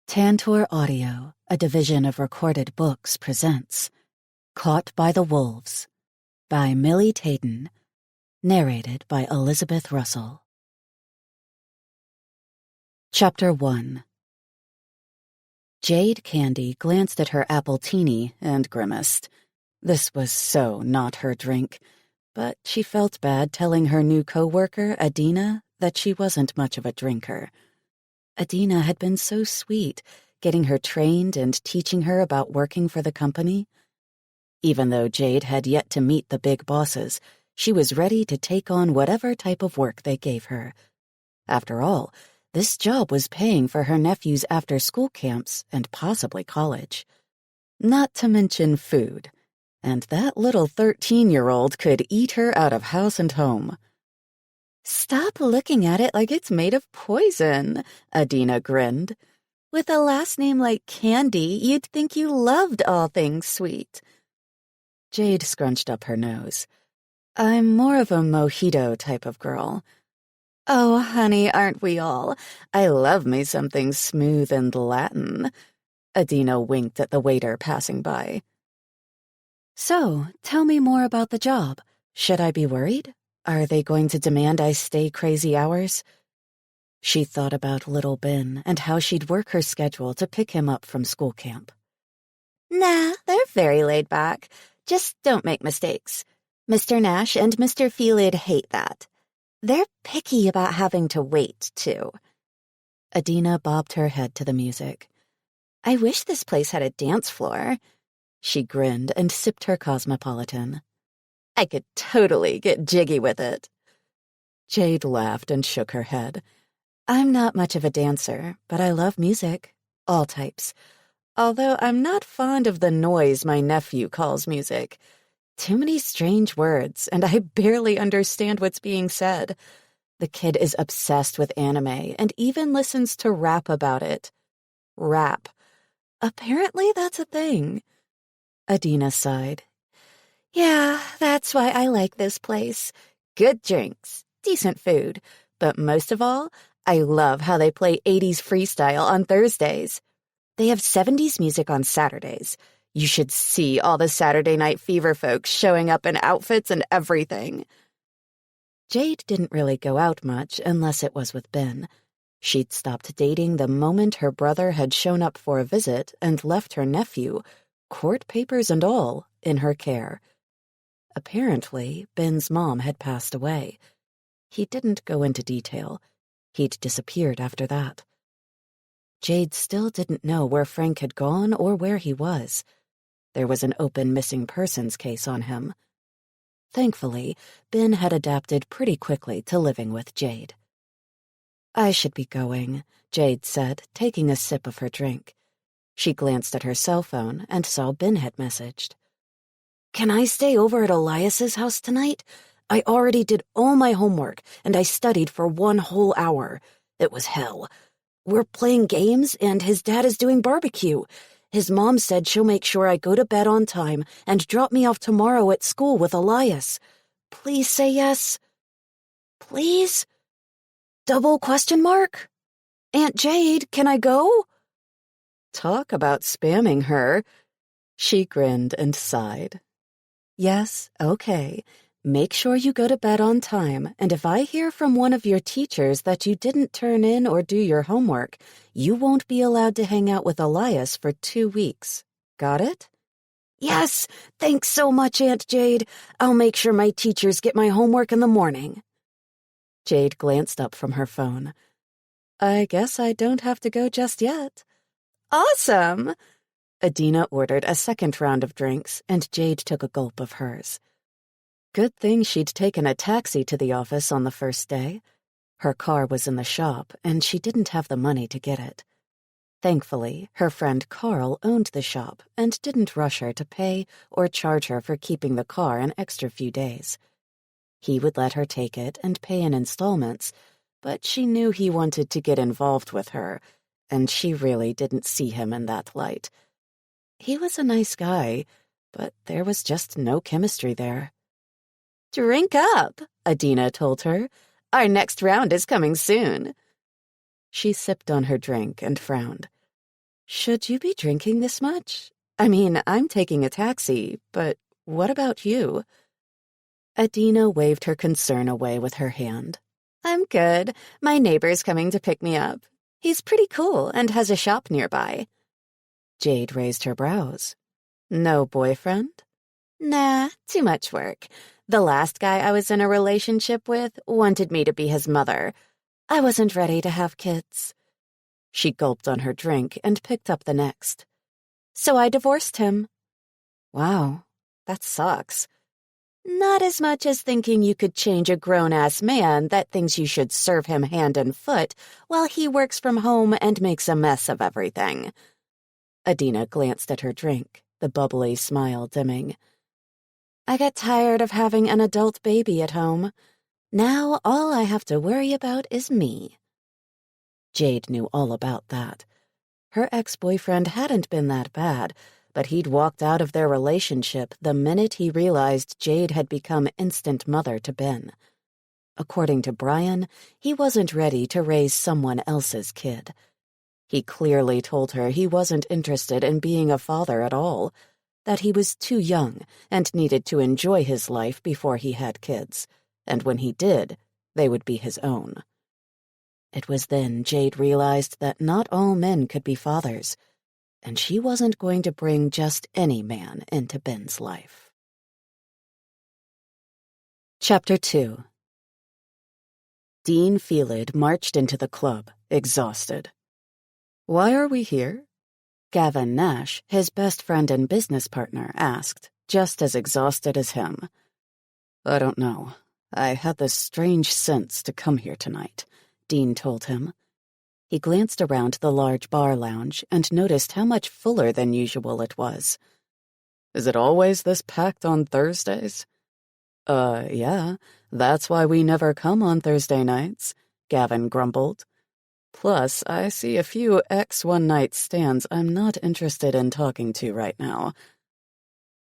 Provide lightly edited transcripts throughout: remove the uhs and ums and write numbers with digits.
Tantor Audio, a division of Recorded Books, presents Caught by the Wolves by Millie Taiden, narrated by Elizabeth Russell. Chapter 1. Jade Candy glanced at her appletini and grimaced. This was so not her drink, but she felt bad telling her new co-worker, Adina, that she wasn't much of a drinker. Adina had been so sweet, getting her trained and teaching her about working for the company. Even though Jade had yet to meet the big bosses, she was ready to take on whatever type of work they gave her. After all, this job was paying for her nephew's after-school camps and possibly college. Not to mention food. And that little 13-year-old could eat her out of house and home. "Stop looking at it like it's made of poison," Adina grinned. "With a last name like Candy, you'd think you loved all things sweet." Jade scrunched up her nose. "I'm more of a mojito type of girl." "Oh, honey, aren't we all? I love me something smooth and Latin." Adina winked at the waiter passing by. "So, tell me more about the job. Should I be worried? Are they going to demand I stay crazy hours?" She thought about little Ben and how she'd work her schedule to pick him up from school camp. "Nah, they're very laid back. Just don't make mistakes. Mr. Nash and Mr. Felid hate that. They're picky about having to wait, too." Adina bobbed her head to the music. "I wish this place had a dance floor." She grinned and sipped her Cosmopolitan. "I could totally get jiggy with it." Jade laughed and shook her head. "I'm not much of a dancer, but I love music. All types. Although I'm not fond of the noise my nephew calls music. Too many strange words, and I barely understand what's being said. The kid is obsessed with anime and even listens to rap about it." Rap. Apparently that's a thing. Adina sighed. "Yeah, that's why I like this place. Good drinks, decent food, but most of all, I love how they play 80s freestyle on Thursdays. They have 70s music on Saturdays. You should see all the Saturday Night Fever folks showing up in outfits and everything." Jade didn't really go out much unless it was with Ben. She'd stopped dating the moment her brother had shown up for a visit and left her nephew, court papers and all, in her care. Apparently, Ben's mom had passed away. He didn't go into detail. He'd disappeared after that. Jade still didn't know where Frank had gone or where he was. There was an open missing persons case on him. Thankfully, Ben had adapted pretty quickly to living with Jade. "I should be going," Jade said, taking a sip of her drink. She glanced at her cell phone and saw Ben had messaged. "Can I stay over at Elias's house tonight? I already did all my homework, and I studied for 1 whole hour. It was hell. We're playing games, and his dad is doing barbecue. His mom said she'll make sure I go to bed on time and drop me off tomorrow at school with Elias. Please say yes. Please? Double question mark? Aunt Jade, can I go?" Talk about spamming her. She grinned and sighed. "Yes, okay. Make sure you go to bed on time, and if I hear from one of your teachers that you didn't turn in or do your homework, you won't be allowed to hang out with Elias for 2 weeks. Got it?" "Yes, thanks so much, Aunt Jade. I'll make sure my teachers get my homework in the morning." Jade glanced up from her phone. "I guess I don't have to go just yet." "Awesome!" Adina ordered a second round of drinks, and Jade took a gulp of hers. Good thing she'd taken a taxi to the office on the first day. Her car was in the shop, and she didn't have the money to get it. Thankfully, her friend Carl owned the shop and didn't rush her to pay or charge her for keeping the car an extra few days. He would let her take it and pay in installments, but she knew he wanted to get involved with her, and she really didn't see him in that light. He was a nice guy, but there was just no chemistry there. "Drink up," Adina told her. "Our next round is coming soon." She sipped on her drink and frowned. Should you be drinking this much? I mean, I'm taking a taxi, but what about you? Adina waved her concern away with her hand. I'm good. My neighbor's coming to pick me up. He's pretty cool and has a shop nearby. Jade raised her brows. No boyfriend? Nah, too much work. The last guy I was in a relationship with wanted me to be his mother. I wasn't ready to have kids. She gulped on her drink and picked up the next. So I divorced him. Wow, that sucks. Not as much as thinking you could change a grown-ass man that thinks you should serve him hand and foot while he works from home and makes a mess of everything. Adina glanced at her drink, the bubbly smile dimming. I get tired of having an adult baby at home. Now all I have to worry about is me. Jade knew all about that. Her ex-boyfriend hadn't been that bad, but he'd walked out of their relationship the minute he realized Jade had become instant mother to Ben. According to Brian, he wasn't ready to raise someone else's kid. He clearly told her he wasn't interested in being a father at all, that he was too young and needed to enjoy his life before he had kids, and when he did, they would be his own. It was then Jade realized that not all men could be fathers, and she wasn't going to bring just any man into Ben's life. Chapter 2. Dean Felid marched into the club, exhausted. Why are we here? Gavin Nash, his best friend and business partner, asked, just as exhausted as him. I don't know. I had this strange sense to come here tonight, Dean told him. He glanced around the large bar lounge and noticed how much fuller than usual it was. Is it always this packed on Thursdays? Yeah, that's why we never come on Thursday nights, Gavin grumbled. Plus, I see a few ex-one-night stands I'm not interested in talking to right now.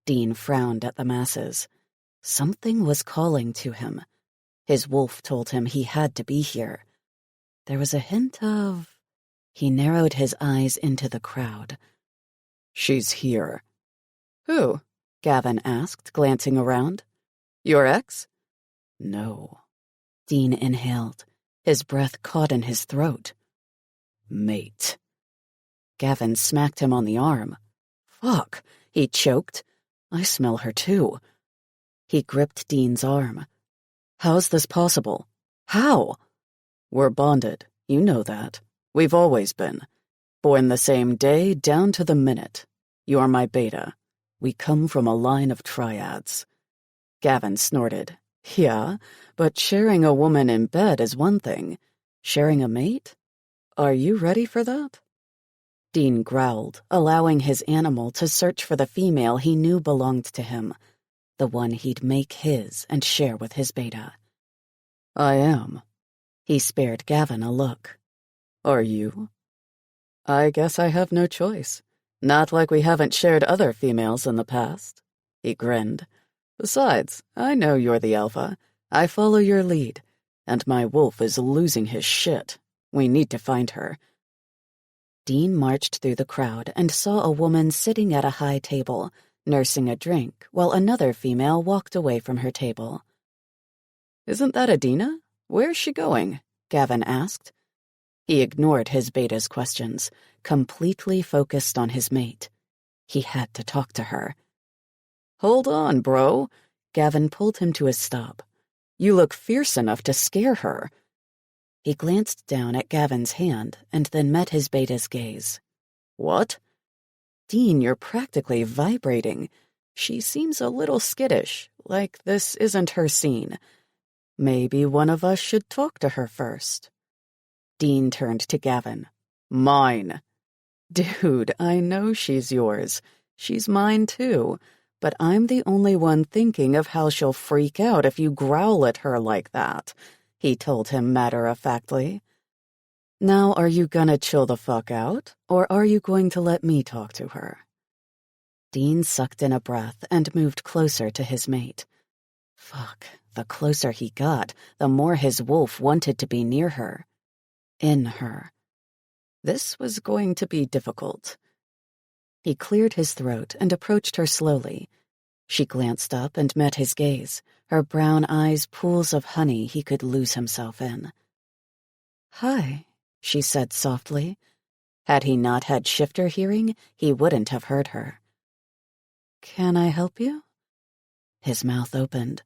Dean frowned at the masses. Something was calling to him. His wolf told him he had to be here. There was a hint of... He narrowed his eyes into the crowd. She's here. Who? Gavin asked, glancing around. Your ex? No. Dean inhaled. His breath caught in his throat. Mate. Gavin smacked him on the arm. Fuck, he choked. I smell her too. He gripped Dean's arm. How's this possible? How? We're bonded, you know that. We've always been. Born the same day, down to the minute. You're my beta. We come from a line of triads. Gavin snorted. Yeah, but sharing a woman in bed is one thing. Sharing a mate? Are you ready for that? Dean growled, allowing his animal to search for the female he knew belonged to him, the one he'd make his and share with his beta. I am. He spared Gavin a look. Are you? I guess I have no choice. Not like we haven't shared other females in the past. He grinned. Besides, I know you're the alpha. I follow your lead, and my wolf is losing his shit. We need to find her. Dean marched through the crowd and saw a woman sitting at a high table, nursing a drink, while another female walked away from her table. Isn't that Adina? Where's she going? Gavin asked. He ignored his beta's questions, completely focused on his mate. He had to talk to her. Hold on, bro. Gavin pulled him to a stop. You look fierce enough to scare her. He glanced down at Gavin's hand and then met his beta's gaze. What? Dean, you're practically vibrating. She seems a little skittish, like this isn't her scene. Maybe one of us should talk to her first. Dean turned to Gavin. Mine. Dude, I know she's yours. She's mine too. But I'm the only one thinking of how she'll freak out if you growl at her like that, he told him matter-of-factly. Now, are you gonna chill the fuck out, or are you going to let me talk to her? Dean sucked in a breath and moved closer to his mate. Fuck, the closer he got, the more his wolf wanted to be near her. In her. This was going to be difficult. He cleared his throat and approached her slowly. She glanced up and met his gaze, her brown eyes pools of honey he could lose himself in. "Hi," she said softly. Had he not had shifter hearing, he wouldn't have heard her. "Can I help you?" His mouth opened.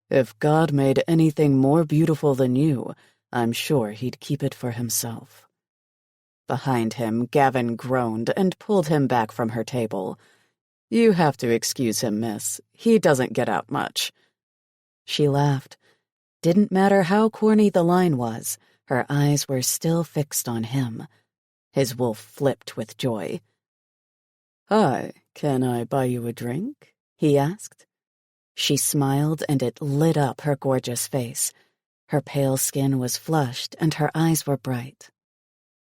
"If God made anything more beautiful than you, I'm sure he'd keep it for himself." Behind him, Gavin groaned and pulled him back from her table. "You have to excuse him, miss. He doesn't get out much." She laughed. Didn't matter how corny the line was, her eyes were still fixed on him. His wolf flipped with joy. "Hi, can I buy you a drink?" he asked. She smiled and it lit up her gorgeous face. Her pale skin was flushed and her eyes were bright.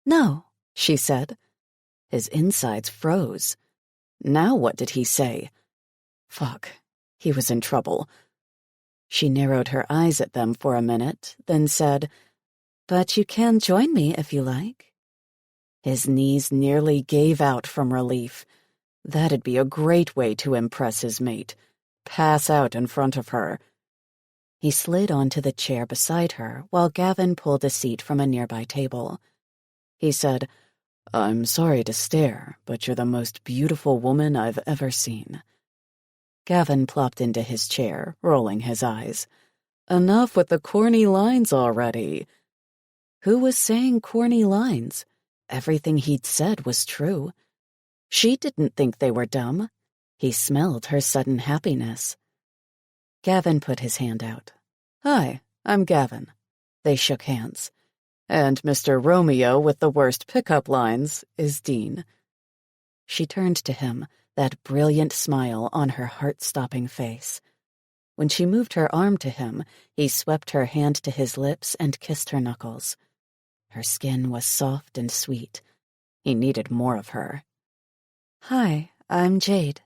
"No," she said. His insides froze. Now what did he say? Fuck, he was in trouble. She narrowed her eyes at them for a minute, then said, "But you can join me if you like." His knees nearly gave out from relief. That'd be a great way to impress his mate. Pass out in front of her. He slid onto the chair beside her while Gavin pulled a seat from a nearby table. He said, "I'm sorry to stare, but you're the most beautiful woman I've ever seen." Gavin plopped into his chair, rolling his eyes. "Enough with the corny lines already." Who was saying corny lines? Everything he'd said was true. She didn't think they were dumb. He smelled her sudden happiness. Gavin put his hand out. "Hi, I'm Gavin." They shook hands. "And Mr. Romeo with the worst pickup lines is Dean." She turned to him, that brilliant smile on her heart-stopping face. When she moved her arm to him, he swept her hand to his lips and kissed her knuckles. Her skin was soft and sweet. He needed more of her. "Hi, I'm Jade."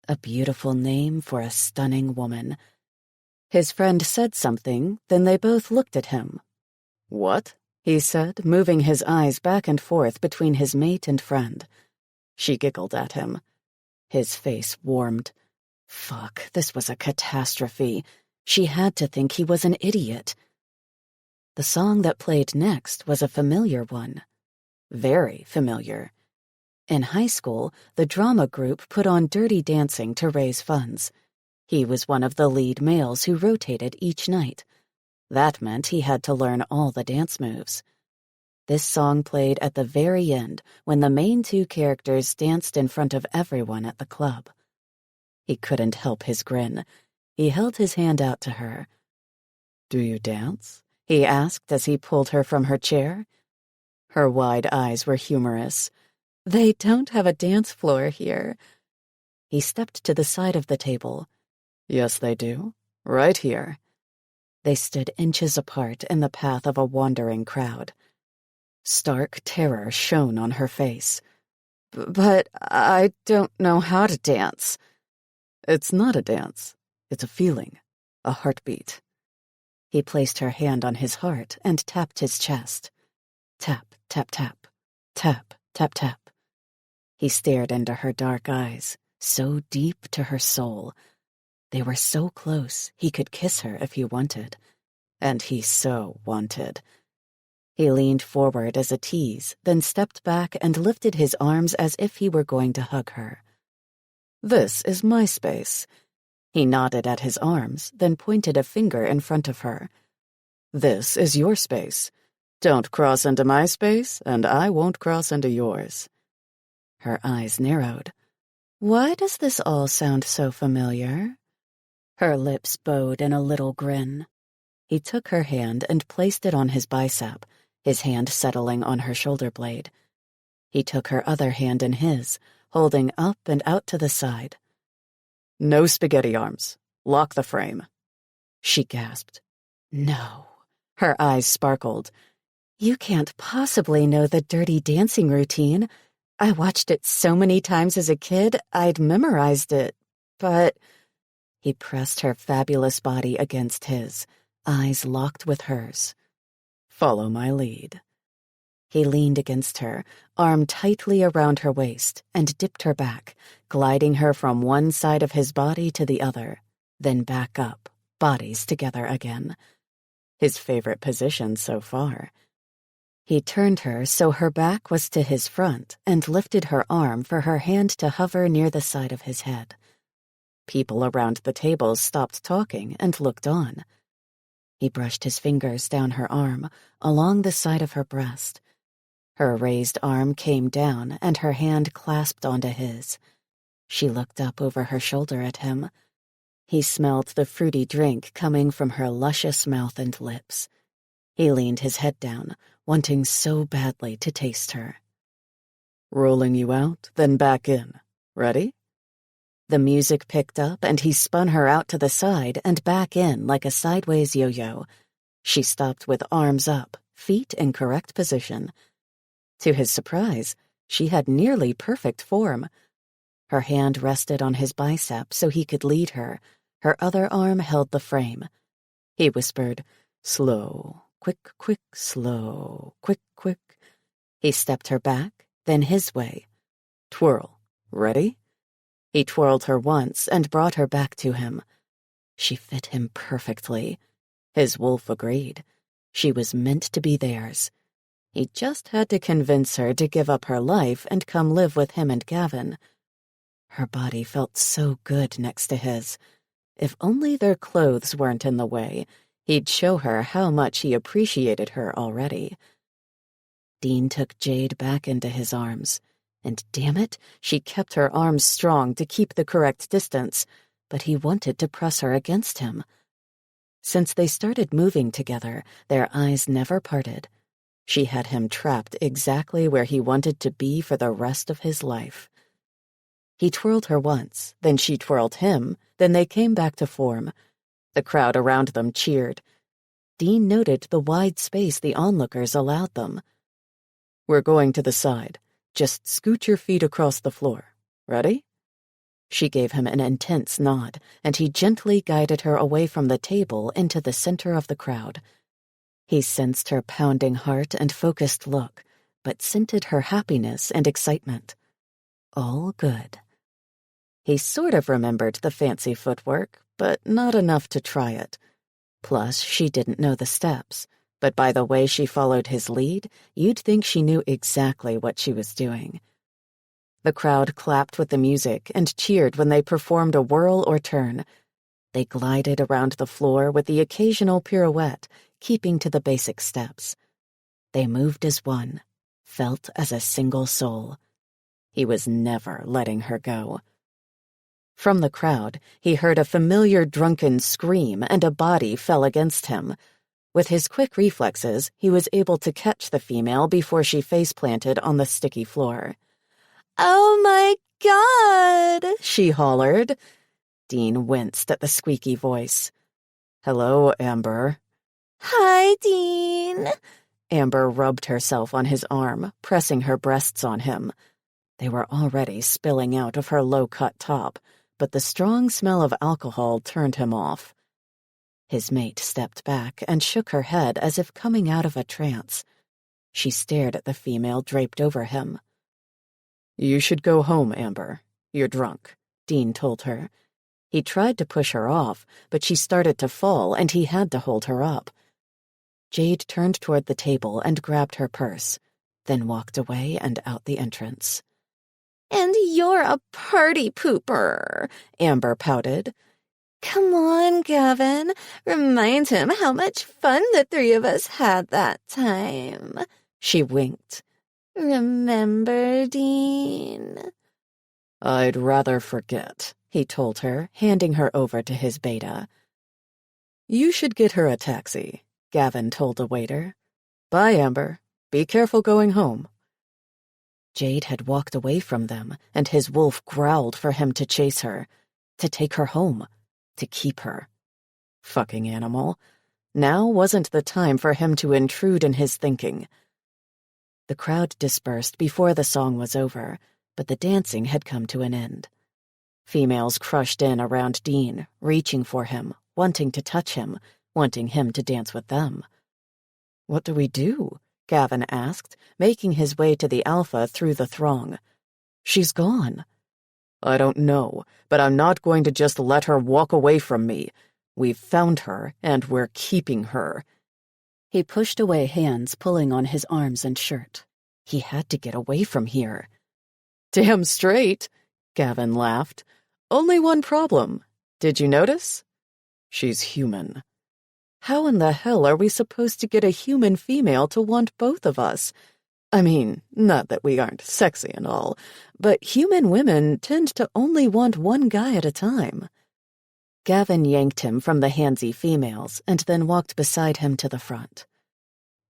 A beautiful name for a stunning woman. His friend said something, then they both looked at him. "What?" he said, moving his eyes back and forth between his mate and friend. She giggled at him. His face warmed. Fuck, this was a catastrophe. She had to think he was an idiot. The song that played next was a familiar one. Very familiar. In high school, the drama group put on Dirty Dancing to raise funds. He was one of the lead males who rotated each night. That meant he had to learn all the dance moves. This song played at the very end when the main two characters danced in front of everyone at the club. He couldn't help his grin. He held his hand out to her. "Do you dance?" he asked as he pulled her from her chair. Her wide eyes were humorous. "They don't have a dance floor here." He stepped to the side of the table. "Yes, they do. Right here." They stood inches apart in the path of a wandering crowd. Stark terror shone on her face. But I don't know how to dance." "It's not a dance. It's a feeling. A heartbeat." He placed her hand on his heart and tapped his chest. Tap, tap, tap. Tap, tap, tap. He stared into her dark eyes, so deep to her soul. They were so close, he could kiss her if he wanted. And he so wanted. He leaned forward as a tease, then stepped back and lifted his arms as if he were going to hug her. "This is my space." He nodded at his arms, then pointed a finger in front of her. "This is your space. Don't cross into my space, and I won't cross into yours." Her eyes narrowed. "Why does this all sound so familiar?" Her lips bowed in a little grin. He took her hand and placed it on his bicep, his hand settling on her shoulder blade. He took her other hand in his, holding up and out to the side. "No spaghetti arms. Lock the frame." She gasped. "No." Her eyes sparkled. "You can't possibly know the Dirty Dancing routine. I watched it so many times as a kid, I'd memorized it. But—" He pressed her fabulous body against his, eyes locked with hers. "Follow my lead." He leaned against her, arm tightly around her waist, and dipped her back, gliding her from one side of his body to the other, then back up, bodies together again. His favorite position so far. He turned her so her back was to his front and lifted her arm for her hand to hover near the side of his head. People around the tables stopped talking and looked on. He brushed his fingers down her arm, along the side of her breast. Her raised arm came down and her hand clasped onto his. She looked up over her shoulder at him. He smelled the fruity drink coming from her luscious mouth and lips. He leaned his head down, wanting so badly to taste her. "Rolling you out, then back in. Ready?" The music picked up and he spun her out to the side and back in like a sideways yo-yo. She stopped with arms up, feet in correct position. To his surprise, she had nearly perfect form. Her hand rested on his bicep so he could lead her. Her other arm held the frame. He whispered, "Slow, quick, quick, slow, quick, quick." He stepped her back, then his way. "Twirl. Ready?" He twirled her once and brought her back to him. She fit him perfectly. His wolf agreed. She was meant to be theirs. He just had to convince her to give up her life and come live with him and Gavin. Her body felt so good next to his. If only their clothes weren't in the way, he'd show her how much he appreciated her already. Dean took Jade back into his arms. And damn it, she kept her arms strong to keep the correct distance, but he wanted to press her against him. Since they started moving together, their eyes never parted. She had him trapped exactly where he wanted to be for the rest of his life. He twirled her once, then she twirled him, then they came back to form. The crowd around them cheered. Dean noted the wide space the onlookers allowed them. "We're going to the side. Just scoot your feet across the floor. Ready?" She gave him an intense nod, and he gently guided her away from the table into the center of the crowd. He sensed her pounding heart and focused look, but scented her happiness and excitement. All good. He sort of remembered the fancy footwork, but not enough to try it. Plus, she didn't know the steps. But by the way she followed his lead, you'd think she knew exactly what she was doing. The crowd clapped with the music and cheered when they performed a whirl or turn. They glided around the floor with the occasional pirouette, keeping to the basic steps. They moved as one, felt as a single soul. He was never letting her go. From the crowd, he heard a familiar drunken scream and a body fell against him. With his quick reflexes, he was able to catch the female before she face-planted on the sticky floor. "Oh my God!" she hollered. Dean winced at the squeaky voice. "Hello, Amber." "Hi, Dean." Amber rubbed herself on his arm, pressing her breasts on him. They were already spilling out of her low-cut top, but the strong smell of alcohol turned him off. His mate stepped back and shook her head as if coming out of a trance. She stared at the female draped over him. "You should go home, Amber. You're drunk," Dean told her. He tried to push her off, but she started to fall and he had to hold her up. Jade turned toward the table and grabbed her purse, then walked away and out the entrance. "And you're a party pooper," Amber pouted. "Come on, Gavin. Remind him how much fun the three of us had that time." She winked. "Remember, Dean?" "I'd rather forget," he told her, handing her over to his beta. "You should get her a taxi," Gavin told the waiter. "Bye, Amber. Be careful going home." Jade had walked away from them, and his wolf growled for him to chase her, to take her home. To keep her. Fucking animal. Now wasn't the time for him to intrude in his thinking. The crowd dispersed before the song was over, but the dancing had come to an end. Females crushed in around Dean, reaching for him, wanting to touch him, wanting him to dance with them. "What do we do?" Gavin asked, making his way to the Alpha through the throng. "She's gone." "I don't know, but I'm not going to just let her walk away from me. We've found her, and we're keeping her." He pushed away hands pulling on his arms and shirt. He had to get away from here. "Damn straight," Gavin laughed. "Only one problem. Did you notice? She's human." How in the hell are we supposed to get a human female to want both of us? I mean, not that we aren't sexy and all, but human women tend to only want one guy at a time. Gavin yanked him from the handsy females and then walked beside him to the front.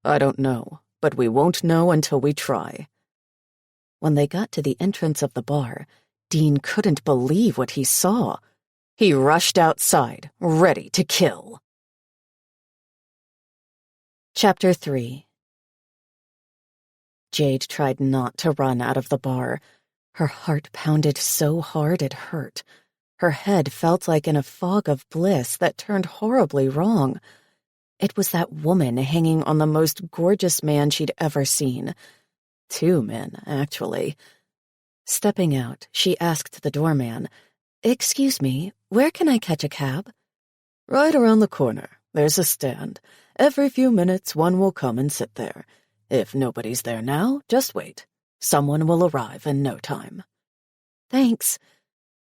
"I don't know, but we won't know until we try." When they got to the entrance of the bar, Dean couldn't believe what he saw. He rushed outside, ready to kill. Chapter 3. Jade tried not to run out of the bar. Her heart pounded so hard it hurt. Her head felt like in a fog of bliss that turned horribly wrong. It was that woman hanging on the most gorgeous man she'd ever seen. 2 men, actually. Stepping out, she asked the doorman, "Excuse me, where can I catch a cab?" "Right around the corner. There's a stand. Every few minutes one will come and sit there. If nobody's there now, just wait. Someone will arrive in no time." "Thanks."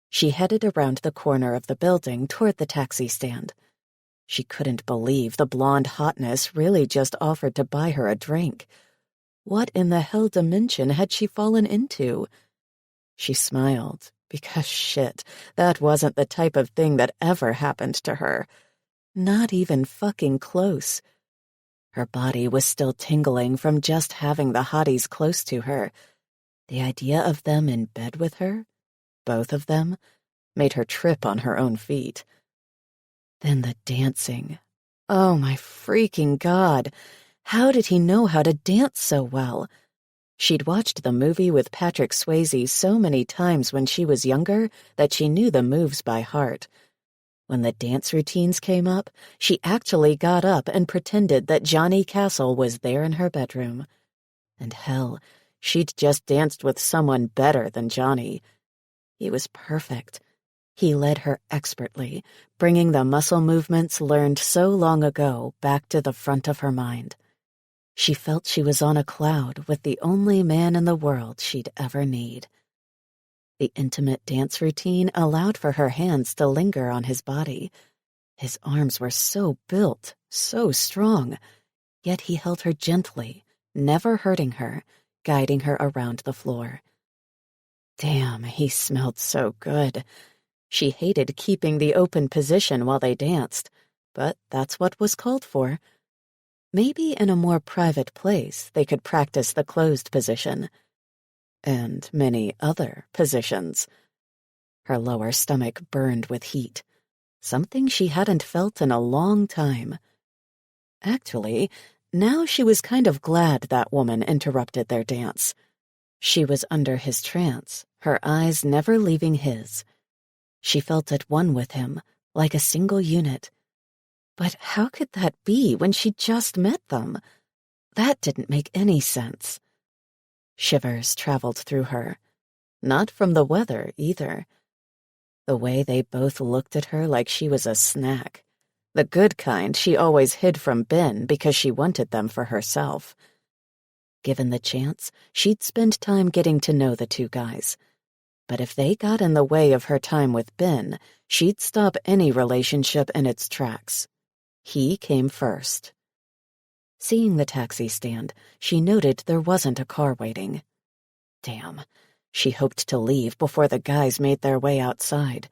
She headed around the corner of the building toward the taxi stand. She couldn't believe the blonde hotness really just offered to buy her a drink. What in the hell dimension had she fallen into? She smiled, because shit, that wasn't the type of thing that ever happened to her. Not even fucking close. Her body was still tingling from just having the hotties close to her. The idea of them in bed with her, both of them, made her trip on her own feet. Then the dancing. Oh my freaking God! How did he know how to dance so well? She'd watched the movie with Patrick Swayze so many times when she was younger that she knew the moves by heart. When the dance routines came up, she actually got up and pretended that Johnny Castle was there in her bedroom. And hell, she'd just danced with someone better than Johnny. He was perfect. He led her expertly, bringing the muscle movements learned so long ago back to the front of her mind. She felt she was on a cloud with the only man in the world she'd ever need. The intimate dance routine allowed for her hands to linger on his body. His arms were so built, so strong, yet he held her gently, never hurting her, guiding her around the floor. Damn, he smelled so good. She hated keeping the open position while they danced, but that's what was called for. Maybe in a more private place they could practice the closed position. And many other positions. Her lower stomach burned with heat, something she hadn't felt in a long time. Actually, now she was kind of glad that woman interrupted their dance. She was under his trance, her eyes never leaving his. She felt at one with him, like a single unit. But how could that be when she just met them? That didn't make any sense. Shivers traveled through her. Not from the weather, either. The way they both looked at her like she was a snack. The good kind she always hid from Ben because she wanted them for herself. Given the chance, she'd spend time getting to know the 2 guys. But if they got in the way of her time with Ben, she'd stop any relationship in its tracks. He came first. Seeing the taxi stand, she noted there wasn't a car waiting. Damn, she hoped to leave before the guys made their way outside.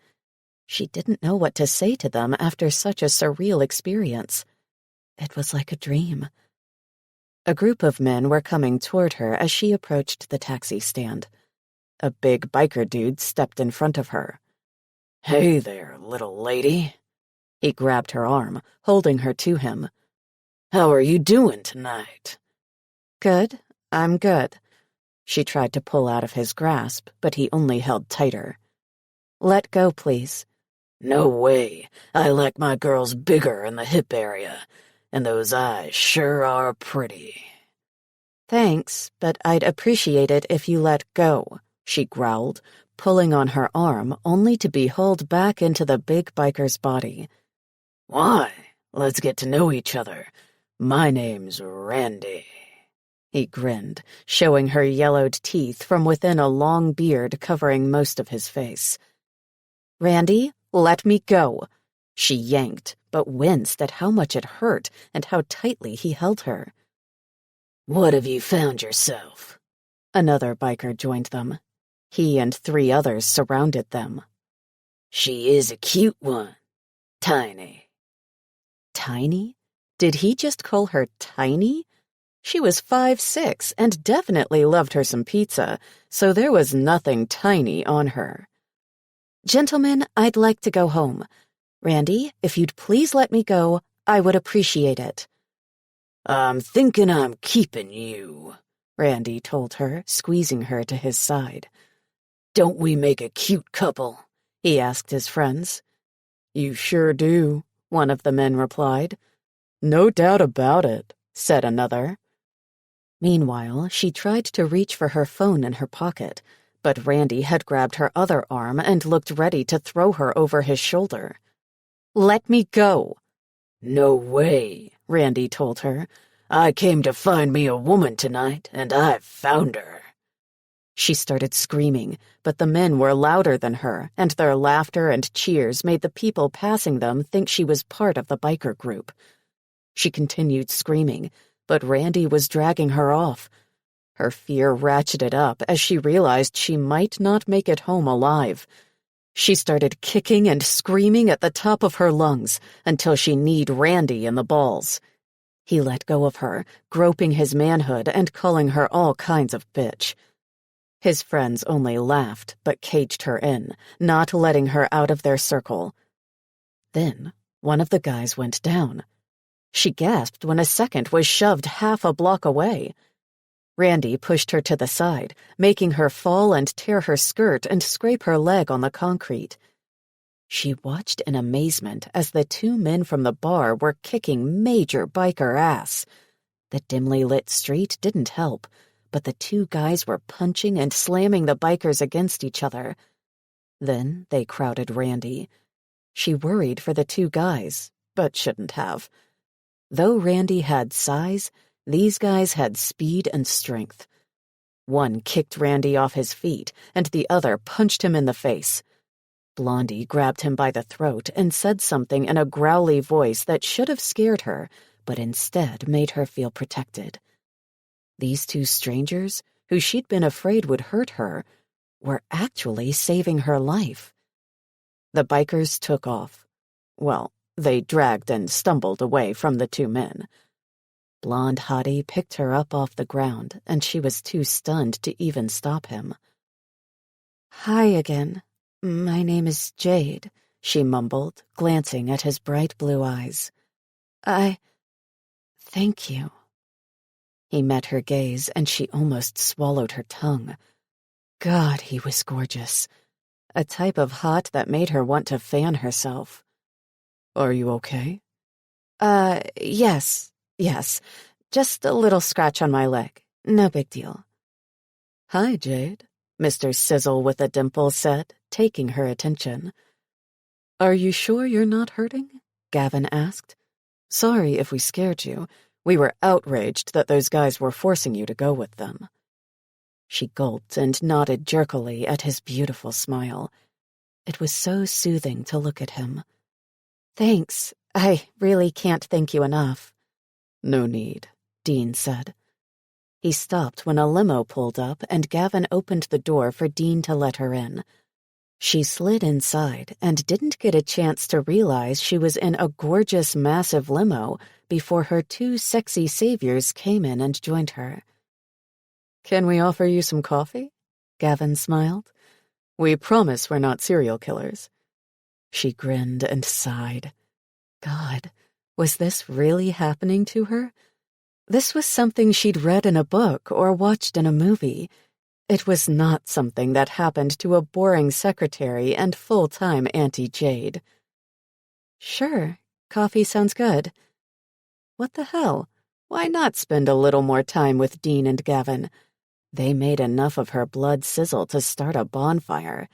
She didn't know what to say to them after such a surreal experience. It was like a dream. A group of men were coming toward her as she approached the taxi stand. A big biker dude stepped in front of her. "Hey there, little lady." He grabbed her arm, holding her to him. "How are you doing tonight?" "Good, I'm good." She tried to pull out of his grasp, but he only held tighter. "Let go, please." "No way. I like my girls bigger in the hip area, and those eyes sure are pretty." "Thanks, but I'd appreciate it if you let go," she growled, pulling on her arm only to be hauled back into the big biker's body. "Why? Let's get to know each other. My name's Randy." He grinned, showing her yellowed teeth from within a long beard covering most of his face. "Randy, let me go." She yanked, but winced at how much it hurt and how tightly he held her. "What have you found yourself?" Another biker joined them. He and 3 others surrounded them. "She is a cute one. Tiny." Tiny? Did he just call her tiny? She was 5'6" and definitely loved her some pizza, so there was nothing tiny on her. "Gentlemen, I'd like to go home. Randy, if you'd please let me go, I would appreciate it." "I'm thinking I'm keeping you," Randy told her, squeezing her to his side. "Don't we make a cute couple?" he asked his friends. "You sure do," one of the men replied. "No doubt about it," said another. Meanwhile, she tried to reach for her phone in her pocket, but Randy had grabbed her other arm and looked ready to throw her over his shoulder. "Let me go." "No way," Randy told her. "I came to find me a woman tonight, and I've found her." She started screaming, but the men were louder than her, and their laughter and cheers made the people passing them think she was part of the biker group. She continued screaming, but Randy was dragging her off. Her fear ratcheted up as she realized she might not make it home alive. She started kicking and screaming at the top of her lungs until she kneed Randy in the balls. He let go of her, groping his manhood and calling her all kinds of bitch. His friends only laughed but caged her in, not letting her out of their circle. Then one of the guys went down. She gasped when a second was shoved half a block away. Randy pushed her to the side, making her fall and tear her skirt and scrape her leg on the concrete. She watched in amazement as the 2 men from the bar were kicking major biker ass. The dimly lit street didn't help, but the 2 guys were punching and slamming the bikers against each other. Then they crowded Randy. She worried for the 2 guys, but shouldn't have. Though Randy had size, these guys had speed and strength. One kicked Randy off his feet, and the other punched him in the face. Blondie grabbed him by the throat and said something in a growly voice that should have scared her, but instead made her feel protected. These 2 strangers, who she'd been afraid would hurt her, were actually saving her life. The bikers took off. Well, they dragged and stumbled away from the 2 men. Blonde Hottie picked her up off the ground, and she was too stunned to even stop him. "Hi again. My name is Jade," she mumbled, glancing at his bright blue eyes. Thank you." He met her gaze, and she almost swallowed her tongue. God, he was gorgeous. A type of hot that made her want to fan herself. "Are you okay?" Yes. Just a little scratch on my leg. No big deal." "Hi, Jade," Mr. Sizzle with a dimple said, taking her attention. "Are you sure you're not hurting?" Gavin asked. "Sorry if we scared you. We were outraged that those guys were forcing you to go with them." She gulped and nodded jerkily at his beautiful smile. It was so soothing to look at him. "Thanks. I really can't thank you enough." "No need," Dean said. He stopped when a limo pulled up and Gavin opened the door for Dean to let her in. She slid inside and didn't get a chance to realize she was in a gorgeous, massive limo before her 2 sexy saviors came in and joined her. "Can we offer you some coffee?" Gavin smiled. "We promise we're not serial killers." She grinned and sighed. God, was this really happening to her? This was something she'd read in a book or watched in a movie. It was not something that happened to a boring secretary and full-time Auntie Jade. "Sure, coffee sounds good." What the hell? Why not spend a little more time with Dean and Gavin? They made enough of her blood sizzle to start a bonfire.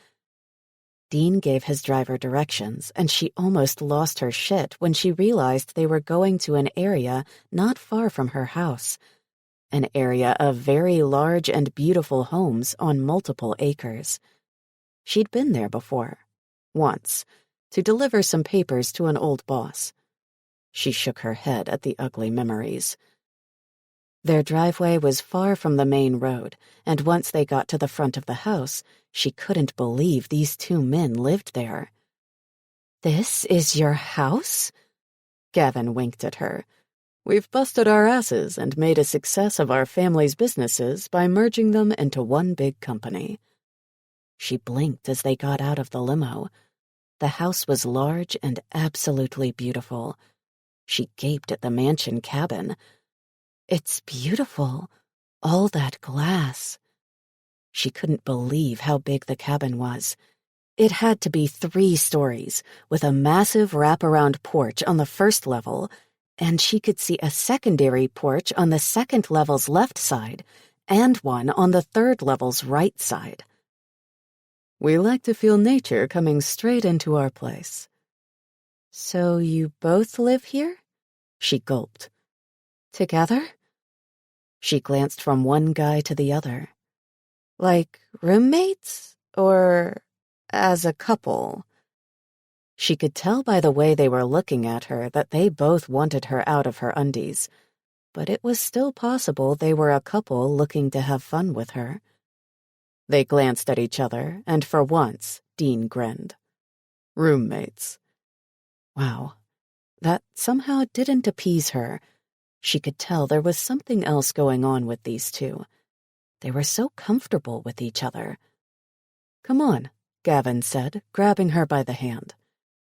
Dean gave his driver directions, and she almost lost her shit when she realized they were going to an area not far from her house. An area of very large and beautiful homes on multiple acres. She'd been there before, once, to deliver some papers to an old boss. She shook her head at the ugly memories. Their driveway was far from the main road, and once they got to the front of the house, she couldn't believe these two men lived there. "This is your house?" Gavin winked at her. "We've busted our asses and made a success of our family's businesses by merging them into one big company." She blinked as they got out of the limo. The house was large and absolutely beautiful. She gaped at the mansion cabin. "It's beautiful. All that glass." She couldn't believe how big the cabin was. It had to be 3 stories, with a massive wraparound porch on the first level, and she could see a secondary porch on the second level's left side, and one on the third level's right side. "We like to feel nature coming straight into our place." "So you both live here?" She gulped. "Together?" She glanced from one guy to the other. "Like roommates? Or as a couple?" She could tell by the way they were looking at her that they both wanted her out of her undies, but it was still possible they were a couple looking to have fun with her. They glanced at each other, and for once, Dean grinned. "Roommates." Wow, that somehow didn't appease her. She could tell there was something else going on with these two. They were so comfortable with each other. "Come on," Gavin said, grabbing her by the hand.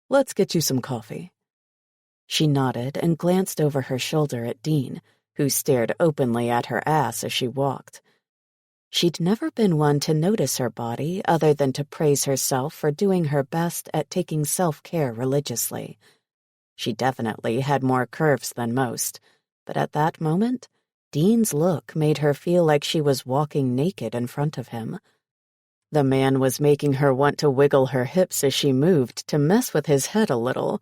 "Let's get you some coffee." She nodded and glanced over her shoulder at Dean, who stared openly at her ass as she walked. She'd never been one to notice her body other than to praise herself for doing her best at taking self-care religiously. She definitely had more curves than most, but at that moment, Dean's look made her feel like she was walking naked in front of him. The man was making her want to wiggle her hips as she moved to mess with his head a little.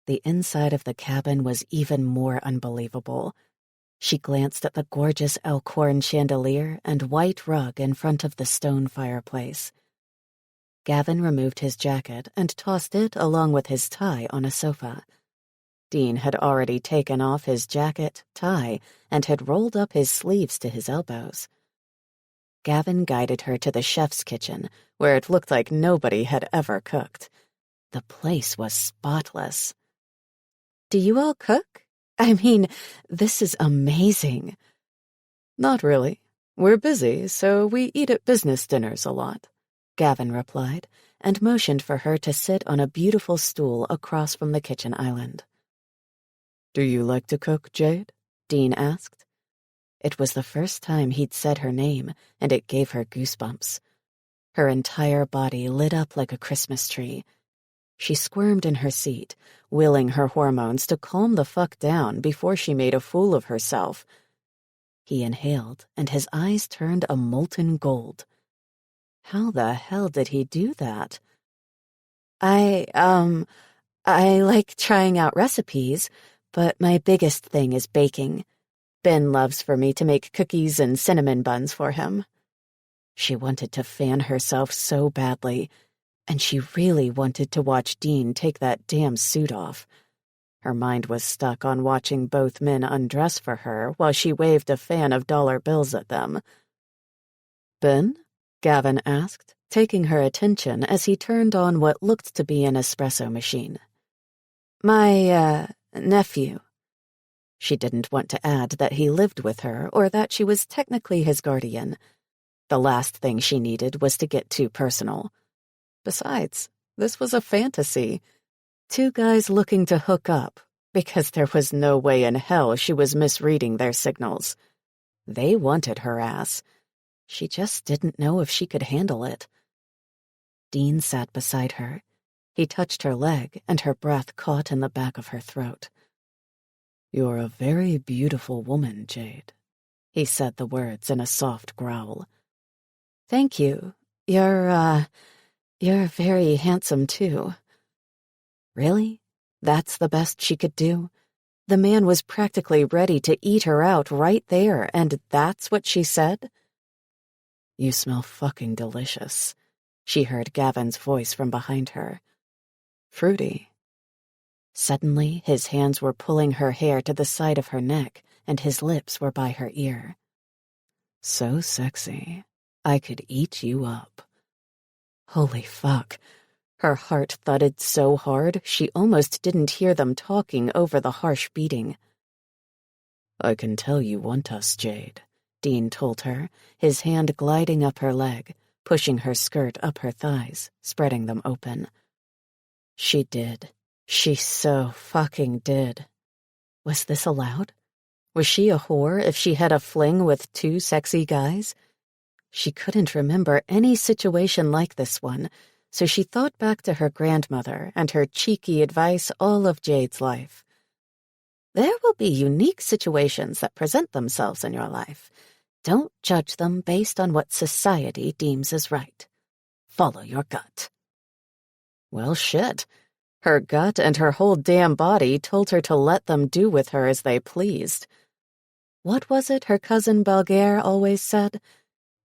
The inside of the cabin was even more unbelievable. She glanced at the gorgeous elk-horn chandelier and white rug in front of the stone fireplace. Gavin removed his jacket and tossed it along with his tie on a sofa. Dean had already taken off his jacket, tie, and had rolled up his sleeves to his elbows. Gavin guided her to the chef's kitchen, where it looked like nobody had ever cooked. The place was spotless. "Do you all cook? I mean, this is amazing." "Not really. We're busy, so we eat at business dinners a lot," Gavin replied, and motioned for her to sit on a beautiful stool across from the kitchen island. "Do you like to cook, Jade?" Dean asked. It was the first time he'd said her name, and it gave her goosebumps. Her entire body lit up like a Christmas tree. She squirmed in her seat, willing her hormones to calm the fuck down before she made a fool of herself. He inhaled, and his eyes turned a molten gold. How the hell did he do that? I like trying out recipes, but my biggest thing is baking. Ben loves for me to make cookies and cinnamon buns for him." She wanted to fan herself so badly, and she really wanted to watch Dean take that damn suit off. Her mind was stuck on watching both men undress for her while she waved a fan of dollar bills at them. "Ben?" Gavin asked, taking her attention as he turned on what looked to be an espresso machine. My nephew." She didn't want to add that he lived with her or that she was technically his guardian. The last thing she needed was to get too personal. Besides, this was a fantasy. 2 guys looking to hook up, because there was no way in hell she was misreading their signals. They wanted her ass. She just didn't know if she could handle it. Dean sat beside her. He touched her leg, and her breath caught in the back of her throat. "You're a very beautiful woman, Jade." He said the words in a soft growl. "Thank you. You're very handsome, too." Really? That's the best she could do? The man was practically ready to eat her out right there, and that's what she said? "You smell fucking delicious," she heard Gavin's voice from behind her. "Fruity." Suddenly, his hands were pulling her hair to the side of her neck, and his lips were by her ear. "So sexy. I could eat you up." Holy fuck. Her heart thudded so hard she almost didn't hear them talking over the harsh beating. "I can tell you want us, Jade," Dean told her, his hand gliding up her leg, pushing her skirt up her thighs, spreading them open. She did. She so fucking did. Was this allowed? Was she a whore if she had a fling with two sexy guys? She couldn't remember any situation like this one, so she thought back to her grandmother and her cheeky advice all of Jade's life. There will be unique situations that present themselves in your life. Don't judge them based on what society deems as right. Follow your gut. Well, shit. Her gut and her whole damn body told her to let them do with her as they pleased. What was it her cousin Balgaire always said?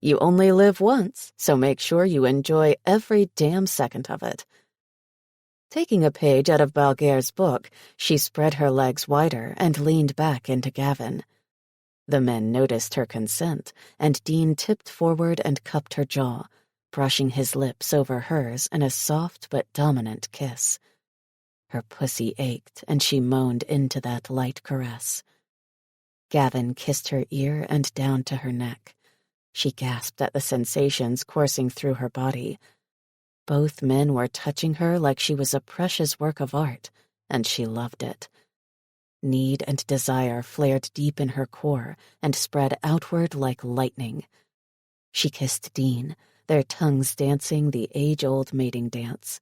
You only live once, so make sure you enjoy every damn second of it. Taking a page out of Balgaire's book, she spread her legs wider and leaned back into Gavin. The men noticed her consent, and Dean tipped forward and cupped her jaw, brushing his lips over hers in a soft but dominant kiss. Her pussy ached, and she moaned into that light caress. Gavin kissed her ear and down to her neck. She gasped at the sensations coursing through her body. Both men were touching her like she was a precious work of art, and she loved it. Need and desire flared deep in her core and spread outward like lightning. She kissed Dean, their tongues dancing the age-old mating dance.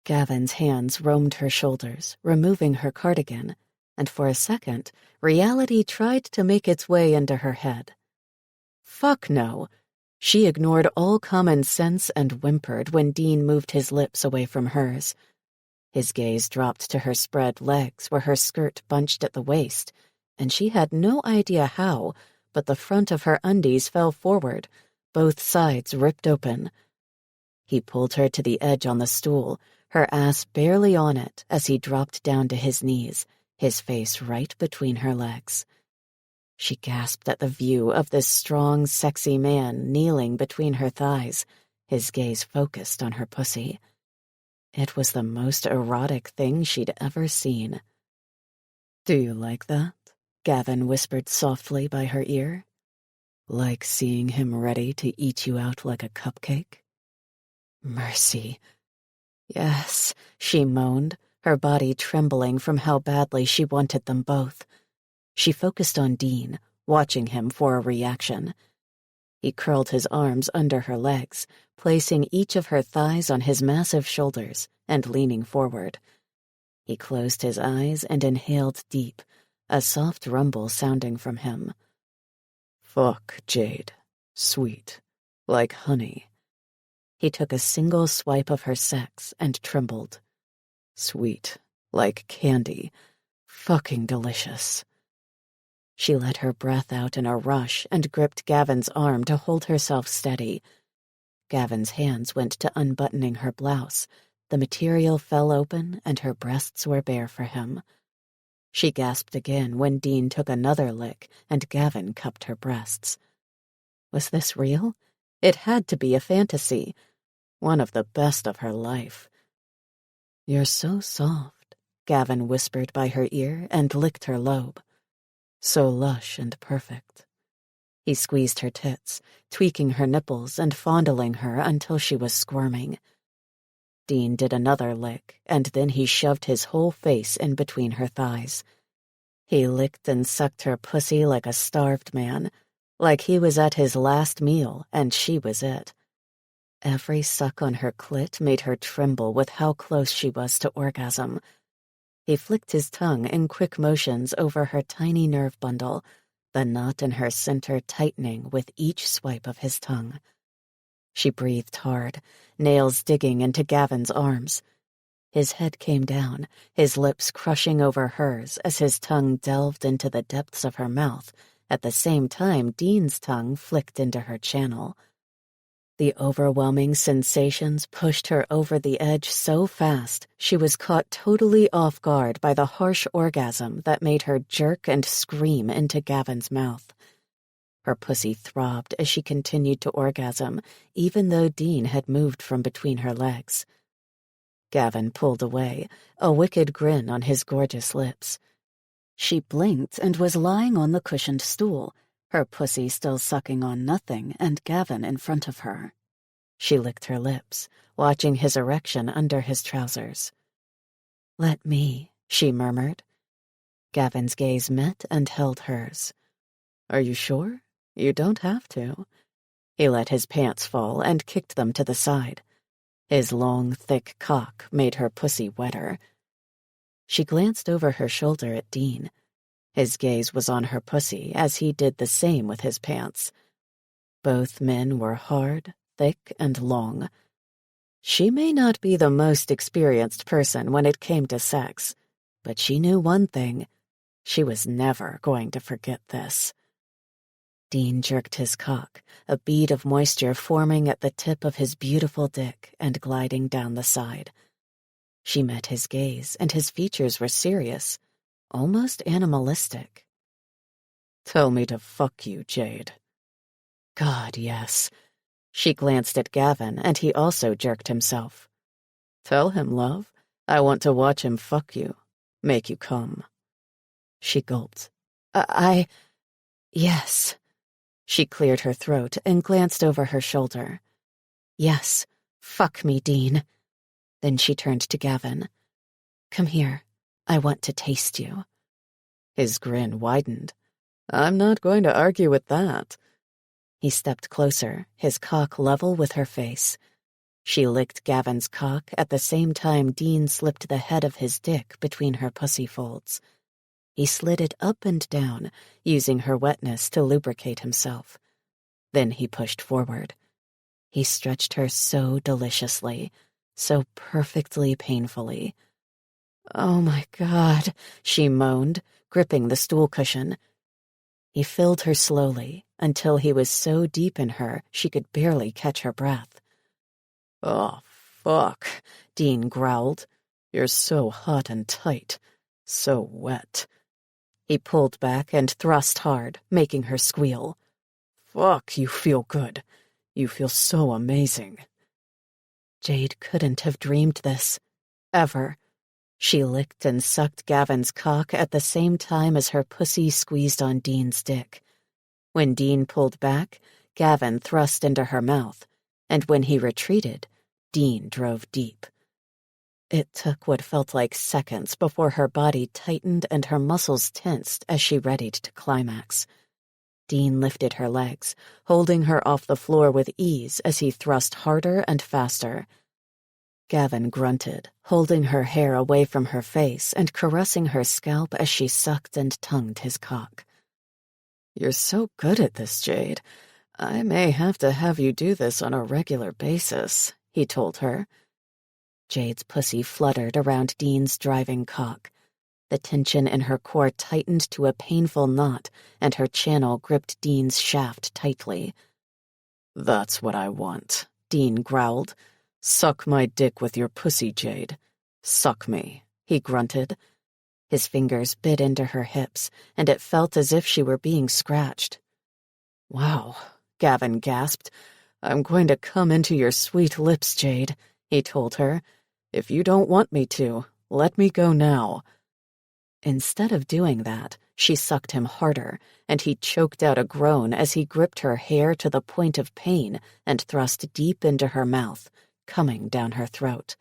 Gavin's hands roamed her shoulders, removing her cardigan, and for a second, reality tried to make its way into her head. Fuck no. She ignored all common sense and whimpered when Dean moved his lips away from hers. His gaze dropped to her spread legs where her skirt bunched at the waist, and she had no idea how, but the front of her undies fell forward, both sides ripped open. He pulled her to the edge on the stool, her ass barely on it as he dropped down to his knees, his face right between her legs. She gasped at the view of this strong, sexy man kneeling between her thighs, his gaze focused on her pussy. It was the most erotic thing she'd ever seen. "Do you like that?" Gavin whispered softly by her ear. "Like seeing him ready to eat you out like a cupcake?" Mercy. Yes, she moaned, her body trembling from how badly she wanted them both. She focused on Dean, watching him for a reaction. He curled his arms under her legs, placing each of her thighs on his massive shoulders and leaning forward. He closed his eyes and inhaled deep, a soft rumble sounding from him. "Fuck, Jade. Sweet. Like honey." He took a single swipe of her sex and trembled. "Sweet. Like candy. Fucking delicious." She let her breath out in a rush and gripped Gavin's arm to hold herself steady. Gavin's hands went to unbuttoning her blouse. The material fell open and her breasts were bare for him. She gasped again when Dean took another lick and Gavin cupped her breasts. Was this real? It had to be a fantasy. One of the best of her life. "You're so soft," Gavin whispered by her ear and licked her lobe. "So lush and perfect." He squeezed her tits, tweaking her nipples and fondling her until she was squirming. Dean did another lick, and then he shoved his whole face in between her thighs. He licked and sucked her pussy like a starved man, like he was at his last meal and she was it. Every suck on her clit made her tremble with how close she was to orgasm. He flicked his tongue in quick motions over her tiny nerve bundle, the knot in her center tightening with each swipe of his tongue. She breathed hard, nails digging into Gavin's arms. His head came down, his lips crushing over hers as his tongue delved into the depths of her mouth, at the same time Dean's tongue flicked into her channel. The overwhelming sensations pushed her over the edge so fast she was caught totally off guard by the harsh orgasm that made her jerk and scream into Gavin's mouth. Her pussy throbbed as she continued to orgasm, even though Dean had moved from between her legs. Gavin pulled away, a wicked grin on his gorgeous lips. She blinked and was lying on the cushioned stool, her pussy still sucking on nothing and Gavin in front of her. She licked her lips, watching his erection under his trousers. "Let me," she murmured. Gavin's gaze met and held hers. "Are you sure? You don't have to." He let his pants fall and kicked them to the side. His long, thick cock made her pussy wetter. She glanced over her shoulder at Dean. His gaze was on her pussy as he did the same with his pants. Both men were hard, thick, and long. She may not be the most experienced person when it came to sex, but she knew one thing. She was never going to forget this. Dean jerked his cock, a bead of moisture forming at the tip of his beautiful dick and gliding down the side. She met his gaze, and his features were serious, almost animalistic. "Tell me to fuck you, Jade." God, yes. She glanced at Gavin, and he also jerked himself. "Tell him, love. I want to watch him fuck you, make you come." She gulped. Yes. She cleared her throat and glanced over her shoulder. "Yes, fuck me, Dean." Then she turned to Gavin. "Come here. I want to taste you." His grin widened. "I'm not going to argue with that." He stepped closer, his cock level with her face. She licked Gavin's cock at the same time Dean slipped the head of his dick between her pussy folds. He slid it up and down, using her wetness to lubricate himself. Then he pushed forward. He stretched her so deliciously, so perfectly painfully. "Oh my God," she moaned, gripping the stool cushion. He filled her slowly until he was so deep in her she could barely catch her breath. "Oh, fuck," Dean growled. "You're so hot and tight, so wet." He pulled back and thrust hard, making her squeal. "Fuck, you feel good. You feel so amazing." Jade couldn't have dreamed this. Ever. She licked and sucked Gavin's cock at the same time as her pussy squeezed on Dean's dick. When Dean pulled back, Gavin thrust into her mouth, and when he retreated, Dean drove deep. It took what felt like seconds before her body tightened and her muscles tensed as she readied to climax. Dean lifted her legs, holding her off the floor with ease as he thrust harder and faster. Gavin grunted, holding her hair away from her face and caressing her scalp as she sucked and tongued his cock. "You're so good at this, Jade. I may have to have you do this on a regular basis," he told her. Jade's pussy fluttered around Dean's driving cock. The tension in her core tightened to a painful knot, and her channel gripped Dean's shaft tightly. "That's what I want," Dean growled. "Suck my dick with your pussy, Jade. Suck me," he grunted. His fingers bit into her hips, and it felt as if she were being scratched. "Wow," Gavin gasped. "I'm going to come into your sweet lips, Jade," he told her. "If you don't want me to, let me go now." Instead of doing that, she sucked him harder, and he choked out a groan as he gripped her hair to the point of pain and thrust deep into her mouth, coming down her throat.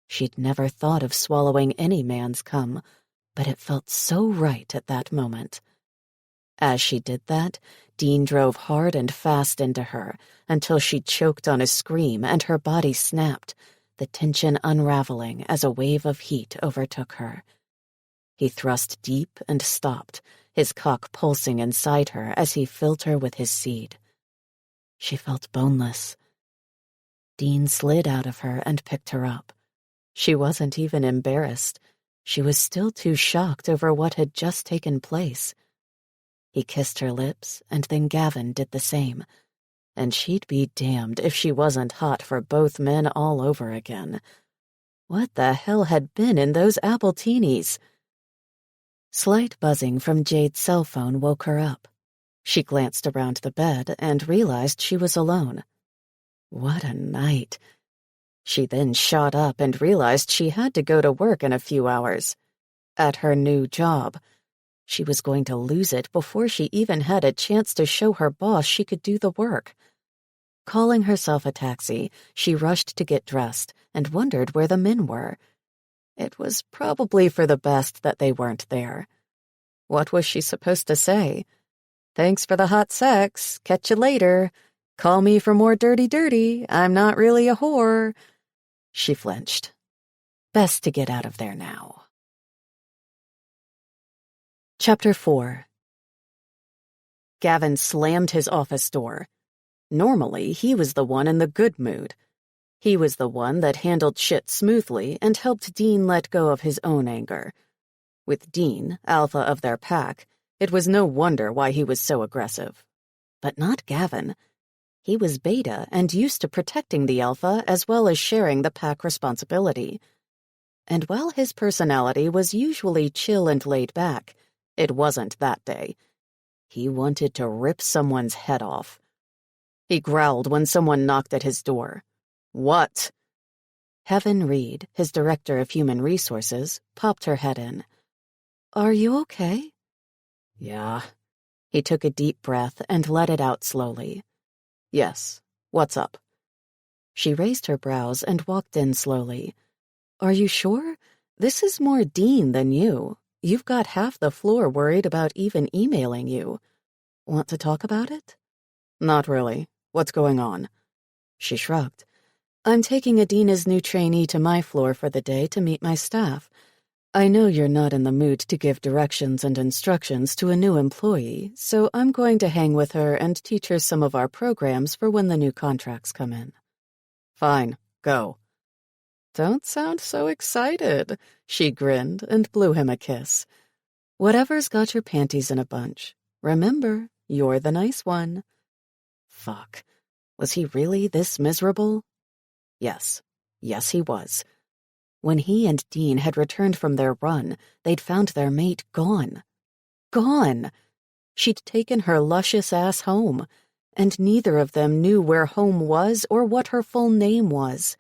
She'd never thought of swallowing any man's cum, but it felt so right at that moment. As she did that, Dean drove hard and fast into her until she choked on a scream and her body snapped, the tension unraveling as a wave of heat overtook her. He thrust deep and stopped, his cock pulsing inside her as he filled her with his seed. She felt boneless. Dean slid out of her and picked her up. She wasn't even embarrassed. She was still too shocked over what had just taken place. He kissed her lips, and then Gavin did the same. And she'd be damned if she wasn't hot for both men all over again. What the hell had been in those appletinis? Slight buzzing from Jade's cell phone woke her up. She glanced around the bed and realized she was alone. What a night. She then shot up and realized she had to go to work in a few hours. At her new job. She was going to lose it before she even had a chance to show her boss she could do the work. Calling herself a taxi, she rushed to get dressed and wondered where the men were. It was probably for the best that they weren't there. What was she supposed to say? "Thanks for the hot sex. Catch you later. Call me for more dirty. I'm not really a whore." She flinched. Best to get out of there now. Chapter 4. Gavin slammed his office door. Normally, he was the one in the good mood. He was the one that handled shit smoothly and helped Dean let go of his own anger. With Dean, alpha of their pack, it was no wonder why he was so aggressive. But not Gavin. He was beta and used to protecting the alpha as well as sharing the pack responsibility. And while his personality was usually chill and laid back, it wasn't that day. He wanted to rip someone's head off. He growled when someone knocked at his door. "What?" Heaven Reed, his director of human resources, popped her head in. "Are you okay?" "Yeah." He took a deep breath and let it out slowly. "Yes. What's up?" She raised her brows and walked in slowly. "Are you sure? This is more Dean than you. You've got half the floor worried about even emailing you. Want to talk about it?" "Not really. What's going on?" She shrugged. "I'm taking Adina's new trainee to my floor for the day to meet my staff. I know you're not in the mood to give directions and instructions to a new employee, so I'm going to hang with her and teach her some of our programs for when the new contracts come in." "Fine, go." "Don't sound so excited," she grinned and blew him a kiss. "Whatever's got your panties in a bunch. Remember, you're the nice one." Fuck. Was he really this miserable? Yes. Yes, he was. When he and Dean had returned from their run, they'd found their mate gone. Gone! She'd taken her luscious ass home, and neither of them knew where home was or what her full name was.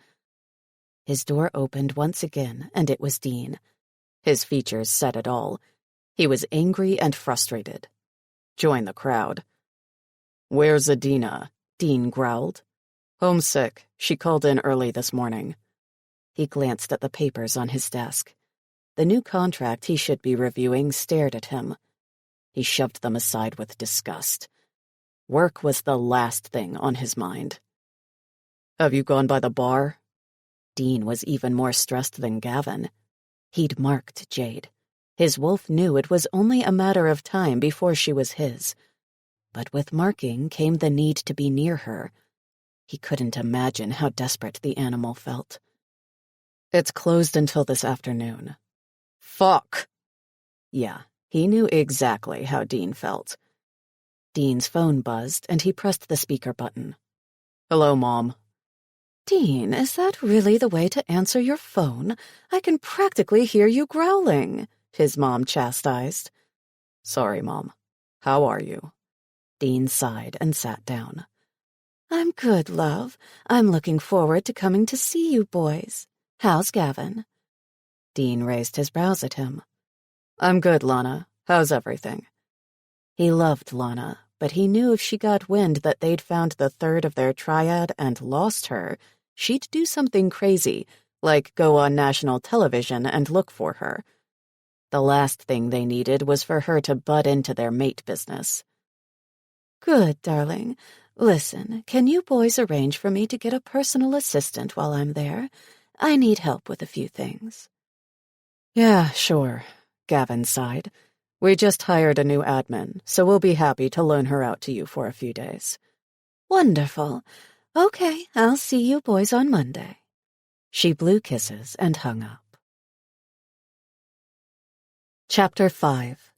His door opened once again, and it was Dean. His features said it all. He was angry and frustrated. Join the crowd. "Where's Adina?" Dean growled. "Homesick. She called in early this morning." He glanced at the papers on his desk. The new contract he should be reviewing stared at him. He shoved them aside with disgust. Work was the last thing on his mind. "Have you gone by the bar?" Dean was even more stressed than Gavin. He'd marked Jade. His wolf knew it was only a matter of time before she was his. But with marking came the need to be near her. He couldn't imagine how desperate the animal felt. "It's closed until this afternoon." Fuck! Yeah, he knew exactly how Dean felt. Dean's phone buzzed, and he pressed the speaker button. "Hello, Mom." "Dean, is that really the way to answer your phone? I can practically hear you growling," his mom chastised. "Sorry, Mom. How are you?" Dean sighed and sat down. "I'm good, love. I'm looking forward to coming to see you boys. How's Gavin?" Dean raised his brows at him. "I'm good, Lana. How's everything?" He loved Lana, but he knew if she got wind that they'd found the third of their triad and lost her, she'd do something crazy, like go on national television and look for her. The last thing they needed was for her to butt into their mate business. "Good, darling. Listen, can you boys arrange for me to get a personal assistant while I'm there? I need help with a few things." "Yeah, sure." Gavin sighed. "We just hired a new admin, so we'll be happy to loan her out to you for a few days." "Wonderful. Okay, I'll see you boys on Monday." She blew kisses and hung up. Chapter 5.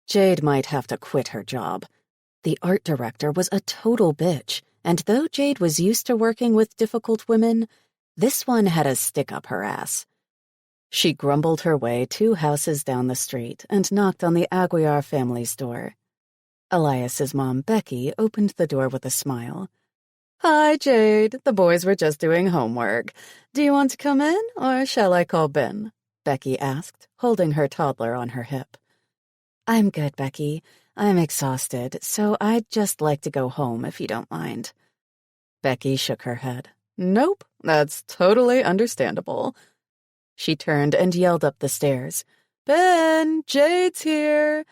Jade might have to quit her job. The art director was a total bitch, and though Jade was used to working with difficult women, this one had a stick up her ass. She grumbled her way 2 houses down the street and knocked on the Aguiar family's door. Elias's mom, Becky, opened the door with a smile. "Hi, Jade. The boys were just doing homework. Do you want to come in, or shall I call Ben?" Becky asked, holding her toddler on her hip. "I'm good, Becky. I'm exhausted, so I'd just like to go home if you don't mind." Becky shook her head. "Nope, that's totally understandable." She turned and yelled up the stairs, "Ben, Jade's here."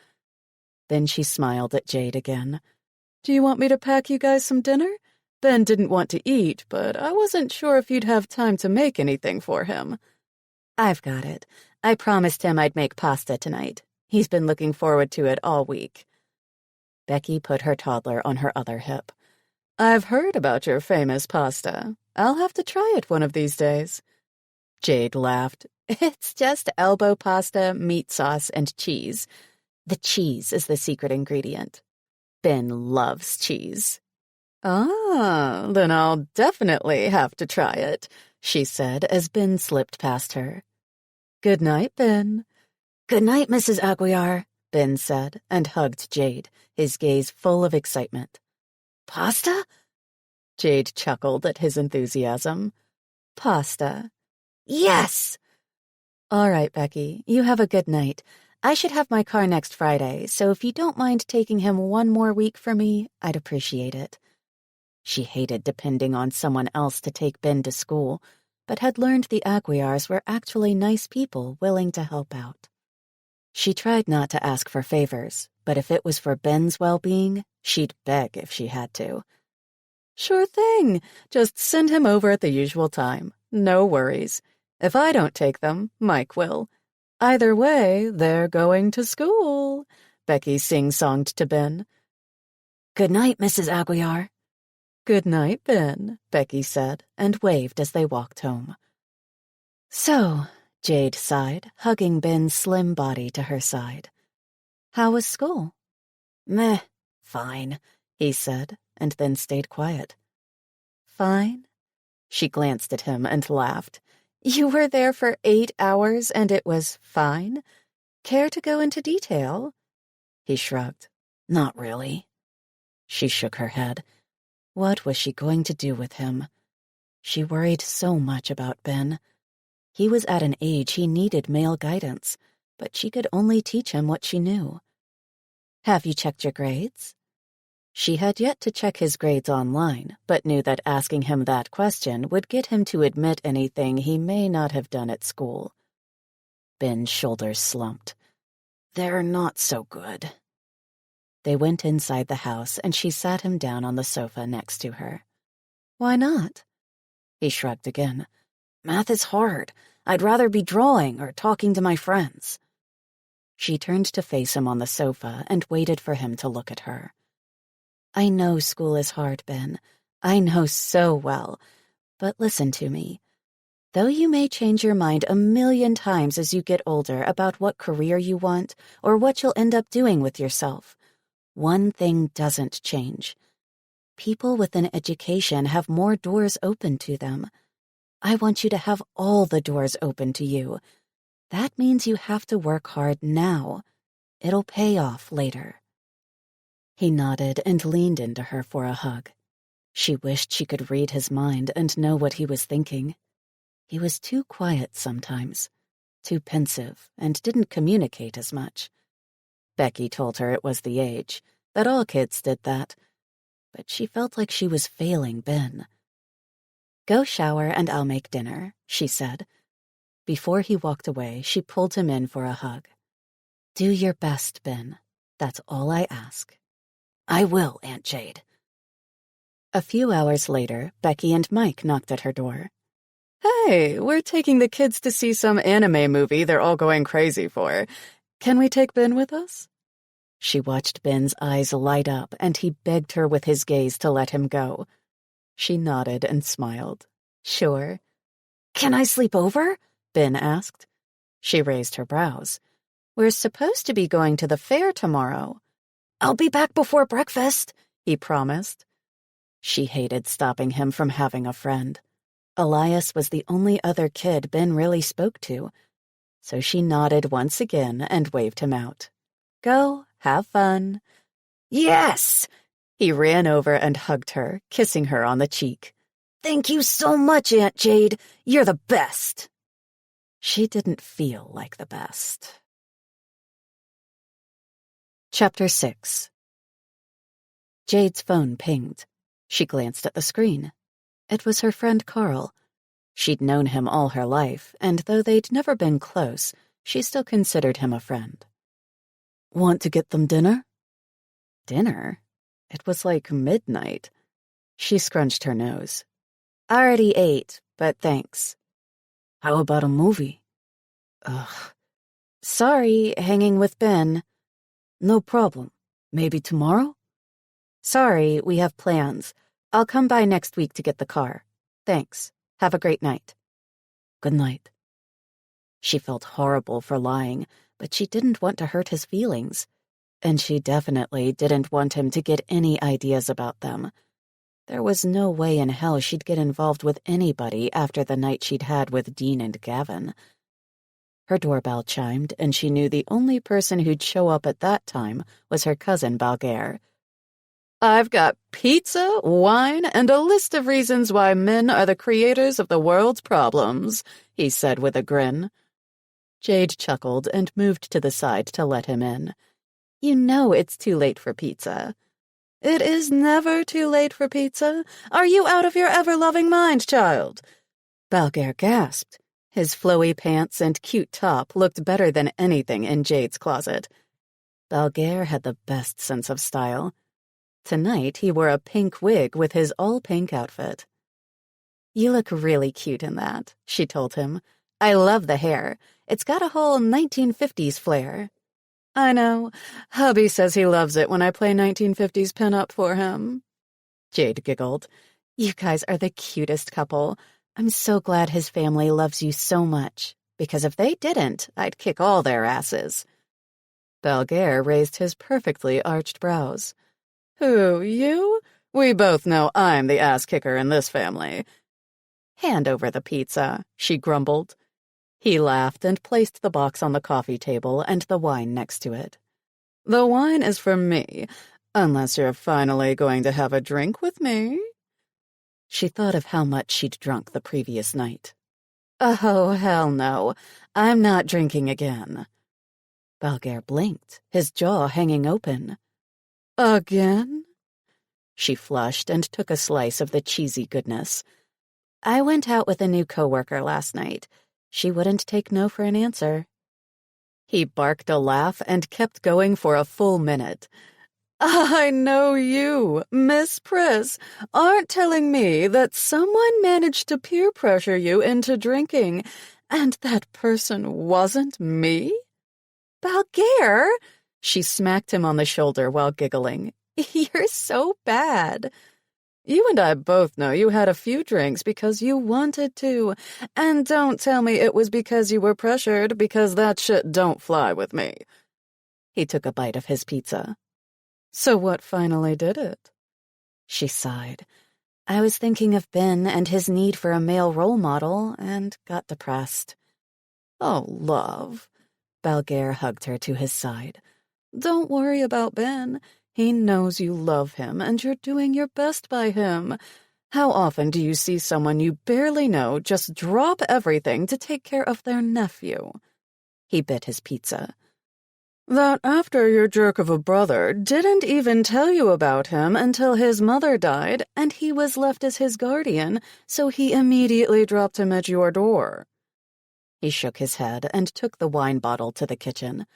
Then she smiled at Jade again. "Do you want me to pack you guys some dinner? Ben didn't want to eat, but I wasn't sure if you'd have time to make anything for him." "I've got it. I promised him I'd make pasta tonight. He's been looking forward to it all week." Becky put her toddler on her other hip. "I've heard about your famous pasta. I'll have to try it one of these days." Jade laughed. "It's just elbow pasta, meat sauce, and cheese. The cheese is the secret ingredient. Ben loves cheese." "Ah, then I'll definitely have to try it," she said as Ben slipped past her. "Good night, Ben." "Good night, Mrs. Aguiar," Ben said, and hugged Jade, his gaze full of excitement. "Pasta?" Jade chuckled at his enthusiasm. "Pasta." "Yes!" "All right, Becky, you have a good night. I should have my car next Friday, so if you don't mind taking him 1 more week for me, I'd appreciate it." She hated depending on someone else to take Ben to school, but had learned the Aguiars were actually nice people willing to help out. She tried not to ask for favors, but if it was for Ben's well-being, she'd beg if she had to. "Sure thing. Just send him over at the usual time. No worries. If I don't take them, Mike will. Either way, they're going to school," Becky sing-songed to Ben. "Good night, Mrs. Aguiar." "Good night, Ben," Becky said, and waved as they walked home. "So," Jade sighed, hugging Ben's slim body to her side. "How was school?" "Meh, fine," he said, and then stayed quiet. "Fine?" She glanced at him and laughed. "You were there for 8 hours and it was fine? Care to go into detail?" He shrugged. "Not really." She shook her head. What was she going to do with him? She worried so much about Ben. He was at an age he needed male guidance, but she could only teach him what she knew. "Have you checked your grades?" She had yet to check his grades online, but knew that asking him that question would get him to admit anything he may not have done at school. Ben's shoulders slumped. "They're not so good." They went inside the house, and she sat him down on the sofa next to her. "Why not?" He shrugged again. "Math is hard. I'd rather be drawing or talking to my friends." She turned to face him on the sofa and waited for him to look at her. "I know school is hard, Ben. I know so well. But listen to me. Though you may change your mind 1,000,000 times as you get older about what career you want or what you'll end up doing with yourself, one thing doesn't change. People with an education have more doors open to them. I want you to have all the doors open to you. That means you have to work hard now. It'll pay off later." He nodded and leaned into her for a hug. She wished she could read his mind and know what he was thinking. He was too quiet sometimes, too pensive, and didn't communicate as much. Becky told her it was the age, that all kids did that. But she felt like she was failing Ben. "Go shower and I'll make dinner," she said. Before he walked away, she pulled him in for a hug. "Do your best, Ben. That's all I ask." "I will, Aunt Jade." A few hours later, Becky and Mike knocked at her door. Hey, we're taking the kids to see some anime movie they're all going crazy for. Can we take Ben with us? She watched Ben's eyes light up, and he begged her with his gaze to let him go. She nodded and smiled. Sure. Can I sleep over? Ben asked. She raised her brows. We're supposed to be going to the fair tomorrow. I'll be back before breakfast, he promised. She hated stopping him from having a friend. Elias was the only other kid Ben really spoke to, so she nodded once again and waved him out. Go, have fun. Yes! He ran over and hugged her, kissing her on the cheek. Thank you so much, Aunt Jade. You're the best. She didn't feel like the best. Chapter 6. Jade's phone pinged. She glanced at the screen. It was her friend Carl. She'd known him all her life, and though they'd never been close, she still considered him a friend. Want to get them dinner? Dinner? It was like midnight. She scrunched her nose. Already ate, but thanks. How about a movie? Ugh. Sorry, hanging with Ben. No problem. Maybe tomorrow? Sorry, we have plans. I'll come by next week to get the car. Thanks. Have a great night. Good night. She felt horrible for lying, but she didn't want to hurt his feelings. And she definitely didn't want him to get any ideas about them. There was no way in hell she'd get involved with anybody after the night she'd had with Dean and Gavin. Her doorbell chimed, and she knew the only person who'd show up at that time was her cousin Balgair. I've got pizza, wine, and a list of reasons why men are the creators of the world's problems, he said with a grin. Jade chuckled and moved to the side to let him in. You know it's too late for pizza. It is never too late for pizza. Are you out of your ever-loving mind, child? Balgair gasped. His flowy pants and cute top looked better than anything in Jade's closet. Balgair had the best sense of style. Tonight he wore a pink wig with his all-pink outfit. You look really cute in that, she told him. I love the hair. It's got a whole 1950s flair. I know. Hubby says he loves it when I play 1950s pinup for him. Jade giggled. You guys are the cutest couple. I'm so glad his family loves you so much, because if they didn't, I'd kick all their asses. Balgair raised his perfectly arched brows. Who, you? We both know I'm the ass-kicker in this family. Hand over the pizza, she grumbled. He laughed and placed the box on the coffee table and the wine next to it. The wine is for me, unless you're finally going to have a drink with me. She thought of how much she'd drunk the previous night. Oh, hell no. I'm not drinking again. Balgair blinked, his jaw hanging open. Again? She flushed and took a slice of the cheesy goodness. I went out with a new coworker last night. She wouldn't take no for an answer. He barked a laugh and kept going for a full minute. I know you, Miss Priss, aren't telling me that someone managed to peer pressure you into drinking, and that person wasn't me? Balgair! She smacked him on the shoulder while giggling. You're so bad. You and I both know you had a few drinks because you wanted to, and don't tell me it was because you were pressured, because that shit don't fly with me. He took a bite of his pizza. So what finally did it? She sighed. I was thinking of Ben and his need for a male role model and got depressed. Oh, love. Balgair hugged her to his side. Don't worry about Ben. He knows you love him and you're doing your best by him. How often do you see someone you barely know just drop everything to take care of their nephew? He bit his pizza. That after your jerk of a brother didn't even tell you about him until his mother died, and he was left as his guardian, so he immediately dropped him at your door. He shook his head and took the wine bottle to the kitchen.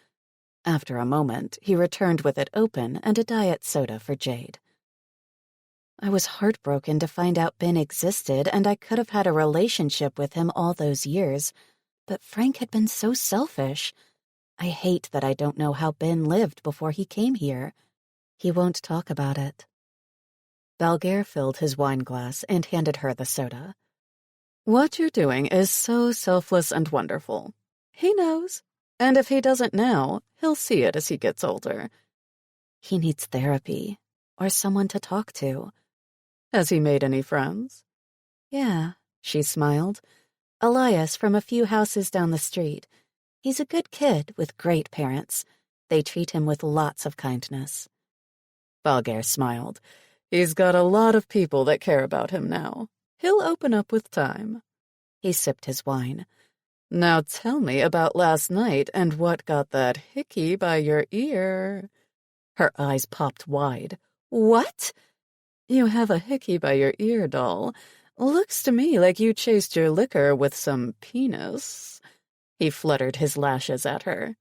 After a moment, he returned with it open and a diet soda for Jade. I was heartbroken to find out Ben existed, and I could have had a relationship with him all those years. But Frank had been so selfish. I hate that I don't know how Ben lived before he came here. He won't talk about it. Balgair filled his wine glass and handed her the soda. What you're doing is so selfless and wonderful. He knows. And if he doesn't now, he'll see it as he gets older. He needs therapy, or someone to talk to. Has he made any friends? Yeah, she smiled. Elias from a few houses down the street. He's a good kid with great parents. They treat him with lots of kindness. Balgair smiled. He's got a lot of people that care about him now. He'll open up with time. He sipped his wine. Now tell me about last night and what got that hickey by your ear. Her eyes popped wide. What? You have a hickey by your ear, doll. Looks to me like you chased your liquor with some penis. He fluttered his lashes at her.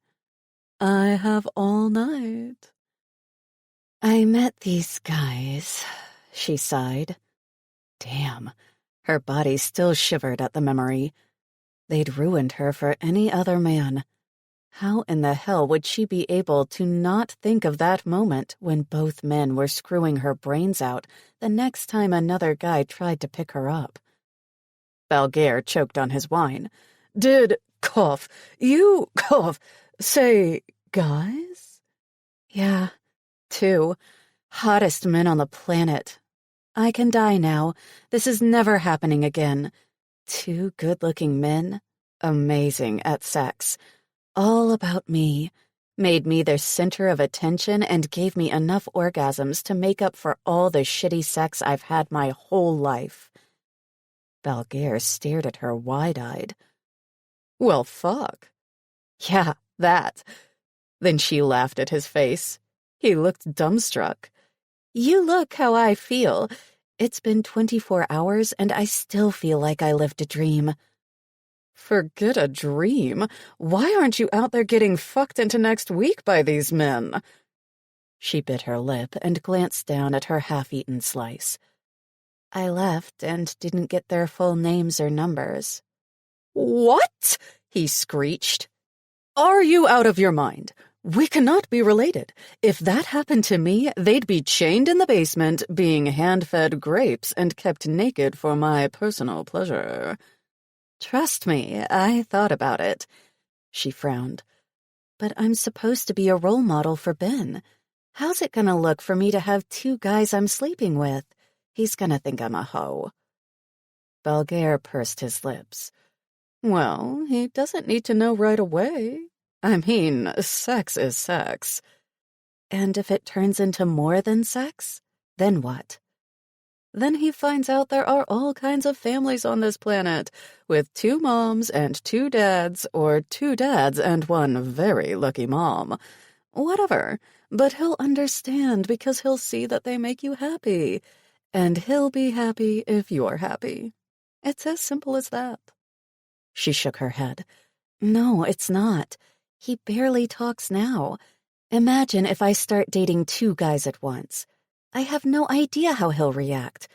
I have all night. I met these guys, she sighed. Damn, her body still shivered at the memory. They'd ruined her for any other man. How in the hell would she be able to not think of that moment when both men were screwing her brains out the next time another guy tried to pick her up? Balgair choked on his wine. You say guys? Yeah, 2. Hottest men on the planet. I can die now. This is never happening again. 2 good-looking men, amazing at sex. All about me, made me their center of attention and gave me enough orgasms to make up for all the shitty sex I've had my whole life. Balgair stared at her wide-eyed. Well, fuck. Yeah, that. Then she laughed at his face. He looked dumbstruck. You look how I feel. It's been 24 hours and I still feel like I lived a dream. Forget a dream. Why aren't you out there getting fucked into next week by these men? She bit her lip and glanced down at her half-eaten slice. I left and didn't get their full names or numbers. What? He screeched. Are you out of your mind? We cannot be related. If that happened to me, they'd be chained in the basement, being hand-fed grapes and kept naked for my personal pleasure. Trust me, I thought about it. She frowned. But I'm supposed to be a role model for Ben. How's it gonna look for me to have 2 guys I'm sleeping with? He's gonna think I'm a hoe. Balgair pursed his lips. Well, he doesn't need to know right away. I mean, sex is sex. And if it turns into more than sex, then what? Then he finds out there are all kinds of families on this planet, with 2 moms and 2 dads, or 2 dads and 1 very lucky mom. Whatever, but he'll understand because he'll see that they make you happy, and he'll be happy if you're happy. It's as simple as that. She shook her head. No, it's not. He barely talks now. Imagine if I start dating 2 guys at once. I have no idea how he'll react.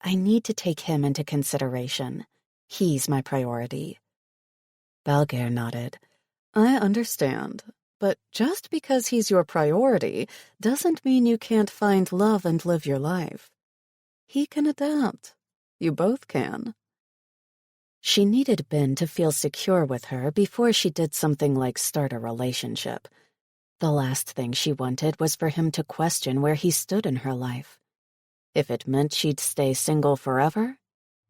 I need to take him into consideration. He's my priority. Balgair nodded. I understand, but just because he's your priority doesn't mean you can't find love and live your life. He can adapt. You both can. She needed Ben to feel secure with her before she did something like start a relationship. The last thing she wanted was for him to question where he stood in her life. If it meant she'd stay single forever,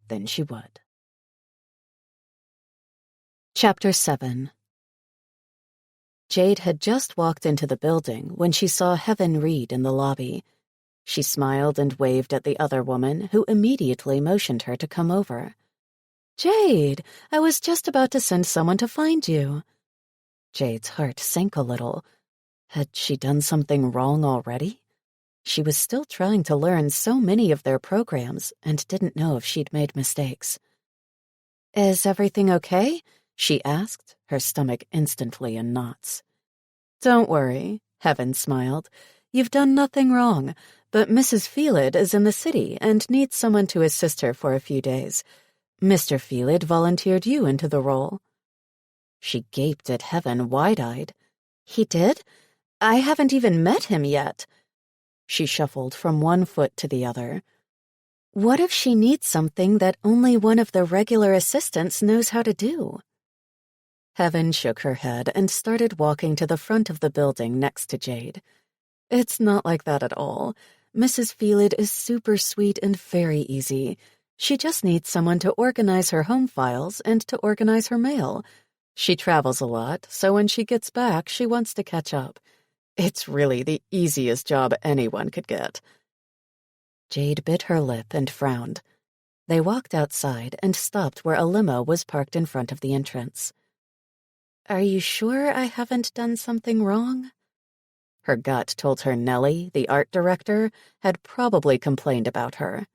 then she would. Chapter 7. Jade had just walked into the building when she saw Heaven Reed in the lobby. She smiled and waved at the other woman, who immediately motioned her to come over. Jade, I was just about to send someone to find you. Jade's heart sank a little. Had she done something wrong already? She was still trying to learn so many of their programs and didn't know if she'd made mistakes. Is everything okay? She asked, her stomach instantly in knots. Don't worry, Heaven smiled. You've done nothing wrong, but Mrs. Felid is in the city and needs someone to assist her for a few days. Mr. Felid volunteered you into the role." She gaped at Heaven wide-eyed. "He did? I haven't even met him yet." She shuffled from one foot to the other. "What if she needs something that only one of the regular assistants knows how to do?" Heaven shook her head and started walking to the front of the building next to Jade. "It's not like that at all. Mrs. Felid is super sweet and very easy. She just needs someone to organize her home files and to organize her mail. She travels a lot, so when she gets back, she wants to catch up. It's really the easiest job anyone could get." Jade bit her lip and frowned. They walked outside and stopped where a limo was parked in front of the entrance. "Are you sure I haven't done something wrong?" Her gut told her Nellie, the art director, had probably complained about her.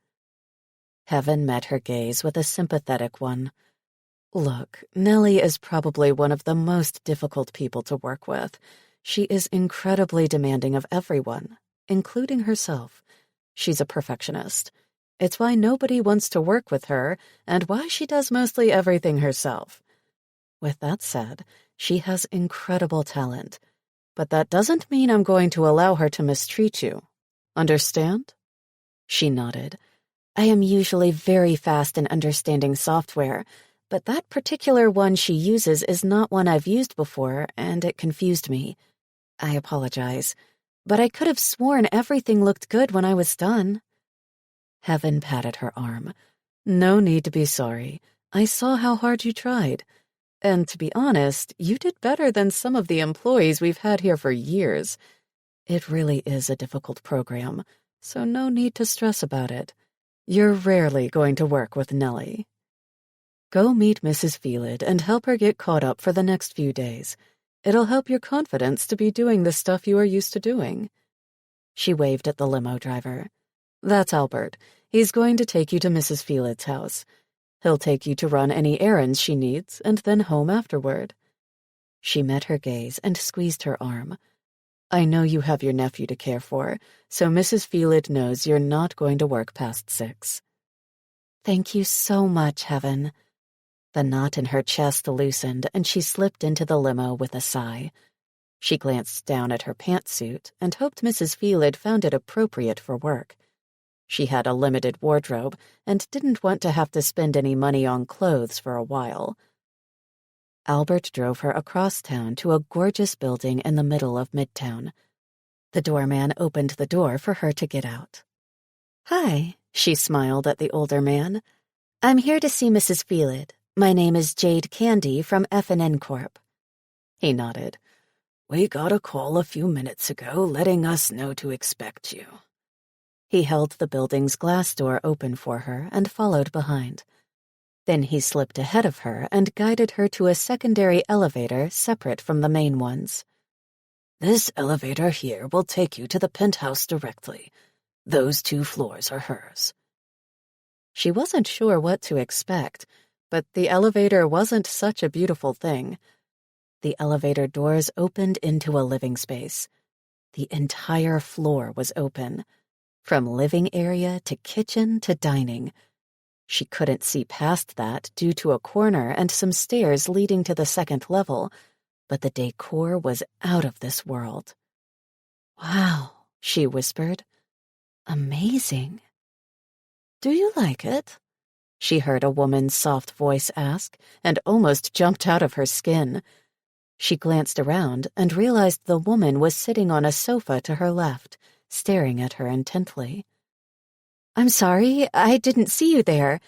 Heaven met her gaze with a sympathetic one. "Look, Nellie is probably one of the most difficult people to work with. She is incredibly demanding of everyone, including herself. She's a perfectionist. It's why nobody wants to work with her and why she does mostly everything herself. With that said, she has incredible talent. But that doesn't mean I'm going to allow her to mistreat you. Understand?" She nodded. "I am usually very fast in understanding software, but that particular one she uses is not one I've used before, and it confused me. I apologize, but I could have sworn everything looked good when I was done." Heaven patted her arm. "No need to be sorry. I saw how hard you tried. And to be honest, you did better than some of the employees we've had here for years. It really is a difficult program, so no need to stress about it. You're rarely going to work with Nellie. Go meet Mrs. Felid and help her get caught up for the next few days. It'll help your confidence to be doing the stuff you are used to doing." She waved at the limo driver. "That's Albert. He's going to take you to Mrs. Felid's house. He'll take you to run any errands she needs and then home afterward." She met her gaze and squeezed her arm. "I know you have your nephew to care for, so Mrs. Felid knows you're not going to work past 6. "Thank you so much, Heaven." The knot in her chest loosened and she slipped into the limo with a sigh. She glanced down at her pantsuit and hoped Mrs. Felid found it appropriate for work. She had a limited wardrobe and didn't want to have to spend any money on clothes for a while. Albert drove her across town to a gorgeous building in the middle of Midtown. The doorman opened the door for her to get out. "Hi," she smiled at the older man. "I'm here to see Mrs. Felid. My name is Jade Candy from F&N Corp." He nodded. "We got a call a few minutes ago letting us know to expect you." He held the building's glass door open for her and followed behind. Then he slipped ahead of her and guided her to a secondary elevator separate from the main ones. "This elevator here will take you to the penthouse directly. Those 2 floors are hers." She wasn't sure what to expect, but the elevator wasn't such a beautiful thing. The elevator doors opened into a living space. The entire floor was open. From living area to kitchen to dining. She couldn't see past that due to a corner and some stairs leading to the 2nd level, but the decor was out of this world. "Wow," she whispered. "Amazing." "Do you like it?" She heard a woman's soft voice ask and almost jumped out of her skin. She glanced around and realized the woman was sitting on a sofa to her left, staring at her intently. "I'm sorry, I didn't see you there.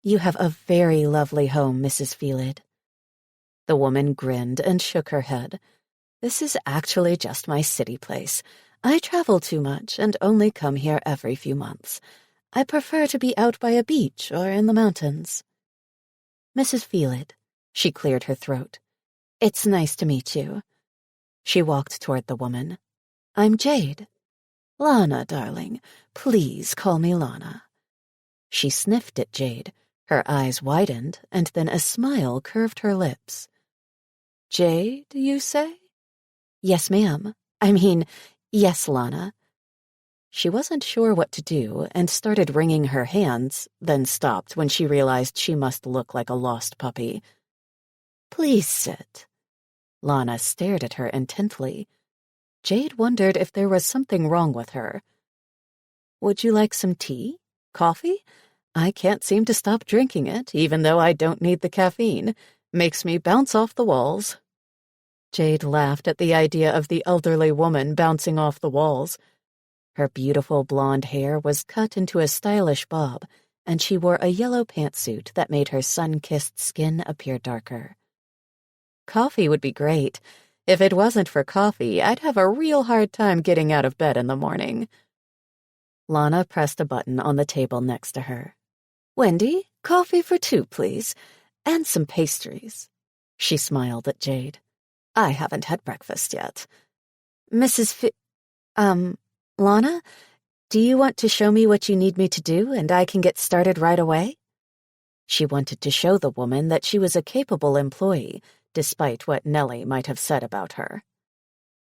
You have a very lovely home, Mrs. Felid." The woman grinned and shook her head. "This is actually just my city place. I travel too much and only come here every few months. I prefer to be out by a beach or in the mountains." "Mrs. Felid," she cleared her throat. "It's nice to meet you." She walked toward the woman. "I'm Jade." "Lana, darling. Please call me Lana." She sniffed at Jade. Her eyes widened, and then a smile curved her lips. "Jade, you say?" "Yes, ma'am. I mean, yes, Lana." She wasn't sure what to do and started wringing her hands, then stopped when she realized she must look like a lost puppy. "Please sit." Lana stared at her intently. Jade wondered if there was something wrong with her. "Would you like some tea? Coffee? I can't seem to stop drinking it, even though I don't need the caffeine. Makes me bounce off the walls." Jade laughed at the idea of the elderly woman bouncing off the walls. Her beautiful blonde hair was cut into a stylish bob, and she wore a yellow pantsuit that made her sun-kissed skin appear darker. "Coffee would be great. If it wasn't for coffee, I'd have a real hard time getting out of bed in the morning." Lana pressed a button on the table next to her. "Wendy, coffee for 2, please. And some pastries." She smiled at Jade. "I haven't had breakfast yet." Lana, do you want to show me what you need me to do and I can get started right away?" She wanted to show the woman that she was a capable employee, despite what Nellie might have said about her.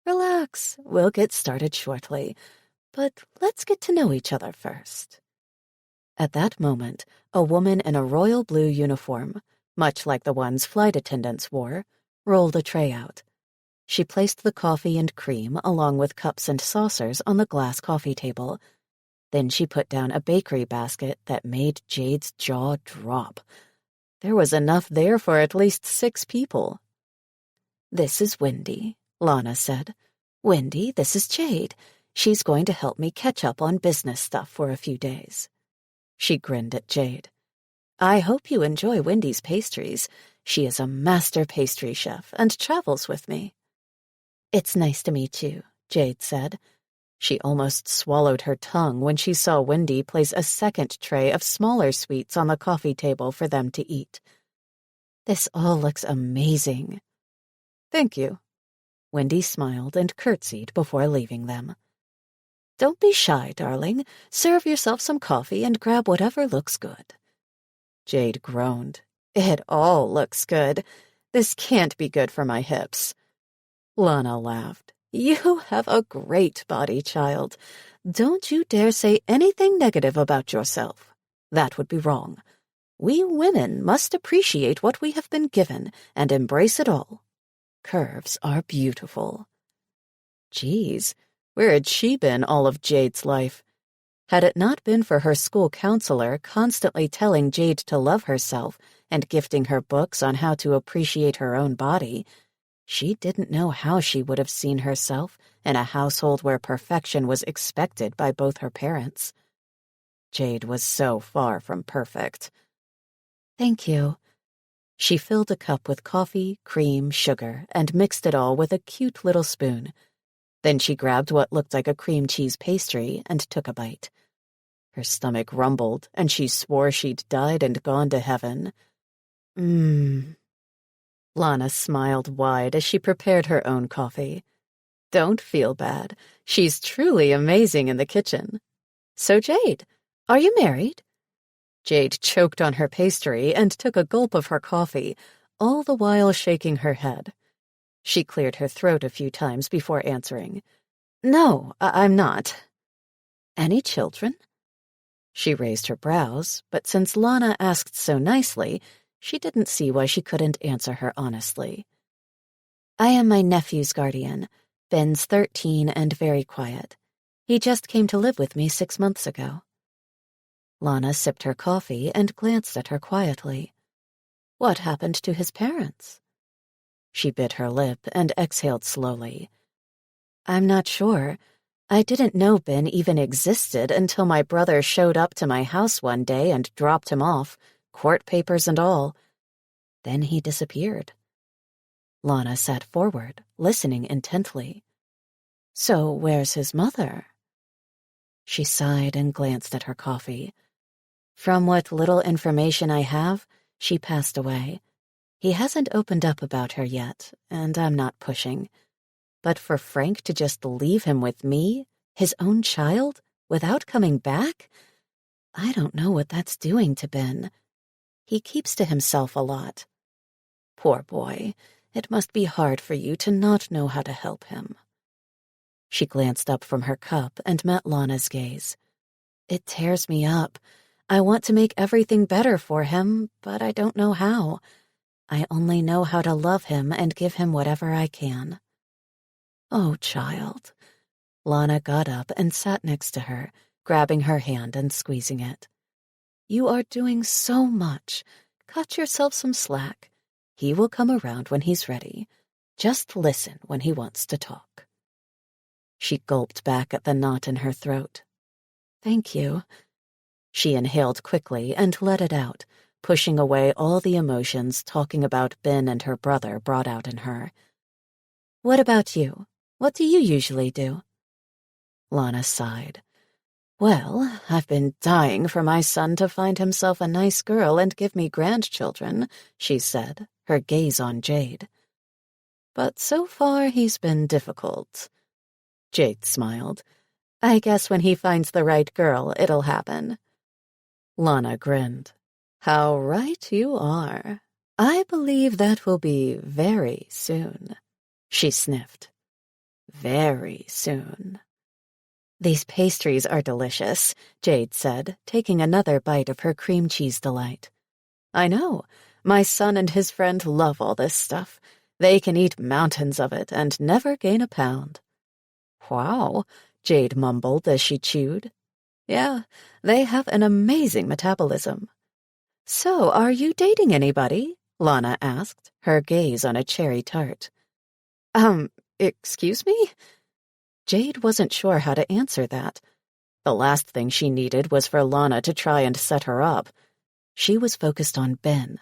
"Relax, we'll get started shortly, but let's get to know each other first." At that moment, a woman in a royal blue uniform, much like the ones flight attendants wore, rolled a tray out. She placed the coffee and cream along with cups and saucers on the glass coffee table. Then she put down a bakery basket that made Jade's jaw drop. There was enough there for at least 6 people. "This is Wendy," Lana said. "Wendy, this is Jade. She's going to help me catch up on business stuff for a few days." She grinned at Jade. "I hope you enjoy Wendy's pastries. She is a master pastry chef and travels with me." "It's nice to meet you," Jade said. She almost swallowed her tongue when she saw Wendy place a second tray of smaller sweets on the coffee table for them to eat. "This all looks amazing." "Thank you." Wendy smiled and curtsied before leaving them. "Don't be shy, darling. Serve yourself some coffee and grab whatever looks good." Jade groaned. "It all looks good. This can't be good for my hips." Lana laughed. "You have a great body, child. Don't you dare say anything negative about yourself. That would be wrong. We women must appreciate what we have been given and embrace it all. Curves are beautiful." Geez, where had she been all of Jade's life? Had it not been for her school counselor constantly telling Jade to love herself and gifting her books on how to appreciate her own body, she didn't know how she would have seen herself in a household where perfection was expected by both her parents. Jade was so far from perfect. "Thank you." She filled a cup with coffee, cream, sugar, and mixed it all with a cute little spoon. Then she grabbed what looked like a cream cheese pastry and took a bite. Her stomach rumbled, and she swore she'd died and gone to heaven. Lana smiled wide as she prepared her own coffee. "Don't feel bad. She's truly amazing in the kitchen." "So, Jade, are you married?" Jade choked on her pastry and took a gulp of her coffee, all the while shaking her head. She cleared her throat a few times before answering. "No, I'm not." "Any children?" She raised her brows, but since Lana asked so nicely, she didn't see why she couldn't answer her honestly. "I am my nephew's guardian. Ben's 13 and very quiet. He just came to live with me 6 months ago." Lana sipped her coffee and glanced at her quietly. "What happened to his parents?" She bit her lip and exhaled slowly. "I'm not sure. I didn't know Ben even existed until my brother showed up to my house one day and dropped him off, court papers and all. Then he disappeared." Lana sat forward, listening intently. "So where's his mother?" She sighed and glanced at her coffee. "From what little information I have, she passed away. He hasn't opened up about her yet, and I'm not pushing. But for Frank to just leave him with me, his own child, without coming back? I don't know what that's doing to Ben. He keeps to himself a lot. Poor boy, it must be hard for you to not know how to help him." She glanced up from her cup and met Lana's gaze. It tears me up. I want to make everything better for him, but I don't know how. I only know how to love him and give him whatever I can. Oh, child. Lana got up and sat next to her, grabbing her hand and squeezing it. You are doing so much. Cut yourself some slack. He will come around when he's ready. Just listen when he wants to talk. She gulped back at the knot in her throat. Thank you. She inhaled quickly and let it out, pushing away all the emotions talking about Ben and her brother brought out in her. What about you? What do you usually do? Lana sighed. Well, I've been dying for my son to find himself a nice girl and give me grandchildren, she said, her gaze on Jade. But so far he's been difficult. Jade smiled. I guess when he finds the right girl, it'll happen. Lana grinned. How right you are. I believe that will be very soon. She sniffed. Very soon. These pastries are delicious, Jade said, taking another bite of her cream cheese delight. I know. My son and his friend love all this stuff. They can eat mountains of it and never gain a pound. Wow, Jade mumbled as she chewed. Yeah, they have an amazing metabolism. So, are you dating anybody? Lana asked, her gaze on a cherry tart. Excuse me? Jade wasn't sure how to answer that. The last thing she needed was for Lana to try and set her up. She was focused on Ben.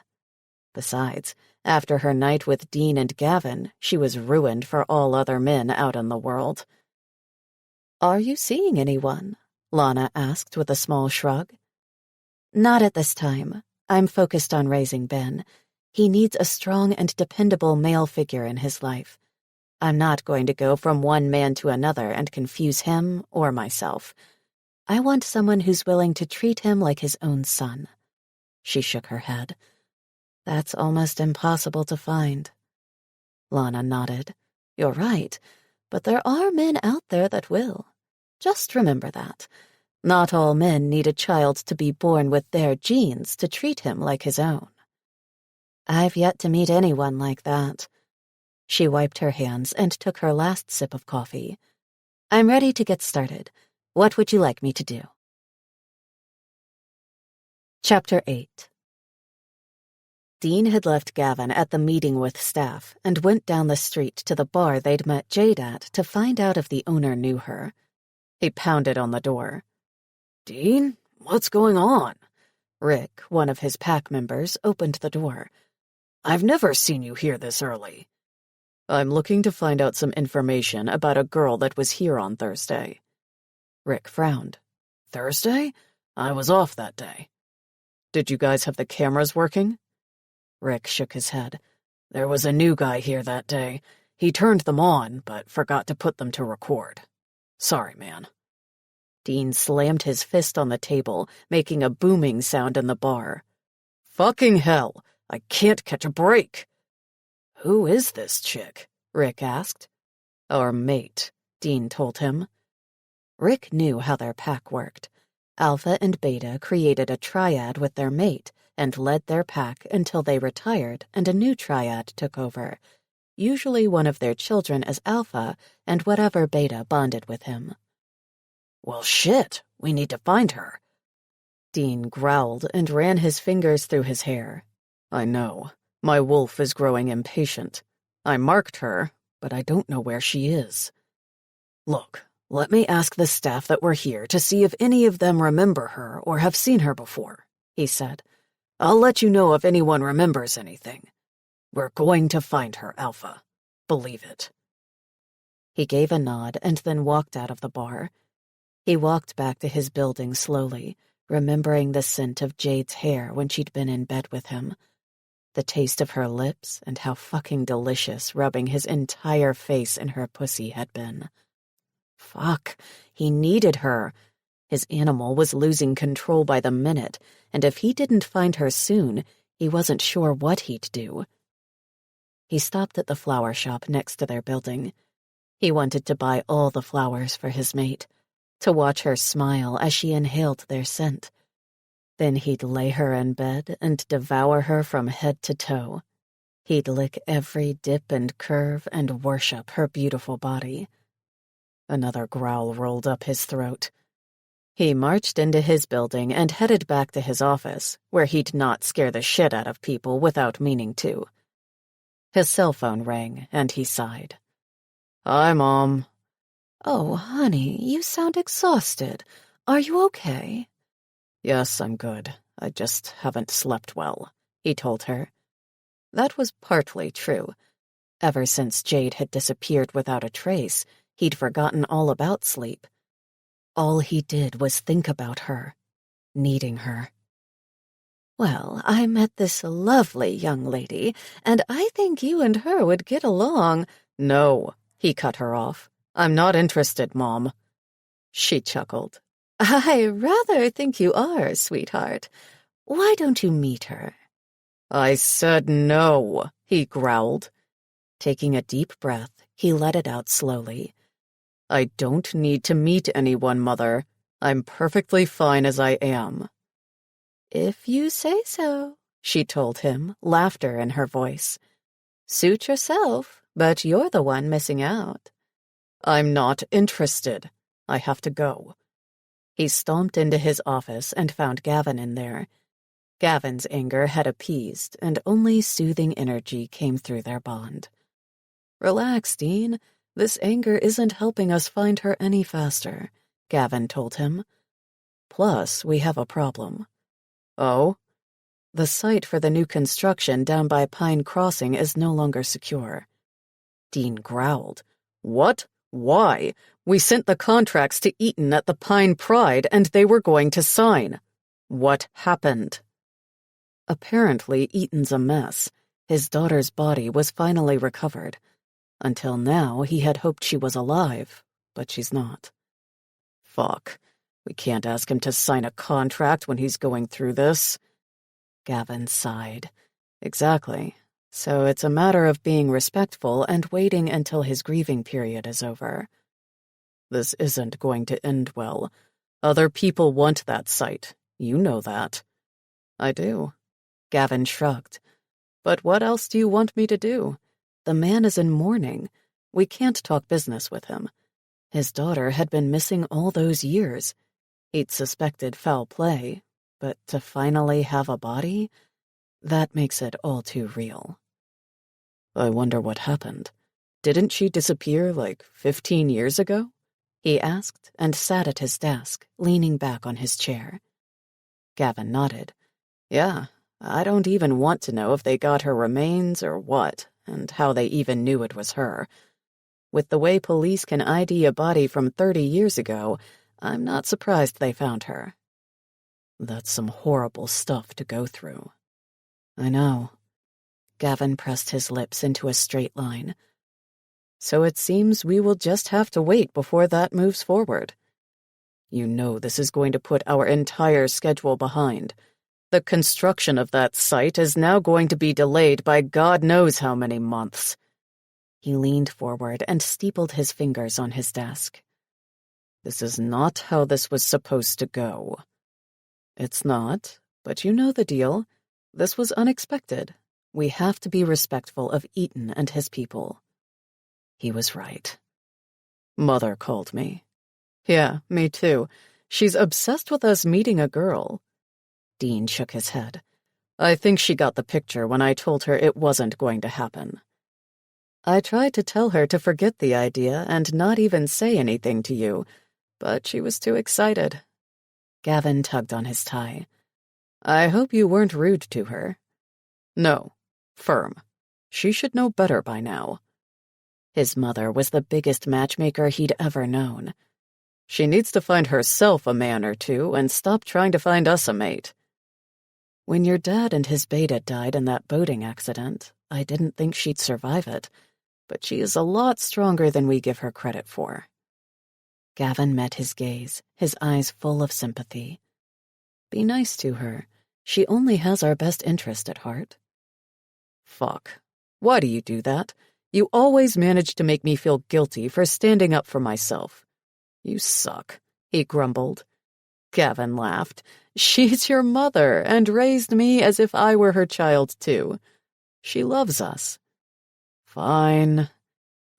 Besides, after her night with Dean and Gavin, she was ruined for all other men out in the world. Are you seeing anyone? Lana asked with a small shrug. Not at this time. I'm focused on raising Ben. He needs a strong and dependable male figure in his life. I'm not going to go from one man to another and confuse him or myself. I want someone who's willing to treat him like his own son. She shook her head. That's almost impossible to find. Lana nodded. You're right, but there are men out there that will. Just remember that. Not all men need a child to be born with their genes to treat him like his own. I've yet to meet anyone like that. She wiped her hands and took her last sip of coffee. I'm ready to get started. What would you like me to do? Chapter 8. Dean had left Gavin at the meeting with staff and went down the street to the bar they'd met Jade at to find out if the owner knew her. He pounded on the door. Dean, what's going on? Rick, one of his pack members, opened the door. I've never seen you here this early. I'm looking to find out some information about a girl that was here on Thursday. Rick frowned. Thursday? I was off that day. Did you guys have the cameras working? Rick shook his head. There was a new guy here that day. He turned them on, but forgot to put them to record. Sorry, man. Dean slammed his fist on the table, making a booming sound in the bar. Fucking hell! I can't catch a break! Who is this chick? Rick asked. Our mate, Dean told him. Rick knew how their pack worked. Alpha and Beta created a triad with their mate and led their pack until they retired and a new triad took over, usually one of their children as Alpha and whatever Beta bonded with him. Well, shit, we need to find her. Dean growled and ran his fingers through his hair. I know. My wolf is growing impatient. I marked her, but I don't know where she is. Look, let me ask the staff that were here to see if any of them remember her or have seen her before, he said. I'll let you know if anyone remembers anything. We're going to find her, Alpha. Believe it. He gave a nod and then walked out of the bar. He walked back to his building slowly, remembering the scent of Jade's hair when she'd been in bed with him. The taste of her lips and how fucking delicious rubbing his entire face in her pussy had been. Fuck, he needed her. His animal was losing control by the minute, and if he didn't find her soon, he wasn't sure what he'd do. He stopped at the flower shop next to their building. He wanted to buy all the flowers for his mate, to watch her smile as she inhaled their scent. Then he'd lay her in bed and devour her from head to toe. He'd lick every dip and curve and worship her beautiful body. Another growl rolled up his throat. He marched into his building and headed back to his office, where he'd not scare the shit out of people without meaning to. His cell phone rang, and he sighed. Hi, Mom. Oh, honey, you sound exhausted. Are you okay? Yes, I'm good. I just haven't slept well, he told her. That was partly true. Ever since Jade had disappeared without a trace, he'd forgotten all about sleep. All he did was think about her, needing her. Well, I met this lovely young lady, and I think you and her would get along. No, he cut her off. I'm not interested, Mom. She chuckled. I rather think you are, sweetheart. Why don't you meet her? I said no, he growled. Taking a deep breath, he let it out slowly. I don't need to meet anyone, Mother. I'm perfectly fine as I am. If you say so, she told him, laughter in her voice. Suit yourself, but you're the one missing out. I'm not interested. I have to go. He stomped into his office and found Gavin in there. Gavin's anger had appeased, and only soothing energy came through their bond. Relax, Dean. This anger isn't helping us find her any faster, Gavin told him. Plus, we have a problem. Oh? The site for the new construction down by Pine Crossing is no longer secure. Dean growled. What? Why? We sent the contracts to Eaton at the Pine Pride, and they were going to sign. What happened? Apparently, Eaton's a mess. His daughter's body was finally recovered. Until now, he had hoped she was alive, but she's not. Fuck. We can't ask him to sign a contract when he's going through this. Gavin sighed. Exactly. So it's a matter of being respectful and waiting until his grieving period is over. This isn't going to end well. Other people want that site. You know that. I do. Gavin shrugged. But what else do you want me to do? The man is in mourning. We can't talk business with him. His daughter had been missing all those years. He'd suspected foul play, but to finally have a body, that makes it all too real. I wonder what happened. Didn't she disappear like 15 years ago? He asked and sat at his desk, leaning back on his chair. Gavin nodded. Yeah, I don't even want to know if they got her remains or what, and how they even knew it was her. With the way police can ID a body from 30 years ago, I'm not surprised they found her. That's some horrible stuff to go through. I know. Gavin pressed his lips into a straight line. So it seems we will just have to wait before that moves forward. You know this is going to put our entire schedule behind. The construction of that site is now going to be delayed by God knows how many months. He leaned forward and steepled his fingers on his desk. This is not how this was supposed to go. It's not, but you know the deal. This was unexpected. We have to be respectful of Eaton and his people. He was right. Mother called me. Yeah, me too. She's obsessed with us meeting a girl. Dean shook his head. I think she got the picture when I told her it wasn't going to happen. I tried to tell her to forget the idea and not even say anything to you, but she was too excited. Gavin tugged on his tie. I hope you weren't rude to her. No. Firm. She should know better by now. His mother was the biggest matchmaker he'd ever known. She needs to find herself a man or two and stop trying to find us a mate. When your dad and his beta died in that boating accident, I didn't think she'd survive it, but she is a lot stronger than we give her credit for. Gavin met his gaze, his eyes full of sympathy. Be nice to her. She only has our best interest at heart. Fuck. Why do you do that? You always manage to make me feel guilty for standing up for myself. You suck, he grumbled. Gavin laughed. She's your mother and raised me as if I were her child, too. She loves us. Fine.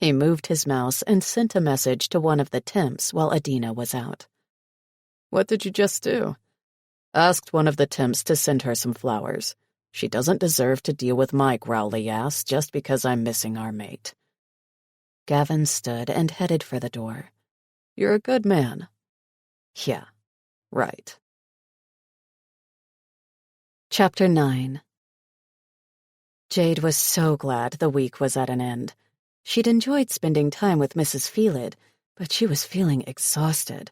He moved his mouse and sent a message to one of the temps while Adina was out. What did you just do? Asked one of the temps to send her some flowers. She doesn't deserve to deal with my growly ass just because I'm missing our mate. Gavin stood and headed for the door. You're a good man. Yeah, right. Chapter 9. Jade was so glad the week was at an end. She'd enjoyed spending time with Mrs. Felid, but she was feeling exhausted.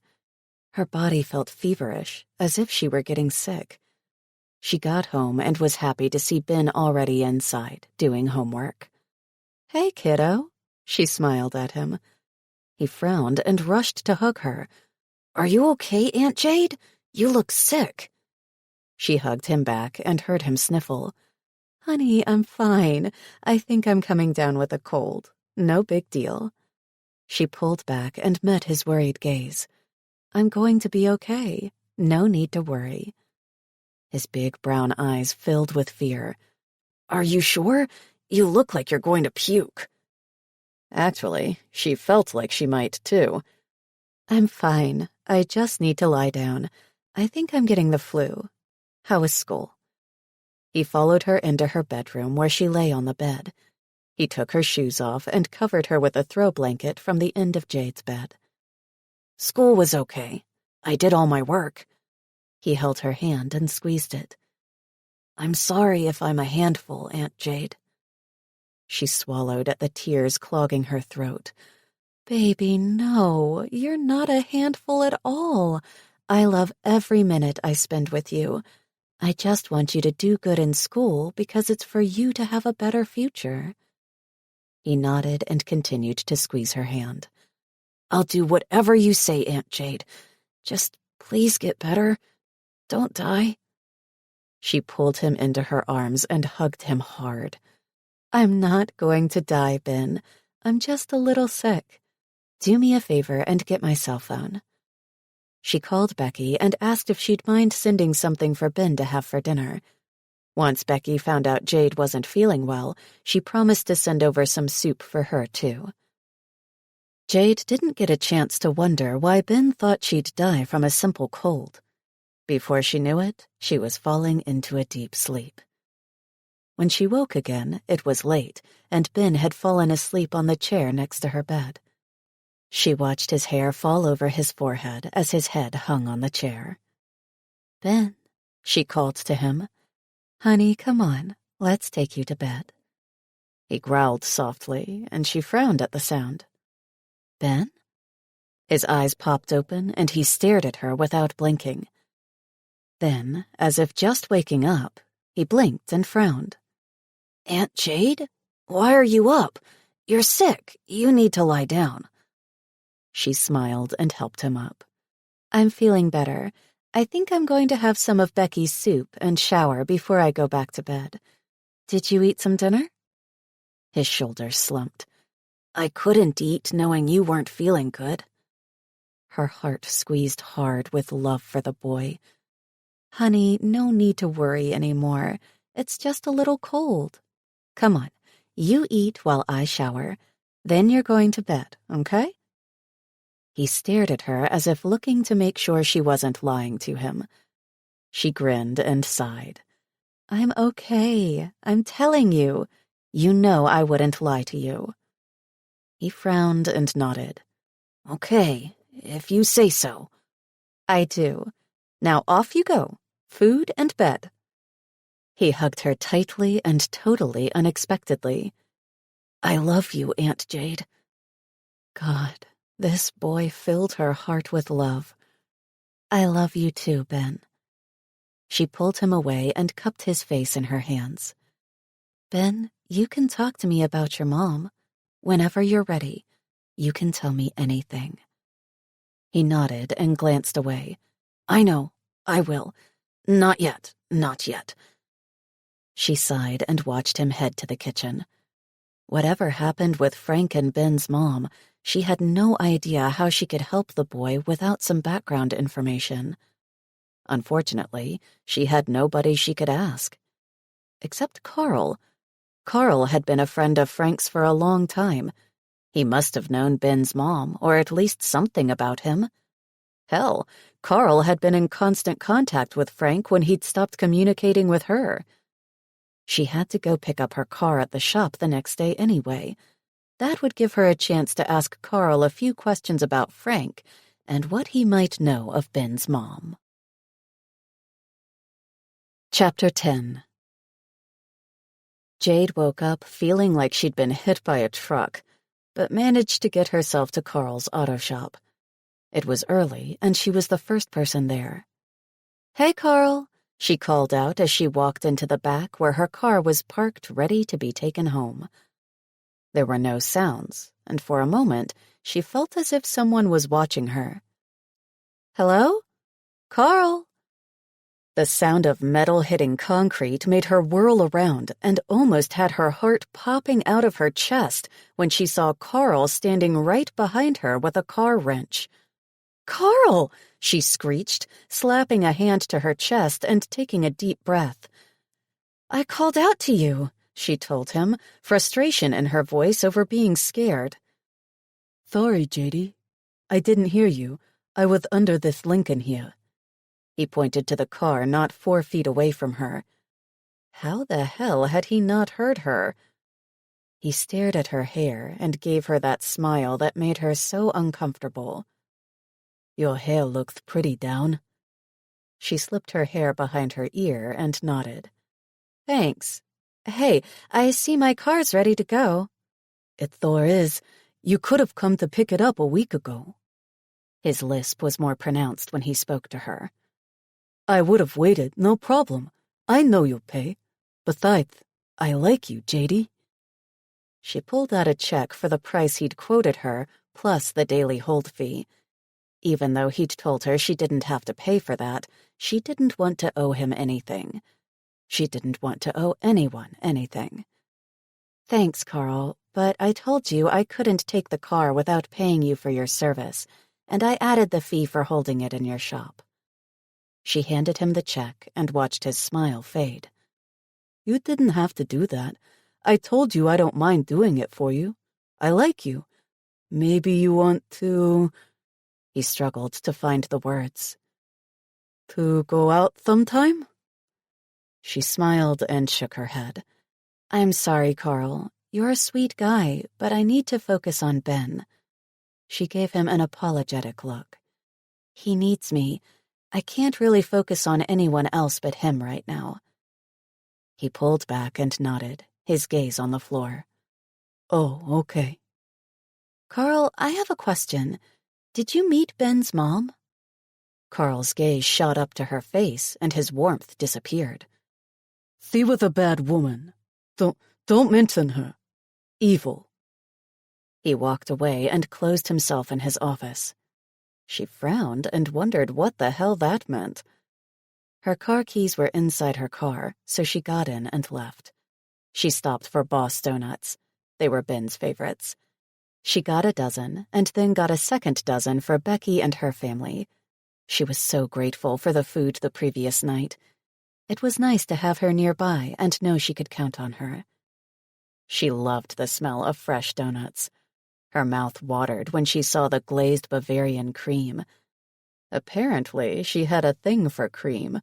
Her body felt feverish, as if she were getting sick. She got home and was happy to see Ben already inside, doing homework. "Hey, kiddo," she smiled at him. He frowned and rushed to hug her. "Are you okay, Aunt Jade? You look sick." She hugged him back and heard him sniffle. "Honey, I'm fine. I think I'm coming down with a cold. No big deal." She pulled back and met his worried gaze. "I'm going to be okay. No need to worry." His big brown eyes filled with fear. "Are you sure? You look like you're going to puke." Actually, she felt like she might, too. "I'm fine. I just need to lie down. I think I'm getting the flu. How was school?" He followed her into her bedroom where she lay on the bed. He took her shoes off and covered her with a throw blanket from the end of Jade's bed. "School was okay. I did all my work." He held her hand and squeezed it. "I'm sorry if I'm a handful, Aunt Jade." She swallowed at the tears clogging her throat. "Baby, no, you're not a handful at all. I love every minute I spend with you. I just want you to do good in school because it's for you to have a better future." He nodded and continued to squeeze her hand. "I'll do whatever you say, Aunt Jade. Just please get better. Don't die." She pulled him into her arms and hugged him hard. "I'm not going to die, Ben. I'm just a little sick. Do me a favor and get my cell phone." She called Becky and asked if she'd mind sending something for Ben to have for dinner. Once Becky found out Jade wasn't feeling well, she promised to send over some soup for her, too. Jade didn't get a chance to wonder why Ben thought she'd die from a simple cold. Before she knew it, she was falling into a deep sleep. When she woke again, it was late, and Ben had fallen asleep on the chair next to her bed. She watched his hair fall over his forehead as his head hung on the chair. "Ben," she called to him. "Honey, come on. Let's take you to bed." He growled softly, and she frowned at the sound. "Ben?" His eyes popped open, and he stared at her without blinking. Then, as if just waking up, he blinked and frowned. "Aunt Jade? Why are you up? You're sick. You need to lie down." She smiled and helped him up. "I'm feeling better. I think I'm going to have some of Becky's soup and shower before I go back to bed. Did you eat some dinner?" His shoulders slumped. "I couldn't eat knowing you weren't feeling good." Her heart squeezed hard with love for the boy. "Honey, no need to worry anymore. It's just a little cold. Come on, you eat while I shower. Then you're going to bed, okay?" He stared at her as if looking to make sure she wasn't lying to him. She grinned and sighed. "I'm okay. I'm telling you. You know I wouldn't lie to you." He frowned and nodded. "Okay, if you say so." "I do. Now off you go. Food and bed." He hugged her tightly and totally unexpectedly. "I love you, Aunt Jade." God, this boy filled her heart with love. "I love you too, Ben." She pulled him away and cupped his face in her hands. "Ben, you can talk to me about your mom. Whenever you're ready, you can tell me anything." He nodded and glanced away. "I know. I will. Not yet. Not yet." She sighed and watched him head to the kitchen. Whatever happened with Frank and Ben's mom, she had no idea how she could help the boy without some background information. Unfortunately, she had nobody she could ask. Except Carl. Carl had been a friend of Frank's for a long time. He must have known Ben's mom, or at least something about him. Hell, Carl had been in constant contact with Frank when he'd stopped communicating with her. She had to go pick up her car at the shop the next day anyway. That would give her a chance to ask Carl a few questions about Frank and what he might know of Ben's mom. Chapter 10. Jade woke up feeling like she'd been hit by a truck, but managed to get herself to Carl's auto shop. It was early, and she was the first person there. "Hey, Carl," she called out as she walked into the back where her car was parked ready to be taken home. There were no sounds, and for a moment, she felt as if someone was watching her. "Hello? Carl?" The sound of metal hitting concrete made her whirl around and almost had her heart popping out of her chest when she saw Carl standing right behind her with a car wrench. "Carl!" she screeched, slapping a hand to her chest and taking a deep breath. "I called out to you," she told him, frustration in her voice over being scared. "Sorry, JD. I didn't hear you. I was under this Lincoln here." He pointed to the car not 4 feet away from her. How the hell had he not heard her? He stared at her hair and gave her that smile that made her so uncomfortable. "Your hair looks pretty down." She slipped her hair behind her ear and nodded. "Thanks. Hey, I see my car's ready to go." "It sure is. You could have come to pick it up a week ago." His lisp was more pronounced when he spoke to her. "I would have waited, no problem. I know you'll pay. Besides, I like you, JD." She pulled out a check for the price he'd quoted her, plus the daily hold fee. Even though he'd told her she didn't have to pay for that, she didn't want to owe him anything. She didn't want to owe anyone anything. "Thanks, Carl, but I told you I couldn't take the car without paying you for your service, and I added the fee for holding it in your shop." She handed him the check and watched his smile fade. "You didn't have to do that. I told you I don't mind doing it for you. I like you. Maybe you want to—" He struggled to find the words. "To go out sometime?" She smiled and shook her head. "I'm sorry, Carl. You're a sweet guy, but I need to focus on Ben." She gave him an apologetic look. "He needs me. I can't really focus on anyone else but him right now." He pulled back and nodded, his gaze on the floor. "Oh, okay." "Carl, I have a question. Did you meet Ben's mom?" Carl's gaze shot up to her face, and his warmth disappeared. "She was a bad woman. Don't mention her. Evil." He walked away and closed himself in his office. She frowned and wondered what the hell that meant. Her car keys were inside her car, so she got in and left. She stopped for Boss Donuts. They were Ben's favorites. She got a dozen, and then got a second dozen for Becky and her family. She was so grateful for the food the previous night. It was nice to have her nearby and know she could count on her. She loved the smell of fresh donuts. Her mouth watered when she saw the glazed Bavarian cream. Apparently, she had a thing for cream.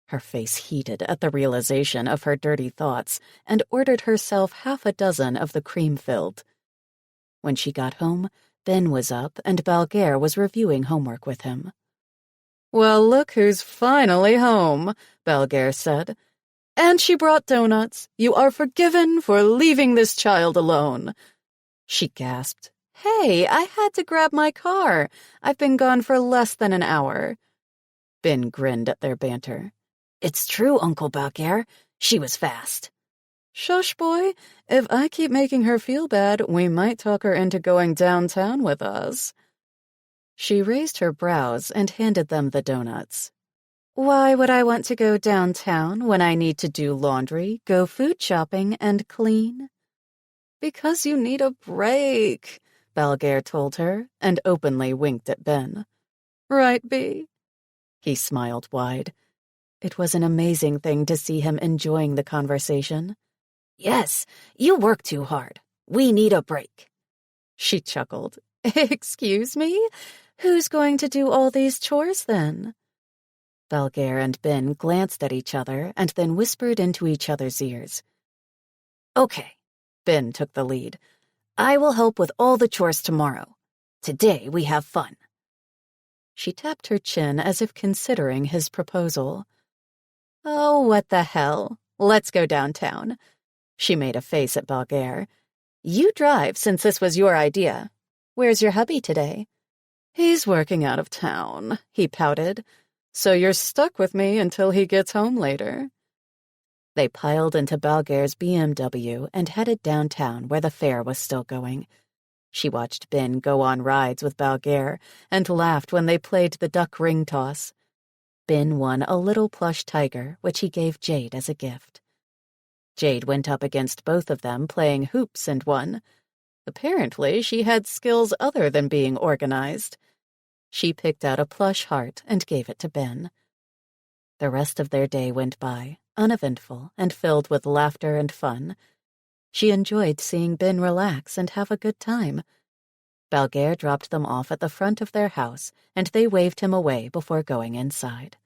Her face heated at the realization of her dirty thoughts and ordered herself half a dozen of the cream-filled. When she got home, Ben was up and Balgair was reviewing homework with him. "Well, look who's finally home," Balgair said. "And she brought donuts. You are forgiven for leaving this child alone." She gasped. "Hey, I had to grab my car. I've been gone for less than an hour." Ben grinned at their banter. "It's true, Uncle Balgair. She was fast." "Shush, boy. If I keep making her feel bad, we might talk her into going downtown with us." She raised her brows and handed them the donuts. "Why would I want to go downtown when I need to do laundry, go food shopping, and clean?" Because you need a break, Balgair told her, and openly winked at Ben. Right, B? He smiled wide. It was an amazing thing to see him enjoying the conversation. Yes, you work too hard. We need a break. She chuckled. Excuse me? Who's going to do all these chores, then? Balgair and Ben glanced at each other and then whispered into each other's ears. Okay, Ben took the lead. I will help with all the chores tomorrow. Today we have fun. She tapped her chin as if considering his proposal. Oh, what the hell? Let's go downtown. She made a face at Balgair. You drive, since this was your idea. Where's your hubby today? He's working out of town, he pouted. So you're stuck with me until he gets home later. They piled into Balgair's BMW and headed downtown where the fair was still going. She watched Ben go on rides with Balgair and laughed when they played the duck ring toss. Ben won a little plush tiger, which he gave Jade as a gift. Jade went up against both of them playing hoops and won. Apparently, she had skills other than being organized. She picked out a plush heart and gave it to Ben. The rest of their day went by, uneventful and filled with laughter and fun. She enjoyed seeing Ben relax and have a good time. Balgair dropped them off at the front of their house, and they waved him away before going inside.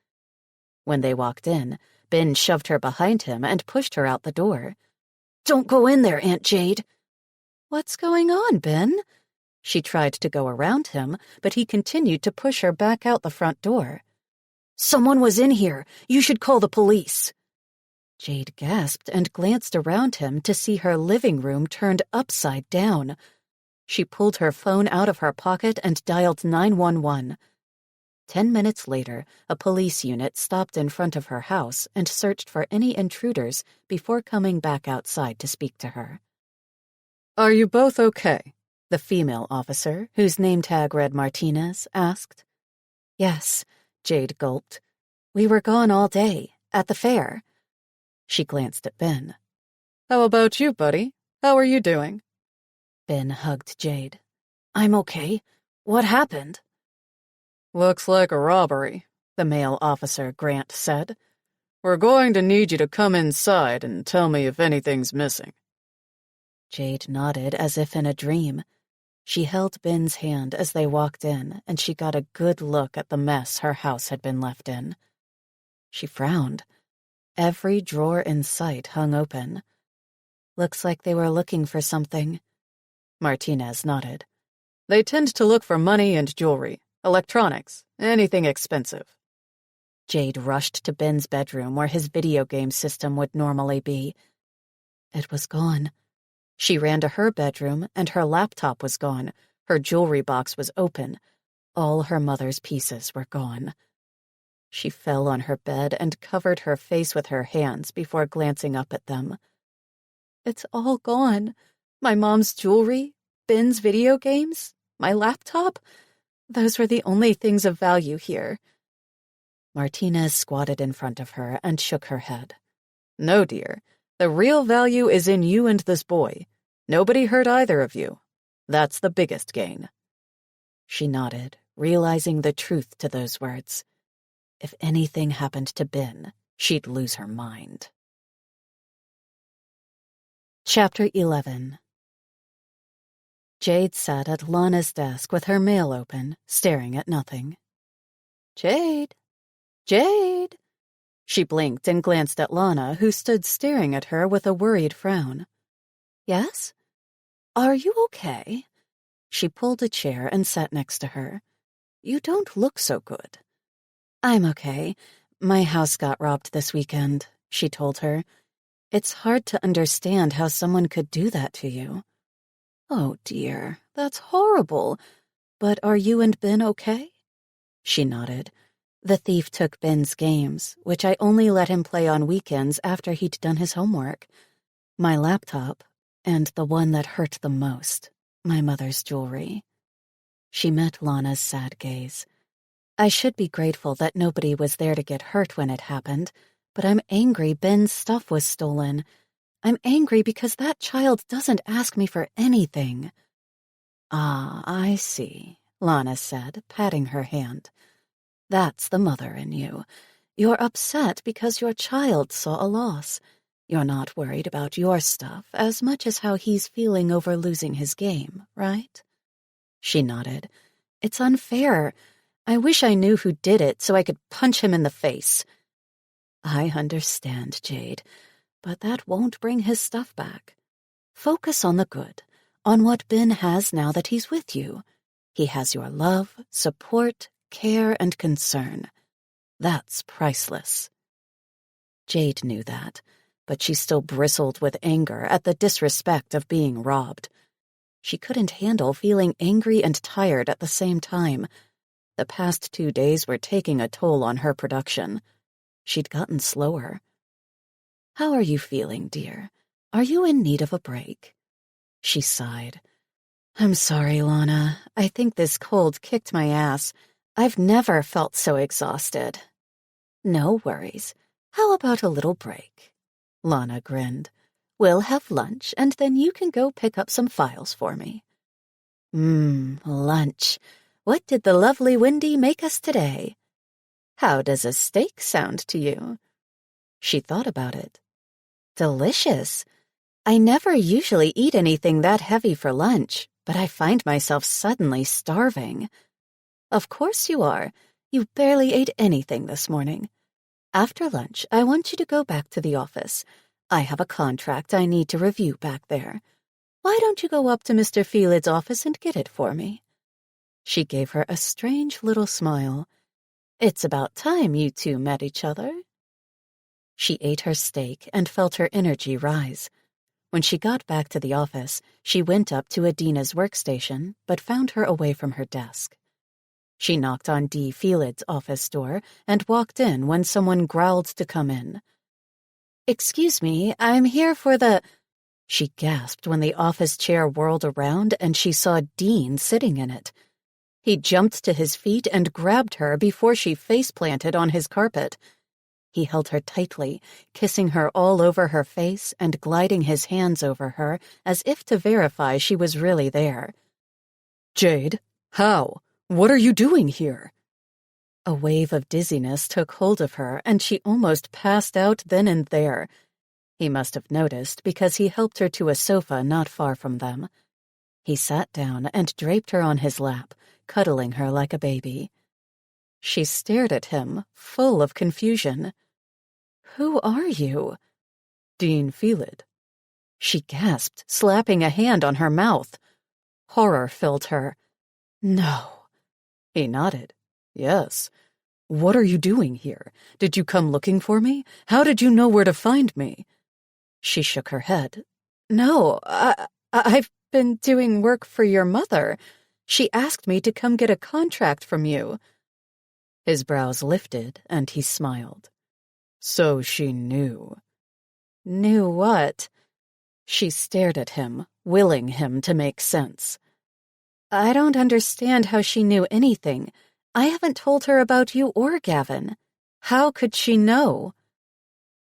When they walked in, Ben shoved her behind him and pushed her out the door. Don't go in there, Aunt Jade. What's going on, Ben? She tried to go around him, but he continued to push her back out the front door. Someone was in here. You should call the police. Jade gasped and glanced around him to see her living room turned upside down. She pulled her phone out of her pocket and dialed 911. 10 minutes later, a police unit stopped in front of her house and searched for any intruders before coming back outside to speak to her. Are you both okay? The female officer, whose name tag read Martinez, asked. Yes, Jade gulped. We were gone all day, at the fair. She glanced at Ben. How about you, buddy? How are you doing? Ben hugged Jade. I'm okay. What happened? Looks like a robbery, the male officer, Grant, said. We're going to need you to come inside and tell me if anything's missing. Jade nodded as if in a dream. She held Ben's hand as they walked in, and she got a good look at the mess her house had been left in. She frowned. Every drawer in sight hung open. Looks like they were looking for something. Martinez nodded. They tend to look for money and jewelry, electronics, anything expensive. Jade rushed to Ben's bedroom where his video game system would normally be. It was gone. She ran to her bedroom, and her laptop was gone. Her jewelry box was open. All her mother's pieces were gone. She fell on her bed and covered her face with her hands before glancing up at them. It's all gone. My mom's jewelry, Ben's video games, my laptop. Those were the only things of value here. Martinez squatted in front of her and shook her head. No, dear. The real value is in you and this boy. Nobody hurt either of you. That's the biggest gain. She nodded, realizing the truth to those words. If anything happened to Ben, she'd lose her mind. Chapter 11. Jade sat at Lana's desk with her mail open, staring at nothing. Jade? Jade? She blinked and glanced at Lana, who stood staring at her with a worried frown. Yes? Are you okay? She pulled a chair and sat next to her. You don't look so good. I'm okay. My house got robbed this weekend, she told her. It's hard to understand how someone could do that to you. Oh, dear, that's horrible. But are you and Ben okay? She nodded. The thief took Ben's games, which I only let him play on weekends after he'd done his homework. My laptop, and the one that hurt the most, my mother's jewelry. She met Lana's sad gaze. I should be grateful that nobody was there to get hurt when it happened, but I'm angry Ben's stuff was stolen. I'm angry because that child doesn't ask me for anything." "Ah, I see," Lana said, patting her hand. "That's the mother in you. You're upset because your child saw a loss. You're not worried about your stuff as much as how he's feeling over losing his game, right?" She nodded. "It's unfair. I wish I knew who did it so I could punch him in the face." "I understand, Jade, but that won't bring his stuff back. Focus on the good, on what Ben has now that he's with you. He has your love, support, care, and concern. That's priceless." Jade knew that, but she still bristled with anger at the disrespect of being robbed. She couldn't handle feeling angry and tired at the same time. The past 2 days were taking a toll on her production. She'd gotten slower. "How are you feeling, dear? Are you in need of a break?" She sighed. "I'm sorry, Lana. I think this cold kicked my ass. I've never felt so exhausted." "No worries. How about a little break?" Lana grinned. "We'll have lunch, and then you can go pick up some files for me." Lunch. What did the lovely Wendy make us today?" "How does a steak sound to you?" She thought about it. "Delicious. I never usually eat anything that heavy for lunch, but I find myself suddenly starving." "Of course you are. You barely ate anything this morning. After lunch, I want you to go back to the office. I have a contract I need to review back there. Why don't you go up to Mr. Felid's office and get it for me?" She gave her a strange little smile. "It's about time you two met each other." She ate her steak and felt her energy rise. When she got back to the office, she went up to Adina's workstation, but found her away from her desk. She knocked on D. Felid's office door and walked in when someone growled to come in. "Excuse me, I'm here for the—" She gasped when the office chair whirled around and she saw Dean sitting in it. He jumped to his feet and grabbed her before she face-planted on his carpet. He held her tightly, kissing her all over her face and gliding his hands over her as if to verify she was really there. "Jade, how? What are you doing here?" A wave of dizziness took hold of her, and she almost passed out then and there. He must have noticed because he helped her to a sofa not far from them. He sat down and draped her on his lap, cuddling her like a baby. She stared at him, full of confusion. "Who are you?" "Dean Felid." She gasped, slapping a hand on her mouth. Horror filled her. "No." He nodded. "Yes. What are you doing here? Did you come looking for me? How did you know where to find me?" She shook her head. "No, I've been doing work for your mother. She asked me to come get a contract from you." His brows lifted, and he smiled. "So she knew." "Knew what?" She stared at him, willing him to make sense. "I don't understand how she knew anything. I haven't told her about you or Gavin. How could she know?"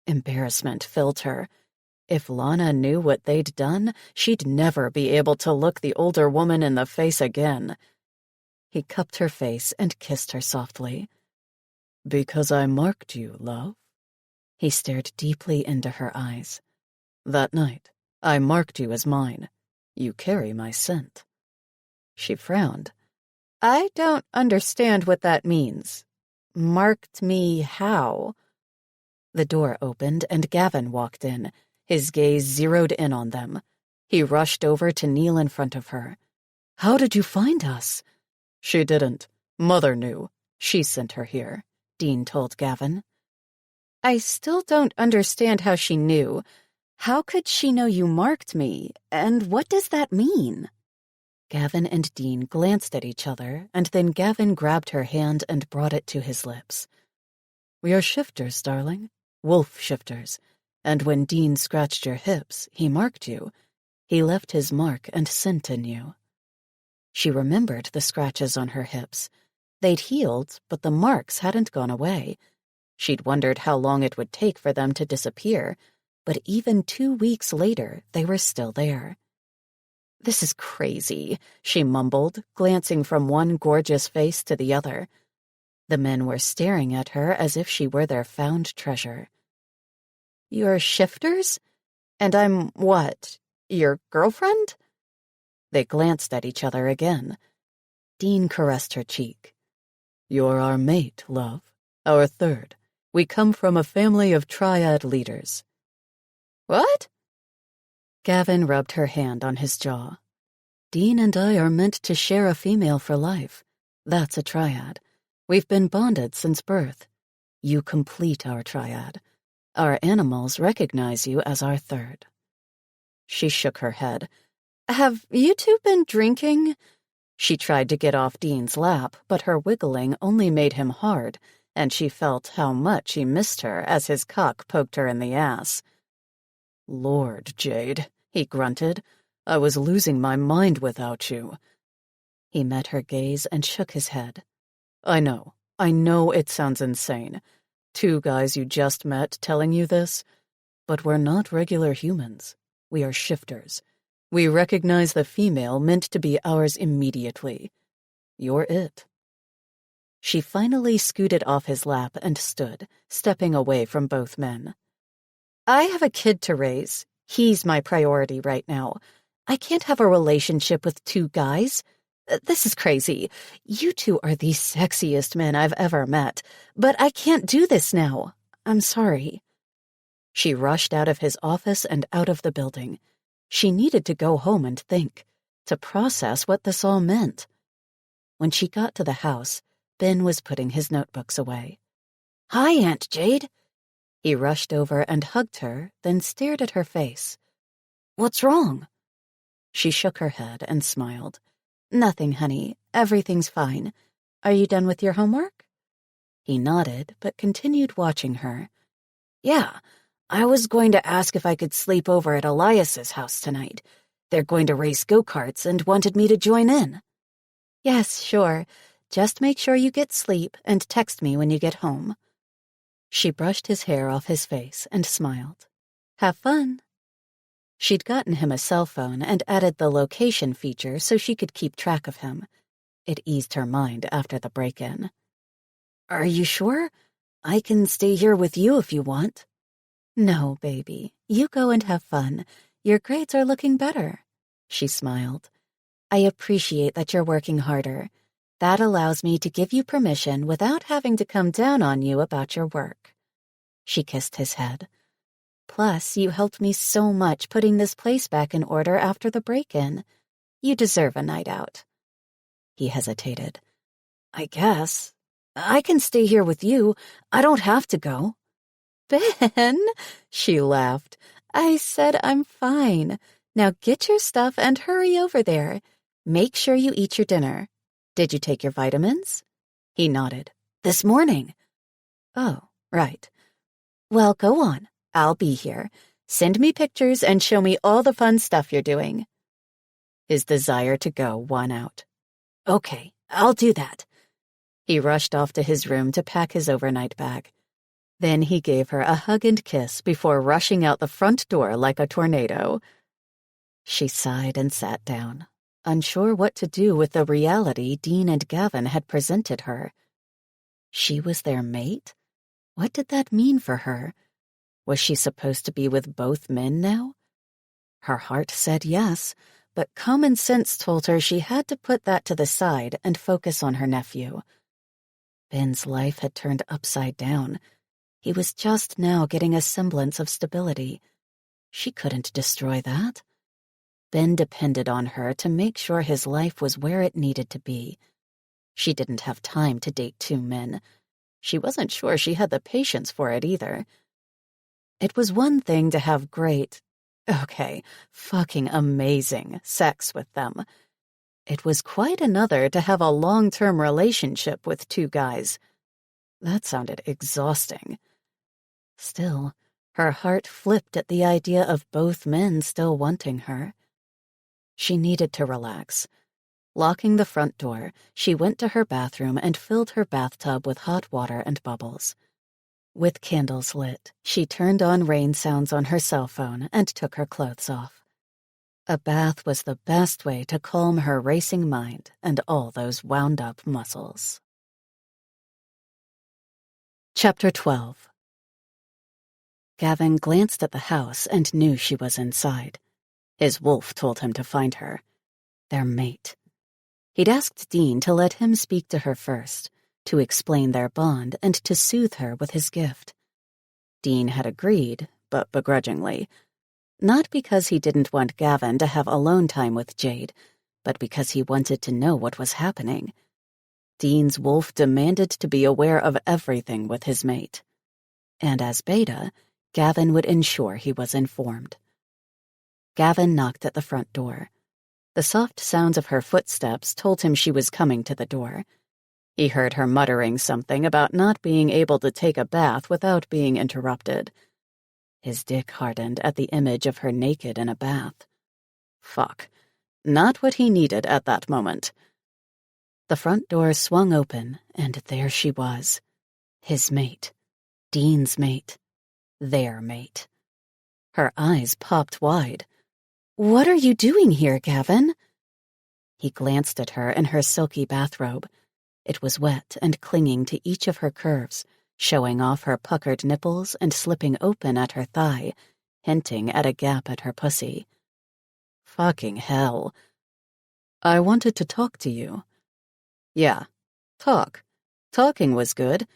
Embarrassment filled her. If Lana knew what they'd done, she'd never be able to look the older woman in the face again. He cupped her face and kissed her softly. "Because I marked you, love?" He stared deeply into her eyes. "That night, I marked you as mine. You carry my scent." She frowned. "I don't understand what that means. Marked me how?" The door opened and Gavin walked in, his gaze zeroed in on them. He rushed over to kneel in front of her. "How did you find us?" "She didn't. Mother knew. She sent her here," Dean told Gavin. "I still don't understand how she knew. How could she know you marked me, and what does that mean?" Gavin and Dean glanced at each other, and then Gavin grabbed her hand and brought it to his lips. "We are shifters, darling. Wolf shifters. And when Dean scratched your hips, he marked you. He left his mark and scent in you." She remembered the scratches on her hips. They'd healed, but the marks hadn't gone away. She'd wondered how long it would take for them to disappear. But even 2 weeks later, they were still there. "This is crazy," she mumbled, glancing from one gorgeous face to the other. The men were staring at her as if she were their found treasure. "You're shifters? And I'm what? Your girlfriend?" They glanced at each other again. Dean caressed her cheek. "You're our mate, love. Our third. We come from a family of triad leaders." "What?" Gavin rubbed her hand on his jaw. "Dean and I are meant to share a female for life. That's a triad. We've been bonded since birth. You complete our triad. Our animals recognize you as our third." She shook her head. "Have you two been drinking?" She tried to get off Dean's lap, but her wiggling only made him hard, and she felt how much he missed her as his cock poked her in the ass. "Lord, Jade," he grunted. "I was losing my mind without you." He met her gaze and shook his head. I know it sounds insane. 2 guys you just met telling you this, but we're not regular humans. We are shifters. We recognize the female meant to be ours immediately. You're it." She finally scooted off his lap and stood, stepping away from both men. "I have a kid to raise. He's my priority right now. I can't have a relationship with 2 guys. This is crazy. You two are the sexiest men I've ever met, but I can't do this now. I'm sorry." She rushed out of his office and out of the building. She needed to go home and think, to process what this all meant. When she got to the house, Ben was putting his notebooks away. "Hi, Aunt Jade." He rushed over and hugged her, then stared at her face. "What's wrong?" She shook her head and smiled. "Nothing, honey. Everything's fine. Are you done with your homework?" He nodded, but continued watching her. "Yeah, I was going to ask if I could sleep over at Elias's house tonight. They're going to race go-karts and wanted me to join in." "Yes, sure. Just make sure you get sleep and text me when you get home." She brushed his hair off his face and smiled. "Have fun." She'd gotten him a cell phone and added the location feature so she could keep track of him. It eased her mind after the break-in. "Are you sure? I can stay here with you if you want." "No, baby. You go and have fun. Your grades are looking better." She smiled. "I appreciate that you're working harder. That allows me to give you permission without having to come down on you about your work." She kissed his head. "Plus, you helped me so much putting this place back in order after the break-in. You deserve a night out." He hesitated. "I guess. I can stay here with you. I don't have to go." "Ben," she laughed. "I said I'm fine. Now get your stuff and hurry over there. Make sure you eat your dinner. Did you take your vitamins?" He nodded. "This morning." "Oh, right. Well, go on. I'll be here. Send me pictures and show me all the fun stuff you're doing." His desire to go won out. "Okay, I'll do that." He rushed off to his room to pack his overnight bag. Then he gave her a hug and kiss before rushing out the front door like a tornado. She sighed and sat down, unsure what to do with the reality Dean and Gavin had presented her. She was their mate? What did that mean for her? Was she supposed to be with both men now? Her heart said yes, but common sense told her she had to put that to the side and focus on her nephew. Ben's life had turned upside down. He was just now getting a semblance of stability. She couldn't destroy that. Ben depended on her to make sure his life was where it needed to be. She didn't have time to date 2 men. She wasn't sure she had the patience for it either. It was one thing to have fucking amazing sex with them. It was quite another to have a long-term relationship with 2 guys. That sounded exhausting. Still, her heart flipped at the idea of both men still wanting her. She needed to relax. Locking the front door, she went to her bathroom and filled her bathtub with hot water and bubbles. With candles lit, she turned on rain sounds on her cell phone and took her clothes off. A bath was the best way to calm her racing mind and all those wound-up muscles. Chapter 12. Gavin glanced at the house and knew she was inside. His wolf told him to find her. Their mate. He'd asked Dean to let him speak to her first, to explain their bond and to soothe her with his gift. Dean had agreed, but begrudgingly. Not because he didn't want Gavin to have alone time with Jade, but because he wanted to know what was happening. Dean's wolf demanded to be aware of everything with his mate. And as Beta, Gavin would ensure he was informed. Gavin knocked at the front door. The soft sounds of her footsteps told him she was coming to the door. He heard her muttering something about not being able to take a bath without being interrupted. His dick hardened at the image of her naked in a bath. Fuck. Not what he needed at that moment. The front door swung open, and there she was. His mate. Dean's mate. Their mate. Her eyes popped wide. "What are you doing here, Gavin?" He glanced at her in her silky bathrobe. It was wet and clinging to each of her curves, showing off her puckered nipples and slipping open at her thigh, hinting at a gap at her pussy. Fucking hell. "I wanted to talk to you." "Yeah, talk. Talking was good."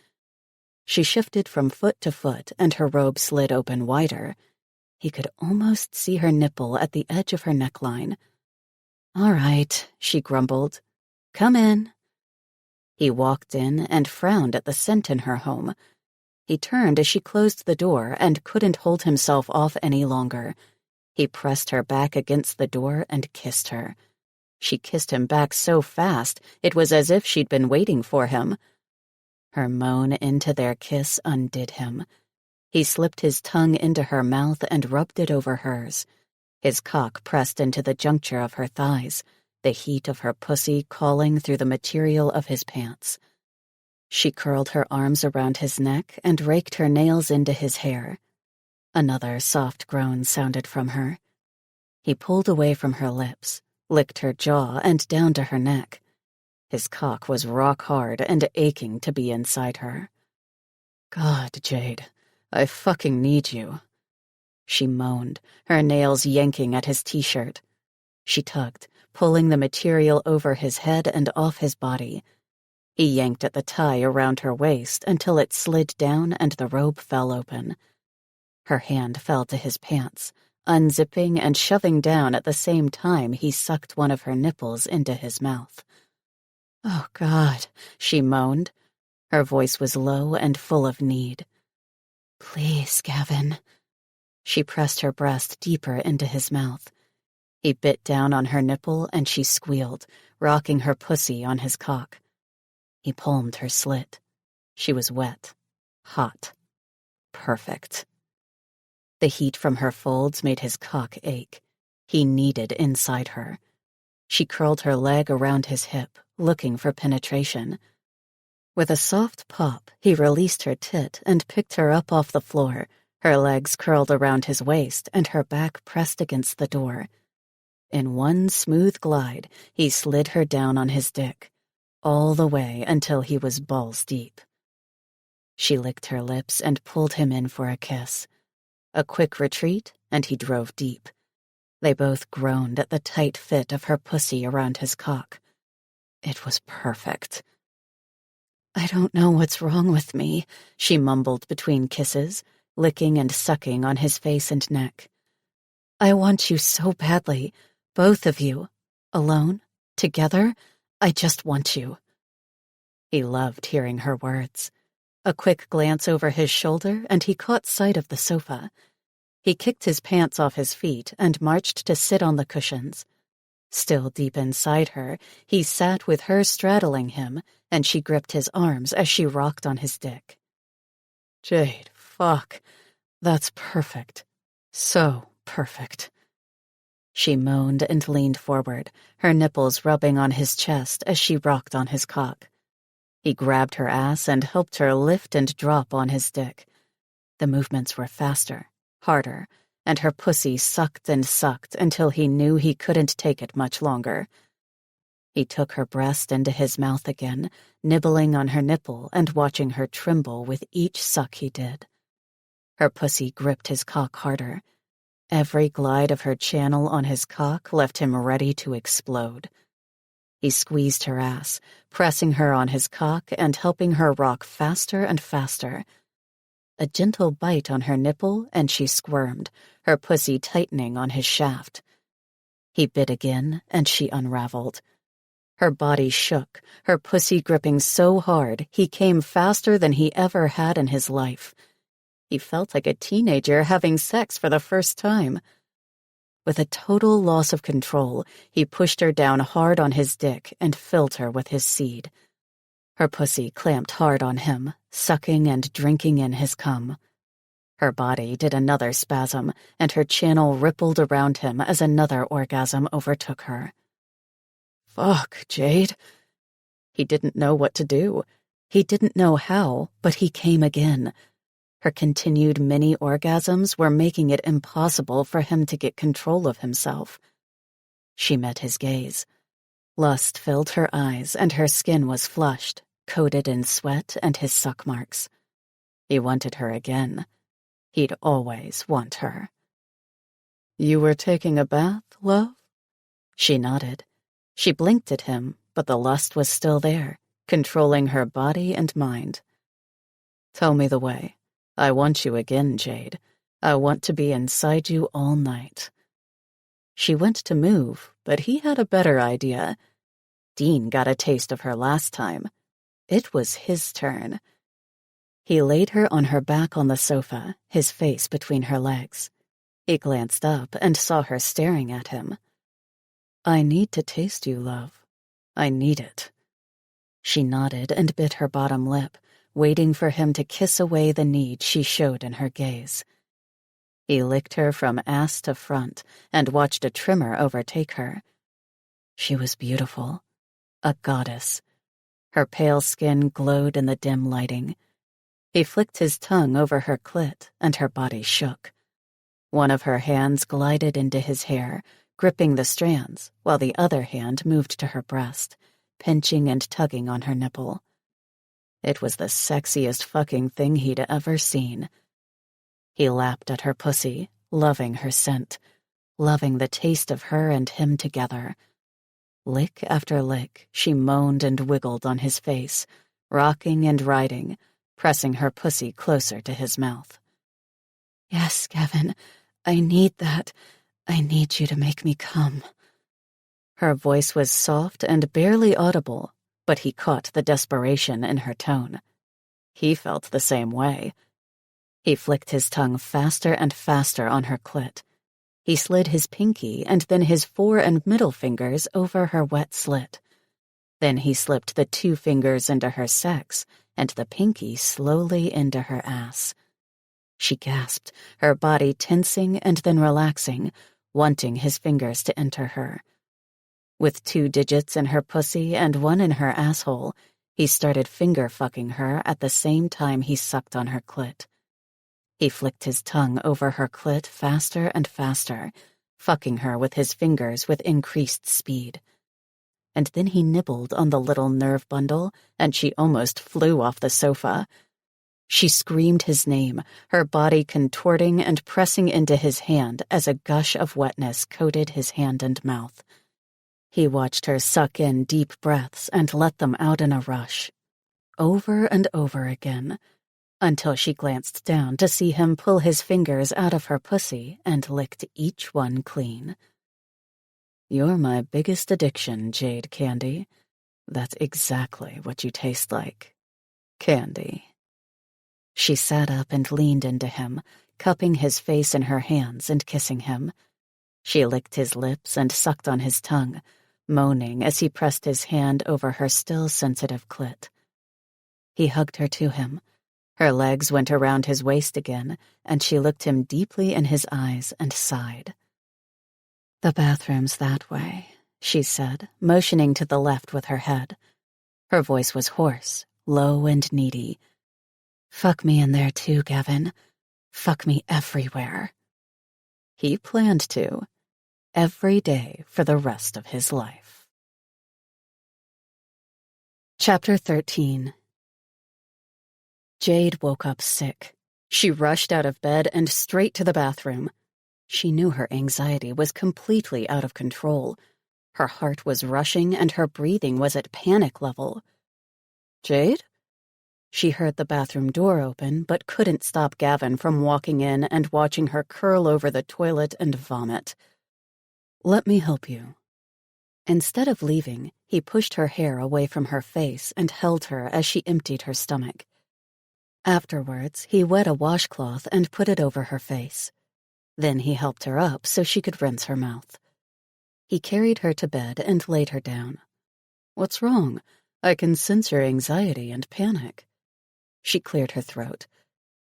She shifted from foot to foot and her robe slid open wider. He could almost see her nipple at the edge of her neckline. "All right," she grumbled. "Come in." He walked in and frowned at the scent in her home. He turned as she closed the door and couldn't hold himself off any longer. He pressed her back against the door and kissed her. She kissed him back so fast, it was as if she'd been waiting for him. Her moan into their kiss undid him. He slipped his tongue into her mouth and rubbed it over hers. His cock pressed into the juncture of her thighs, the heat of her pussy calling through the material of his pants. She curled her arms around his neck and raked her nails into his hair. Another soft groan sounded from her. He pulled away from her lips, licked her jaw and down to her neck. His cock was rock hard and aching to be inside her. "God, Jade, I fucking need you." She moaned, her nails yanking at his t-shirt. She tugged, pulling the material over his head and off his body. He yanked at the tie around her waist until it slid down and the robe fell open. Her hand fell to his pants, unzipping and shoving down at the same time he sucked one of her nipples into his mouth. "Oh, God," she moaned. Her voice was low and full of need. "Please, Gavin." She pressed her breast deeper into his mouth. He bit down on her nipple and she squealed, rocking her pussy on his cock. He palmed her slit. She was wet, hot, perfect. The heat from her folds made his cock ache. He needed inside her. She curled her leg around his hip, looking for penetration. With a soft pop, he released her tit and picked her up off the floor, her legs curled around his waist and her back pressed against the door. In one smooth glide, he slid her down on his dick, all the way until he was balls deep. She licked her lips and pulled him in for a kiss. A quick retreat, and he drove deep. They both groaned at the tight fit of her pussy around his cock. It was perfect. "I don't know what's wrong with me," she mumbled between kisses, licking and sucking on his face and neck. "I want you so badly, both of you. Alone, together, I just want you." He loved hearing her words. A quick glance over his shoulder, and he caught sight of the sofa. He kicked his pants off his feet and marched to sit on the cushions. Still deep inside her, he sat with her straddling him, and she gripped his arms as she rocked on his dick. "Jade, fuck. That's perfect. So perfect." She moaned and leaned forward, her nipples rubbing on his chest as she rocked on his cock. He grabbed her ass and helped her lift and drop on his dick. The movements were faster, harder, and her pussy sucked and sucked until he knew he couldn't take it much longer. He took her breast into his mouth again, nibbling on her nipple and watching her tremble with each suck he did. Her pussy gripped his cock harder. Every glide of her channel on his cock left him ready to explode. He squeezed her ass, pressing her on his cock and helping her rock faster and faster. A gentle bite on her nipple, and she squirmed, her pussy tightening on his shaft. He bit again, and she unraveled. Her body shook, her pussy gripping so hard he came faster than he ever had in his life. He felt like a teenager having sex for the first time. With a total loss of control, he pushed her down hard on his dick and filled her with his seed. Her pussy clamped hard on him, sucking and drinking in his cum. Her body did another spasm, and her channel rippled around him as another orgasm overtook her. Fuck, Jade. He didn't know what to do. He didn't know how, but he came again. Her continued mini orgasms were making it impossible for him to get control of himself. She met his gaze. Lust filled her eyes, and her skin was flushed, coated in sweat and his suck marks. He wanted her again. He'd always want her. You were taking a bath, love? She nodded. She blinked at him, but the lust was still there, controlling her body and mind. Tell me the way. I want you again, Jade. I want to be inside you all night. She went to move, but he had a better idea. Dean got a taste of her last time. It was his turn. He laid her on her back on the sofa, his face between her legs. He glanced up and saw her staring at him. I need to taste you, love. I need it. She nodded and bit her bottom lip, waiting for him to kiss away the need she showed in her gaze. He licked her from ass to front and watched a tremor overtake her. She was beautiful, a goddess. Her pale skin glowed in the dim lighting. He flicked his tongue over her clit, and her body shook. One of her hands glided into his hair, gripping the strands, while the other hand moved to her breast, pinching and tugging on her nipple. It was the sexiest fucking thing he'd ever seen. He lapped at her pussy, loving her scent, loving the taste of her and him together. Lick after lick, she moaned and wiggled on his face, rocking and riding, pressing her pussy closer to his mouth. Yes, Gavin, I need that. I need you to make me come. Her voice was soft and barely audible, but he caught the desperation in her tone. He felt the same way. He flicked his tongue faster and faster on her clit. He slid his pinky and then his fore and middle fingers over her wet slit. Then he slipped the 2 fingers into her sex and the pinky slowly into her ass. She gasped, her body tensing and then relaxing, wanting his fingers to enter her. With 2 digits in her pussy and 1 in her asshole, he started finger-fucking her at the same time he sucked on her clit. He flicked his tongue over her clit faster and faster, fucking her with his fingers with increased speed. And then he nibbled on the little nerve bundle, and she almost flew off the sofa. She screamed his name, her body contorting and pressing into his hand as a gush of wetness coated his hand and mouth. He watched her suck in deep breaths and let them out in a rush, over and over again, until she glanced down to see him pull his fingers out of her pussy and licked each one clean. You're my biggest addiction, Jade Candy. That's exactly what you taste like. Candy. She sat up and leaned into him, cupping his face in her hands and kissing him. She licked his lips and sucked on his tongue, moaning as he pressed his hand over her still sensitive clit. He hugged her to him. Her legs went around his waist again, and she looked him deeply in his eyes and sighed. The bathroom's that way, she said, motioning to the left with her head. Her voice was hoarse, low and needy. "Fuck me in there too, Gavin. Fuck me everywhere." He planned to. Every day for the rest of his life. Chapter 13. Jade woke up sick. She rushed out of bed and straight to the bathroom. She knew her anxiety was completely out of control. Her heart was rushing and her breathing was at panic level. "Jade?" She heard the bathroom door open, but couldn't stop Gavin from walking in and watching her curl over the toilet and vomit. "Let me help you." Instead of leaving, he pushed her hair away from her face and held her as she emptied her stomach. Afterwards, he wet a washcloth and put it over her face. Then he helped her up so she could rinse her mouth. He carried her to bed and laid her down. "What's wrong? I can sense your anxiety and panic." She cleared her throat.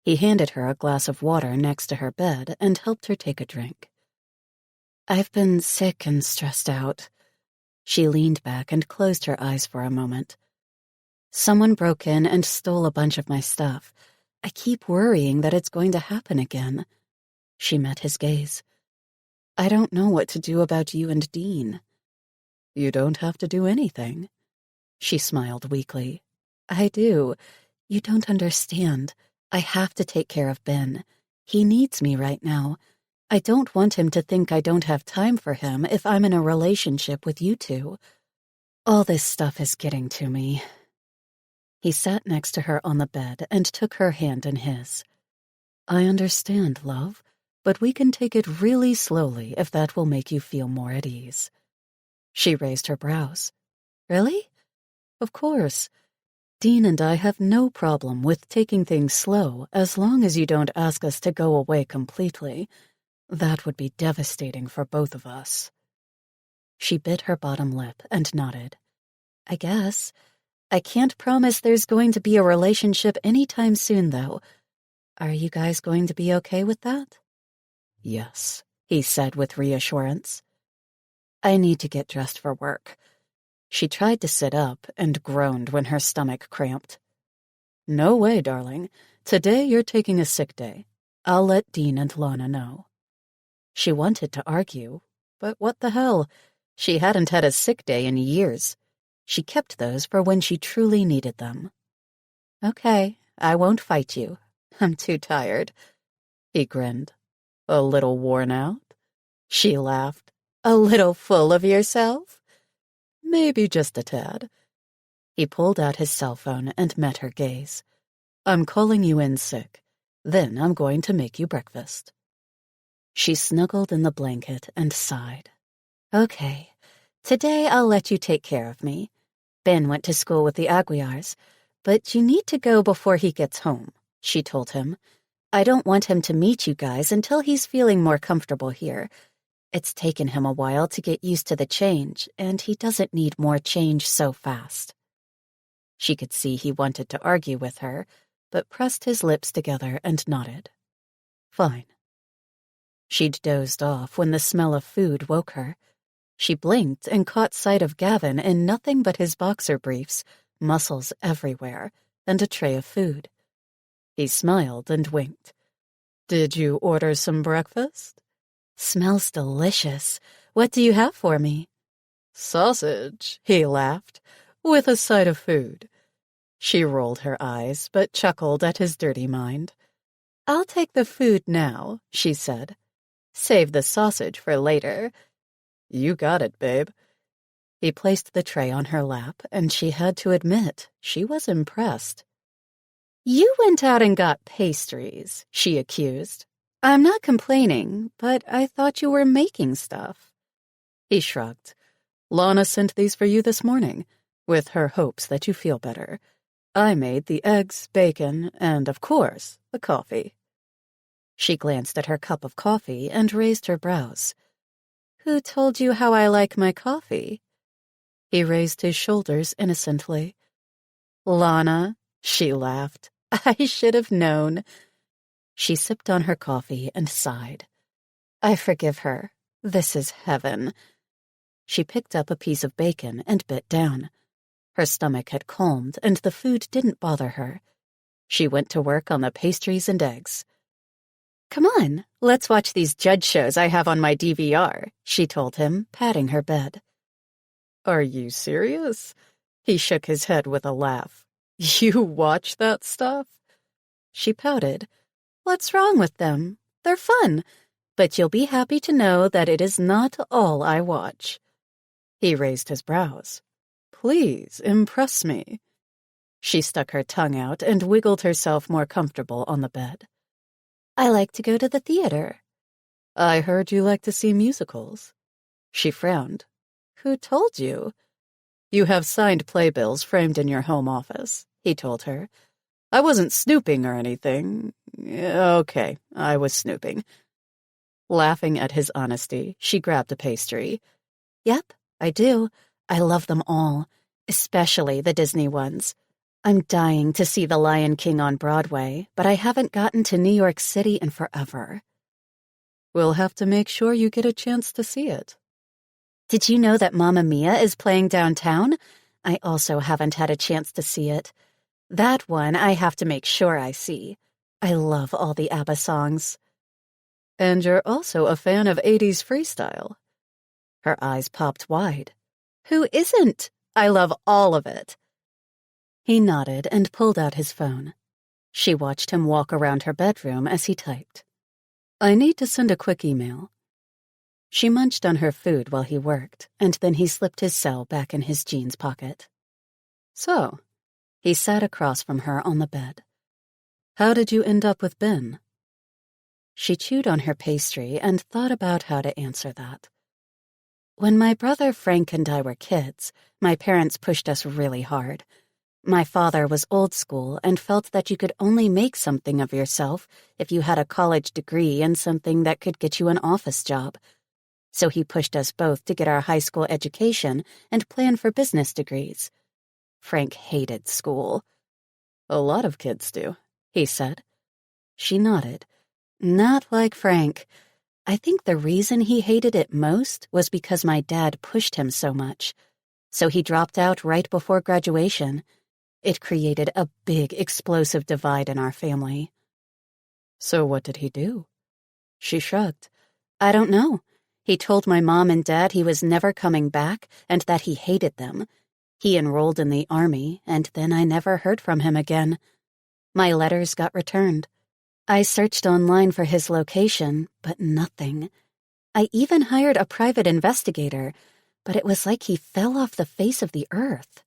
He handed her a glass of water next to her bed and helped her take a drink. "I've been sick and stressed out." She leaned back and closed her eyes for a moment. "Someone broke in and stole a bunch of my stuff. I keep worrying that it's going to happen again." She met his gaze. "I don't know what to do about you and Dean." "You don't have to do anything." She smiled weakly. "I do. You don't understand. I have to take care of Ben. He needs me right now. I don't want him to think I don't have time for him if I'm in a relationship with you two. All this stuff is getting to me." He sat next to her on the bed and took her hand in his. "I understand, love, but we can take it really slowly if that will make you feel more at ease." She raised her brows. "Really?" "Of course. Dean and I have no problem with taking things slow as long as you don't ask us to go away completely. That would be devastating for both of us." She bit her bottom lip and nodded. "I guess. I can't promise there's going to be a relationship anytime soon, though. Are you guys going to be okay with that?" "Yes," he said with reassurance. "I need to get dressed for work." She tried to sit up and groaned when her stomach cramped. "No way, darling. Today you're taking a sick day. I'll let Dean and Lana know." She wanted to argue, but what the hell? She hadn't had a sick day in years. She kept those for when she truly needed them. "Okay, I won't fight you. I'm too tired." He grinned. "A little worn out?" She laughed. "A little full of yourself?" "Maybe just a tad." He pulled out his cell phone and met her gaze. "I'm calling you in sick. Then I'm going to make you breakfast." She snuggled in the blanket and sighed. "Okay, today I'll let you take care of me. Ben went to school with the Aguiars, but you need to go before he gets home," she told him. "I don't want him to meet you guys until he's feeling more comfortable here. It's taken him a while to get used to the change, and he doesn't need more change so fast." She could see he wanted to argue with her, but pressed his lips together and nodded. "Fine." She'd dozed off when the smell of food woke her. She blinked and caught sight of Gavin in nothing but his boxer briefs, muscles everywhere, and a tray of food. He smiled and winked. "Did you order some breakfast?" "Smells delicious. What do you have for me?" "Sausage," he laughed, "with a side of food." She rolled her eyes, but chuckled at his dirty mind. "I'll take the food now," she said. "Save the sausage for later." "You got it, babe." He placed the tray on her lap, and she had to admit she was impressed. "You went out and got pastries," she accused. "I'm not complaining, but I thought you were making stuff." He shrugged. "Lana sent these for you this morning, with her hopes that you feel better. I made the eggs, bacon, and, of course, the coffee." She glanced at her cup of coffee and raised her brows. "Who told you how I like my coffee?" He raised his shoulders innocently. "Lana," she laughed. "I should have known." She sipped on her coffee and sighed. "I forgive her. This is heaven." She picked up a piece of bacon and bit down. Her stomach had calmed, and the food didn't bother her. She went to work on the pastries and eggs. "Come on, let's watch these judge shows I have on my DVR," she told him, patting her bed. "Are you serious?" He shook his head with a laugh. "You watch that stuff?" She pouted. "What's wrong with them? They're fun, but you'll be happy to know that it is not all I watch." He raised his brows. "Please, impress me." She stuck her tongue out and wiggled herself more comfortable on the bed. "I like to go to the theater." "I heard you like to see musicals." She frowned. "Who told you?" "You have signed playbills framed in your home office," he told her. "I wasn't snooping or anything." "Okay, I was snooping." Laughing at his honesty, she grabbed a pastry. "Yep, I do. I love them all, especially the Disney ones. I'm dying to see The Lion King on Broadway, but I haven't gotten to New York City in forever." "We'll have to make sure you get a chance to see it." "Did you know that Mamma Mia is playing downtown? I also haven't had a chance to see it. That one I have to make sure I see. I love all the ABBA songs." "And you're also a fan of 80s freestyle." Her eyes popped wide. "Who isn't? I love all of it." He nodded and pulled out his phone. She watched him walk around her bedroom as he typed. "I need to send a quick email." She munched on her food while he worked, and then he slipped his cell back in his jeans pocket. "So," he sat across from her on the bed. "How did you end up with Ben?" She chewed on her pastry and thought about how to answer that. "When my brother Frank and I were kids, my parents pushed us really hard. My father was old school and felt that you could only make something of yourself if you had a college degree and something that could get you an office job. So he pushed us both to get our high school education and plan for business degrees. Frank hated school." "A lot of kids do," he said. She nodded. "Not like Frank. I think the reason he hated it most was because my dad pushed him so much. So he dropped out right before graduation. It created a big, explosive divide in our family." "So what did he do?" She shrugged. "I don't know. He told my mom and dad he was never coming back and that he hated them. He enrolled in the army, and then I never heard from him again. My letters got returned. I searched online for his location, but nothing. I even hired a private investigator, but it was like he fell off the face of the earth."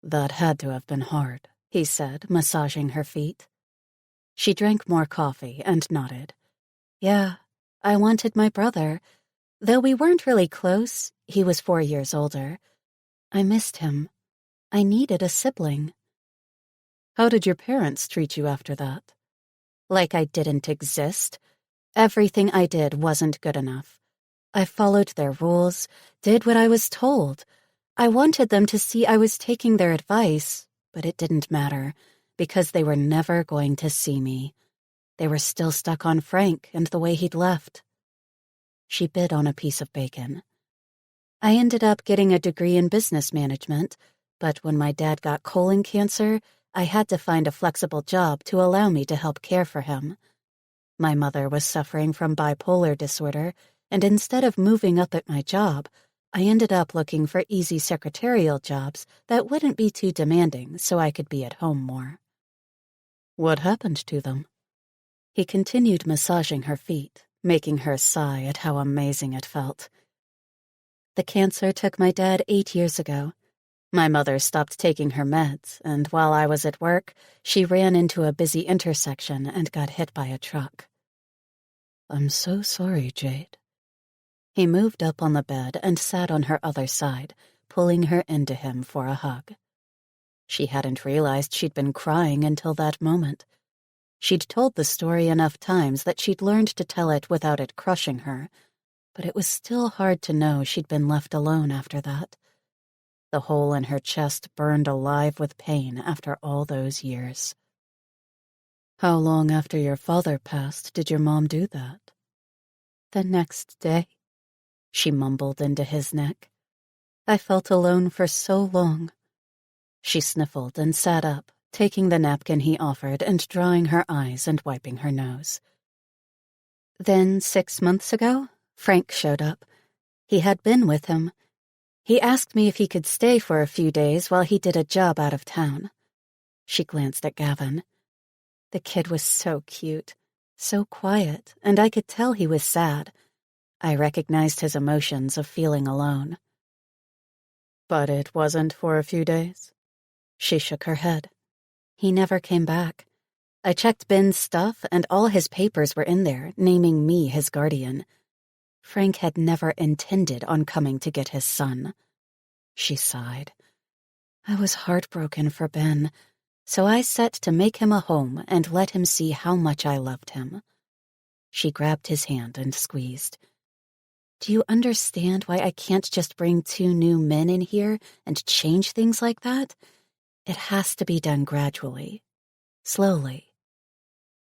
"That had to have been hard," he said, massaging her feet. She drank more coffee and nodded. "Yeah, I wanted my brother. Though we weren't really close, he was 4 years older. I missed him. I needed a sibling." "How did your parents treat you after that?" "Like I didn't exist. Everything I did wasn't good enough. I followed their rules, did what I was told. I wanted them to see I was taking their advice, but it didn't matter, because they were never going to see me. They were still stuck on Frank and the way he'd left." She bit on a piece of bacon. "I ended up getting a degree in business management, but when my dad got colon cancer, I had to find a flexible job to allow me to help care for him. My mother was suffering from bipolar disorder, and instead of moving up at my job, I ended up looking for easy secretarial jobs that wouldn't be too demanding so I could be at home more." "What happened to them?" He continued massaging her feet, making her sigh at how amazing it felt. "The cancer took my dad 8 years ago. My mother stopped taking her meds, and while I was at work, she ran into a busy intersection and got hit by a truck." "I'm so sorry, Jade." He moved up on the bed and sat on her other side, pulling her into him for a hug. She hadn't realized she'd been crying until that moment. She'd told the story enough times that she'd learned to tell it without it crushing her, but it was still hard to know she'd been left alone after that. The hole in her chest burned alive with pain after all those years. "How long after your father passed did your mom do that?" "The next day," she mumbled into his neck. "I felt alone for so long. She sniffled and sat up, taking the napkin he offered and drying her eyes and wiping her nose. Then 6 months ago, Frank showed up. He had been with him. He asked me if he could stay for a few days while he did a job out of town. She glanced at Gavin. The kid was so cute, so quiet, and I could tell he was sad. I recognized his emotions of feeling alone. But it wasn't for a few days? She shook her head. He never came back. I checked Ben's stuff, and all his papers were in there, naming me his guardian. Frank had never intended on coming to get his son. She sighed. I was heartbroken for Ben, so I set to make him a home and let him see how much I loved him. She grabbed his hand and squeezed. Do you understand why I can't just bring 2 new men in here and change things like that? It has to be done gradually, slowly.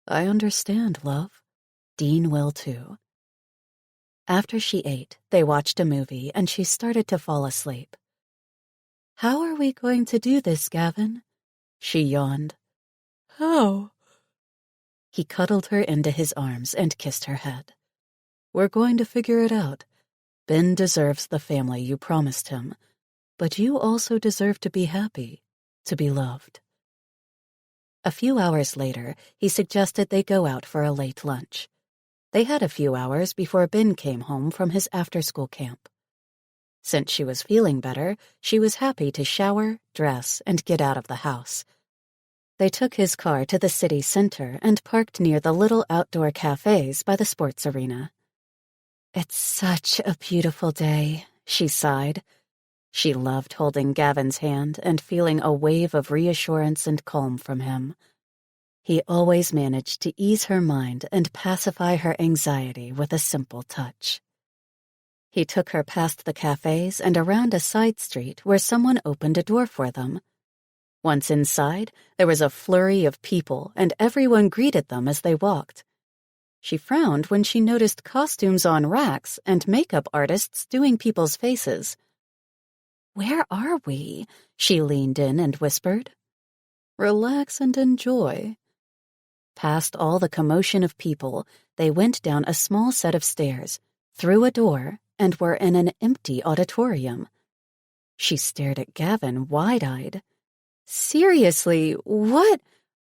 I understand, love. Dean will too. After she ate, they watched a movie and she started to fall asleep. How are we going to do this, Gavin? She yawned. How? He cuddled her into his arms and kissed her head. We're going to figure it out. Ben deserves the family you promised him, but you also deserve to be happy, to be loved. A few hours later, he suggested they go out for a late lunch. They had a few hours before Ben came home from his after-school camp. Since she was feeling better, she was happy to shower, dress, and get out of the house. They took his car to the city center and parked near the little outdoor cafes by the sports arena. It's such a beautiful day, she sighed. She loved holding Gavin's hand and feeling a wave of reassurance and calm from him. He always managed to ease her mind and pacify her anxiety with a simple touch. He took her past the cafes and around a side street where someone opened a door for them. Once inside, there was a flurry of people, and everyone greeted them as they walked. She frowned when she noticed costumes on racks and makeup artists doing people's faces. Where are we? She leaned in and whispered. Relax and enjoy. Past all the commotion of people, they went down a small set of stairs, through a door, and were in an empty auditorium. She stared at Gavin wide-eyed. Seriously, what?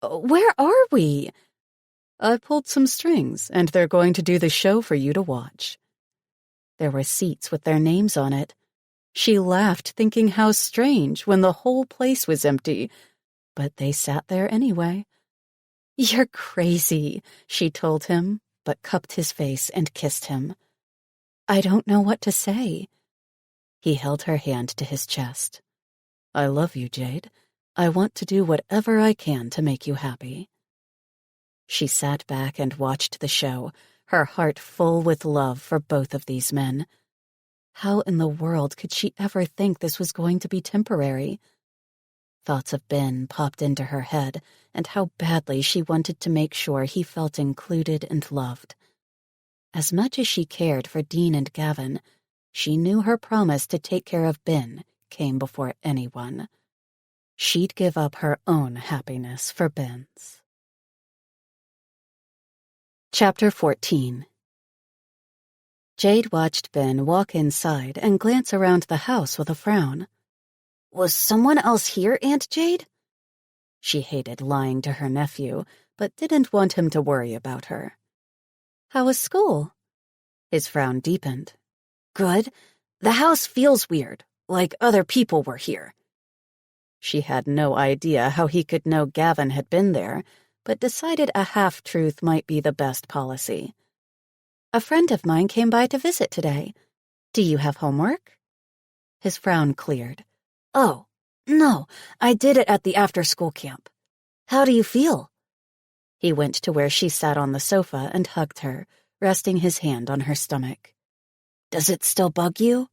Where are we? I pulled some strings, and they're going to do the show for you to watch. There were seats with their names on it. She laughed, thinking how strange when the whole place was empty, but they sat there anyway. You're crazy, she told him, but cupped his face and kissed him. I don't know what to say. He held her hand to his chest. I love you, Jade. I want to do whatever I can to make you happy. She sat back and watched the show, her heart full with love for both of these men. How in the world could she ever think this was going to be temporary? Thoughts of Ben popped into her head, and how badly she wanted to make sure he felt included and loved. As much as she cared for Dean and Gavin, she knew her promise to take care of Ben came before anyone. She'd give up her own happiness for Ben's. Chapter 14. Jade watched Ben walk inside and glance around the house with a frown. Was someone else here, Aunt Jade? She hated lying to her nephew, but didn't want him to worry about her. How was school? His frown deepened. Good. The house feels weird, like other people were here. She had no idea how he could know Gavin had been there, but decided a half-truth might be the best policy. A friend of mine came by to visit today. Do you have homework? His frown cleared. Oh, no, I did it at the after-school camp. How do you feel? He went to where she sat on the sofa and hugged her, resting his hand on her stomach. Does it still bug you?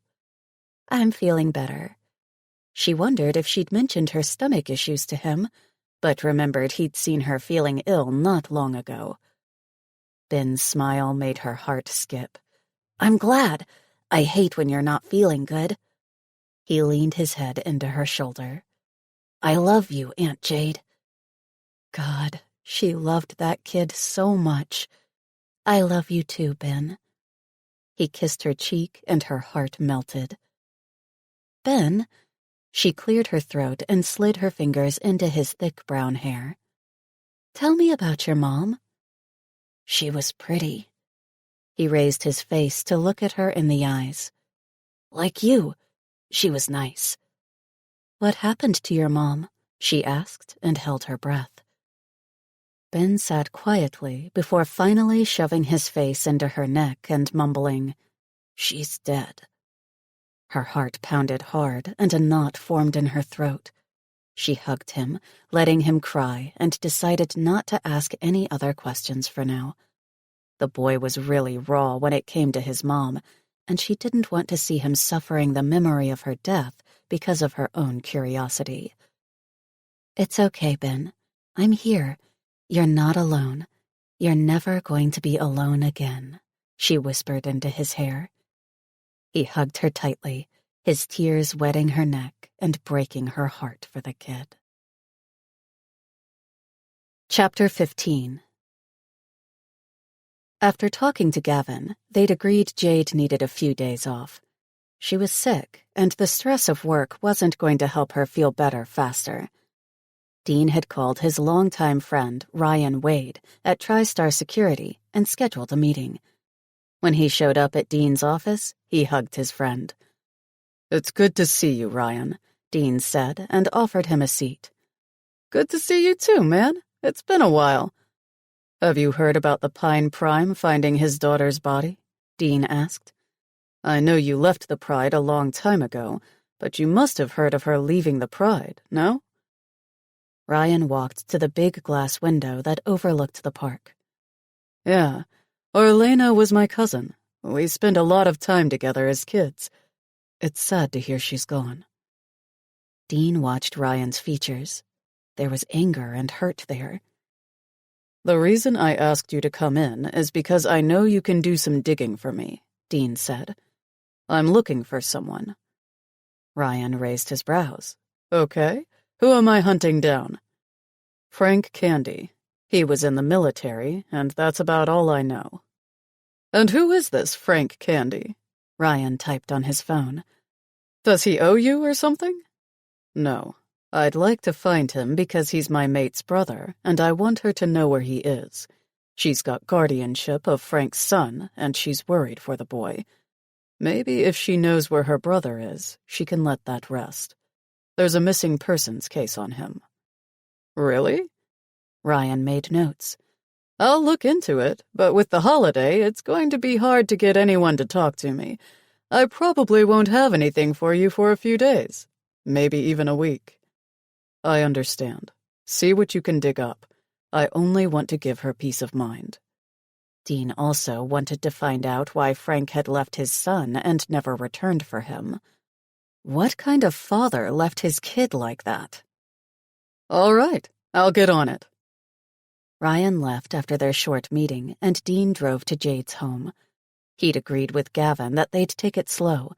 I'm feeling better. She wondered if she'd mentioned her stomach issues to him, but remembered he'd seen her feeling ill not long ago. Ben's smile made her heart skip. I'm glad. I hate when you're not feeling good. He leaned his head into her shoulder. I love you, Aunt Jade. God, she loved that kid so much. I love you too, Ben. He kissed her cheek and her heart melted. Ben, she cleared her throat and slid her fingers into his thick brown hair. Tell me about your mom. She was pretty. He raised his face to look at her in the eyes. Like you, she was nice. What happened to your mom? She asked and held her breath. Ben sat quietly before finally shoving his face into her neck and mumbling, She's dead. Her heart pounded hard and a knot formed in her throat. She hugged him, letting him cry, and decided not to ask any other questions for now. The boy was really raw when it came to his mom, and she didn't want to see him suffering the memory of her death because of her own curiosity. It's okay, Ben. I'm here. You're not alone. You're never going to be alone again, she whispered into his hair. He hugged her tightly, his tears wetting her neck and breaking her heart for the kid. Chapter 15. After talking to Gavin, they'd agreed Jade needed a few days off. She was sick, and the stress of work wasn't going to help her feel better faster. Dean had called his longtime friend, Ryan Wade, at TriStar Security and scheduled a meeting. When he showed up at Dean's office, he hugged his friend. "It's good to see you, Ryan," Dean said and offered him a seat. "Good to see you too, man. It's been a while." "Have you heard about the Pine Prime finding his daughter's body?" Dean asked. "I know you left the Pride a long time ago, but you must have heard of her leaving the Pride, no?" Ryan walked to the big glass window that overlooked the park. "Yeah, Orlena was my cousin. We spent a lot of time together as kids. It's sad to hear she's gone." Dean watched Ryan's features. There was anger and hurt there. "The reason I asked you to come in is because I know you can do some digging for me," Dean said. "I'm looking for someone." Ryan raised his brows. "Okay, who am I hunting down?" "Frank Candy. He was in the military, and that's about all I know." "And who is this Frank Candy?" Ryan typed on his phone. "Does he owe you or something?" "No. I'd like to find him because he's my mate's brother, and I want her to know where he is. She's got guardianship of Frank's son, and she's worried for the boy. Maybe if she knows where her brother is, she can let that rest. There's a missing persons case on him." "Really?" Ryan made notes. "I'll look into it, but with the holiday, it's going to be hard to get anyone to talk to me. I probably won't have anything for you for a few days, maybe even a week." "I understand. See what you can dig up. I only want to give her peace of mind." Dean also wanted to find out why Frank had left his son and never returned for him. What kind of father left his kid like that? "All right, I'll get on it." Ryan left after their short meeting, and Dean drove to Jade's home. He'd agreed with Gavin that they'd take it slow,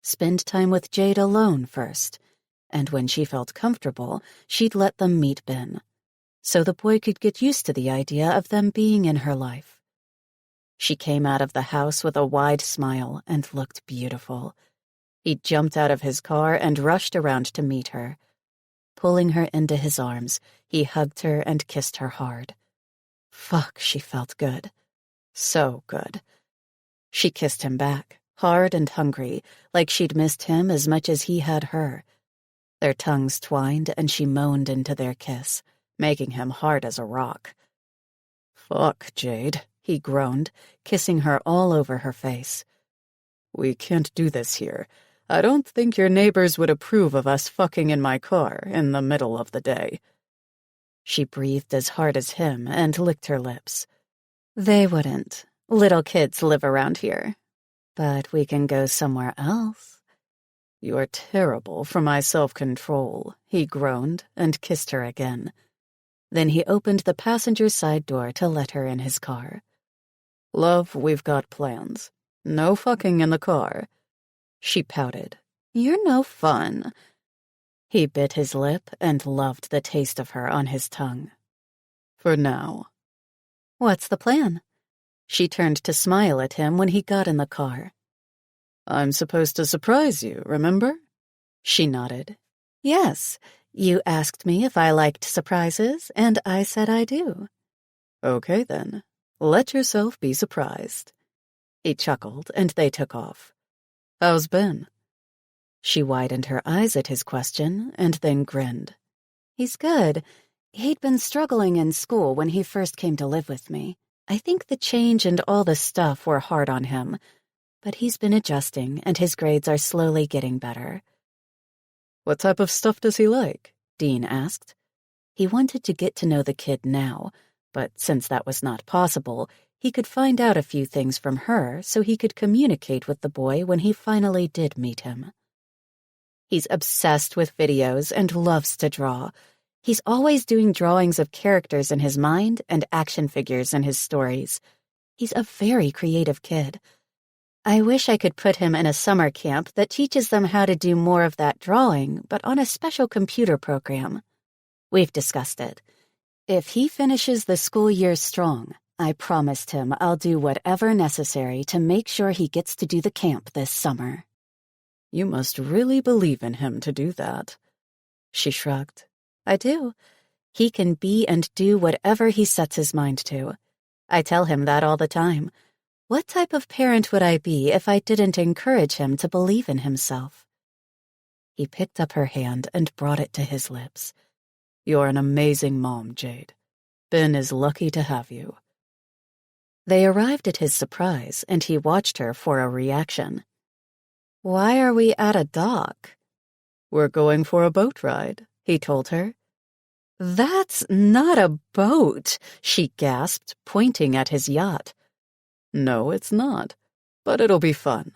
spend time with Jade alone first, and when she felt comfortable, she'd let them meet Ben, so the boy could get used to the idea of them being in her life. She came out of the house with a wide smile and looked beautiful. He jumped out of his car and rushed around to meet her. Pulling her into his arms, he hugged her and kissed her hard. Fuck, she felt good. So good. She kissed him back, hard and hungry, like she'd missed him as much as he had her. Their tongues twined and she moaned into their kiss, making him hard as a rock. "Fuck, Jade," he groaned, kissing her all over her face. "We can't do this here. I don't think your neighbors would approve of us fucking in my car in the middle of the day." She breathed as hard as him and licked her lips. "They wouldn't. Little kids live around here. But we can go somewhere else." "You're terrible for my self-control," he groaned and kissed her again. Then he opened the passenger side door to let her in his car. "Love, we've got plans. No fucking in the car." She pouted. "You're no fun." He bit his lip and loved the taste of her on his tongue. For now. What's the plan? She turned to smile at him when he got in the car. I'm supposed to surprise you, remember? She nodded. Yes, you asked me if I liked surprises, and I said I do. Okay then, let yourself be surprised. He chuckled, and they took off. How's Ben? She widened her eyes at his question, and then grinned. He's good. He'd been struggling in school when he first came to live with me. I think the change and all the stuff were hard on him, but he's been adjusting, and his grades are slowly getting better. What type of stuff does he like? Dean asked. He wanted to get to know the kid now, but since that was not possible, he could find out a few things from her so he could communicate with the boy when he finally did meet him. He's obsessed with videos and loves to draw. He's always doing drawings of characters in his mind and action figures in his stories. He's a very creative kid. I wish I could put him in a summer camp that teaches them how to do more of that drawing, but on a special computer program. We've discussed it. If he finishes the school year strong, I promised him I'll do whatever necessary to make sure he gets to do the camp this summer. You must really believe in him to do that. She shrugged. I do. He can be and do whatever he sets his mind to. I tell him that all the time. What type of parent would I be if I didn't encourage him to believe in himself? He picked up her hand and brought it to his lips. You're an amazing mom, Jade. Ben is lucky to have you. They arrived at his surprise, and he watched her for a reaction. Why are we at a dock? We're going for a boat ride, he told her. That's not a boat, she gasped, pointing at his yacht. No, it's not, but it'll be fun.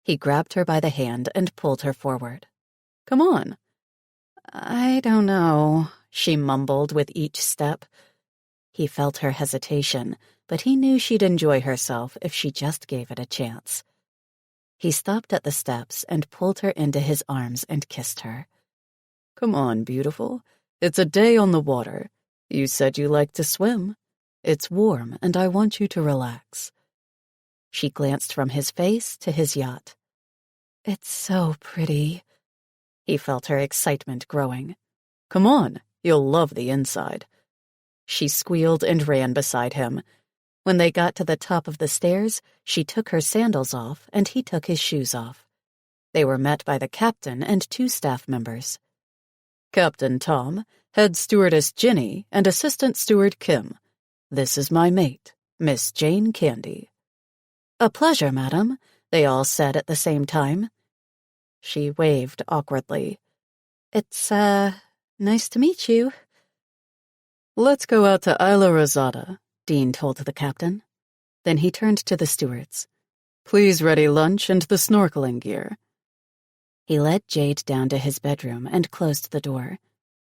He grabbed her by the hand and pulled her forward. Come on. I don't know, she mumbled with each step. He felt her hesitation, but he knew she'd enjoy herself if she just gave it a chance. He stopped at the steps and pulled her into his arms and kissed her. Come on, beautiful. It's a day on the water. You said you like to swim. It's warm, and I want you to relax. She glanced from his face to his yacht. It's so pretty. He felt her excitement growing. Come on, you'll love the inside. She squealed and ran beside him. When they got to the top of the stairs, she took her sandals off, and he took his shoes off. They were met by the captain and 2 staff members. Captain Tom, head stewardess Ginny, and assistant steward Kim. This is my mate, Miss Jane Candy. A pleasure, madam, they all said at the same time. She waved awkwardly. It's, nice to meet you. Let's go out to Isla Rosada, Dean told the captain. Then he turned to the stewards. Please ready lunch and the snorkeling gear. He led Jade down to his bedroom and closed the door.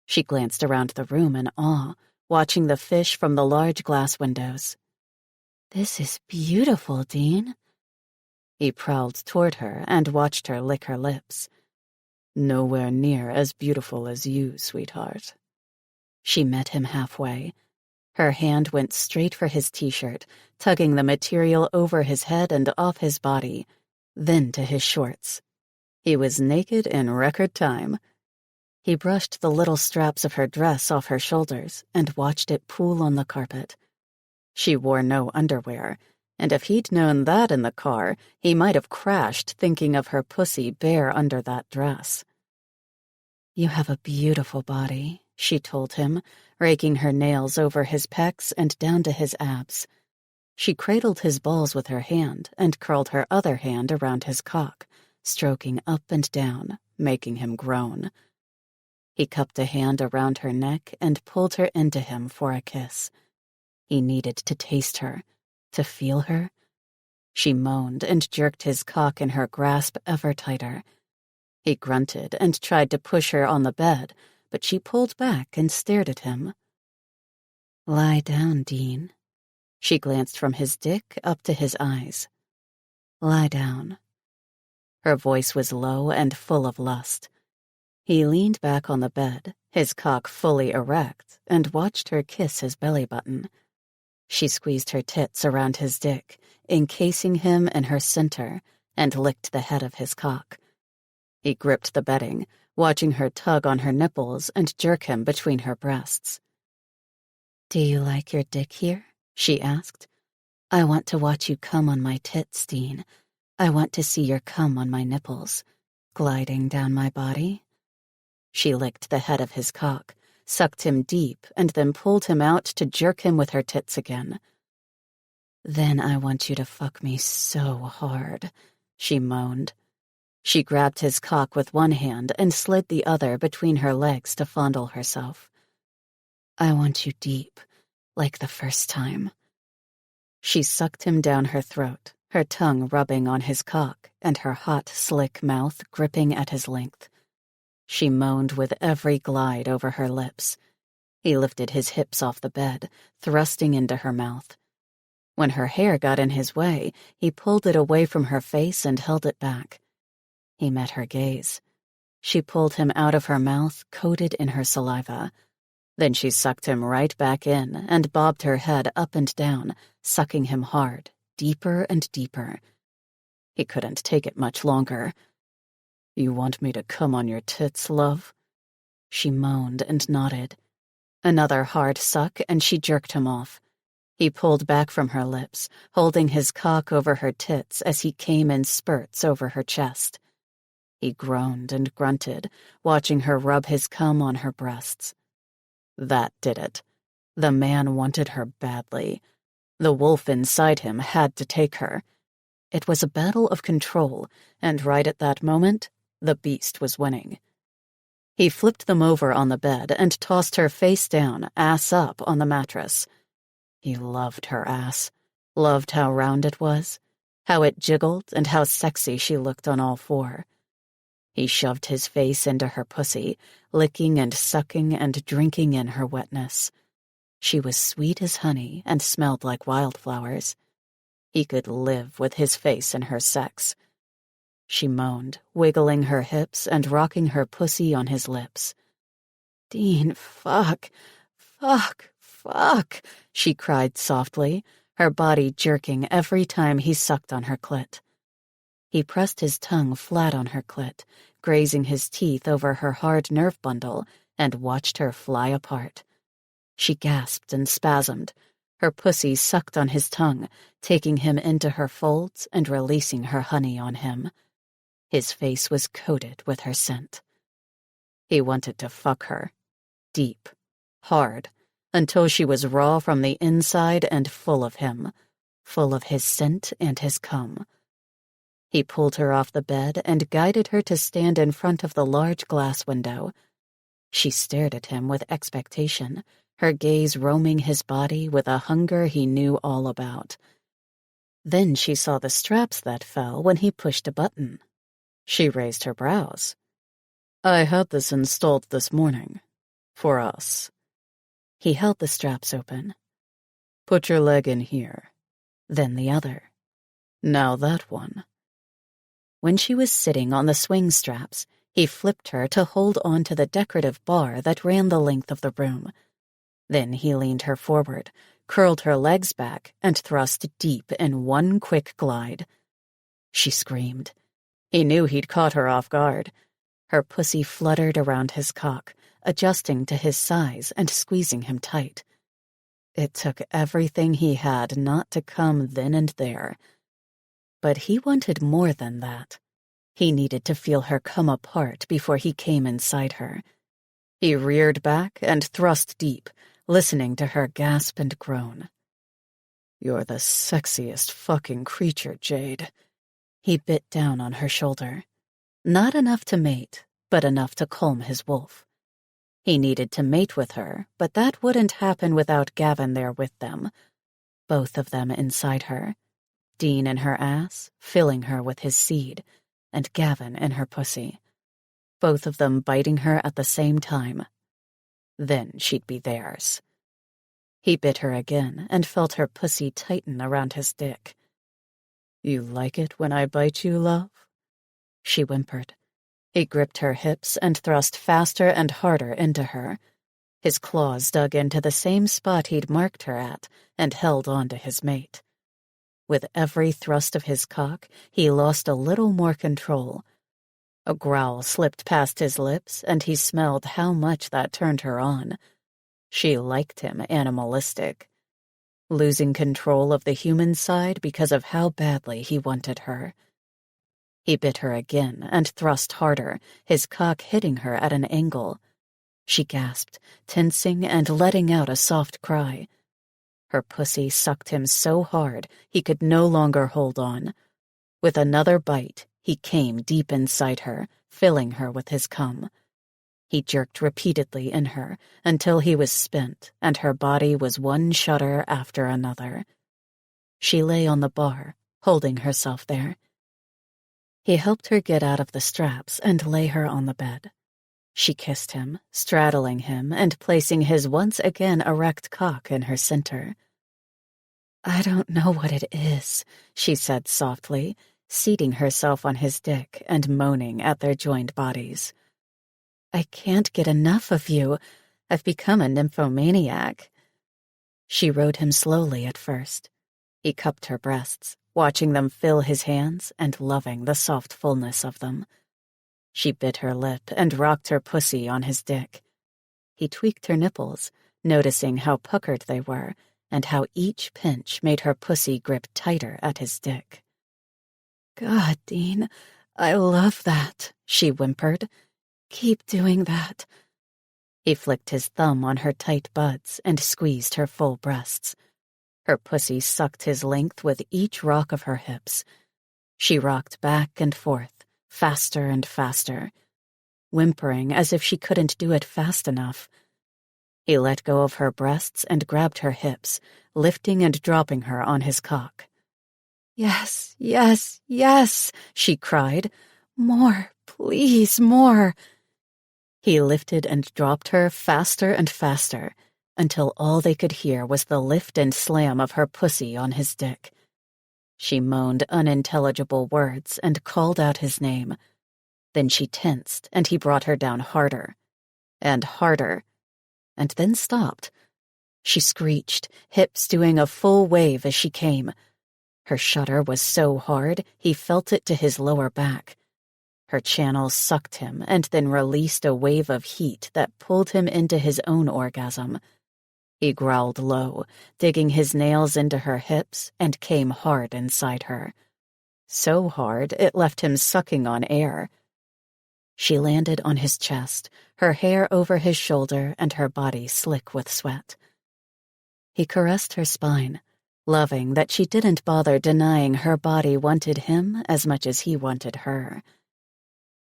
She glanced around the room in awe, watching the fish from the large glass windows. This is beautiful, Dean. He prowled toward her and watched her lick her lips. Nowhere near as beautiful as you, sweetheart. She met him halfway. Her hand went straight for his t-shirt, tugging the material over his head and off his body, then to his shorts. He was naked in record time. He brushed the little straps of her dress off her shoulders and watched it pool on the carpet. She wore no underwear, and if he'd known that in the car, he might have crashed thinking of her pussy bare under that dress. You have a beautiful body, she told him, raking her nails over his pecs and down to his abs. She cradled his balls with her hand and curled her other hand around his cock, stroking up and down, making him groan. He cupped a hand around her neck and pulled her into him for a kiss. He needed to taste her, to feel her. She moaned and jerked his cock in her grasp ever tighter. He grunted and tried to push her on the bed, but she pulled back and stared at him. Lie down, Dean. She glanced from his dick up to his eyes. Lie down. Her voice was low and full of lust. He leaned back on the bed, his cock fully erect, and watched her kiss his belly button. She squeezed her tits around his dick, encasing him in her center, and licked the head of his cock. He gripped the bedding, watching her tug on her nipples and jerk him between her breasts. "Do you like your dick here?" she asked. "I want to watch you come on my tits, Dean. I want to see your cum on my nipples, gliding down my body." She licked the head of his cock, sucked him deep, and then pulled him out to jerk him with her tits again. "Then I want you to fuck me so hard," she moaned. She grabbed his cock with one hand and slid the other between her legs to fondle herself. "I want you deep, like the first time." She sucked him down her throat, her tongue rubbing on his cock and her hot, slick mouth gripping at his length. She moaned with every glide over her lips. He lifted his hips off the bed, thrusting into her mouth. When her hair got in his way, he pulled it away from her face and held it back. He met her gaze. She pulled him out of her mouth, coated in her saliva. Then she sucked him right back in and bobbed her head up and down, sucking him hard, deeper and deeper. He couldn't take it much longer. "You want me to come on your tits, love?" She moaned and nodded. Another hard suck, and she jerked him off. He pulled back from her lips, holding his cock over her tits as he came in spurts over her chest. He groaned and grunted, watching her rub his cum on her breasts. That did it. The man wanted her badly. The wolf inside him had to take her. It was a battle of control, and right at that moment, the beast was winning. He flipped them over on the bed and tossed her face down, ass up, on the mattress. He loved her ass, loved how round it was, how it jiggled, and how sexy she looked on all four. He shoved his face into her pussy, licking and sucking and drinking in her wetness. She was sweet as honey and smelled like wildflowers. He could live with his face in her sex. She moaned, wiggling her hips and rocking her pussy on his lips. "Dean, fuck, she cried softly, her body jerking every time he sucked on her clit. He pressed his tongue flat on her clit, grazing his teeth over her hard nerve bundle, and watched her fly apart. She gasped and spasmed. Her pussy sucked on his tongue, taking him into her folds and releasing her honey on him. His face was coated with her scent. He wanted to fuck her. Deep. Hard. Until she was raw from the inside and full of him. Full of his scent and his cum. He pulled her off the bed and guided her to stand in front of the large glass window. She stared at him with expectation, her gaze roaming his body with a hunger he knew all about. Then she saw the straps that fell when he pushed a button. She raised her brows. "I had this installed this morning. For us." He held the straps open. "Put your leg in here. Then the other. Now that one." When she was sitting on the swing straps, he flipped her to hold on to the decorative bar that ran the length of the room. Then he leaned her forward, curled her legs back, and thrust deep in one quick glide. She screamed. He knew he'd caught her off guard. Her pussy fluttered around his cock, adjusting to his size and squeezing him tight. It took everything he had not to come then and there. But he wanted more than that. He needed to feel her come apart before he came inside her. He reared back and thrust deep, listening to her gasp and groan. "You're the sexiest fucking creature, Jade." He bit down on her shoulder. Not enough to mate, but enough to calm his wolf. He needed to mate with her, but that wouldn't happen without Gavin there with them. Both of them inside her. Dean in her ass, filling her with his seed, and Gavin in her pussy. Both of them biting her at the same time. Then she'd be theirs. He bit her again and felt her pussy tighten around his dick. "You like it when I bite you, love?" She whimpered. He gripped her hips and thrust faster and harder into her. His claws dug into the same spot he'd marked her at and held on to his mate. With every thrust of his cock, he lost a little more control. A growl slipped past his lips, and he smelled how much that turned her on. She liked him animalistic, losing control of the human side because of how badly he wanted her. He bit her again and thrust harder, his cock hitting her at an angle. She gasped, tensing and letting out a soft cry. Her pussy sucked him so hard he could no longer hold on. With another bite, he came deep inside her, filling her with his cum. He jerked repeatedly in her until he was spent and her body was one shudder after another. She lay on the bar, holding herself there. He helped her get out of the straps and lay her on the bed. She kissed him, straddling him and placing his once again erect cock in her center. "I don't know what it is," she said softly, seating herself on his dick and moaning at their joined bodies. "I can't get enough of you. I've become a nymphomaniac." She rode him slowly at first. He cupped her breasts, watching them fill his hands and loving the soft fullness of them. She bit her lip and rocked her pussy on his dick. He tweaked her nipples, noticing how puckered they were and how each pinch made her pussy grip tighter at his dick. "God, Dean, I love that," she whimpered. "Keep doing that." He flicked his thumb on her tight buds and squeezed her full breasts. Her pussy sucked his length with each rock of her hips. She rocked back and forth, faster and faster, whimpering as if she couldn't do it fast enough. He let go of her breasts and grabbed her hips, lifting and dropping her on his cock. "Yes, yes, yes," she cried. "More, please, more." He lifted and dropped her faster and faster, until all they could hear was the lift and slam of her pussy on his dick. She moaned unintelligible words and called out his name. Then she tensed, and he brought her down harder and harder, and then stopped. She screeched, hips doing a full wave as she came. Her shudder was so hard he felt it to his lower back. Her channels sucked him and then released a wave of heat that pulled him into his own orgasm. He growled low, digging his nails into her hips, and came hard inside her. So hard it left him sucking on air. She landed on his chest, her hair over his shoulder and her body slick with sweat. He caressed her spine, loving that she didn't bother denying her body wanted him as much as he wanted her.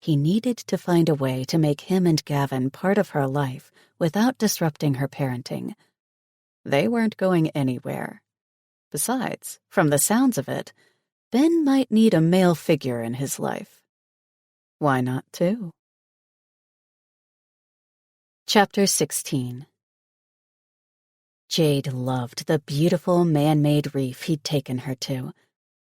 He needed to find a way to make him and Gavin part of her life without disrupting her parenting. They weren't going anywhere. Besides, from the sounds of it, Ben might need a male figure in his life. Why not two? Chapter 16. Jade loved the beautiful man-made reef he'd taken her to.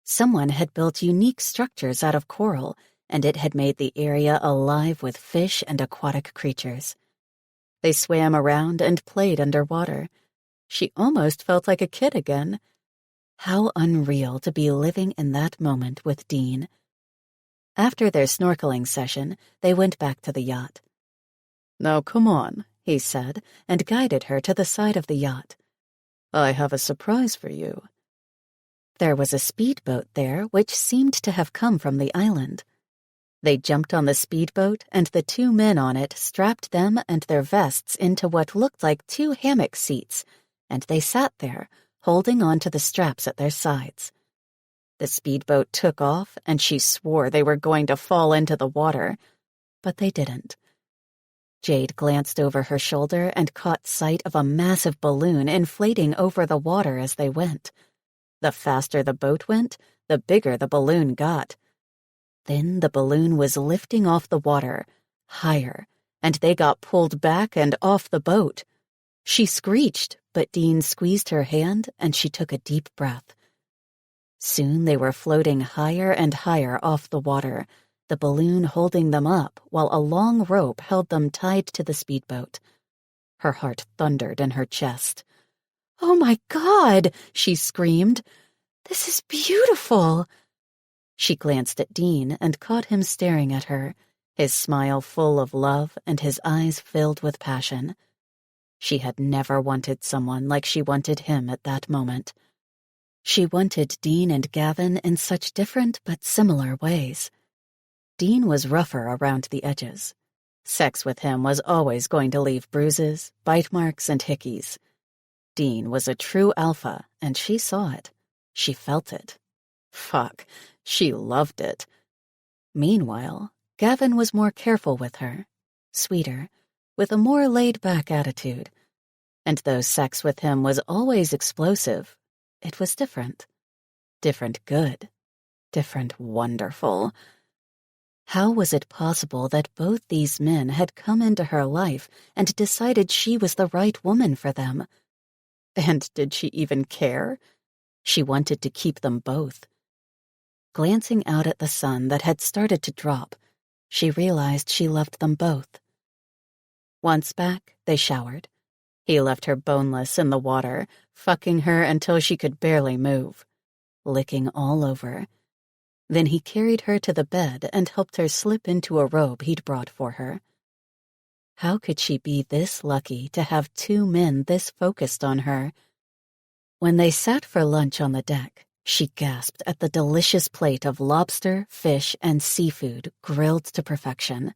Someone had built unique structures out of coral, and it had made the area alive with fish and aquatic creatures. They swam around and played underwater. She almost felt like a kid again. How unreal to be living in that moment with Dean. After their snorkeling session, they went back to the yacht. "Now come on," he said, and guided her to the side of the yacht. "I have a surprise for you." There was a speedboat there which seemed to have come from the island. They jumped on the speedboat, and the two men on it strapped them and their vests into what looked like two hammock seats, and they sat there, holding on to the straps at their sides. The speedboat took off, and she swore they were going to fall into the water, but they didn't. Jade glanced over her shoulder and caught sight of a massive balloon inflating over the water as they went. The faster the boat went, the bigger the balloon got. Then the balloon was lifting off the water, higher, and they got pulled back and off the boat. She screeched, but Dean squeezed her hand and she took a deep breath. Soon they were floating higher and higher off the water, the balloon holding them up while a long rope held them tied to the speedboat. Her heart thundered in her chest. "Oh my God!" she screamed. "This is beautiful!" She glanced at Dean and caught him staring at her, his smile full of love and his eyes filled with passion. She had never wanted someone like she wanted him at that moment. She wanted Dean and Gavin in such different but similar ways. Dean was rougher around the edges. Sex with him was always going to leave bruises, bite marks, and hickeys. Dean was a true alpha, and she saw it. She felt it. Fuck, she loved it. Meanwhile, Gavin was more careful with her, sweeter, with a more laid-back attitude. And though sex with him was always explosive, it was different. Different good. Different wonderful. How was it possible that both these men had come into her life and decided she was the right woman for them? And did she even care? She wanted to keep them both. Glancing out at the sun that had started to drop, she realized she loved them both. Once back, they showered. He left her boneless in the water, fucking her until she could barely move, licking all over. Then he carried her to the bed and helped her slip into a robe he'd brought for her. How could she be this lucky to have two men this focused on her? When they sat for lunch on the deck, she gasped at the delicious plate of lobster, fish, and seafood grilled to perfection.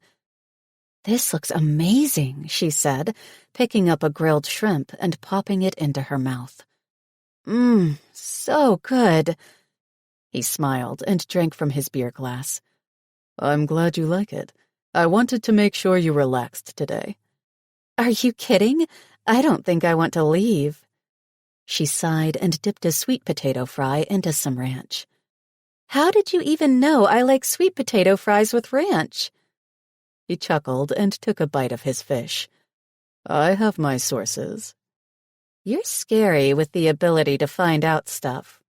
"This looks amazing," she said, picking up a grilled shrimp and popping it into her mouth. So good." He smiled and drank from his beer glass. "I'm glad you like it. I wanted to make sure you relaxed today." "Are you kidding? I don't think I want to leave." She sighed and dipped a sweet potato fry into some ranch. "How did you even know I like sweet potato fries with ranch?" He chuckled and took a bite of his fish. "I have my sources." "You're scary with the ability to find out stuff.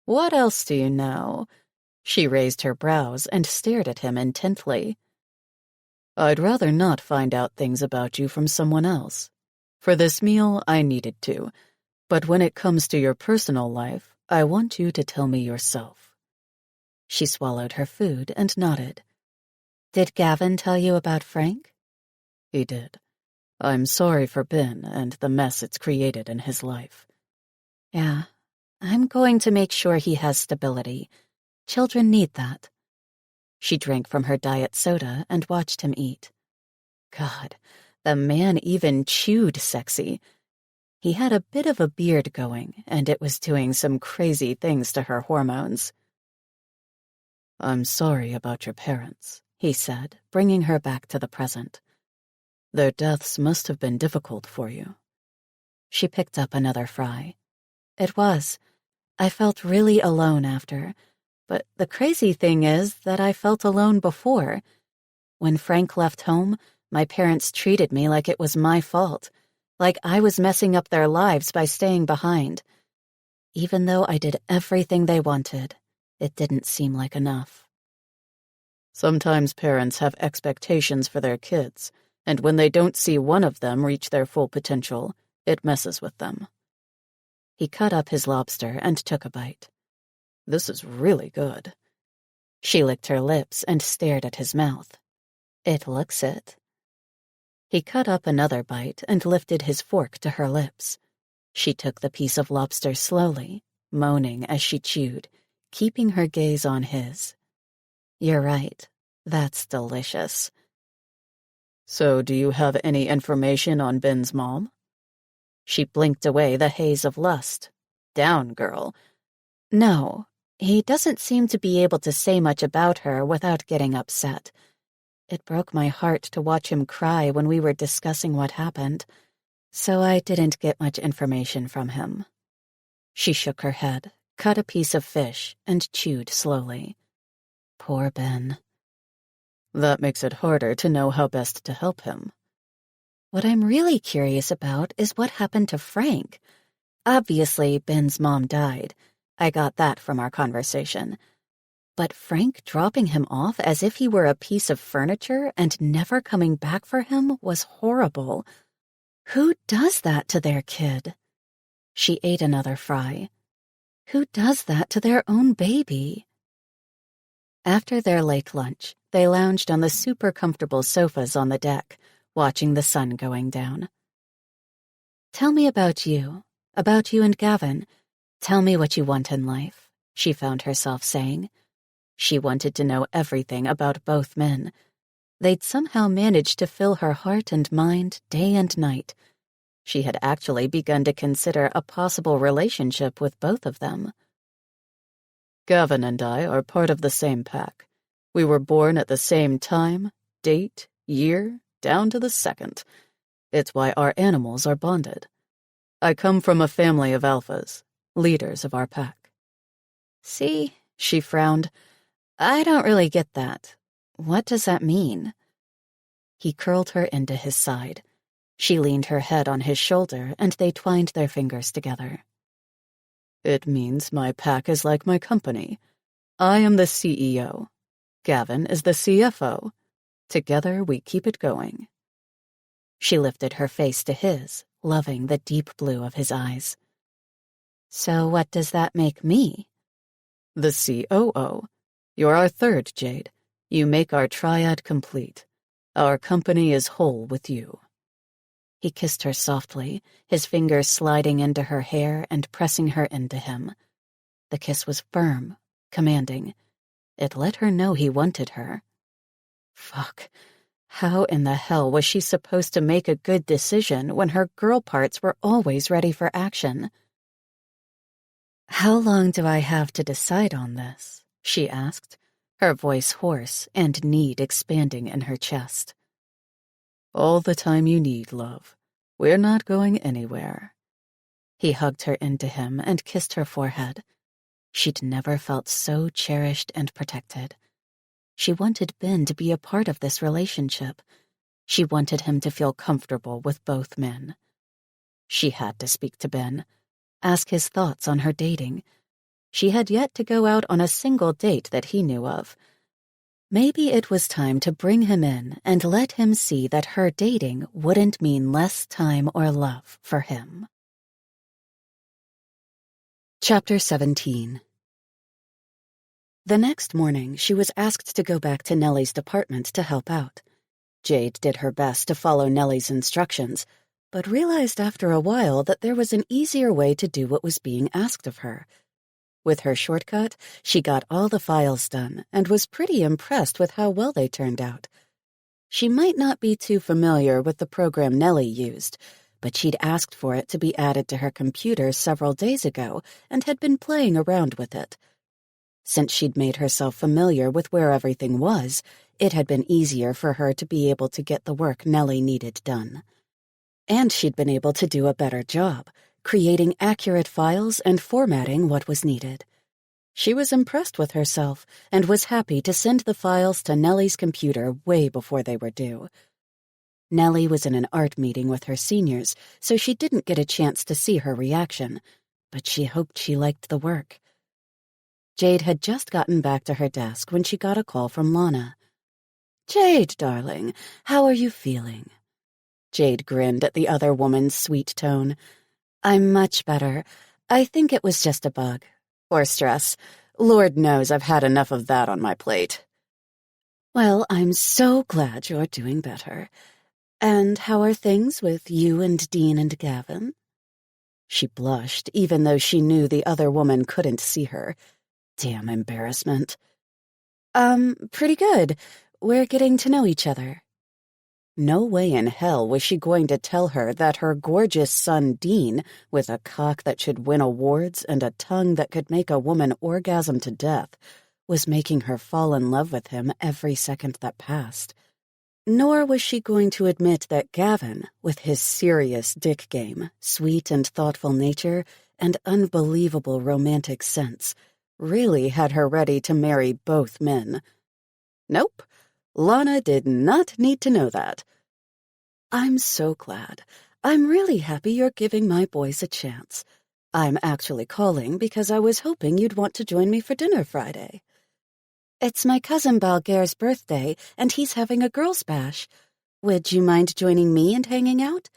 What else do you know?" She raised her brows and stared at him intently. "I'd rather not find out things about you from someone else. For this meal, I needed to. But when it comes to your personal life, I want you to tell me yourself." She swallowed her food and nodded. "Did Gavin tell you about Frank?" "He did. I'm sorry for Ben and the mess it's created in his life." "Yeah, I'm going to make sure he has stability. Children need that." She drank from her diet soda and watched him eat. God, the man even chewed sexy. He had a bit of a beard going, and it was doing some crazy things to her hormones. "I'm sorry about your parents," he said, bringing her back to the present. "Their deaths must have been difficult for you." She picked up another fry. "It was. I felt really alone after. But the crazy thing is that I felt alone before. When Frank left home, my parents treated me like it was my fault, like I was messing up their lives by staying behind. Even though I did everything they wanted, it didn't seem like enough." "Sometimes parents have expectations for their kids, and when they don't see one of them reach their full potential, it messes with them." He cut up his lobster and took a bite. "This is really good." She licked her lips and stared at his mouth. "It looks it." He cut up another bite and lifted his fork to her lips. She took the piece of lobster slowly, moaning as she chewed, keeping her gaze on his. "You're right. That's delicious." "So do you have any information on Ben's mom?" She blinked away the haze of lust. "Down, girl." "No. He doesn't seem to be able to say much about her without getting upset. It broke my heart to watch him cry when we were discussing what happened, so I didn't get much information from him." She shook her head, cut a piece of fish, and chewed slowly. Poor Ben. "That makes it harder to know how best to help him." "What I'm really curious about is what happened to Frank. Obviously, Ben's mom died. I got that from our conversation. But Frank dropping him off as if he were a piece of furniture and never coming back for him was horrible. Who does that to their kid? She ate another fry. Who does that to their own baby? After their late lunch, they lounged on the super comfortable sofas on the deck, watching the sun going down. "Tell me about you and Gavin. Tell me what you want in life," she found herself saying. She wanted to know everything about both men. They'd somehow managed to fill her heart and mind day and night. She had actually begun to consider a possible relationship with both of them. Gavin and I are part of the same pack. We were born at the same time, date, year, down to the second. It's why our animals are bonded. I come from a family of alphas, leaders of our pack. "See," she frowned, "I don't really get that. What does that mean?" He curled her into his side. She leaned her head on his shoulder, and they twined their fingers together. It means my pack is like my company. I am the CEO. Gavin is the CFO. Together we keep it going. She lifted her face to his, loving the deep blue of his eyes. "So what does that make me?" The COO. You're our third, Jade. You make our triad complete. Our company is whole with you. He kissed her softly, his fingers sliding into her hair and pressing her into him. The kiss was firm, commanding. It let her know he wanted her. Fuck. How in the hell was she supposed to make a good decision when her girl parts were always ready for action? "How long do I have to decide on this?" she asked, her voice hoarse and need expanding in her chest. All the time you need, love. We're not going anywhere. He hugged her into him and kissed her forehead. She'd never felt so cherished and protected. She wanted Ben to be a part of this relationship. She wanted him to feel comfortable with both men. She had to speak to Ben, ask his thoughts on her dating. She had yet to go out on a single date that he knew of. Maybe it was time to bring him in and let him see that her dating wouldn't mean less time or love for him. Chapter 17. The next morning, she was asked to go back to Nellie's department to help out. Jade did her best to follow Nellie's instructions, but realized after a while that there was an easier way to do what was being asked of her. With her shortcut, she got all the files done and was pretty impressed with how well they turned out. She might not be too familiar with the program Nellie used, but she'd asked for it to be added to her computer several days ago and had been playing around with it. Since she'd made herself familiar with where everything was, it had been easier for her to be able to get the work Nellie needed done. And she'd been able to do a better job, creating accurate files and formatting what was needed. She was impressed with herself and was happy to send the files to Nellie's computer way before they were due. Nellie was in an art meeting with her seniors, so she didn't get a chance to see her reaction, but she hoped she liked the work. Jade had just gotten back to her desk when she got a call from Lana. "Jade, darling, how are you feeling?" Jade grinned at the other woman's sweet tone. "I'm much better. I think it was just a bug. Or stress. Lord knows I've had enough of that on my plate." "Well, I'm so glad you're doing better. And how are things with you and Dean and Gavin?" She blushed, even though she knew the other woman couldn't see her. Damn embarrassment. Pretty good. We're getting to know each other." No way in hell was she going to tell her that her gorgeous son Dean, with a cock that should win awards and a tongue that could make a woman orgasm to death, was making her fall in love with him every second that passed. Nor was she going to admit that Gavin, with his serious dick game, sweet and thoughtful nature, and unbelievable romantic sense, really had her ready to marry both men. Nope, Lana did not need to know that. "I'm so glad. I'm really happy you're giving my boys a chance. I'm actually calling because I was hoping you'd want to join me for dinner Friday." It's my cousin Balgair's birthday, and he's having a girls' bash. Would you mind joining me and hanging out?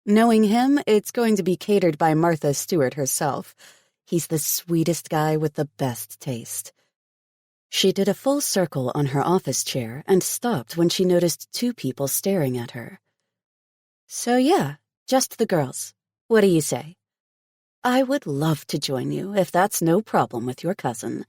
Knowing him, it's going to be catered by Martha Stewart herself. He's the sweetest guy with the best taste. She did a full circle on her office chair and stopped when she noticed two people staring at her. So yeah, just the girls. What do you say? I would love to join you if that's no problem with your cousin.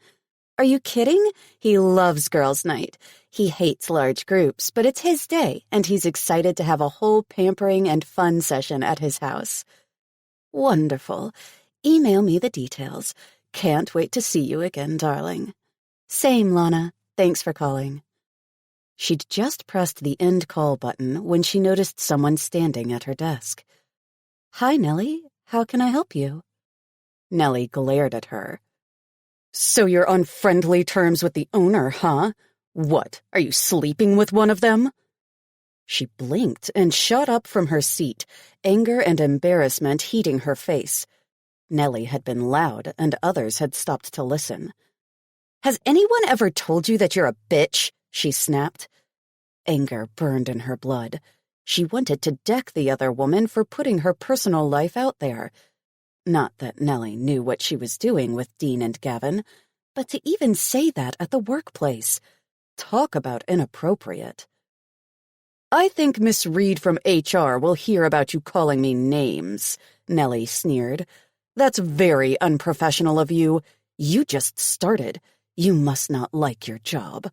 Are you kidding? He loves girls' night. He hates large groups, but it's his day, and he's excited to have a whole pampering and fun session at his house. Wonderful. Email me the details. Can't wait to see you again, darling. Same, Lana. Thanks for calling. She'd just pressed the end call button when she noticed someone standing at her desk. Hi, Nellie. How can I help you? Nellie glared at her. So you're on friendly terms with the owner, huh? What, are you sleeping with one of them? She blinked and shot up from her seat, anger and embarrassment heating her face. Nellie had been loud, and others had stopped to listen. Has anyone ever told you that you're a bitch? She snapped. Anger burned in her blood. She wanted to deck the other woman for putting her personal life out there. Not that Nellie knew what she was doing with Dean and Gavin, but to even say that at the workplace. Talk about inappropriate. I think Miss Reed from HR will hear about you calling me names, Nellie sneered. That's very unprofessional of you. You just started. You must not like your job.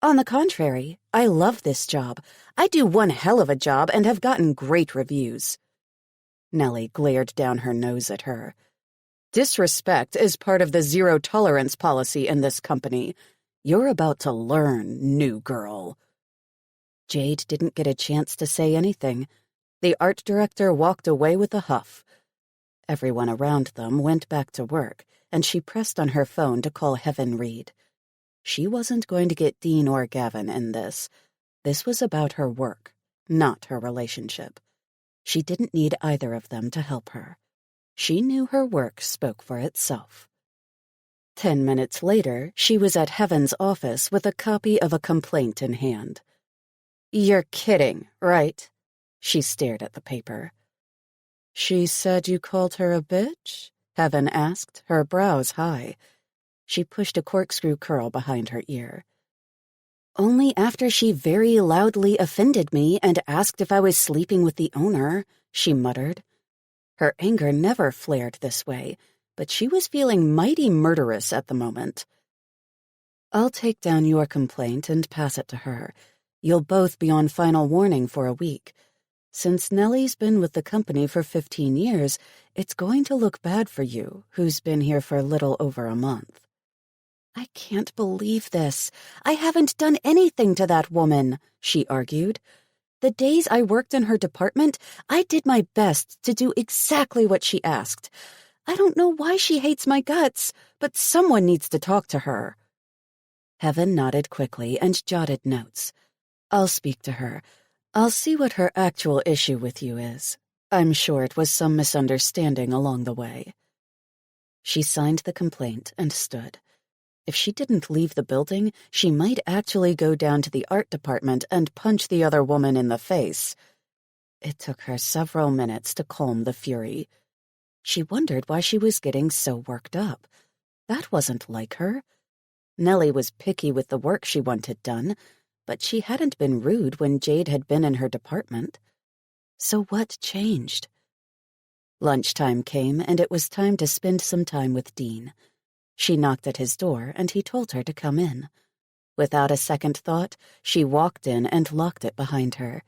On the contrary, I love this job. I do one hell of a job and have gotten great reviews. Nellie glared down her nose at her. Disrespect is part of the zero-tolerance policy in this company. You're about to learn, new girl. Jade didn't get a chance to say anything. The art director walked away with a huff. Everyone around them went back to work, and she pressed on her phone to call Heaven Reed. She wasn't going to get Dean or Gavin in this. This was about her work, not her relationship. She didn't need either of them to help her. She knew her work spoke for itself. 10 minutes later, she was at Heaven's office with a copy of a complaint in hand. You're kidding, right? She stared at the paper. She said you called her a bitch? Heaven asked, her brows high. She pushed a corkscrew curl behind her ear. Only after she very loudly offended me and asked if I was sleeping with the owner, she muttered. Her anger never flared this way, but she was feeling mighty murderous at the moment. I'll take down your complaint and pass it to her. You'll both be on final warning for a week. Since Nellie's been with the company for 15 years, it's going to look bad for you, who's been here for a little over a month. I can't believe this. I haven't done anything to that woman, she argued. The days I worked in her department, I did my best to do exactly what she asked. I don't know why she hates my guts, but someone needs to talk to her. Heaven nodded quickly and jotted notes. I'll speak to her. I'll see what her actual issue with you is. I'm sure it was some misunderstanding along the way. She signed the complaint and stood. If she didn't leave the building, she might actually go down to the art department and punch the other woman in the face. It took her several minutes to calm the fury. She wondered why she was getting so worked up. That wasn't like her. Nellie was picky with the work she wanted done, but she hadn't been rude when Jade had been in her department. So what changed? Lunchtime came, and it was time to spend some time with Dean. She knocked at his door, and he told her to come in. Without a second thought, she walked in and locked it behind her.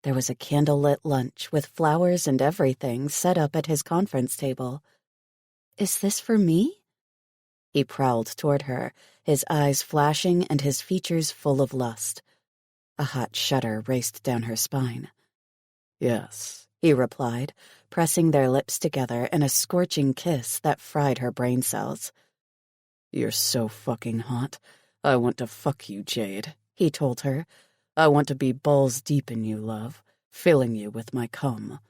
There was a candlelit lunch with flowers and everything set up at his conference table. Is this for me? He prowled toward her, his eyes flashing and his features full of lust. A hot shudder raced down her spine. Yes, he replied, pressing their lips together in a scorching kiss that fried her brain cells. You're so fucking hot. I want to fuck you, Jade, he told her. I want to be balls deep in you, love, filling you with my cum.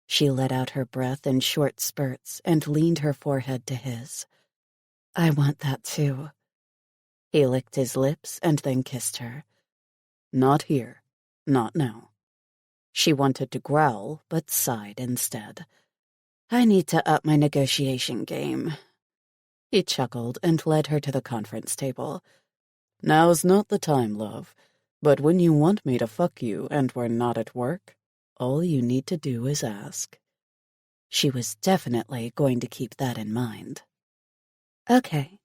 She let out her breath in short spurts and leaned her forehead to his. I want that too. He licked his lips and then kissed her. Not here. Not now. She wanted to growl, but sighed instead. I need to up my negotiation game. He chuckled and led her to the conference table. Now's not the time, love. But when you want me to fuck you and we're not at work, all you need to do is ask. She was definitely going to keep that in mind. Okay.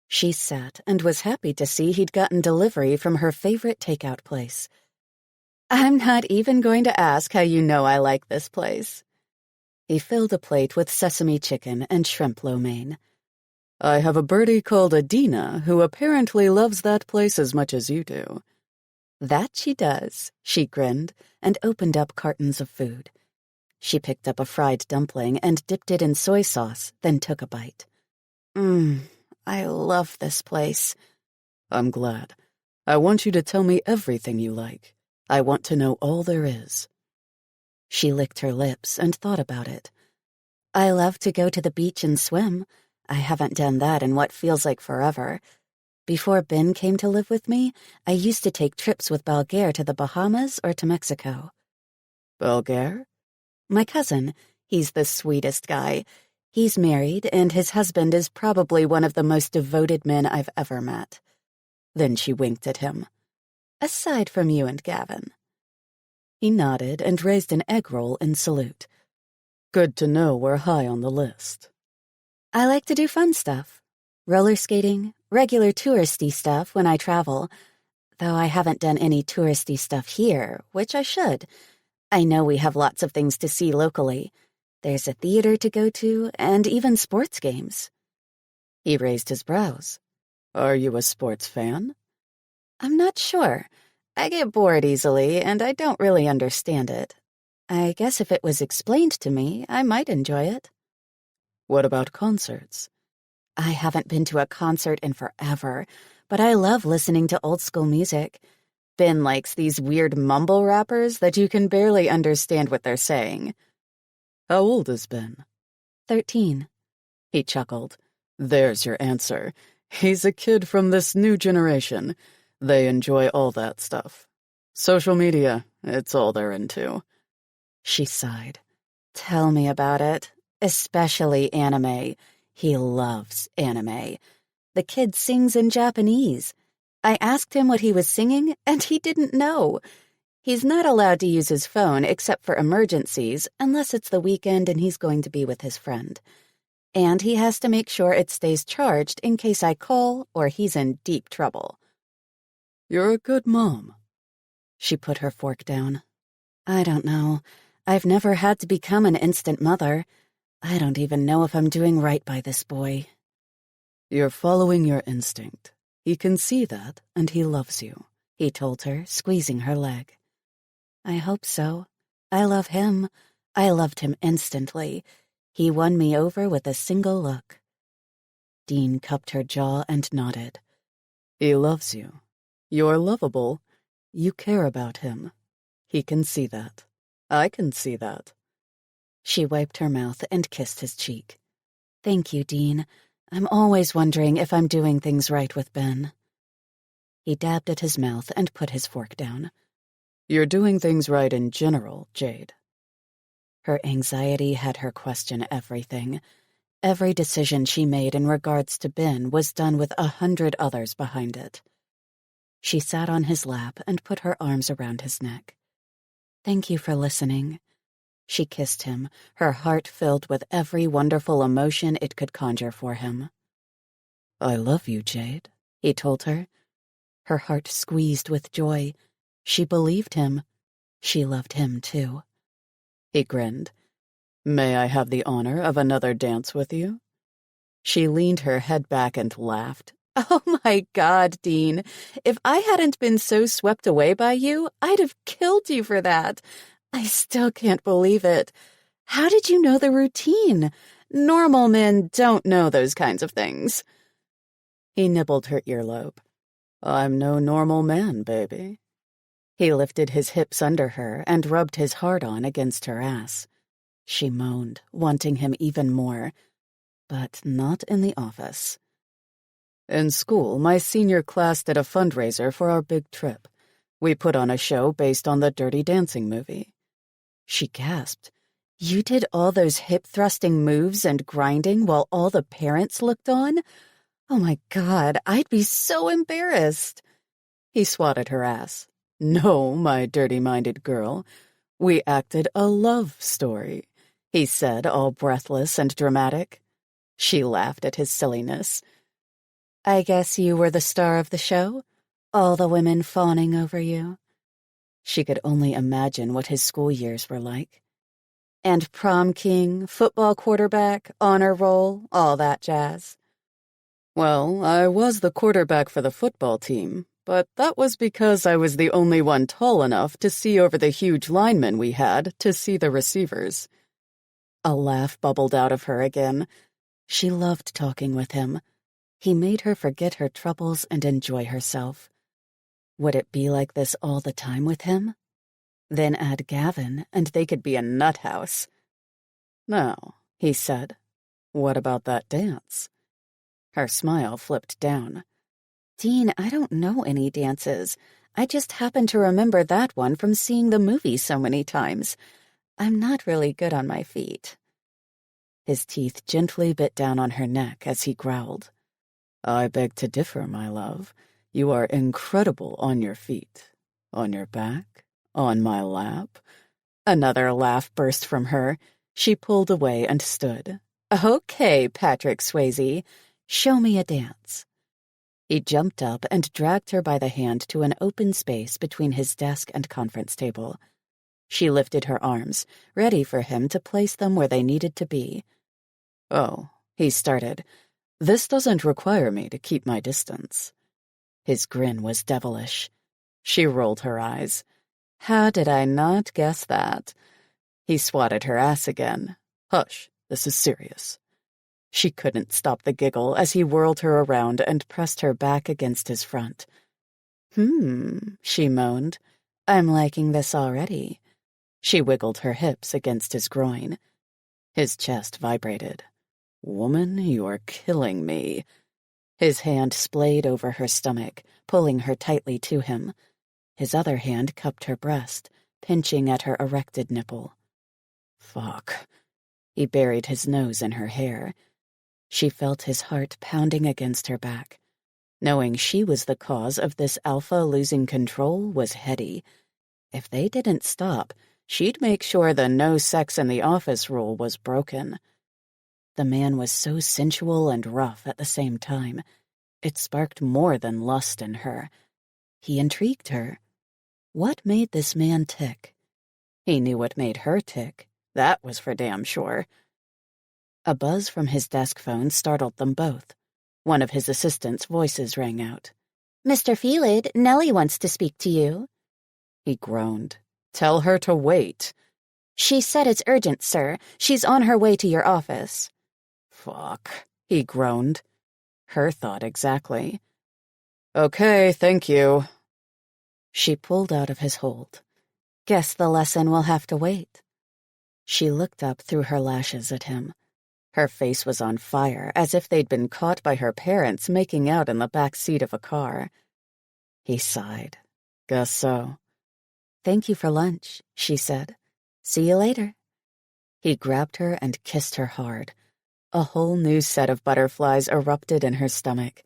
She sat and was happy to see he'd gotten delivery from her favorite takeout place. I'm not even going to ask how you know I like this place. He filled a plate with sesame chicken and shrimp lo mein. I have a birdie called Adina who apparently loves that place as much as you do. That she does, she grinned, and opened up cartons of food. She picked up a fried dumpling and dipped it in soy sauce, then took a bite. I love this place. I'm glad. I want you to tell me everything you like. I want to know all there is. She licked her lips and thought about it. I love to go to the beach and swim. I haven't done that in what feels like forever. Before Ben came to live with me, I used to take trips with Balgair to the Bahamas or to Mexico. Balgair? My cousin. He's the sweetest guy. He's married, and his husband is probably one of the most devoted men I've ever met. Then she winked at him. Aside from you and Gavin. He nodded and raised an egg roll in salute. Good to know we're high on the list. I like to do fun stuff. Roller skating, regular touristy stuff when I travel. Though I haven't done any touristy stuff here, which I should. I know we have lots of things to see locally. There's a theater to go to, and even sports games. He raised his brows. Are you a sports fan? I'm not sure. I get bored easily, and I don't really understand it. I guess if it was explained to me, I might enjoy it. What about concerts? I haven't been to a concert in forever, but I love listening to old-school music. Ben likes these weird mumble rappers that you can barely understand what they're saying. How old is Ben? 13. He chuckled. There's your answer. He's a kid from this new generation. They enjoy all that stuff. Social media, it's all they're into. She sighed. Tell me about it. Especially anime. He loves anime. The kid sings in Japanese. I asked him what he was singing, and he didn't know. He's not allowed to use his phone except for emergencies, unless it's the weekend and he's going to be with his friend. And he has to make sure it stays charged in case I call or he's in deep trouble. You're a good mom. She put her fork down. I don't know. I've never had to become an instant mother. I don't even know if I'm doing right by this boy. You're following your instinct. He can see that, and he loves you, he told her, squeezing her leg. I hope so. I love him. I loved him instantly. He won me over with a single look. Dean cupped her jaw and nodded. He loves you. You're lovable. You care about him. He can see that. I can see that. She wiped her mouth and kissed his cheek. Thank you, Dean. I'm always wondering if I'm doing things right with Ben. He dabbed at his mouth and put his fork down. You're doing things right in general, Jade. Her anxiety had her question everything. Every decision she made in regards to Ben was done with 100 others behind it. She sat on his lap and put her arms around his neck. Thank you for listening. She kissed him, her heart filled with every wonderful emotion it could conjure for him. I love you, Jade, he told her. Her heart squeezed with joy. She believed him. She loved him, too. He grinned. May I have the honor of another dance with you? She leaned her head back and laughed. Oh my God, Dean. If I hadn't been so swept away by you, I'd have killed you for that. I still can't believe it. How did you know the routine? Normal men don't know those kinds of things. He nibbled her earlobe. I'm no normal man, baby. He lifted his hips under her and rubbed his hard-on against her ass. She moaned, wanting him even more, but not in the office. In school, my senior class did a fundraiser for our big trip. We put on a show based on the Dirty Dancing movie. She gasped. You did all those hip-thrusting moves and grinding while all the parents looked on? Oh my God, I'd be so embarrassed. He swatted her ass. No, my dirty-minded girl. We acted a love story, he said, all breathless and dramatic. She laughed at his silliness. I guess you were the star of the show? All the women fawning over you? She could only imagine what his school years were like. And prom king, football quarterback, honor roll, all that jazz. Well, I was the quarterback for the football team, but that was because I was the only one tall enough to see over the huge linemen we had to see the receivers. A laugh bubbled out of her again. She loved talking with him. He made her forget her troubles and enjoy herself. Would it be like this all the time with him? Then add Gavin, and they could be a nut house. Now, he said, what about that dance? Her smile flipped down. Dean, I don't know any dances. I just happen to remember that one from seeing the movie so many times. I'm not really good on my feet. His teeth gently bit down on her neck as he growled. I beg to differ, my love. You are incredible on your feet. On your back. On my lap. Another laugh burst from her. She pulled away and stood. Okay, Patrick Swayze. Show me a dance. He jumped up and dragged her by the hand to an open space between his desk and conference table. She lifted her arms, ready for him to place them where they needed to be. Oh, he started. This doesn't require me to keep my distance. His grin was devilish. She rolled her eyes. How did I not guess that? He swatted her ass again. Hush, this is serious. She couldn't stop the giggle as he whirled her around and pressed her back against his front. She moaned. I'm liking this already. She wiggled her hips against his groin. His chest vibrated. Woman, you are killing me. His hand splayed over her stomach, pulling her tightly to him. His other hand cupped her breast, pinching at her erected nipple. Fuck. He buried his nose in her hair. She felt his heart pounding against her back. Knowing she was the cause of this alpha losing control was heady. If they didn't stop, she'd make sure the no sex in the office rule was broken. The man was so sensual and rough at the same time. It sparked more than lust in her. He intrigued her. What made this man tick? He knew what made her tick. That was for damn sure. A buzz from his desk phone startled them both. One of his assistants' voices rang out. Mr. Felid, Nellie wants to speak to you. He groaned. Tell her to wait. She said it's urgent, sir. She's on her way to your office. Fuck, he groaned. Her thought exactly. Okay, thank you. She pulled out of his hold. Guess the lesson will have to wait. She looked up through her lashes at him. Her face was on fire, as if they'd been caught by her parents making out in the back seat of a car. He sighed. Guess so. Thank you for lunch, she said. See you later. He grabbed her and kissed her hard. A whole new set of butterflies erupted in her stomach.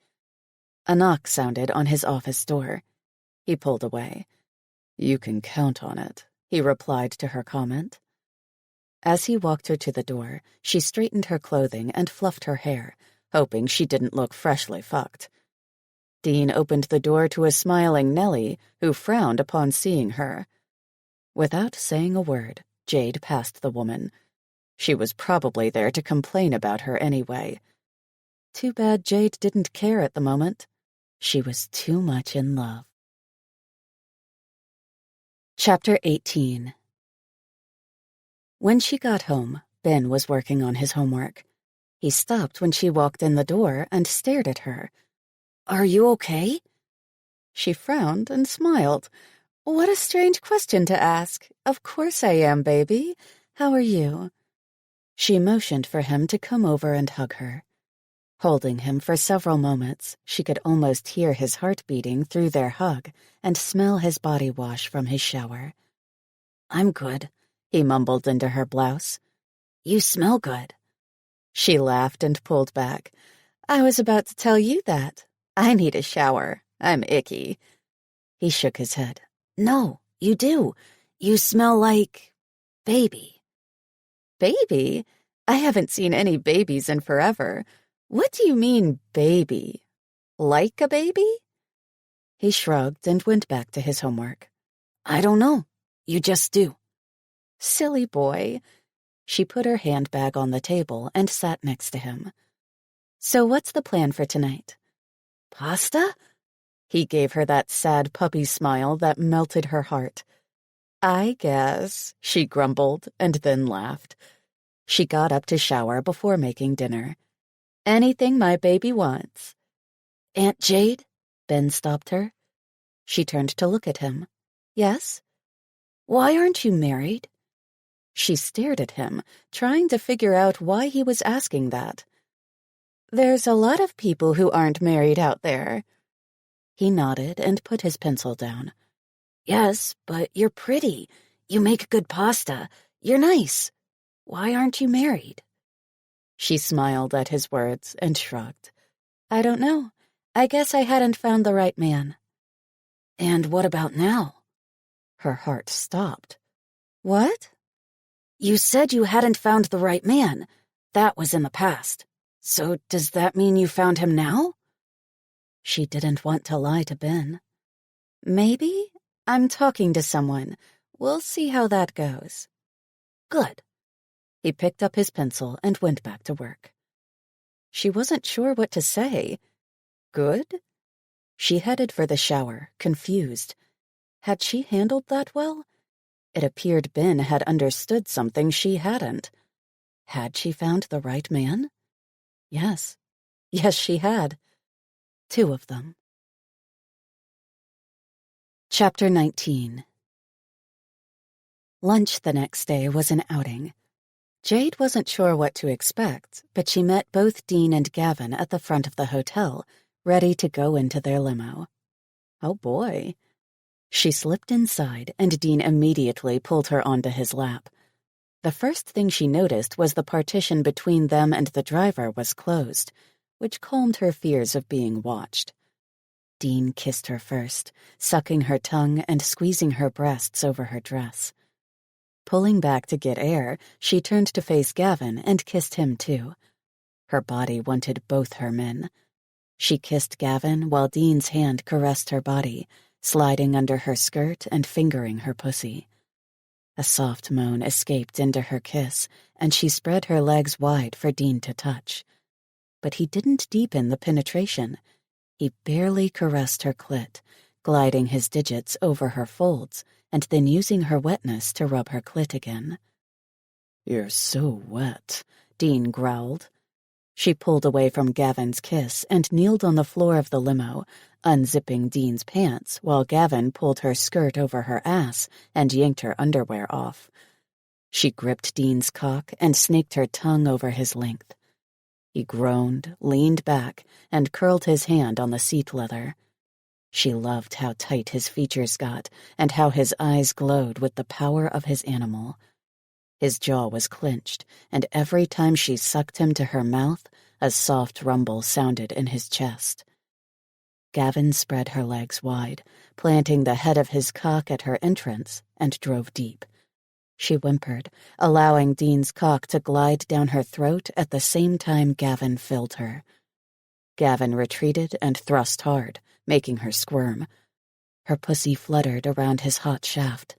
A knock sounded on his office door. He pulled away. You can count on it, he replied to her comment. As he walked her to the door, she straightened her clothing and fluffed her hair, hoping she didn't look freshly fucked. Dean opened the door to a smiling Nellie, who frowned upon seeing her. Without saying a word, Jade passed the woman. She was probably there to complain about her anyway. Too bad Jade didn't care at the moment. She was too much in love. Chapter 18. When she got home, Ben was working on his homework. He stopped when she walked in the door and stared at her. Are you okay? She frowned and smiled. What a strange question to ask. Of course I am, baby. How are you? She motioned for him to come over and hug her. Holding him for several moments, she could almost hear his heart beating through their hug and smell his body wash from his shower. "I'm good," he mumbled into her blouse. "You smell good." She laughed and pulled back. "I was about to tell you that. I need a shower. I'm icky." He shook his head. "No, you do. You smell like baby." "Baby? I haven't seen any babies in forever. What do you mean, baby? Like a baby?" He shrugged and went back to his homework. "I don't know. You just do." "Silly boy." She put her handbag on the table and sat next to him. "So what's the plan for tonight?" "Pasta?" He gave her that sad puppy smile that melted her heart. "I guess," she grumbled and then laughed. She got up to shower before making dinner. "Anything my baby wants." "Aunt Jade?" Ben stopped her. She turned to look at him. "Yes?" "Why aren't you married?" She stared at him, trying to figure out why he was asking that. "There's a lot of people who aren't married out there." He nodded and put his pencil down. "Yes, but you're pretty. You make good pasta. You're nice. Why aren't you married?" She smiled at his words and shrugged. "I don't know. I guess I hadn't found the right man." "And what about now?" Her heart stopped. "What?" "You said you hadn't found the right man. That was in the past. So does that mean you found him now?" She didn't want to lie to Ben. "Maybe. I'm talking to someone. We'll see how that goes." "Good." He picked up his pencil and went back to work. She wasn't sure what to say. Good? She headed for the shower, confused. Had she handled that well? It appeared Ben had understood something she hadn't. Had she found the right man? Yes. Yes, she had. 2 of them. Chapter 19. Lunch the next day was an outing. Jade wasn't sure what to expect, but she met both Dean and Gavin at the front of the hotel, ready to go into their limo. Oh boy. She slipped inside, and Dean immediately pulled her onto his lap. The first thing she noticed was the partition between them and the driver was closed, which calmed her fears of being watched. Dean kissed her first, sucking her tongue and squeezing her breasts over her dress. Pulling back to get air, she turned to face Gavin and kissed him too. Her body wanted both her men. She kissed Gavin while Dean's hand caressed her body, sliding under her skirt and fingering her pussy. A soft moan escaped into her kiss, and she spread her legs wide for Dean to touch. But he didn't deepen the penetration. He barely caressed her clit, gliding his digits over her folds, and then using her wetness to rub her clit again. "You're so wet," Dean growled. She pulled away from Gavin's kiss and kneeled on the floor of the limo, unzipping Dean's pants while Gavin pulled her skirt over her ass and yanked her underwear off. She gripped Dean's cock and snaked her tongue over his length. He groaned, leaned back, and curled his hand on the seat leather. She loved how tight his features got and how his eyes glowed with the power of his animal. His jaw was clenched, and every time she sucked him to her mouth, a soft rumble sounded in his chest. Gavin spread her legs wide, planting the head of his cock at her entrance, and drove deep. She whimpered, allowing Dean's cock to glide down her throat at the same time Gavin filled her. Gavin retreated and thrust hard, making her squirm. Her pussy fluttered around his hot shaft.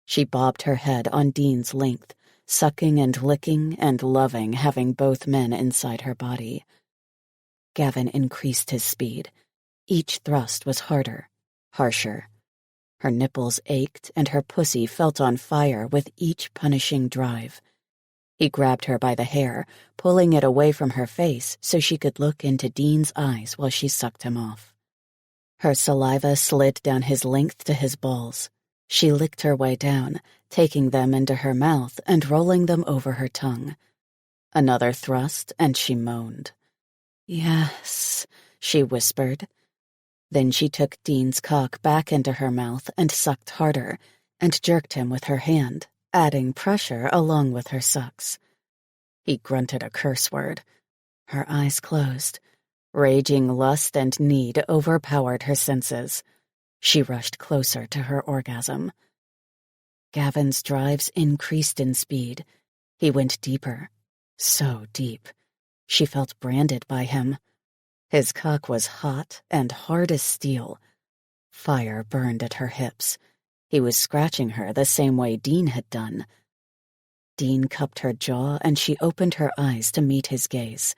She bobbed her head on Dean's length, sucking and licking and loving having both men inside her body. Gavin increased his speed. Each thrust was harder, harsher. Her nipples ached and her pussy felt on fire with each punishing drive. He grabbed her by the hair, pulling it away from her face so she could look into Dean's eyes while she sucked him off. Her saliva slid down his length to his balls. She licked her way down, taking them into her mouth and rolling them over her tongue. Another thrust, and she moaned. Yes, she whispered. Then she took Dean's cock back into her mouth and sucked harder, and jerked him with her hand, adding pressure along with her sucks. He grunted a curse word. Her eyes closed. Raging lust and need overpowered her senses. She rushed closer to her orgasm. Gavin's drives increased in speed. He went deeper. So deep. She felt branded by him. His cock was hot and hard as steel. Fire burned at her hips. He was scratching her the same way Dean had done. Dean cupped her jaw and she opened her eyes to meet his gaze.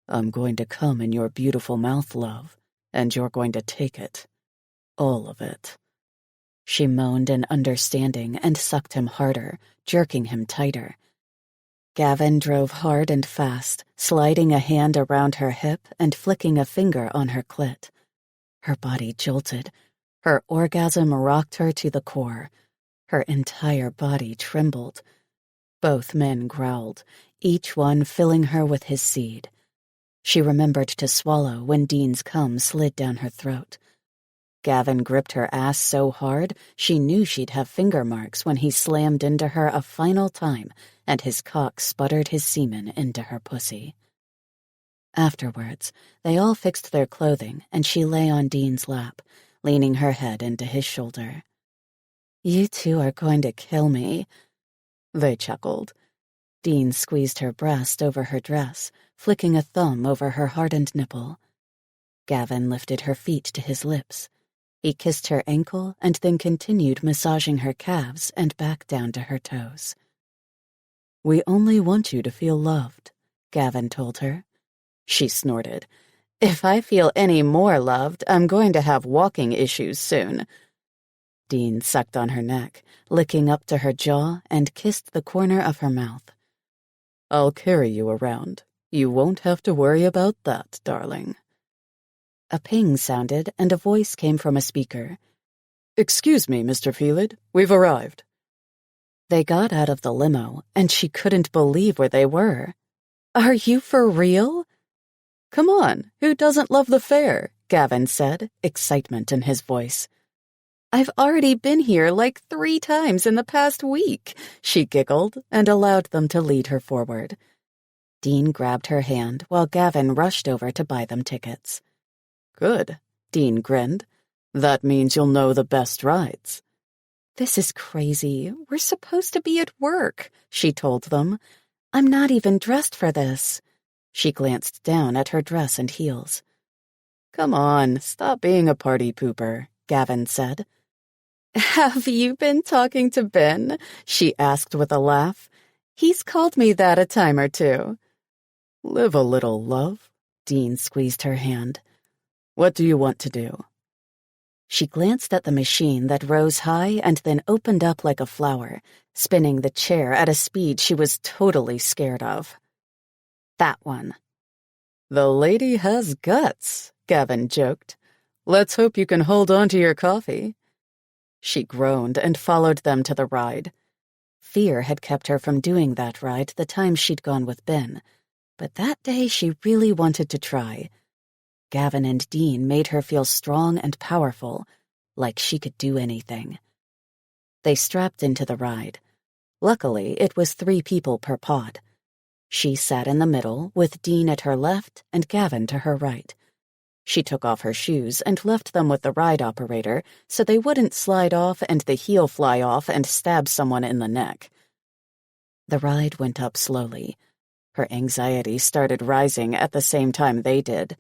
I'm going to come in your beautiful mouth, love, and you're going to take it. All of it. She moaned in understanding and sucked him harder, jerking him tighter. Gavin drove hard and fast, sliding a hand around her hip and flicking a finger on her clit. Her body jolted. Her orgasm rocked her to the core. Her entire body trembled. Both men growled, each one filling her with his seed. She remembered to swallow when Dean's cum slid down her throat. Gavin gripped her ass so hard she knew she'd have finger marks when he slammed into her a final time and his cock sputtered his semen into her pussy. Afterwards, they all fixed their clothing and she lay on Dean's lap, leaning her head into his shoulder. You two are going to kill me. They chuckled. Dean squeezed her breast over her dress, flicking a thumb over her hardened nipple. Gavin lifted her feet to his lips. He kissed her ankle and then continued massaging her calves and back down to her toes. We only want you to feel loved, Gavin told her. She snorted. If I feel any more loved, I'm going to have walking issues soon. Dean sucked on her neck, licking up to her jaw and kissed the corner of her mouth. I'll carry you around. You won't have to worry about that, darling. A ping sounded and a voice came from a speaker. Excuse me, Mr. Felid, we've arrived. They got out of the limo, and she couldn't believe where they were. Are you for real? Come on, who doesn't love the fair? Gavin said, excitement in his voice. I've already been here like 3 times in the past week, she giggled and allowed them to lead her forward. Dean grabbed her hand while Gavin rushed over to buy them tickets. Good, Dean grinned. That means you'll know the best rides. This is crazy. We're supposed to be at work, she told them. I'm not even dressed for this. She glanced down at her dress and heels. Come on, stop being a party pooper, Gavin said. Have you been talking to Ben? She asked with a laugh. He's called me that a time or two. Live a little, love. Dean squeezed her hand. What do you want to do? She glanced at the machine that rose high and then opened up like a flower, spinning the chair at a speed she was totally scared of. That one. The lady has guts, Gavin joked. Let's hope you can hold on to your coffee. She groaned and followed them to the ride. Fear had kept her from doing that ride the time she'd gone with Ben, but that day she really wanted to try. Gavin and Dean made her feel strong and powerful, like she could do anything. They strapped into the ride. Luckily, it was 3 people per pod. She sat in the middle, with Dean at her left and Gavin to her right. She took off her shoes and left them with the ride operator so they wouldn't slide off and the heel fly off and stab someone in the neck. The ride went up slowly. Her anxiety started rising at the same time they did.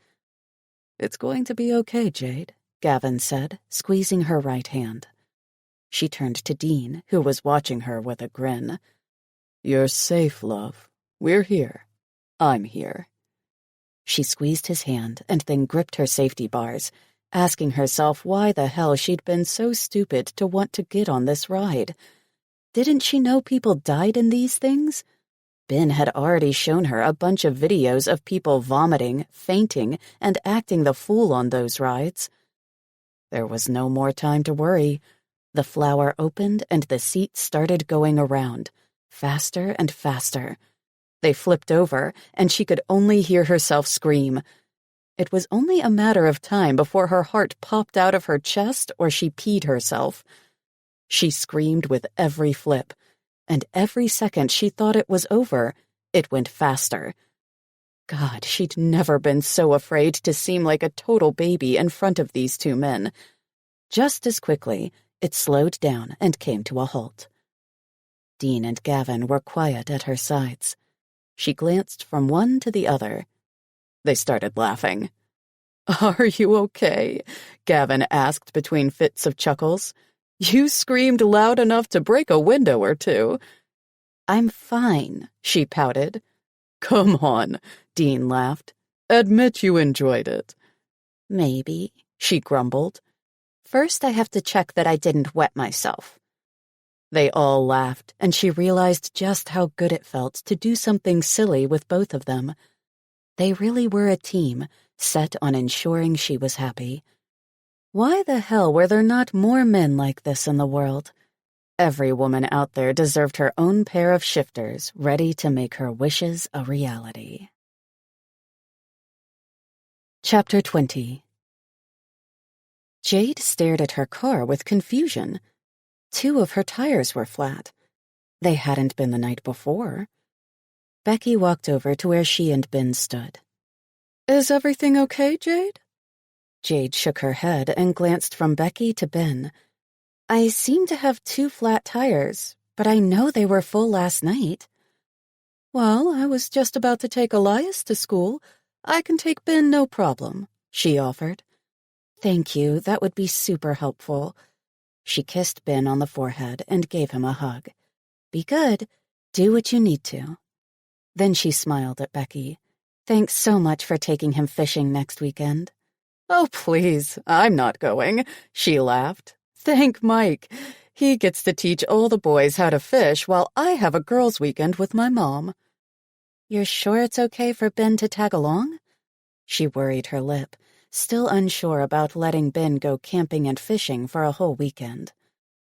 It's going to be okay, Jade, Gavin said, squeezing her right hand. She turned to Dean, who was watching her with a grin. You're safe, love. We're here. I'm here. She squeezed his hand and then gripped her safety bars, asking herself why the hell she'd been so stupid to want to get on this ride. Didn't she know people died in these things? Ben had already shown her a bunch of videos of people vomiting, fainting, and acting the fool on those rides. There was no more time to worry. The flower opened and the seats started going around, faster and faster. They flipped over, and she could only hear herself scream. It was only a matter of time before her heart popped out of her chest or she peed herself. She screamed with every flip, and every second she thought it was over, it went faster. God, she'd never been so afraid to seem like a total baby in front of these two men. Just as quickly, it slowed down and came to a halt. Dean and Gavin were quiet at her sides. She glanced from one to the other. They started laughing. "Are you okay?" Gavin asked between fits of chuckles. "You screamed loud enough to break a window or two." "I'm fine," she pouted. "Come on," Dean laughed. "Admit you enjoyed it." "Maybe," she grumbled. "First I have to check that I didn't wet myself." They all laughed, and she realized just how good it felt to do something silly with both of them. They really were a team, set on ensuring she was happy. Why the hell were there not more men like this in the world? Every woman out there deserved her own pair of shifters ready to make her wishes a reality. Chapter 20. Jade stared at her car with confusion. 2 of her tires were flat. They hadn't been the night before. Becky walked over to where she and Ben stood. "Is everything okay, Jade?" Jade shook her head and glanced from Becky to Ben. "I seem to have 2 flat tires, but I know they were full last night." "Well, I was just about to take Elias to school. I can take Ben no problem," she offered. "Thank you, that would be super helpful." She kissed Ben on the forehead and gave him a hug. "Be good. Do what you need to." Then she smiled at Becky. "Thanks so much for taking him fishing next weekend." "Oh, please, I'm not going," she laughed. "Thank Mike. He gets to teach all the boys how to fish while I have a girls' weekend with my mom." "You're sure it's okay for Ben to tag along?" She worried her lip, still unsure about letting Ben go camping and fishing for a whole weekend.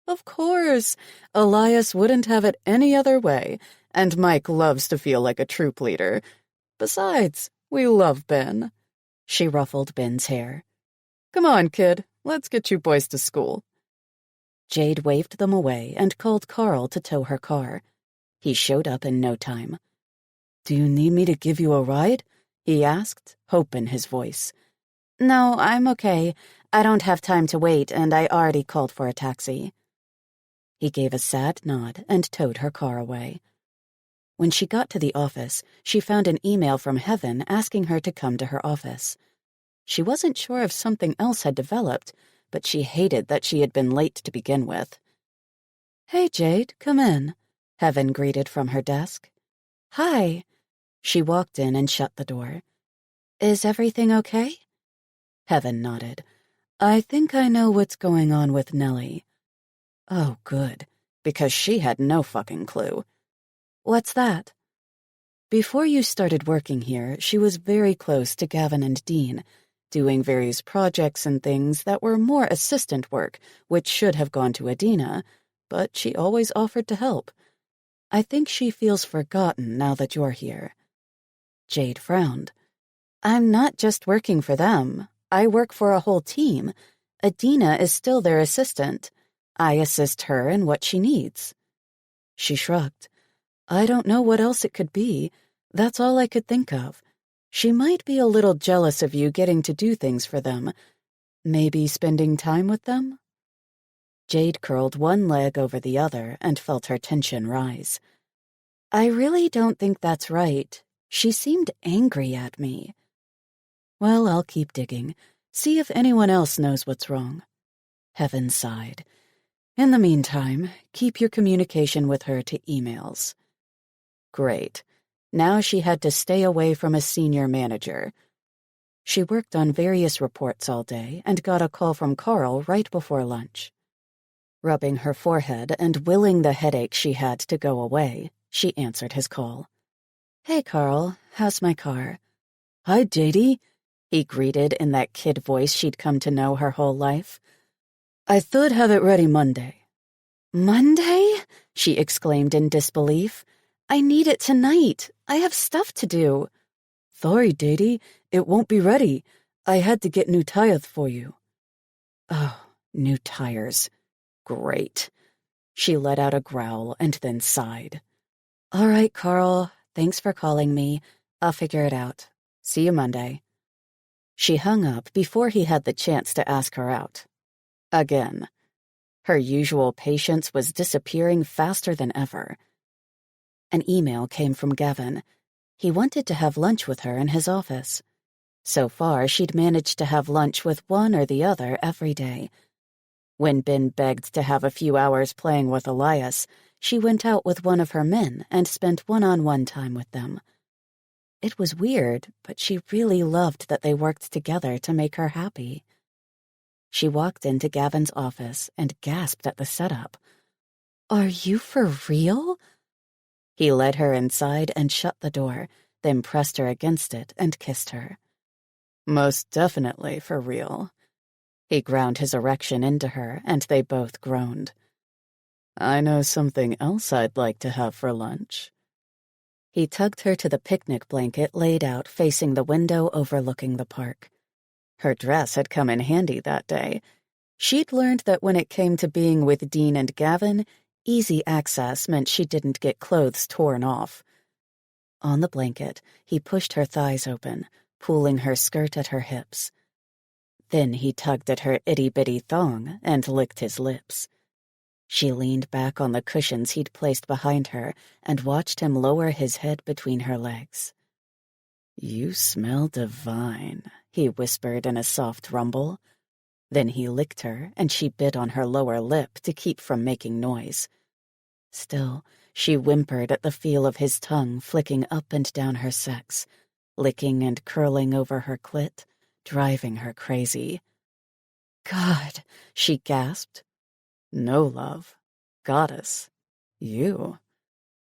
"Of course. Elias wouldn't have it any other way, and Mike loves to feel like a troop leader. Besides, we love Ben." She ruffled Ben's hair. "Come on, kid. Let's get you boys to school." Jade waved them away and called Carl to tow her car. He showed up in no time. "Do you need me to give you a ride?" he asked, hope in his voice. "No, I'm okay. I don't have time to wait, and I already called for a taxi." He gave a sad nod and towed her car away. When she got to the office, she found an email from Heaven asking her to come to her office. She wasn't sure if something else had developed, but she hated that she had been late to begin with. "Hey, Jade, come in," Heaven greeted from her desk. "Hi." She walked in and shut the door. "Is everything okay?" Heaven nodded. "I think I know what's going on with Nellie." Oh, good, because she had no fucking clue. "What's that?" "Before you started working here, she was very close to Gavin and Dean, doing various projects and things that were more assistant work, which should have gone to Adina, but she always offered to help. I think she feels forgotten now that you're here." Jade frowned. "I'm not just working for them. I work for a whole team. Adina is still their assistant. I assist her in what she needs." She shrugged. "I don't know what else it could be. That's all I could think of. She might be a little jealous of you getting to do things for them. Maybe spending time with them?" Jade curled one leg over the other and felt her tension rise. "I really don't think that's right. She seemed angry at me." "Well, I'll keep digging. See if anyone else knows what's wrong." Heaven sighed. "In the meantime, keep your communication with her to emails." Great. Now she had to stay away from a senior manager. She worked on various reports all day and got a call from Carl right before lunch. Rubbing her forehead and willing the headache she had to go away, she answered his call. "Hey, Carl, how's my car?" "Hi, JD," he greeted in that kid voice she'd come to know her whole life. "I thought have it ready Monday." "Monday?" she exclaimed in disbelief. I need it tonight. I have stuff to do. Sorry, Daddy, it won't be ready. I had to get new tires for you. Oh, new tires. Great. She let out a growl and then sighed. All right, Carl, thanks for calling me. I'll figure it out. See you Monday. She hung up before he had the chance to ask her out. Again. Her usual patience was disappearing faster than ever. An email came from Gavin. He wanted to have lunch with her in his office. So far, she'd managed to have lunch with one or the other every day. When Ben begged to have a few hours playing with Elias, she went out with one of her men and spent one-on-one time with them. It was weird, but she really loved that they worked together to make her happy. She walked into Gavin's office and gasped at the setup. Are you for real? He led her inside and shut the door, then pressed her against it and kissed her. Most definitely for real. He ground his erection into her, and they both groaned. I know something else I'd like to have for lunch. He tugged her to the picnic blanket laid out facing the window overlooking the park. Her dress had come in handy that day. She'd learned that when it came to being with Dean and Gavin, easy access meant she didn't get clothes torn off. On the blanket, he pushed her thighs open, pulling her skirt at her hips. Then he tugged at her itty-bitty thong and licked his lips. She leaned back on the cushions he'd placed behind her and watched him lower his head between her legs. You smell divine, he whispered in a soft rumble. Then he licked her, and she bit on her lower lip to keep from making noise. Still, she whimpered at the feel of his tongue flicking up and down her sex, licking and curling over her clit, driving her crazy. God, she gasped. No, love. Goddess. You.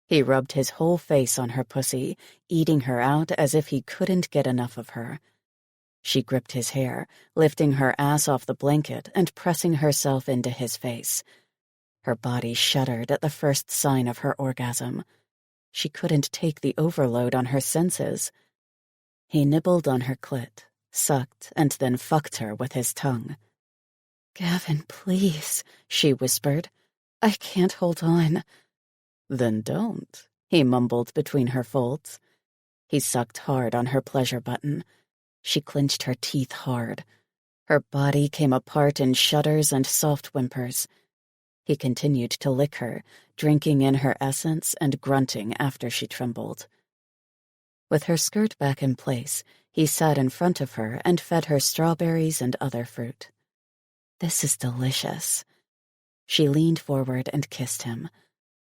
He rubbed his whole face on her pussy, eating her out as if he couldn't get enough of her. She gripped his hair, lifting her ass off the blanket and pressing herself into his face. Her body shuddered at the first sign of her orgasm. She couldn't take the overload on her senses. He nibbled on her clit, sucked, and then fucked her with his tongue. Gavin, please, she whispered. I can't hold on. Then don't, he mumbled between her folds. He sucked hard on her pleasure button. She clenched her teeth hard. Her body came apart in shudders and soft whimpers. He continued to lick her, drinking in her essence and grunting after she trembled. With her skirt back in place, he sat in front of her and fed her strawberries and other fruit. This is delicious. She leaned forward and kissed him.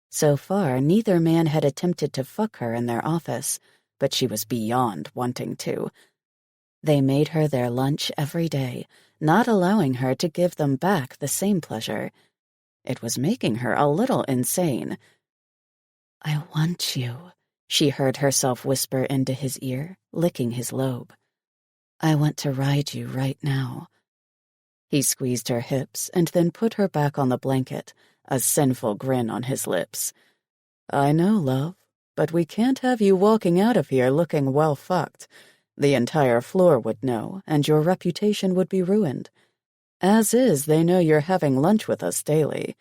So far, neither man had attempted to fuck her in their office, but she was beyond wanting to. They made her their lunch every day, not allowing her to give them back the same pleasure. It was making her a little insane. I want you, she heard herself whisper into his ear, licking his lobe. I want to ride you right now. He squeezed her hips and then put her back on the blanket, a sinful grin on his lips. I know, love, but we can't have you walking out of here looking well fucked. The entire floor would know, and your reputation would be ruined. As is, they know you're having lunch with us daily.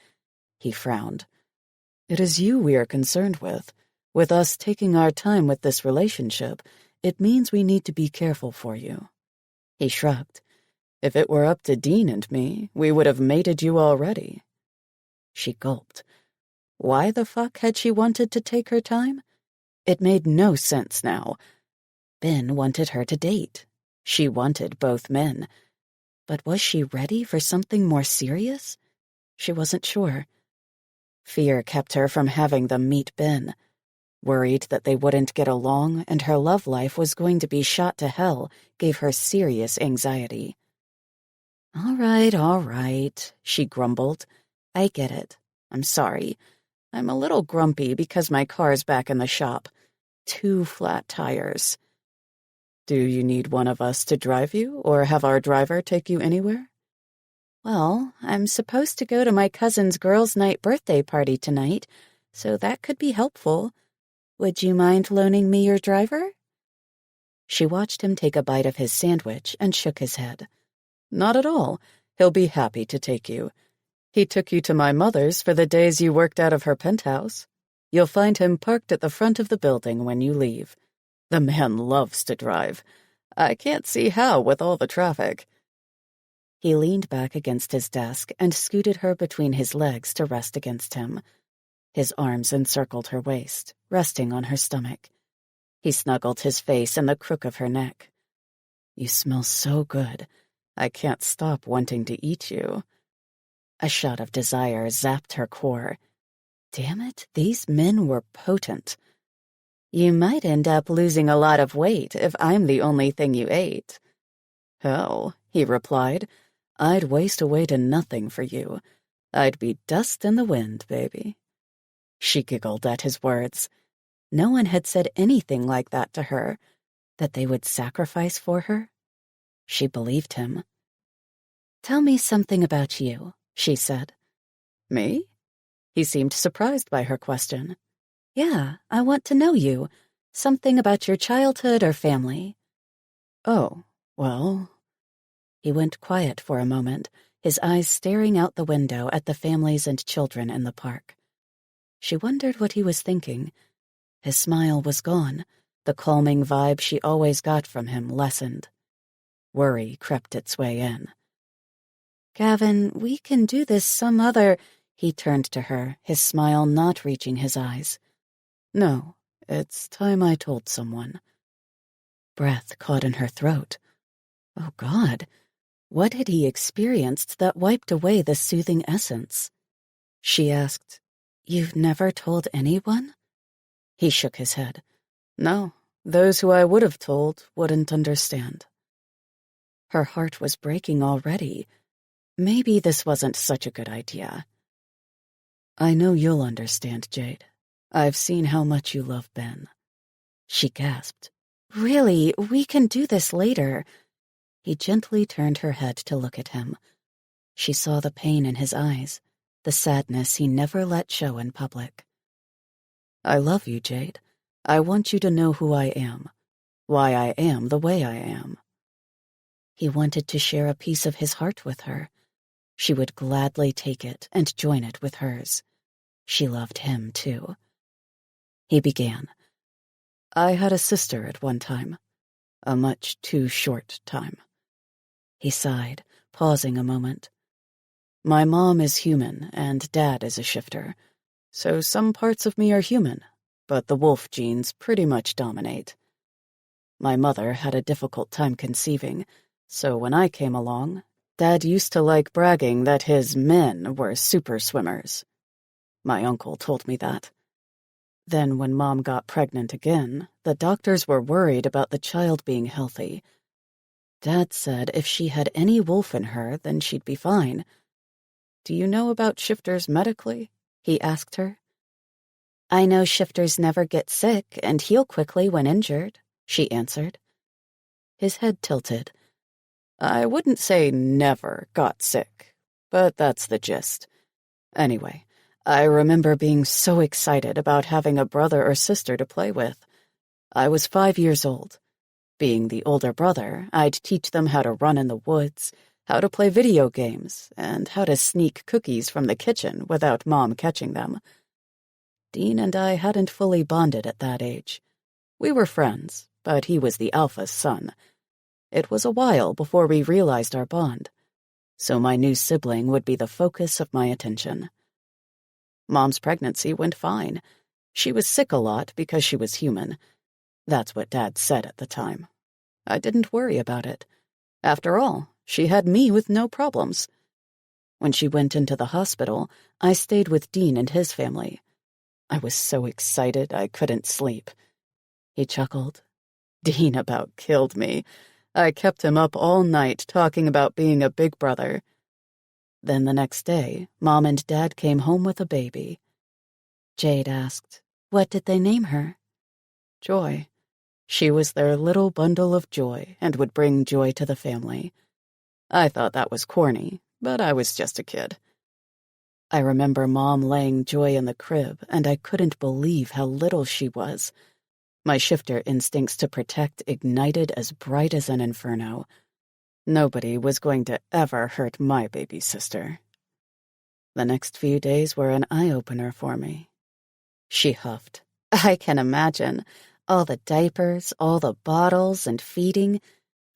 He frowned. It is you we are concerned with. With us taking our time with this relationship, it means we need to be careful for you. He shrugged. If it were up to Dean and me, we would have mated you already. She gulped. Why the fuck had she wanted to take her time? It made no sense now. Ben wanted her to date. She wanted both men. But was she ready for something more serious? She wasn't sure. Fear kept her from having them meet Ben. Worried that they wouldn't get along and her love life was going to be shot to hell gave her serious anxiety. All right, she grumbled. I get it. I'm sorry. I'm a little grumpy because my car's back in the shop. 2 flat tires. Do you need one of us to drive you, or have our driver take you anywhere? Well, I'm supposed to go to my cousin's girls' night birthday party tonight, so that could be helpful. Would you mind loaning me your driver? She watched him take a bite of his sandwich and shook his head. Not at all. He'll be happy to take you. He took you to my mother's for the days you worked out of her penthouse. You'll find him parked at the front of the building when you leave. The man loves to drive. I can't see how with all the traffic. He leaned back against his desk and scooted her between his legs to rest against him. His arms encircled her waist, resting on her stomach. He snuggled his face in the crook of her neck. You smell so good. I can't stop wanting to eat you. A shot of desire zapped her core. Damn it, these men were potent. You might end up losing a lot of weight if I'm the only thing you ate. Hell, he replied, I'd waste away to nothing for you. I'd be dust in the wind, baby. She giggled at his words. No one had said anything like that to her, that they would sacrifice for her. She believed him. Tell me something about you, she said. Me? He seemed surprised by her question. Yeah, I want to know you. Something about your childhood or family. Oh, well... He went quiet for a moment, his eyes staring out the window at the families and children in the park. She wondered what he was thinking. His smile was gone. The calming vibe she always got from him lessened. Worry crept its way in. Gavin, we can do this some other... He turned to her, his smile not reaching his eyes. No, it's time I told someone. Breath caught in her throat. Oh, God. What had he experienced that wiped away the soothing essence? She asked, You've never told anyone? He shook his head. No, those who I would have told wouldn't understand. Her heart was breaking already. Maybe this wasn't such a good idea. I know you'll understand, Jade. I've seen how much you love Ben. She gasped. Really, we can do this later. He gently turned her head to look at him. She saw the pain in his eyes, the sadness he never let show in public. I love you, Jade. I want you to know who I am, why I am the way I am. He wanted to share a piece of his heart with her. She would gladly take it and join it with hers. She loved him, too. He began. I had a sister at one time, a much too short time. He sighed, pausing a moment. My mom is human and Dad is a shifter, so some parts of me are human, but the wolf genes pretty much dominate. My mother had a difficult time conceiving, so when I came along, Dad used to like bragging that his men were super swimmers. My uncle told me that. Then when Mom got pregnant again, the doctors were worried about the child being healthy. Dad said if she had any wolf in her, then she'd be fine. Do you know about shifters medically? He asked her. I know shifters never get sick and heal quickly when injured, she answered. His head tilted. I wouldn't say never got sick, but that's the gist. Anyway, I remember being so excited about having a brother or sister to play with. I was 5 years old. Being the older brother, I'd teach them how to run in the woods, how to play video games, and how to sneak cookies from the kitchen without Mom catching them. Dean and I hadn't fully bonded at that age. We were friends, but he was the alpha's son. It was a while before we realized our bond, so my new sibling would be the focus of my attention. Mom's pregnancy went fine. She was sick a lot because she was human. That's what Dad said at the time. I didn't worry about it. After all, she had me with no problems. When she went into the hospital, I stayed with Dean and his family. I was so excited I couldn't sleep. He chuckled. Dean about killed me. I kept him up all night talking about being a big brother. Then the next day, Mom and Dad came home with a baby. Jade asked, What did they name her? Joy. She was their little bundle of joy and would bring joy to the family. I thought that was corny, but I was just a kid. I remember Mom laying Joy in the crib, and I couldn't believe how little she was. My shifter instincts to protect ignited as bright as an inferno. Nobody was going to ever hurt my baby sister. The next few days were an eye-opener for me. She huffed. I can imagine. All the diapers, all the bottles and feeding.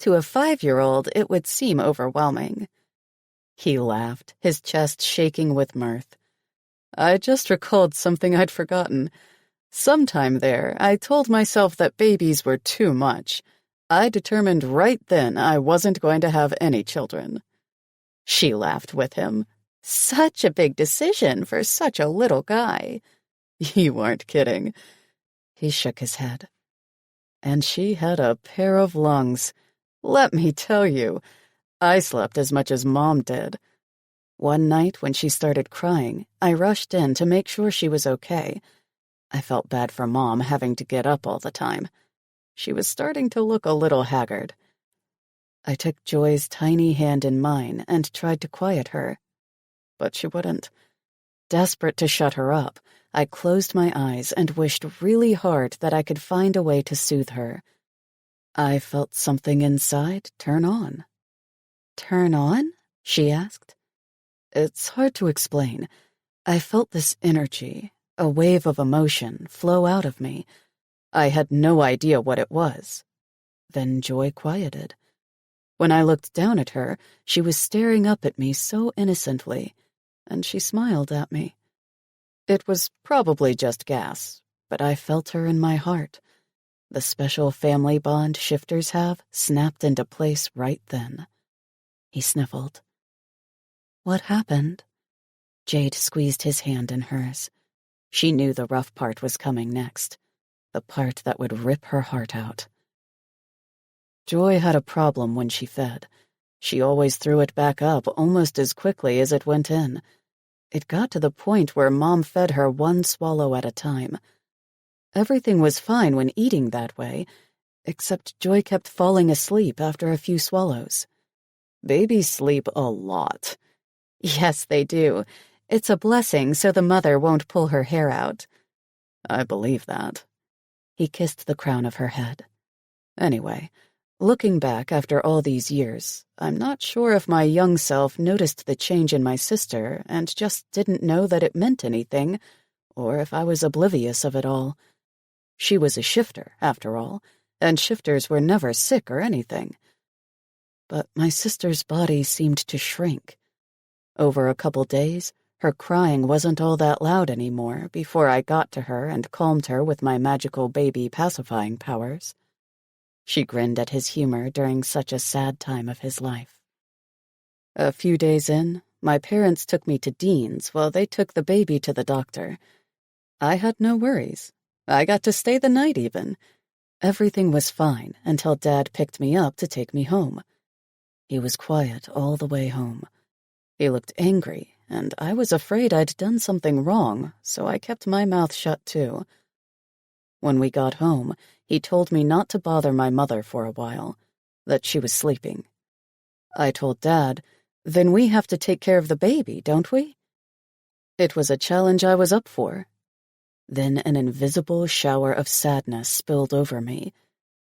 To a 5-year-old, it would seem overwhelming. He laughed, his chest shaking with mirth. I just recalled something I'd forgotten. Sometime there, I told myself that babies were too much. I determined right then I wasn't going to have any children. She laughed with him. Such a big decision for such a little guy. You weren't kidding. He shook his head. And she had a pair of lungs. Let me tell you, I slept as much as Mom did. One night when she started crying, I rushed in to make sure she was okay. I felt bad for Mom having to get up all the time. She was starting to look a little haggard. I took Joy's tiny hand in mine and tried to quiet her. But she wouldn't. Desperate to shut her up, I closed my eyes and wished really hard that I could find a way to soothe her. I felt something inside turn on. Turn on? She asked. It's hard to explain. I felt this energy, a wave of emotion, flow out of me. I had no idea what it was. Then Joy quieted. When I looked down at her, she was staring up at me so innocently, and she smiled at me. It was probably just gas, but I felt her in my heart. The special family bond shifters have snapped into place right then. He sniffled. What happened? Jade squeezed his hand in hers. She knew the rough part was coming next, the part that would rip her heart out. Joy had a problem when she fed. She always threw it back up almost as quickly as it went in. It got to the point where Mom fed her one swallow at a time. Everything was fine when eating that way, except Joy kept falling asleep after a few swallows. Babies sleep a lot. Yes, they do. It's a blessing so the mother won't pull her hair out. I believe that. He kissed the crown of her head. Anyway, looking back after all these years, I'm not sure if my young self noticed the change in my sister and just didn't know that it meant anything, or if I was oblivious of it all. She was a shifter, after all, and shifters were never sick or anything. But my sister's body seemed to shrink. Over a couple days, her crying wasn't all that loud anymore before I got to her and calmed her with my magical baby pacifying powers. She grinned at his humor during such a sad time of his life. A few days in, my parents took me to Dean's while they took the baby to the doctor. I had no worries. I got to stay the night even. Everything was fine until Dad picked me up to take me home. He was quiet all the way home. He looked angry, and I was afraid I'd done something wrong, so I kept my mouth shut too. When we got home, he told me not to bother my mother for a while, that she was sleeping. I told Dad, then we have to take care of the baby, don't we? It was a challenge I was up for. Then an invisible shower of sadness spilled over me.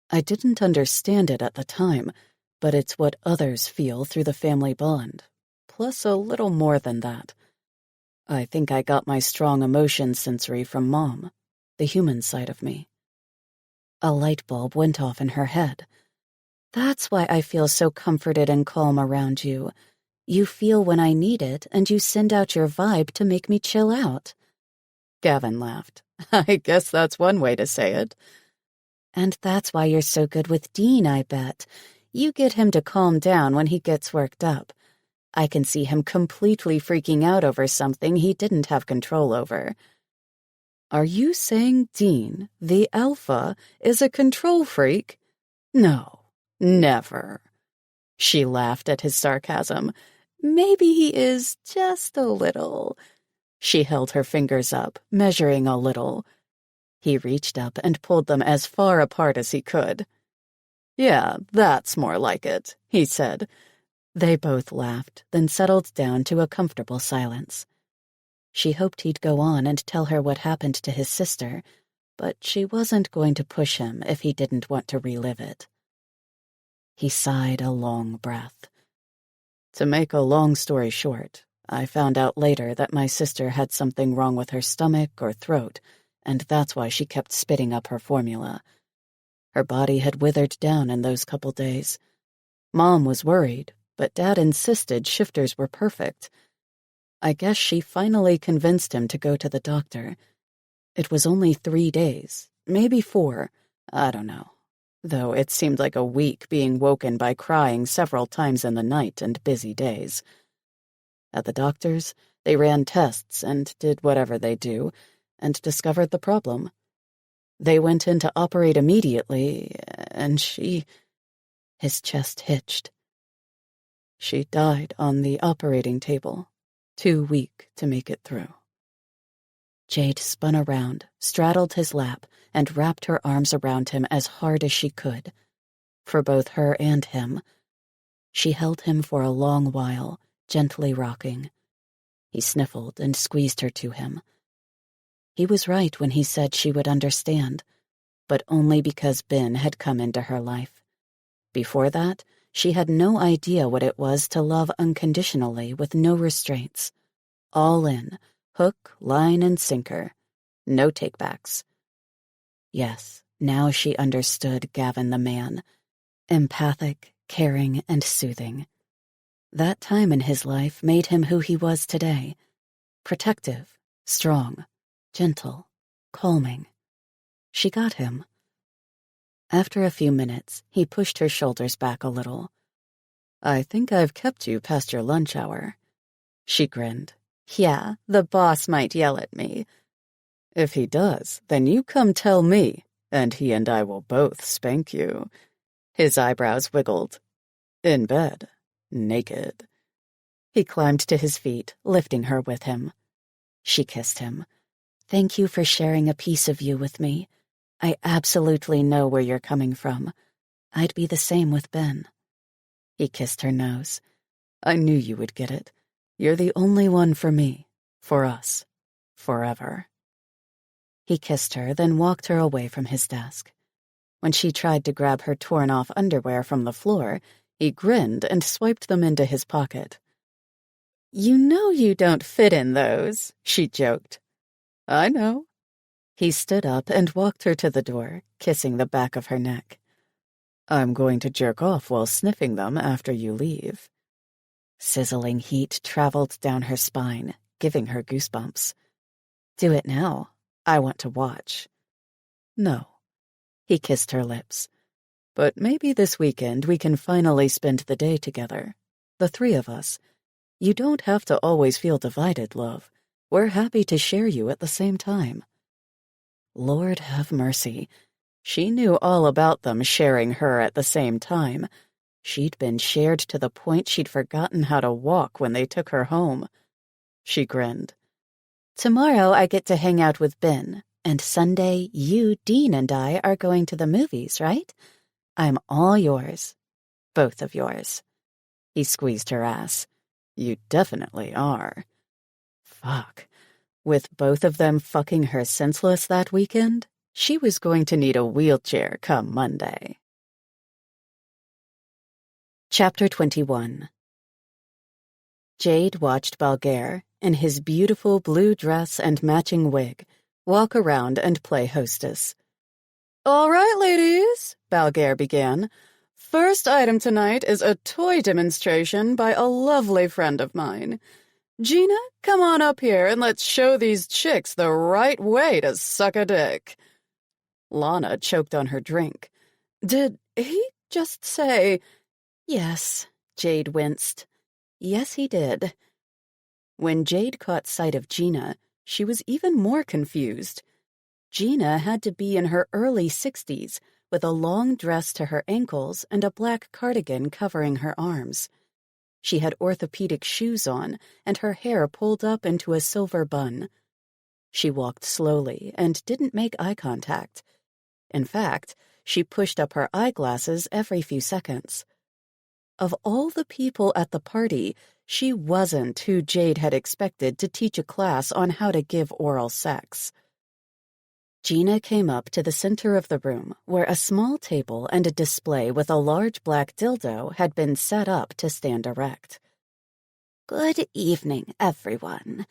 I didn't understand it at the time, but it's what others feel through the family bond, plus a little more than that. I think I got my strong emotion sensory from Mom, the human side of me. A light bulb went off in her head. That's why I feel so comforted and calm around you. You feel when I need it, and you send out your vibe to make me chill out. Gavin laughed. I guess that's one way to say it. And that's why you're so good with Dean, I bet. You get him to calm down when he gets worked up. I can see him completely freaking out over something he didn't have control over. Are you saying Dean, the alpha, is a control freak? No, never. She laughed at his sarcasm. Maybe he is just a little. She held her fingers up, measuring a little. He reached up and pulled them as far apart as he could. Yeah, that's more like it, he said. They both laughed, then settled down to a comfortable silence. She hoped he'd go on and tell her what happened to his sister, but she wasn't going to push him if he didn't want to relive it. He sighed a long breath. To make a long story short, I found out later that my sister had something wrong with her stomach or throat, and that's why she kept spitting up her formula. Her body had withered down in those couple days. Mom was worried, but Dad insisted shifters were perfect. I guess she finally convinced him to go to the doctor. It was only 3 days, maybe 4, I don't know. Though it seemed like a week being woken by crying several times in the night and busy days. At the doctor's, they ran tests and did whatever they do, and discovered the problem. They went in to operate immediately, and His chest hitched. She died on the operating table, too weak to make it through. Jade spun around, straddled his lap, and wrapped her arms around him as hard as she could. For both her and him. She held him for a long while, gently rocking. He sniffled and squeezed her to him. He was right when he said she would understand, but only because Ben had come into her life. Before that, she had no idea what it was to love unconditionally with no restraints. All in, hook, line, and sinker. No takebacks. Yes, now she understood Gavin the man. Empathic, caring, and soothing. That time in his life made him who he was today. Protective, strong, gentle, calming. She got him. After a few minutes, he pushed her shoulders back a little. I think I've kept you past your lunch hour. She grinned. Yeah, the boss might yell at me. If he does, then you come tell me, and he and I will both spank you. His eyebrows wiggled. In bed, naked. He climbed to his feet, lifting her with him. She kissed him. Thank you for sharing a piece of you with me. I absolutely know where you're coming from. I'd be the same with Ben. He kissed her nose. I knew you would get it. You're the only one for me, for us, forever. He kissed her, then walked her away from his desk. When she tried to grab her torn-off underwear from the floor, he grinned and swiped them into his pocket. You know you don't fit in those, she joked. I know. He stood up and walked her to the door, kissing the back of her neck. I'm going to jerk off while sniffing them after you leave. Sizzling heat traveled down her spine, giving her goosebumps. Do it now. I want to watch. No. He kissed her lips. But maybe this weekend we can finally spend the day together. The 3 of us. You don't have to always feel divided, love. We're happy to share you at the same time. Lord have mercy. She knew all about them sharing her at the same time. She'd been shared to the point she'd forgotten how to walk when they took her home. She grinned. Tomorrow I get to hang out with Ben, and Sunday you, Dean, and I are going to the movies, right? I'm all yours. Both of yours. He squeezed her ass. You definitely are. Fuck. With both of them fucking her senseless that weekend, she was going to need a wheelchair come Monday. Chapter 21. Jade watched Balgair, in his beautiful blue dress and matching wig, walk around and play hostess. All right, ladies, Balgair began. First item tonight is a toy demonstration by a lovely friend of mine. Gina, come on up here and let's show these chicks the right way to suck a dick. Lana choked on her drink. Did he just say... Yes, Jade winced. Yes, he did. When Jade caught sight of Gina, she was even more confused. Gina had to be in her early 60s, with a long dress to her ankles and a black cardigan covering her arms. She had orthopedic shoes on, and her hair pulled up into a silver bun. She walked slowly and didn't make eye contact. In fact, she pushed up her eyeglasses every few seconds. Of all the people at the party, She wasn't who Jade had expected to teach a class on how to give oral sex. Gina came up to the center of the room, where a small table and a display with a large black dildo had been set up to stand erect. "Good evening, everyone,"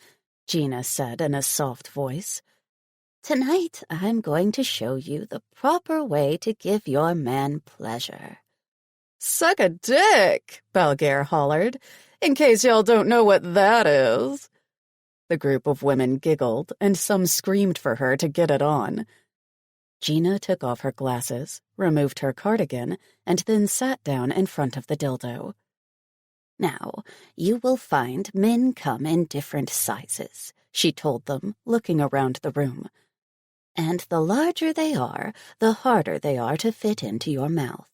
Gina said in a soft voice. "Tonight I'm going to show you the proper way to give your man pleasure." "Suck a dick," Balgare hollered, "in case y'all don't know what that is." The group of women giggled, and some screamed for her to get it on. Gina took off her glasses, removed her cardigan, and then sat down in front of the dildo. "Now, you will find men come in different sizes," she told them, looking around the room. "And the larger they are, the harder they are to fit into your mouth.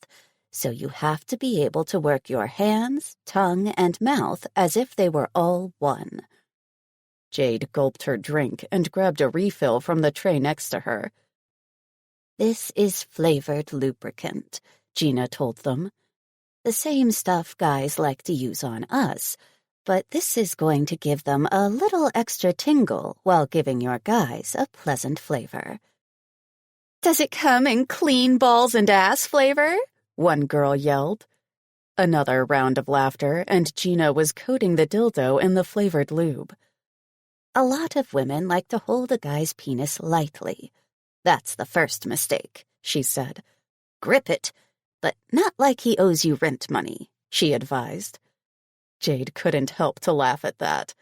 So you have to be able to work your hands, tongue, and mouth as if they were all one." Jade gulped her drink and grabbed a refill from the tray next to her. "This is flavored lubricant," Gina told them. "The same stuff guys like to use on us, but this is going to give them a little extra tingle while giving your guys a pleasant flavor." "Does it come in clean balls and ass flavor?" one girl yelled. Another round of laughter, and Gina was coating the dildo in the flavored lube. "A lot of women like to hold a guy's penis lightly. That's the first mistake," she said. "Grip it, but not like he owes you rent money," she advised. Jade couldn't help to laugh at that.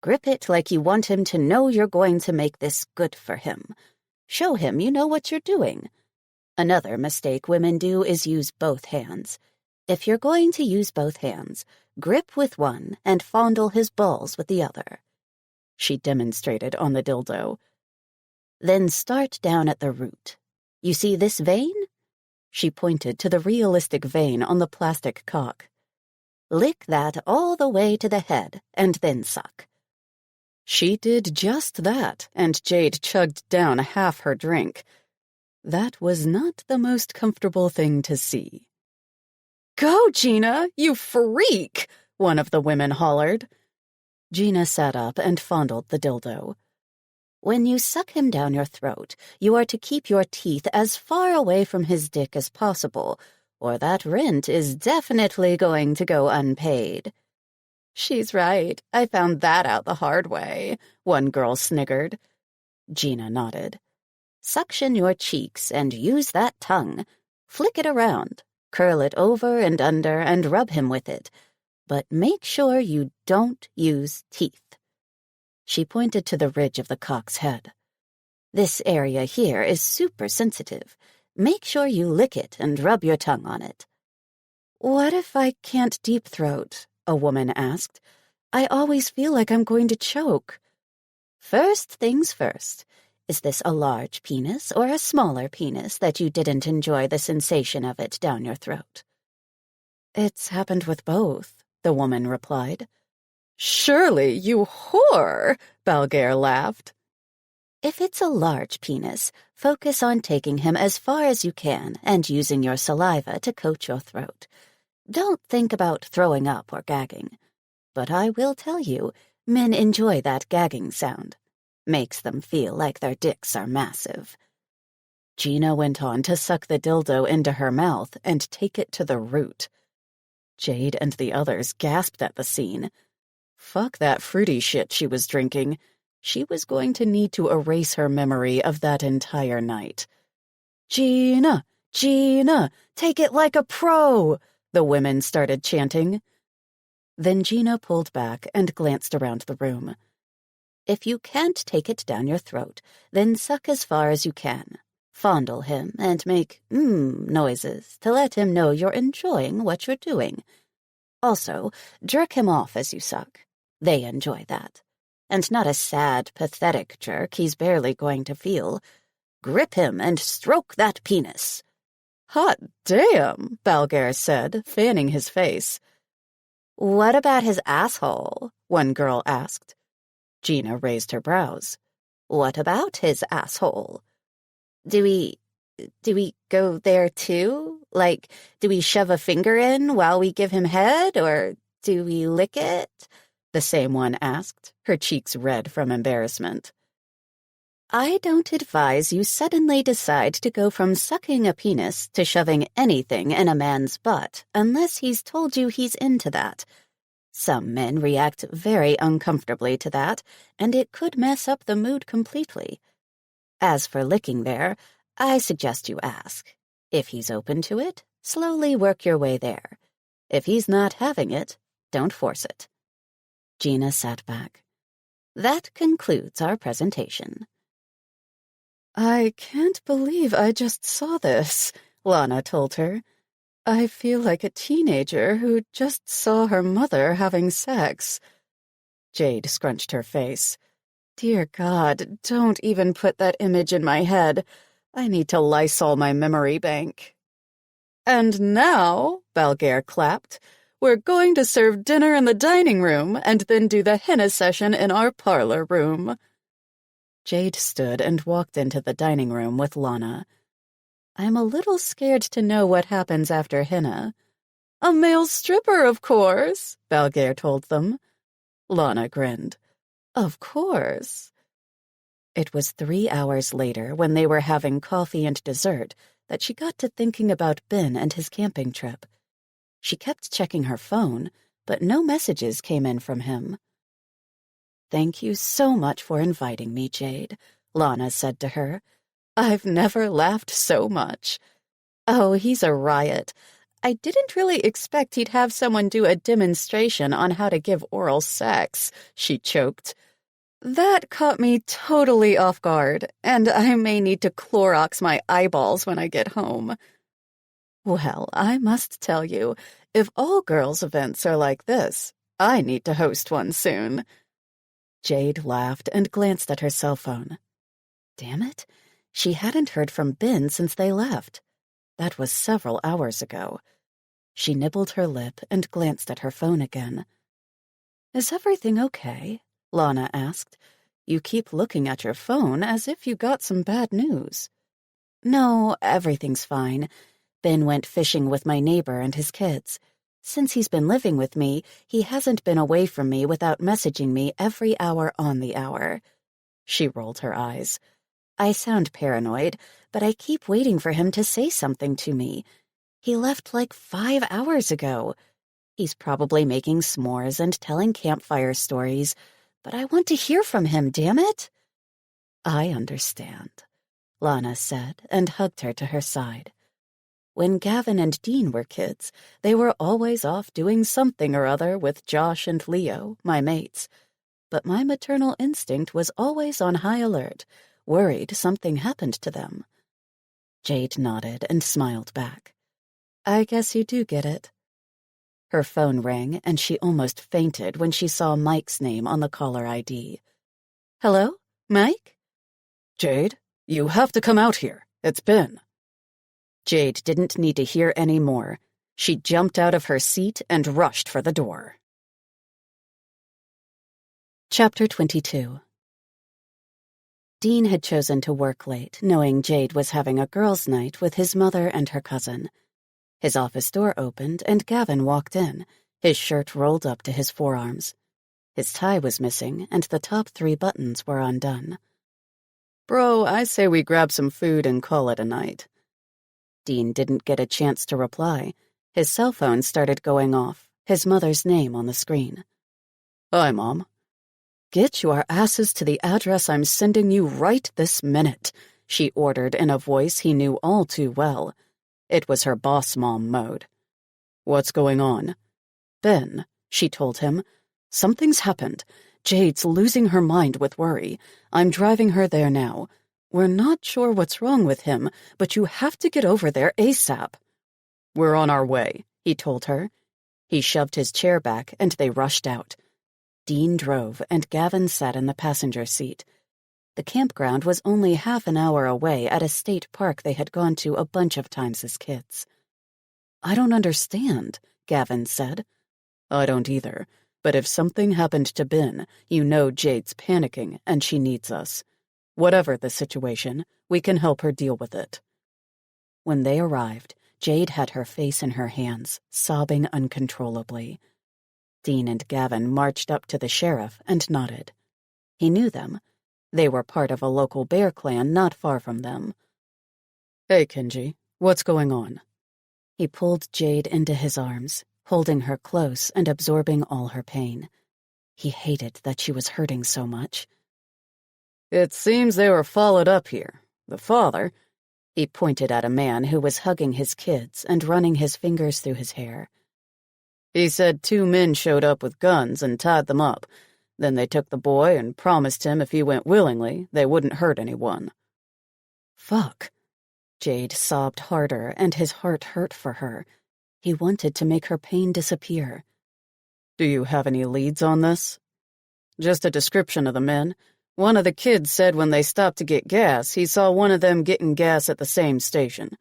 "Grip it like you want him to know you're going to make this good for him. Show him you know what you're doing. Another mistake women do is use both hands. If you're going to use both hands, grip with one and fondle his balls with the other." She demonstrated on the dildo. "Then start down at the root. You see this vein?" She pointed to the realistic vein on the plastic cock. "Lick that all the way to the head and then suck." She did just that, and Jade chugged down half her drink. That was not the most comfortable thing to see. "Go, Gina, you freak!" one of the women hollered. Gina sat up and fondled the dildo. "When you suck him down your throat, you are to keep your teeth as far away from his dick as possible, or that rent is definitely going to go unpaid." "She's right. I found that out the hard way," one girl sniggered. Gina nodded. "Suction your cheeks and use that tongue. Flick it around, curl it over and under, and rub him with it. But make sure you don't use teeth." She pointed to the ridge of the cock's head. "This area here is super sensitive. Make sure you lick it and rub your tongue on it." "What if I can't deep throat?" a woman asked. "I always feel like I'm going to choke." "First things first. Is this a large penis or a smaller penis that you didn't enjoy the sensation of it down your throat?" "It's happened with both," the woman replied. "Surely, you whore!" Balgare laughed. "If it's a large penis, focus on taking him as far as you can and using your saliva to coat your throat. Don't think about throwing up or gagging. But I will tell you, men enjoy that gagging sound. Makes them feel like their dicks are massive." Gina went on to suck the dildo into her mouth and take it to the root. Jade and the others gasped at the scene. Fuck that fruity shit she was drinking. She was going to need to erase her memory of that entire night. "Gina! Gina! Take it like a pro!" the women started chanting. Then Gina pulled back and glanced around the room. "If you can't take it down your throat, then suck as far as you can. Fondle him and make noises to let him know you're enjoying what you're doing. Also, jerk him off as you suck. They enjoy that. And not a sad, pathetic jerk he's barely going to feel. Grip him and stroke that penis." "Hot damn," Balgare said, fanning his face. "What about his asshole?" one girl asked. Gina raised her brows. "What about his asshole? Do we go there too? Like, do we shove a finger in while we give him head, or Do we lick it? The same one asked, her cheeks red from embarrassment. I don't advise you suddenly decide to go from sucking a penis to shoving anything in a man's butt unless he's told you he's into that. Some men react very uncomfortably to that, and it could mess up the mood completely. As for licking there, I suggest you ask. If he's open to it, slowly work your way there. If he's not having it, don't force it. Gina sat back. That concludes our presentation. I can't believe I just saw this, Lana told her. I feel like a teenager who just saw her mother having sex. Jade scrunched her face. Dear God, don't even put that image in my head. I need to Lysol my memory bank. And now, Balgair clapped, we're going to serve dinner in the dining room and then do the henna session in our parlor room. Jade stood and walked into the dining room with Lana. I'm a little scared to know what happens after henna. A male stripper, of course, Balgair told them. Lana grinned. Of course. It was 3 hours later, when they were having coffee and dessert, that she got to thinking about Ben and his camping trip. She kept checking her phone, but no messages came in from him. Thank you so much for inviting me, Jade, Lana said to her. I've never laughed so much. Oh, he's a riot. I didn't really expect he'd have someone do a demonstration on how to give oral sex, she choked. That caught me totally off guard, and I may need to Clorox my eyeballs when I get home. Well, I must tell you, if all girls' events are like this, I need to host one soon. Jade laughed and glanced at her cell phone. Damn it, she hadn't heard from Ben since they left. That was several hours ago. She nibbled her lip and glanced at her phone again. Is everything okay? Lana asked. You keep looking at your phone as if you got some bad news. No, everything's fine. Ben went fishing with my neighbor and his kids. Since he's been living with me, he hasn't been away from me without messaging me every hour on the hour. She rolled her eyes. I sound paranoid, but I keep waiting for him to say something to me. He left like 5 hours ago. He's probably making s'mores and telling campfire stories, but I want to hear from him, damn it. I understand, Lana said and hugged her to her side. When Gavin and Dean were kids, they were always off doing something or other with Josh and Leo, my mates. But my maternal instinct was always on high alert, worried something happened to them. Jade nodded and smiled back. I guess you do get it. Her phone rang, and she almost fainted when she saw Mike's name on the caller ID. Hello, Mike? Jade, you have to come out here. It's Ben. Jade didn't need to hear any more. She jumped out of her seat and rushed for the door. Chapter 22. Dean had chosen to work late, knowing Jade was having a girls' night with his mother and her cousin. His office door opened, and Gavin walked in, his shirt rolled up to his forearms. His tie was missing, and the top 3 buttons were undone. Bro, I say we grab some food and call it a night. Dean didn't get a chance to reply. His cell phone started going off, his mother's name on the screen. Hi, Mom. Get your asses to the address I'm sending you right this minute, she ordered in a voice he knew all too well. It was her boss mom mode. What's going on? Ben, she told him. Something's happened. Jade's losing her mind with worry. I'm driving her there now. We're not sure what's wrong with him, but you have to get over there ASAP. We're on our way, he told her. He shoved his chair back, and they rushed out. Dean drove, and Gavin sat in the passenger seat. The campground was only half an hour away at a state park they had gone to a bunch of times as kids. I don't understand, Gavin said. I don't either, but if something happened to Ben, you know Jade's panicking, and she needs us. Whatever the situation, we can help her deal with it. When they arrived, Jade had her face in her hands, sobbing uncontrollably. Dean and Gavin marched up to the sheriff and nodded. He knew them. They were part of a local bear clan not far from them. Hey, Kenji, what's going on? He pulled Jade into his arms, holding her close and absorbing all her pain. He hated that she was hurting so much. It seems they were followed up here. The father... He pointed at a man who was hugging his kids and running his fingers through his hair. He said 2 men showed up with guns and tied them up. Then they took the boy and promised him if he went willingly, they wouldn't hurt anyone. Fuck. Jade sobbed harder, and his heart hurt for her. He wanted to make her pain disappear. Do you have any leads on this? Just a description of the men. One of the kids said when they stopped to get gas, he saw one of them getting gas at the same station.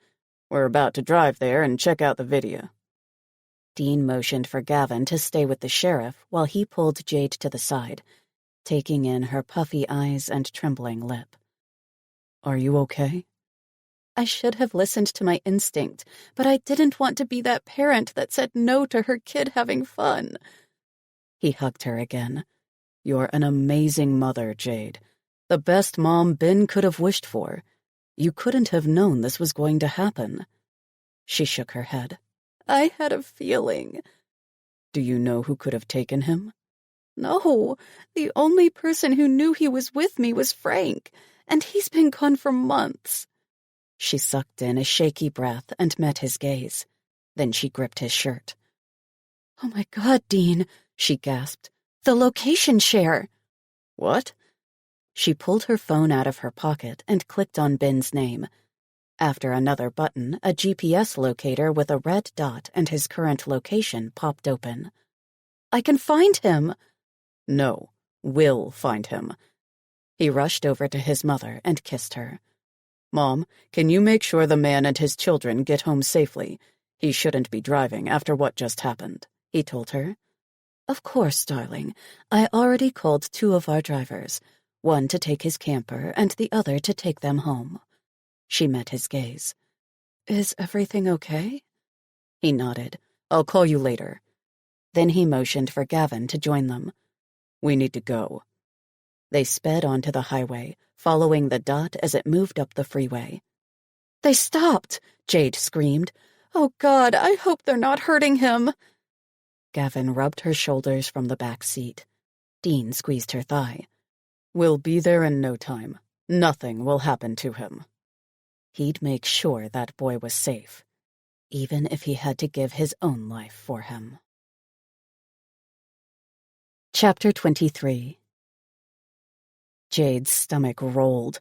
We're about to drive there and check out the video. Dean motioned for Gavin to stay with the sheriff while he pulled Jade to the side, taking in her puffy eyes and trembling lip. Are you okay? I should have listened to my instinct, but I didn't want to be that parent that said no to her kid having fun. He hugged her again. You're an amazing mother, Jade. The best mom Ben could have wished for. You couldn't have known this was going to happen. She shook her head. I had a feeling. Do you know who could have taken him? No, the only person who knew he was with me was Frank, and he's been gone for months. She sucked in a shaky breath and met his gaze. Then she gripped his shirt. Oh my God, Dean, she gasped. The location share. What? She pulled her phone out of her pocket and clicked on Ben's name. After another button, a GPS locator with a red dot and his current location popped open. I can find him. No, we'll find him. He rushed over to his mother and kissed her. Mom, can you make sure the man and his children get home safely? He shouldn't be driving after what just happened, he told her. Of course, darling. I already called 2 of our drivers, one to take his camper and the other to take them home. She met his gaze. Is everything okay? He nodded. I'll call you later. Then he motioned for Gavin to join them. We need to go. They sped onto the highway, following the dot as it moved up the freeway. They stopped, Jade screamed. Oh God, I hope they're not hurting him. Gavin rubbed her shoulders from the back seat. Dean squeezed her thigh. We'll be there in no time. Nothing will happen to him. He'd make sure that boy was safe, even if he had to give his own life for him. Chapter 23. Jade's stomach rolled.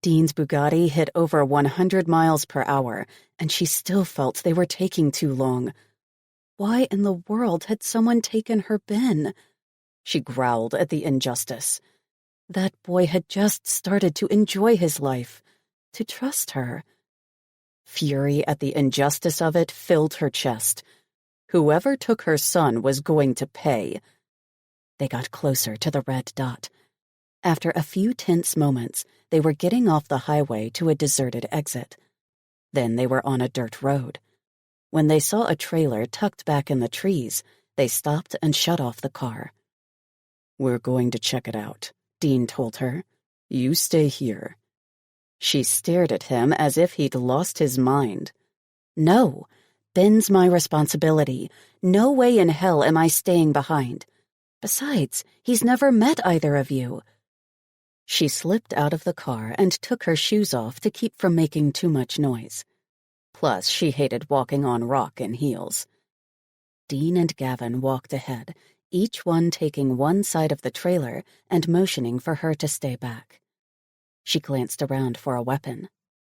Dean's Bugatti hit over 100 miles per hour, and she still felt they were taking too long. Why in the world had someone taken her Ben? She growled at the injustice. That boy had just started to enjoy his life, to trust her. Fury at the injustice of it filled her chest. Whoever took her son was going to pay. They got closer to the red dot. After a few tense moments, they were getting off the highway to a deserted exit. Then they were on a dirt road. When they saw a trailer tucked back in the trees, they stopped and shut off the car. We're going to check it out, Dean told her. You stay here. She stared at him as if he'd lost his mind. No, Ben's my responsibility. No way in hell am I staying behind. Besides, he's never met either of you. She slipped out of the car and took her shoes off to keep from making too much noise. Plus, she hated walking on rock in heels. Dean and Gavin walked ahead, each one taking one side of the trailer and motioning for her to stay back. She glanced around for a weapon.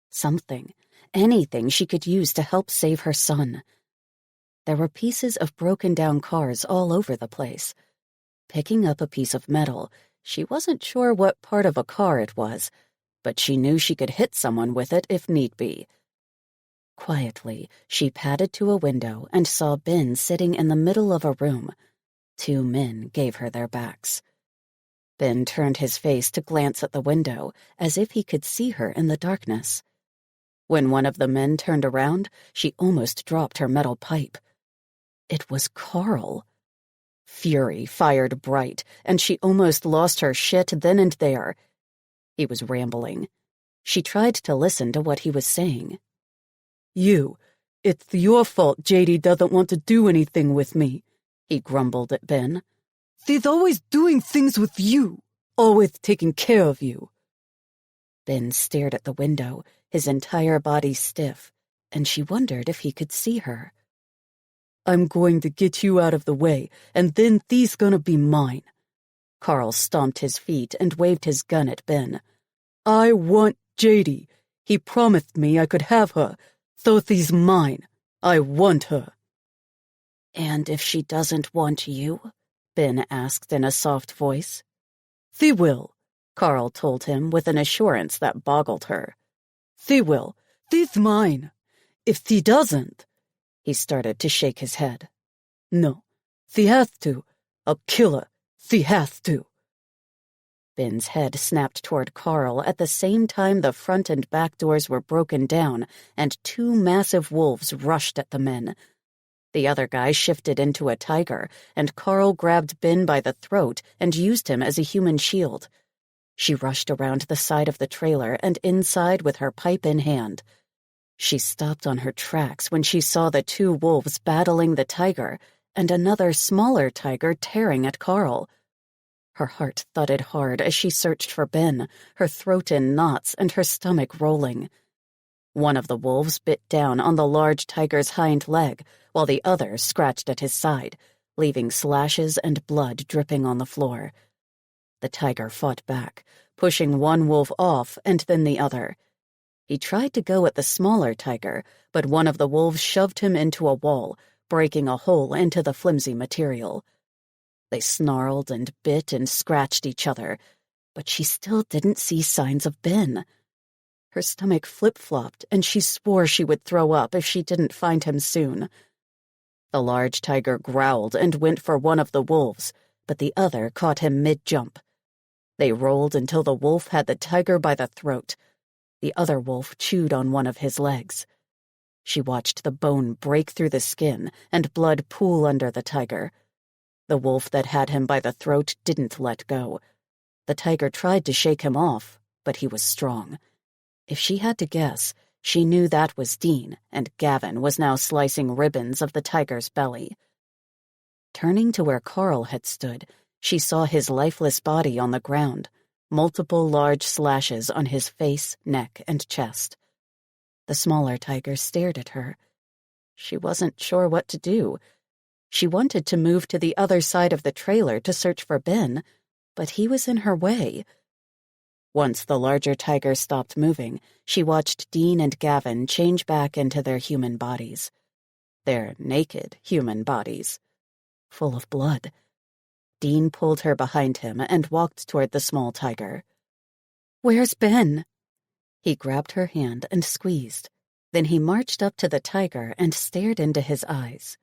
Something, anything she could use to help save her son. There were pieces of broken-down cars all over the place. Picking up a piece of metal, she wasn't sure what part of a car it was, but she knew she could hit someone with it if need be. Quietly, she padded to a window and saw Ben sitting in the middle of a room. 2 men gave her their backs. Ben turned his face to glance at the window, as if he could see her in the darkness. When one of the men turned around, she almost dropped her metal pipe. It was Carl. Fury fired bright, and she almost lost her shit then and there. He was rambling. She tried to listen to what he was saying. It's your fault JD doesn't want to do anything with me, he grumbled at Ben. She's always doing things with you, always taking care of you. Ben stared at the window, his entire body stiff, and she wondered if he could see her. I'm going to get you out of the way, and then thee's gonna be mine. Carl stomped his feet and waved his gun at Ben. I want JD. He promised me I could have her, so she's mine. I want her. And if she doesn't want you? Ben asked in a soft voice. She will, Carl told him with an assurance that boggled her. She will. She's mine. If she doesn't... He started to shake his head. No, she has to. I'll kill her. She has to. Ben's head snapped toward Carl at the same time the front and back doors were broken down and two massive wolves rushed at the men. The other guy shifted into a tiger, and Carl grabbed Ben by the throat and used him as a human shield. She rushed around the side of the trailer and inside with her pipe in hand. She stopped on her tracks when she saw the two wolves battling the tiger and another smaller tiger tearing at Carl. Her heart thudded hard as she searched for Ben, her throat in knots and her stomach rolling. One of the wolves bit down on the large tiger's hind leg, while the other scratched at his side, leaving slashes and blood dripping on the floor. The tiger fought back, pushing one wolf off and then the other. He tried to go at the smaller tiger, but one of the wolves shoved him into a wall, breaking a hole into the flimsy material. They snarled and bit and scratched each other, but she still didn't see signs of Ben. Her stomach flip-flopped, and she swore she would throw up if she didn't find him soon. The large tiger growled and went for one of the wolves, but the other caught him mid-jump. They rolled until the wolf had the tiger by the throat. The other wolf chewed on one of his legs. She watched the bone break through the skin and blood pool under the tiger. The wolf that had him by the throat didn't let go. The tiger tried to shake him off, but he was strong. If she had to guess, she knew that was Dean, and Gavin was now slicing ribbons of the tiger's belly. Turning to where Carl had stood, she saw his lifeless body on the ground, multiple large slashes on his face, neck, and chest. The smaller tiger stared at her. She wasn't sure what to do. She wanted to move to the other side of the trailer to search for Ben, but he was in her way. Once the larger tiger stopped moving, she watched Dean and Gavin change back into their human bodies. Their naked human bodies. Full of blood. Dean pulled her behind him and walked toward the small tiger. "Where's Ben?" He grabbed her hand and squeezed. Then he marched up to the tiger and stared into his eyes.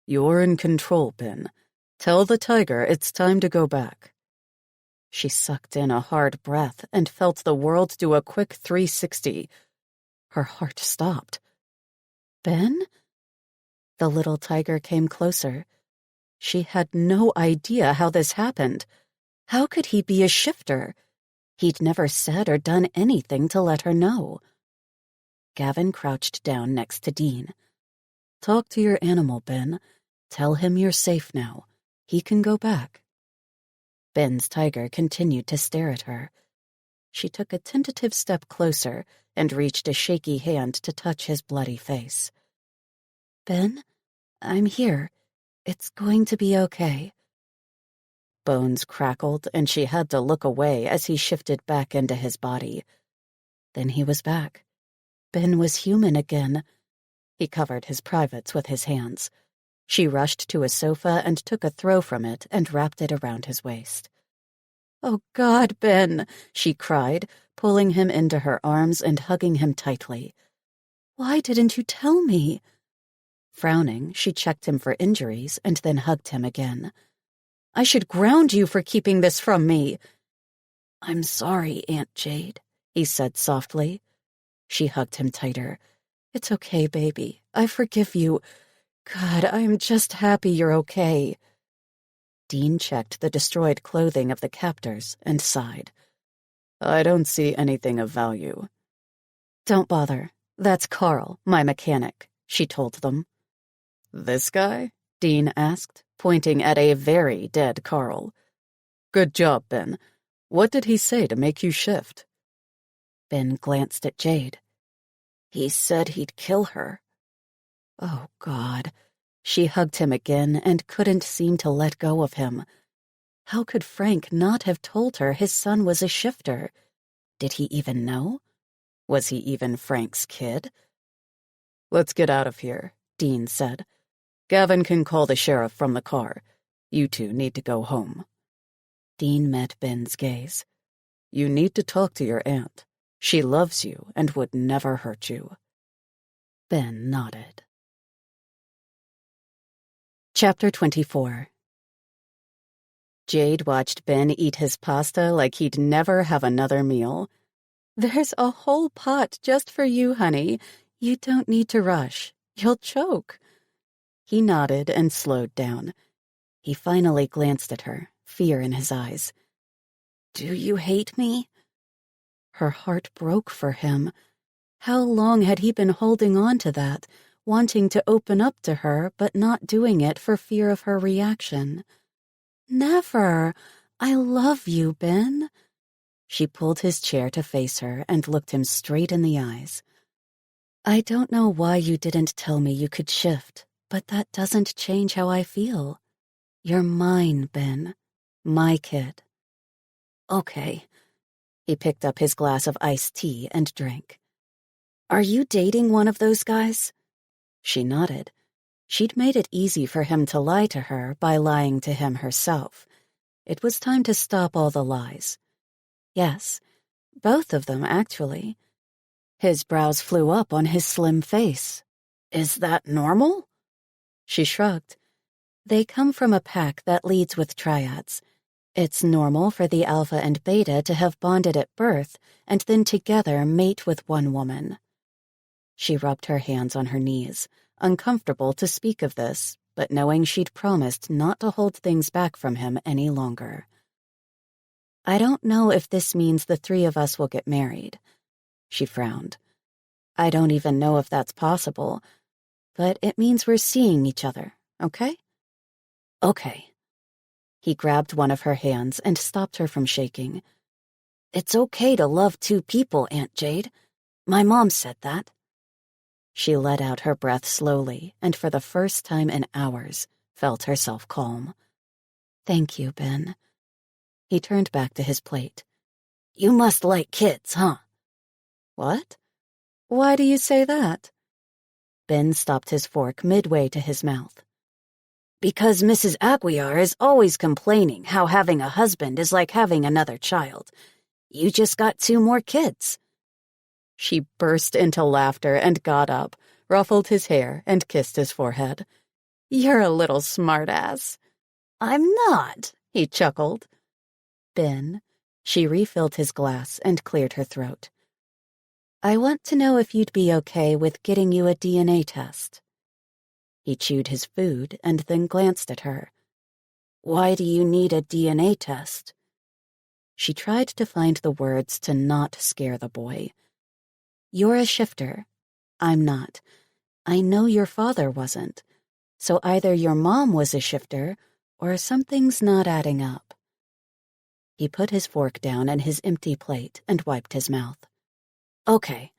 "You're in control, Ben. Tell the tiger it's time to go back." She sucked in a hard breath and felt the world do a quick 360. Her heart stopped. Ben? The little tiger came closer. She had no idea how this happened. How could he be a shifter? He'd never said or done anything to let her know. Gavin crouched down next to Dean. "Talk to your animal, Ben. Tell him you're safe now. He can go back." Ben's tiger continued to stare at her. She took a tentative step closer and reached a shaky hand to touch his bloody face. "Ben, I'm here. It's going to be okay." Bones crackled, and she had to look away as he shifted back into his body. Then he was back. Ben was human again. He covered his privates with his hands. She rushed to a sofa and took a throw from it and wrapped it around his waist. "Oh, God, Ben," she cried, pulling him into her arms and hugging him tightly. "Why didn't you tell me?" Frowning, she checked him for injuries and then hugged him again. "I should ground you for keeping this from me." "I'm sorry, Aunt Jade," he said softly. She hugged him tighter. "It's okay, baby. I forgive you. God, I'm just happy you're okay." Dean checked the destroyed clothing of the captors and sighed. I don't see anything of value. Don't bother. That's Carl, my mechanic, she told them. This guy? Dean asked, pointing at a very dead Carl. Good job, Ben. What did he say to make you shift? Ben glanced at Jade. He said he'd kill her. Oh, God. She hugged him again and couldn't seem to let go of him. How could Frank not have told her his son was a shifter? Did he even know? Was he even Frank's kid? Let's get out of here, Dean said. Gavin can call the sheriff from the car. You two need to go home. Dean met Ben's gaze. You need to talk to your aunt. She loves you and would never hurt you. Ben nodded. Chapter 24. Jade watched Ben eat his pasta like he'd never have another meal. There's a whole pot just for you, honey. You don't need to rush. You'll choke. He nodded and slowed down. He finally glanced at her, fear in his eyes. Do you hate me? Her heart broke for him. How long had he been holding on to that, wanting to open up to her but not doing it for fear of her reaction? Never. I love you, Ben. She pulled his chair to face her and looked him straight in the eyes. I don't know why you didn't tell me you could shift, but that doesn't change how I feel. You're mine, Ben. My kid. Okay. He picked up his glass of iced tea and drank. Are you dating one of those guys? She nodded. She'd made it easy for him to lie to her by lying to him herself. It was time to stop all the lies. Yes, both of them, actually. His brows flew up on his slim face. Is that normal? She shrugged. They come from a pack that leads with triads. It's normal for the alpha and beta to have bonded at birth and then together mate with one woman. She rubbed her hands on her knees, uncomfortable to speak of this, but knowing she'd promised not to hold things back from him any longer. I don't know if this means the three of us will get married. She frowned. I don't even know if that's possible, but it means we're seeing each other, okay? Okay. He grabbed one of her hands and stopped her from shaking. It's okay to love two people, Aunt Jade. My mom said that. She let out her breath slowly and for the first time in hours felt herself calm. Thank you, Ben. He turned back to his plate. You must like kids, huh? What? Why do you say that? Ben stopped his fork midway to his mouth. Because Mrs. Aguiar is always complaining how having a husband is like having another child. You just got 2 more kids. She burst into laughter and got up, ruffled his hair, and kissed his forehead. You're a little smartass. I'm not, he chuckled. Ben, she refilled his glass and cleared her throat. I want to know if you'd be okay with getting you a DNA test. He chewed his food and then glanced at her. Why do you need a DNA test? She tried to find the words to not scare the boy. You're a shifter. I'm not. I know your father wasn't. So either your mom was a shifter or something's not adding up. He put his fork down on his empty plate and wiped his mouth. Okay,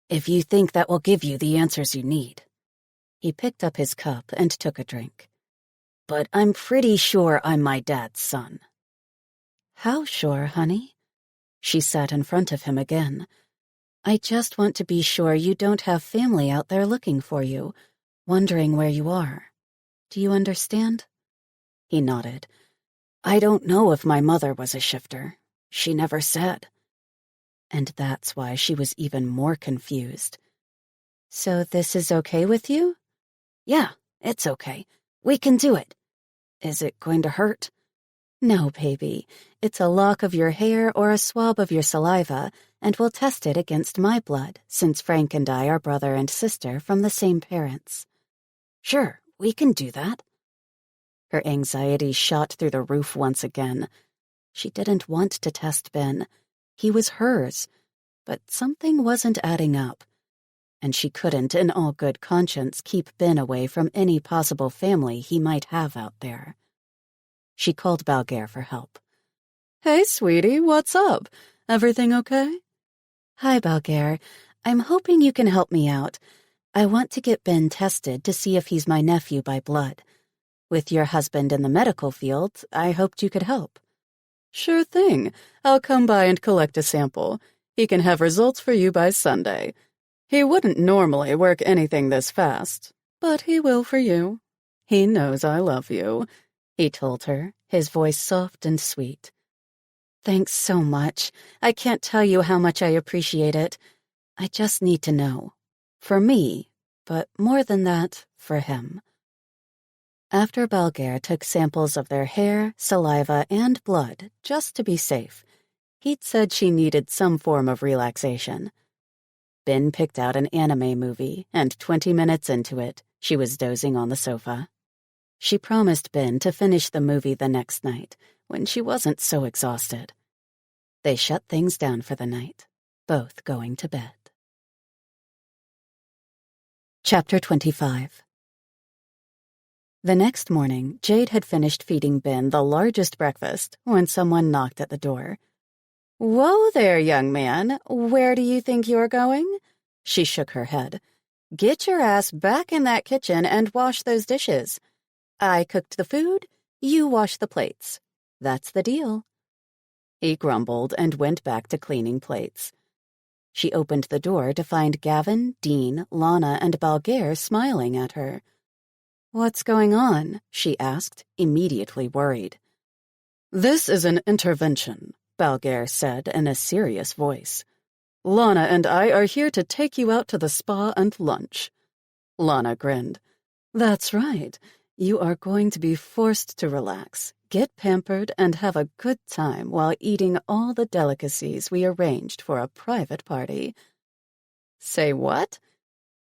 if you think that will give you the answers you need. He picked up his cup and took a drink. But I'm pretty sure I'm my dad's son. How sure, honey? She sat in front of him again. I just want to be sure you don't have family out there looking for you, wondering where you are. Do you understand? He nodded. I don't know if my mother was a shifter. She never said. And that's why she was even more confused. So this is okay with you? Yeah, it's okay. We can do it. Is it going to hurt? No, baby. It's a lock of your hair or a swab of your saliva, and we'll test it against my blood, since Frank and I are brother and sister from the same parents. Sure, we can do that. Her anxiety shot through the roof once again. She didn't want to test Ben. He was hers. But something wasn't adding up. And she couldn't, in all good conscience, keep Ben away from any possible family he might have out there. She called Balgair for help. Hey, sweetie, what's up? Everything okay? Hi, Balgair. I'm hoping you can help me out. I want to get Ben tested to see if he's my nephew by blood. With your husband in the medical field, I hoped you could help. Sure thing. I'll come by and collect a sample. He can have results for you by Sunday. He wouldn't normally work anything this fast, but he will for you. He knows I love you, he told her, his voice soft and sweet. Thanks so much. I can't tell you how much I appreciate it. I just need to know. For me, but more than that, for him. After Balgair took samples of their hair, saliva, and blood, just to be safe, he'd said she needed some form of relaxation. Ben picked out an anime movie, and 20 minutes into it, she was dozing on the sofa. She promised Ben to finish the movie the next night, when she wasn't so exhausted. They shut things down for the night, both going to bed. Chapter 25. The next morning, Jade had finished feeding Ben the largest breakfast when someone knocked at the door. Whoa there, young man. Where do you think you're going? She shook her head. Get your ass back in that kitchen and wash those dishes. I cooked the food, you wash the plates. That's the deal. He grumbled and went back to cleaning plates. She opened the door to find Gavin, Dean, Lana, and Balgair smiling at her. What's going on? She asked, immediately worried. This is an intervention, Balgair said in a serious voice. Lana and I are here to take you out to the spa and lunch. Lana grinned. That's right. You are going to be forced to relax, get pampered, and have a good time while eating all the delicacies we arranged for a private party. Say what?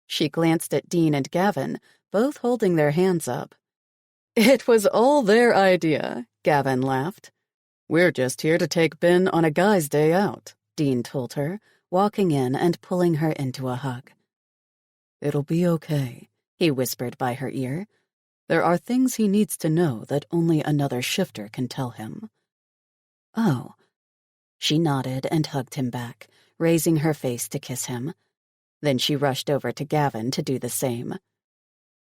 She glanced at Dean and Gavin, both holding their hands up. It was all their idea, Gavin laughed. We're just here to take Ben on a guy's day out, Dean told her, walking in and pulling her into a hug. It'll be okay, he whispered by her ear. There are things he needs to know that only another shifter can tell him. Oh. She nodded and hugged him back, raising her face to kiss him. Then she rushed over to Gavin to do the same.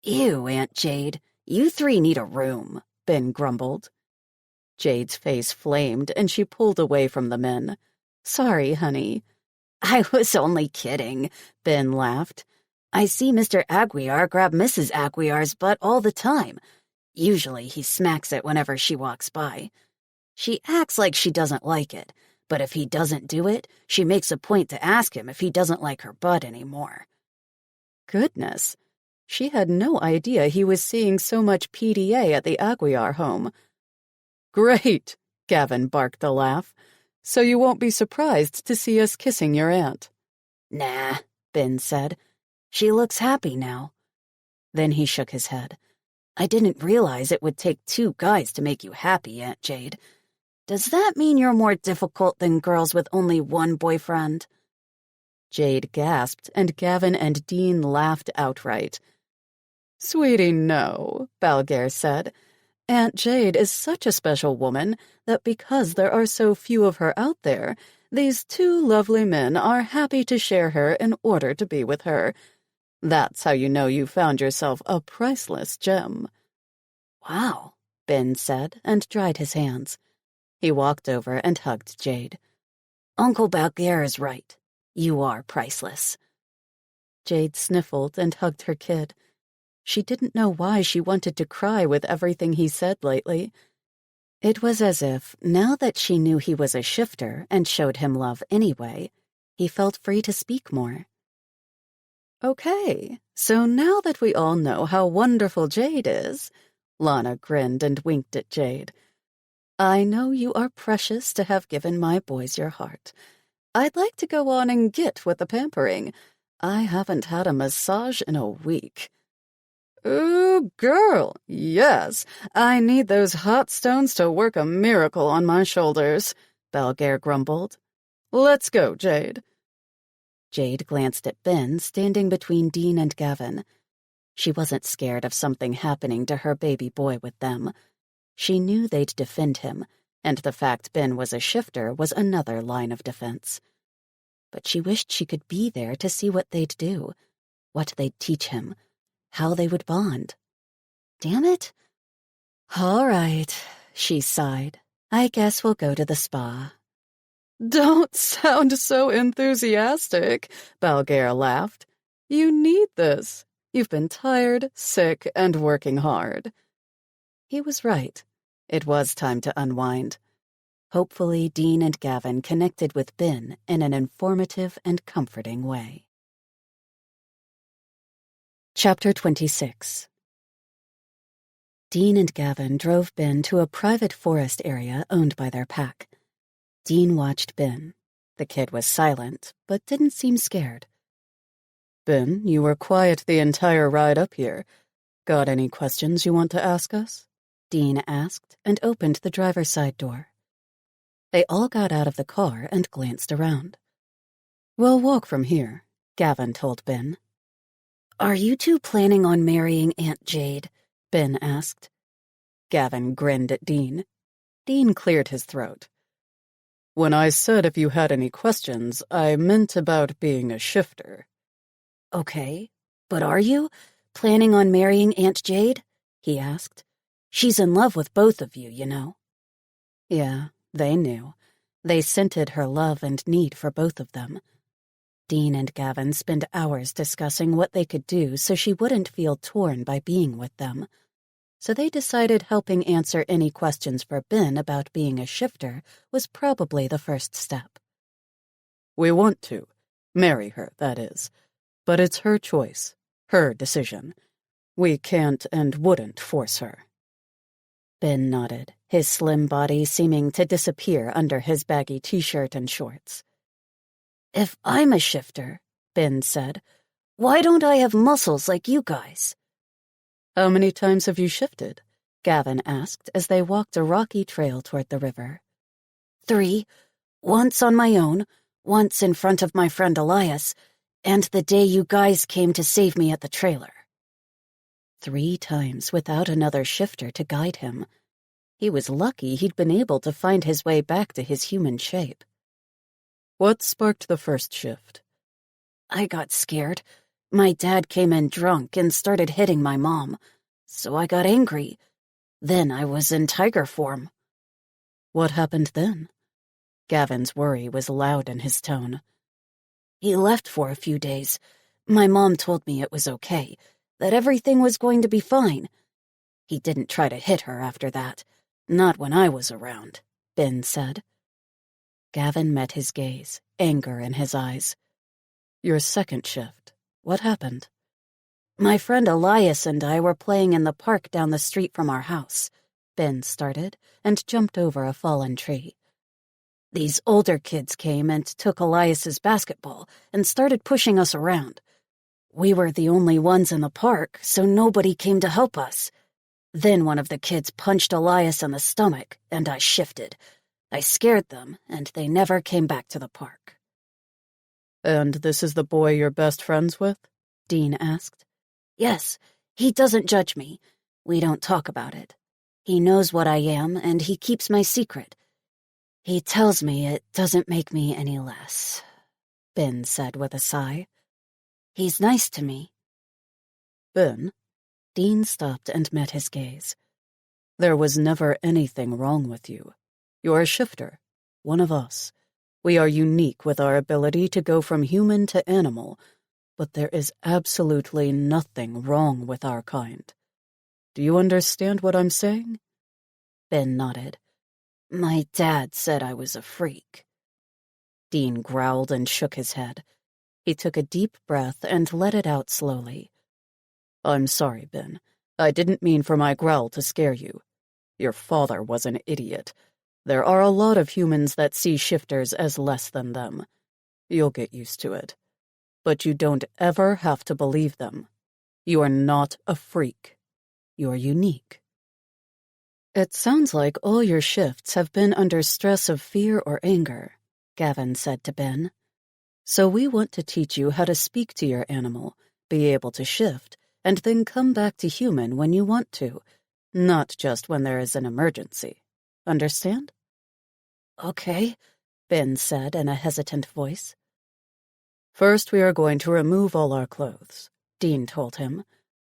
Ew, Aunt Jade, you three need a room, Ben grumbled. Jade's face flamed and she pulled away from the men. Sorry, honey. I was only kidding, Ben laughed. I see Mr. Aguiar grab Mrs. Aguiar's butt all the time. Usually he smacks it whenever she walks by. She acts like she doesn't like it, but if he doesn't do it, she makes a point to ask him if he doesn't like her butt anymore. Goodness. She had no idea he was seeing so much PDA at the Aguiar home. Great, Gavin barked a laugh. So you won't be surprised to see us kissing your aunt. Nah, Ben said. She looks happy now. Then he shook his head. I didn't realize it would take 2 guys to make you happy, Aunt Jade. Does that mean you're more difficult than girls with only one boyfriend? Jade gasped, and Gavin and Dean laughed outright. Sweetie, no, Balgair said. Aunt Jade is such a special woman that because there are so few of her out there, these 2 lovely men are happy to share her in order to be with her. That's how you know you found yourself a priceless gem. Wow, Ben said and dried his hands. He walked over and hugged Jade. Uncle Balgair is right. You are priceless. Jade sniffled and hugged her kid. She didn't know why she wanted to cry with everything he said lately. It was as if, now that she knew he was a shifter and showed him love anyway, he felt free to speak more. Okay, so now that we all know how wonderful Jade is, Lana grinned and winked at Jade. I know you are precious to have given my boys your heart. I'd like to go on and get with the pampering. I haven't had a massage in a week. Ooh, girl, yes. I need those hot stones to work a miracle on my shoulders, Balgair grumbled. Let's go, Jade. Jade glanced at Ben, standing between Dean and Gavin. She wasn't scared of something happening to her baby boy with them. She knew they'd defend him, and the fact Ben was a shifter was another line of defense. But she wished she could be there to see what they'd do, what they'd teach him, how they would bond. Damn it. All right, she sighed. I guess we'll go to the spa. Don't sound so enthusiastic, Balgair laughed. You need this. You've been tired, sick, and working hard. He was right. It was time to unwind. Hopefully, Dean and Gavin connected with Ben in an informative and comforting way. Chapter 26. Dean and Gavin drove Ben to a private forest area owned by their pack. Dean watched Ben. The kid was silent, but didn't seem scared. Ben, you were quiet the entire ride up here. Got any questions you want to ask us? Dean asked, and opened the driver's side door. They all got out of the car and glanced around. We'll walk from here, Gavin told Ben. Are you two planning on marrying Aunt Jade? Ben asked. Gavin grinned at Dean. Dean cleared his throat. When I said if you had any questions, I meant about being a shifter. Okay, but are you planning on marrying Aunt Jade? He asked. She's in love with both of you, you know. Yeah, they knew. They scented her love and need for both of them. Dean and Gavin spent hours discussing what they could do so she wouldn't feel torn by being with them. So they decided helping answer any questions for Ben about being a shifter was probably the first step. We want to. Marry her, that is. But it's her choice, her decision. We can't and wouldn't force her. Ben nodded, his slim body seeming to disappear under his baggy t-shirt and shorts. If I'm a shifter, Ben said, why don't I have muscles like you guys? How many times have you shifted? Gavin asked as they walked a rocky trail toward the river. 3, once on my own, once in front of my friend Elias, and the day you guys came to save me at the trailer. 3 times without another shifter to guide him. He was lucky he'd been able to find his way back to his human shape. What sparked the first shift? I got scared. My dad came in drunk and started hitting my mom, so I got angry. Then I was in tiger form. What happened then? Gavin's worry was loud in his tone. He left for a few days. My mom told me it was okay, that everything was going to be fine. He didn't try to hit her after that. Not when I was around, Ben said. Gavin met his gaze, anger in his eyes. Your second shift. What happened? My friend Elias and I were playing in the park down the street from our house, Ben started, and jumped over a fallen tree. These older kids came and took Elias's basketball and started pushing us around. We were the only ones in the park, so nobody came to help us. Then one of the kids punched Elias in the stomach, and I shifted. I scared them, and they never came back to the park. And this is the boy you're best friends with? Dean asked. Yes, he doesn't judge me. We don't talk about it. He knows what I am, and he keeps my secret. He tells me it doesn't make me any less, Ben said with a sigh. He's nice to me. Ben? Dean stopped and met his gaze. There was never anything wrong with you. You're a shifter, one of us. We are unique with our ability to go from human to animal, but there is absolutely nothing wrong with our kind. Do you understand what I'm saying? Ben nodded. My dad said I was a freak. Dean growled and shook his head. He took a deep breath and let it out slowly. I'm sorry, Ben. I didn't mean for my growl to scare you. Your father was an idiot. There are a lot of humans that see shifters as less than them. You'll get used to it. But you don't ever have to believe them. You are not a freak. You're unique. It sounds like all your shifts have been under stress of fear or anger, Gavin said to Ben. So we want to teach you how to speak to your animal, be able to shift, and then come back to human when you want to, not just when there is an emergency. Understand? Okay, Ben said in a hesitant voice. First, we are going to remove all our clothes, Dean told him.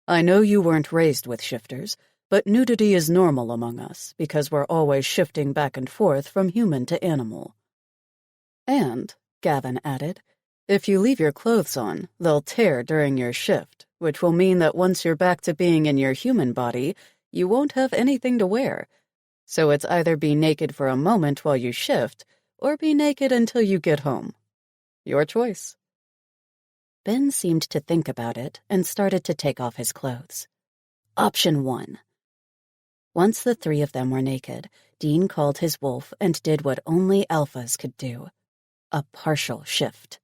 I know you weren't raised with shifters, but nudity is normal among us because we're always shifting back and forth from human to animal. And, Gavin added, if you leave your clothes on, they'll tear during your shift, which will mean that once you're back to being in your human body, you won't have anything to wear. So it's either be naked for a moment while you shift, or be naked until you get home. Your choice. Ben seemed to think about it and started to take off his clothes. Option 1. Once the three of them were naked, Dean called his wolf and did what only alphas could do. A partial shift.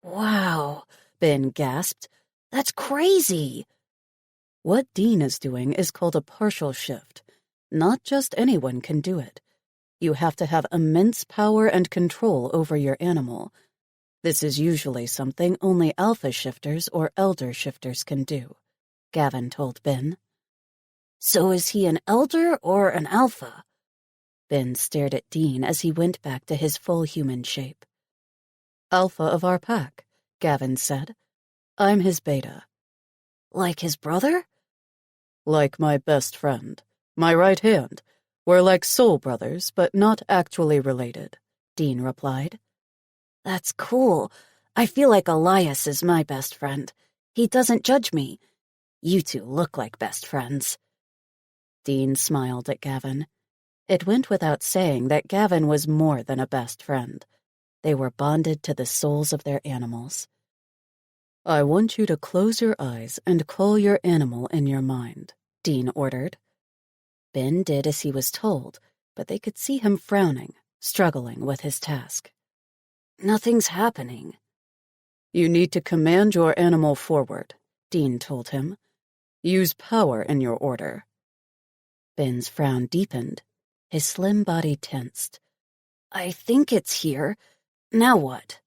Wow, Ben gasped. That's crazy. What Dean is doing is called a partial shift. Not just anyone can do it. You have to have immense power and control over your animal. This is usually something only alpha shifters or elder shifters can do, Gavin told Ben. So is he an elder or an alpha? Ben stared at Dean as he went back to his full human shape. Alpha of our pack, Gavin said. I'm his beta. Like his brother? Like my best friend. My right hand. We're like soul brothers, but not actually related, Dean replied. That's cool. I feel like Elias is my best friend. He doesn't judge me. You two look like best friends. Dean smiled at Gavin. It went without saying that Gavin was more than a best friend. They were bonded to the souls of their animals. I want you to close your eyes and call your animal in your mind, Dean ordered. Ben did as he was told, but they could see him frowning, struggling with his task. Nothing's happening. You need to command your animal forward, Dean told him. Use power in your order. Ben's frown deepened. His slim body tensed. I think it's here. Now what?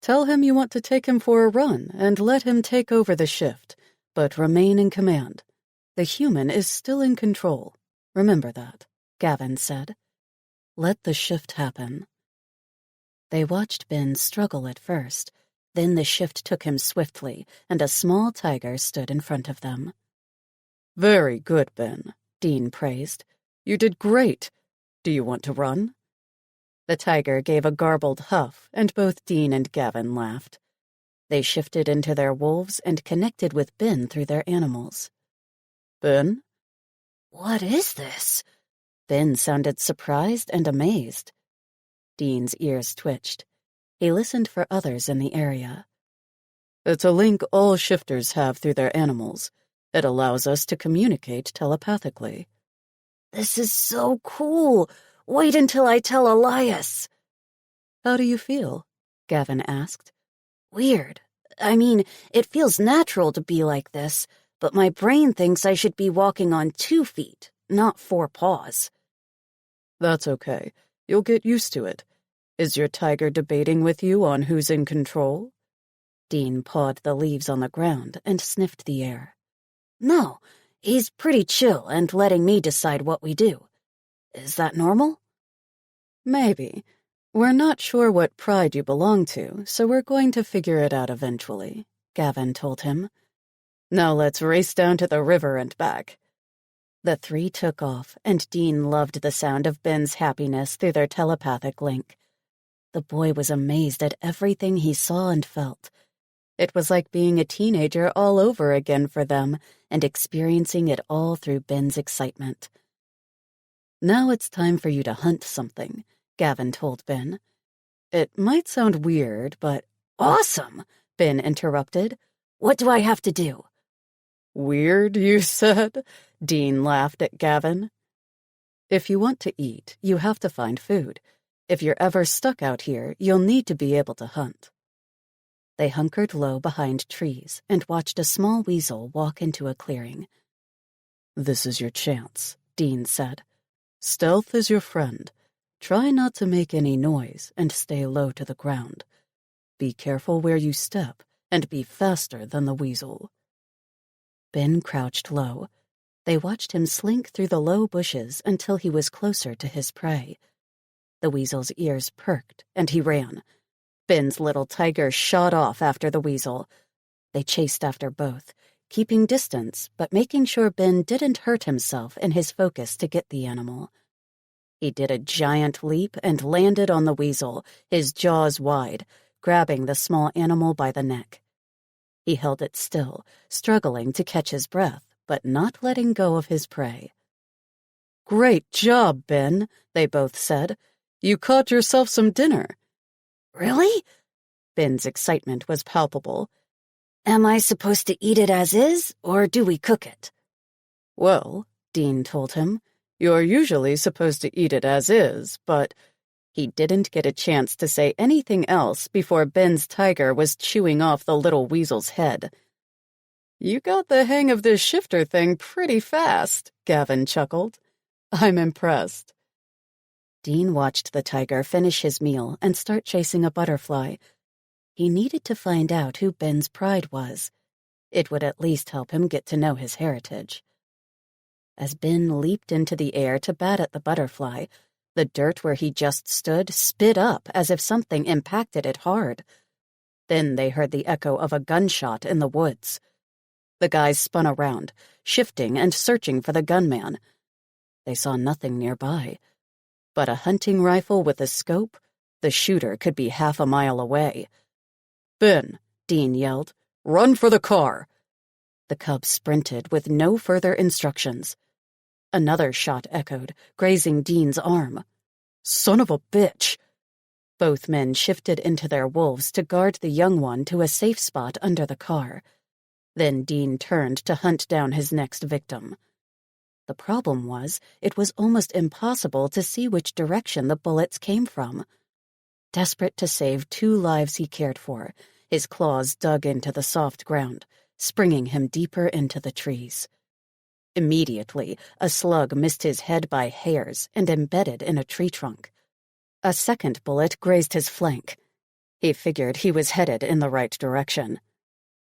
Tell him you want to take him for a run and let him take over the shift, but remain in command. The human is still in control. Remember that, Gavin said. Let the shift happen. They watched Ben struggle at first. Then the shift took him swiftly, and a small tiger stood in front of them. Very good, Ben, Dean praised. You did great. Do you want to run? The tiger gave a garbled huff, and both Dean and Gavin laughed. They shifted into their wolves and connected with Ben through their animals. Ben? What is this? Ben sounded surprised and amazed. Dean's ears twitched. He listened for others in the area. It's a link all shifters have through their animals. It allows us to communicate telepathically. This is so cool. Wait until I tell Elias. How do you feel? Gavin asked. Weird. I mean, it feels natural to be like this, but my brain thinks I should be walking on 2 feet, not 4 paws. That's okay. You'll get used to it. Is your tiger debating with you on who's in control? Dean pawed the leaves on the ground and sniffed the air. No, he's pretty chill and letting me decide what we do. Is that normal? Maybe. We're not sure what pride you belong to, so we're going to figure it out eventually, Gavin told him. Now let's race down to the river and back. The three took off, and Dean loved the sound of Ben's happiness through their telepathic link. The boy was amazed at everything he saw and felt. It was like being a teenager all over again for them, and experiencing it all through Ben's excitement. Now it's time for you to hunt something, Gavin told Ben. It might sound weird, but— Awesome, Ben interrupted. What do I have to do? Weird, you said? Dean laughed at Gavin. If you want to eat, you have to find food. If you're ever stuck out here, you'll need to be able to hunt. They hunkered low behind trees and watched a small weasel walk into a clearing. "This is your chance," Dean said. "Stealth is your friend. Try not to make any noise and stay low to the ground. Be careful where you step and be faster than the weasel." Ben crouched low. They watched him slink through the low bushes until he was closer to his prey. The weasel's ears perked, and he ran. Ben's little tiger shot off after the weasel. They chased after both, keeping distance but making sure Ben didn't hurt himself in his focus to get the animal. He did a giant leap and landed on the weasel, his jaws wide, grabbing the small animal by the neck. He held it still, struggling to catch his breath, but not letting go of his prey. "Great job, Ben," they both said. "You caught yourself some dinner." Really? Ben's excitement was palpable. Am I supposed to eat it as is, or do we cook it? "Well," Dean told him, "you're usually supposed to eat it as is, but—" He didn't get a chance to say anything else before Ben's tiger was chewing off the little weasel's head. "You got the hang of this shifter thing pretty fast," Gavin chuckled. "I'm impressed." Dean watched the tiger finish his meal and start chasing a butterfly. He needed to find out who Ben's pride was. It would at least help him get to know his heritage. As Ben leaped into the air to bat at the butterfly, the dirt where he just stood spit up as if something impacted it hard. Then they heard the echo of a gunshot in the woods. The guys spun around, shifting and searching for the gunman. They saw nothing nearby. But a hunting rifle with a scope? The shooter could be half a mile away. "Ben," Dean yelled, "run for the car!" The cub sprinted with no further instructions. Another shot echoed, grazing Dean's arm. "Son of a bitch!" Both men shifted into their wolves to guard the young one to a safe spot under the car. Then Dean turned to hunt down his next victim. The problem was, it was almost impossible to see which direction the bullets came from. Desperate to save 2 lives he cared for, his claws dug into the soft ground, springing him deeper into the trees. Immediately, a slug missed his head by hairs and embedded in a tree trunk. A second bullet grazed his flank. He figured he was headed in the right direction.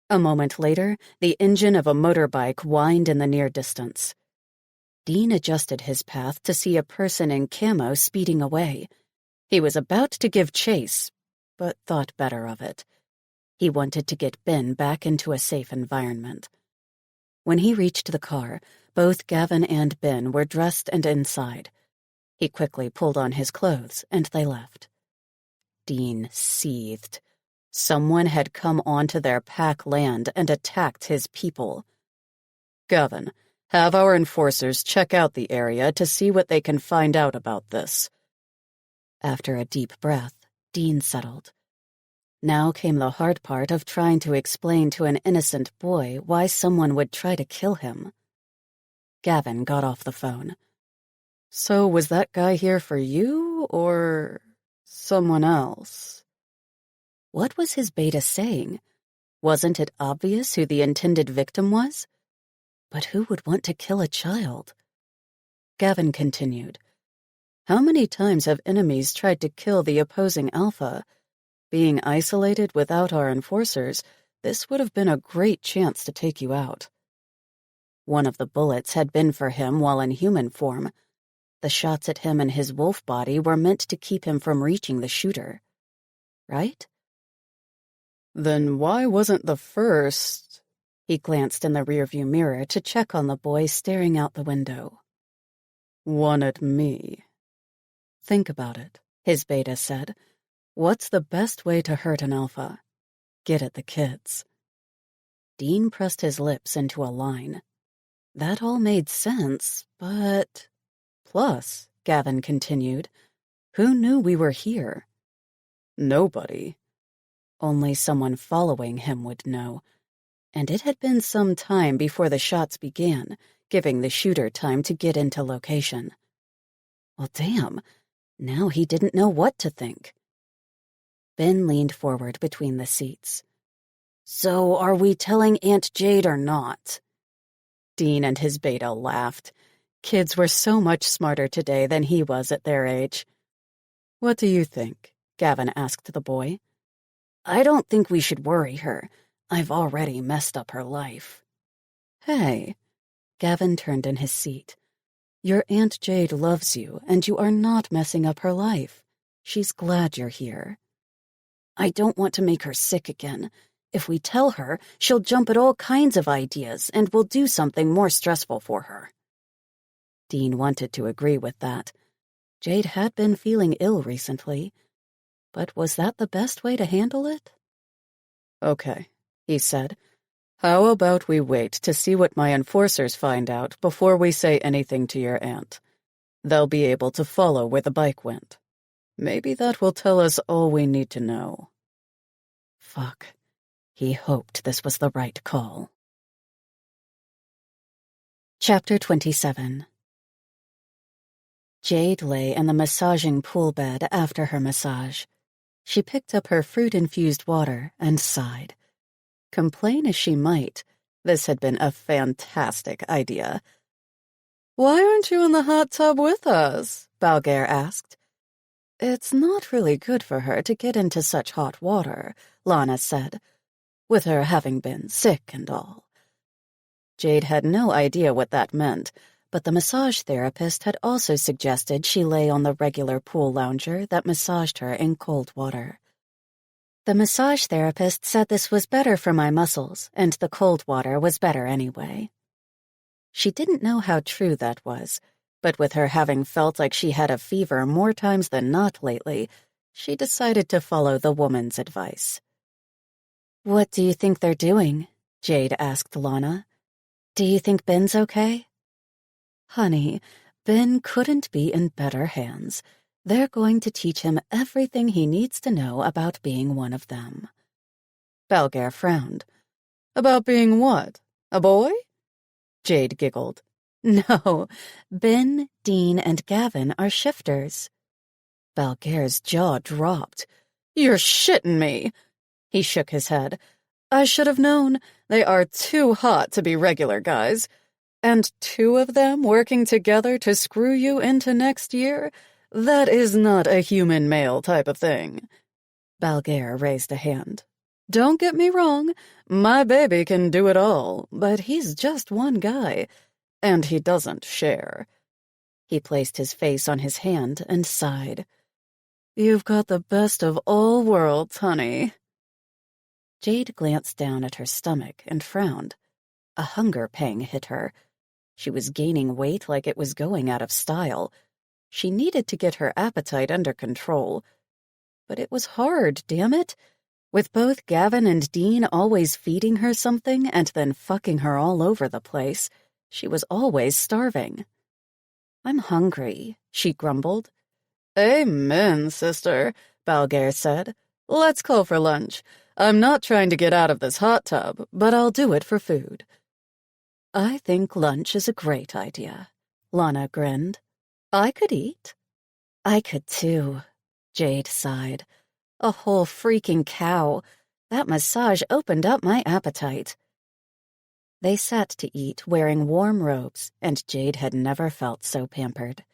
A moment later, the engine of a motorbike whined in the near distance. Dean adjusted his path to see a person in camo speeding away. He was about to give chase, but thought better of it. He wanted to get Ben back into a safe environment. When he reached the car, both Gavin and Ben were dressed and inside. He quickly pulled on his clothes, and they left. Dean seethed. Someone had come onto their pack land and attacked his people. "Gavin, have our enforcers check out the area to see what they can find out about this." After a deep breath, Dean settled. Now came the hard part of trying to explain to an innocent boy why someone would try to kill him. Gavin got off the phone. "So was that guy here for you, or someone else?" What was his beta saying? Wasn't it obvious who the intended victim was? But who would want to kill a child? Gavin continued. "How many times have enemies tried to kill the opposing alpha? Being isolated without our enforcers, this would have been a great chance to take you out." One of the bullets had been for him while in human form. The shots at him and his wolf body were meant to keep him from reaching the shooter. Right? "Then why wasn't the first—" He glanced in the rearview mirror to check on the boy staring out the window. "One at me." "Think about it," his beta said. "What's the best way to hurt an alpha? Get at the kids." Dean pressed his lips into a line. That all made sense, but... Plus, Gavin continued, who knew we were here? Nobody. Only someone following him would know. And it had been some time before the shots began, giving the shooter time to get into location. Well, damn. Now he didn't know what to think. Ben leaned forward between the seats. So are we telling Aunt Jade or not? Dean and his beta laughed. Kids were so much smarter today than he was at their age. "What do you think?" Gavin asked the boy. I don't think we should worry her. I've already messed up her life. Hey. Gavin turned in his seat. Your Aunt Jade loves you, and you are not messing up her life. She's glad you're here. I don't want to make her sick again. If we tell her, she'll jump at all kinds of ideas and will do something more stressful for her. Dean wanted to agree with that. Jade had been feeling ill recently. But was that the best way to handle it? "Okay," he said. "How about we wait to see what my enforcers find out before we say anything to your aunt? They'll be able to follow where the bike went. Maybe that will tell us all we need to know." Fuck. He hoped this was the right call. Chapter 27. Jade lay in the massaging pool bed after her massage. She picked up her fruit-infused water and sighed. Complain as she might, this had been a fantastic idea. "Why aren't you in the hot tub with us?" Balgair asked. "It's not really good for her to get into such hot water," Lana said, "with her having been sick and all." Jade had no idea what that meant, but the massage therapist had also suggested she lay on the regular pool lounger that massaged her in cold water. The massage therapist said this was better for my muscles, and the cold water was better anyway. She didn't know how true that was, but with her having felt like she had a fever more times than not lately, she decided to follow the woman's advice. "What do you think they're doing?" Jade asked Lana. "Do you think Ben's okay?" "Honey, Ben couldn't be in better hands. They're going to teach him everything he needs to know about being one of them." Balgair frowned. "About being what? A boy?" Jade giggled. "No, Ben, Dean, and Gavin are shifters." Balgair's jaw dropped. "You're shitting me." He shook his head. "I should have known. They are too hot to be regular guys. And 2 of them working together to screw you into next year? That is not a human male type of thing." Balgair raised a hand. "Don't get me wrong. My baby can do it all, but he's just one guy. And he doesn't share." He placed his face on his hand and sighed. "You've got the best of all worlds, honey." Jade glanced down at her stomach and frowned. A hunger pang hit her. She was gaining weight like it was going out of style. She needed to get her appetite under control. But it was hard, damn it. With both Gavin and Dean always feeding her something and then fucking her all over the place, she was always starving. "I'm hungry," she grumbled. "Amen, sister," Balgair said. "Let's call for lunch. I'm not trying to get out of this hot tub, but I'll do it for food." "I think lunch is a great idea." Lana grinned. "I could eat." "I could too," Jade sighed. "A whole freaking cow. That massage opened up my appetite." They sat to eat wearing warm robes, and Jade had never felt so pampered.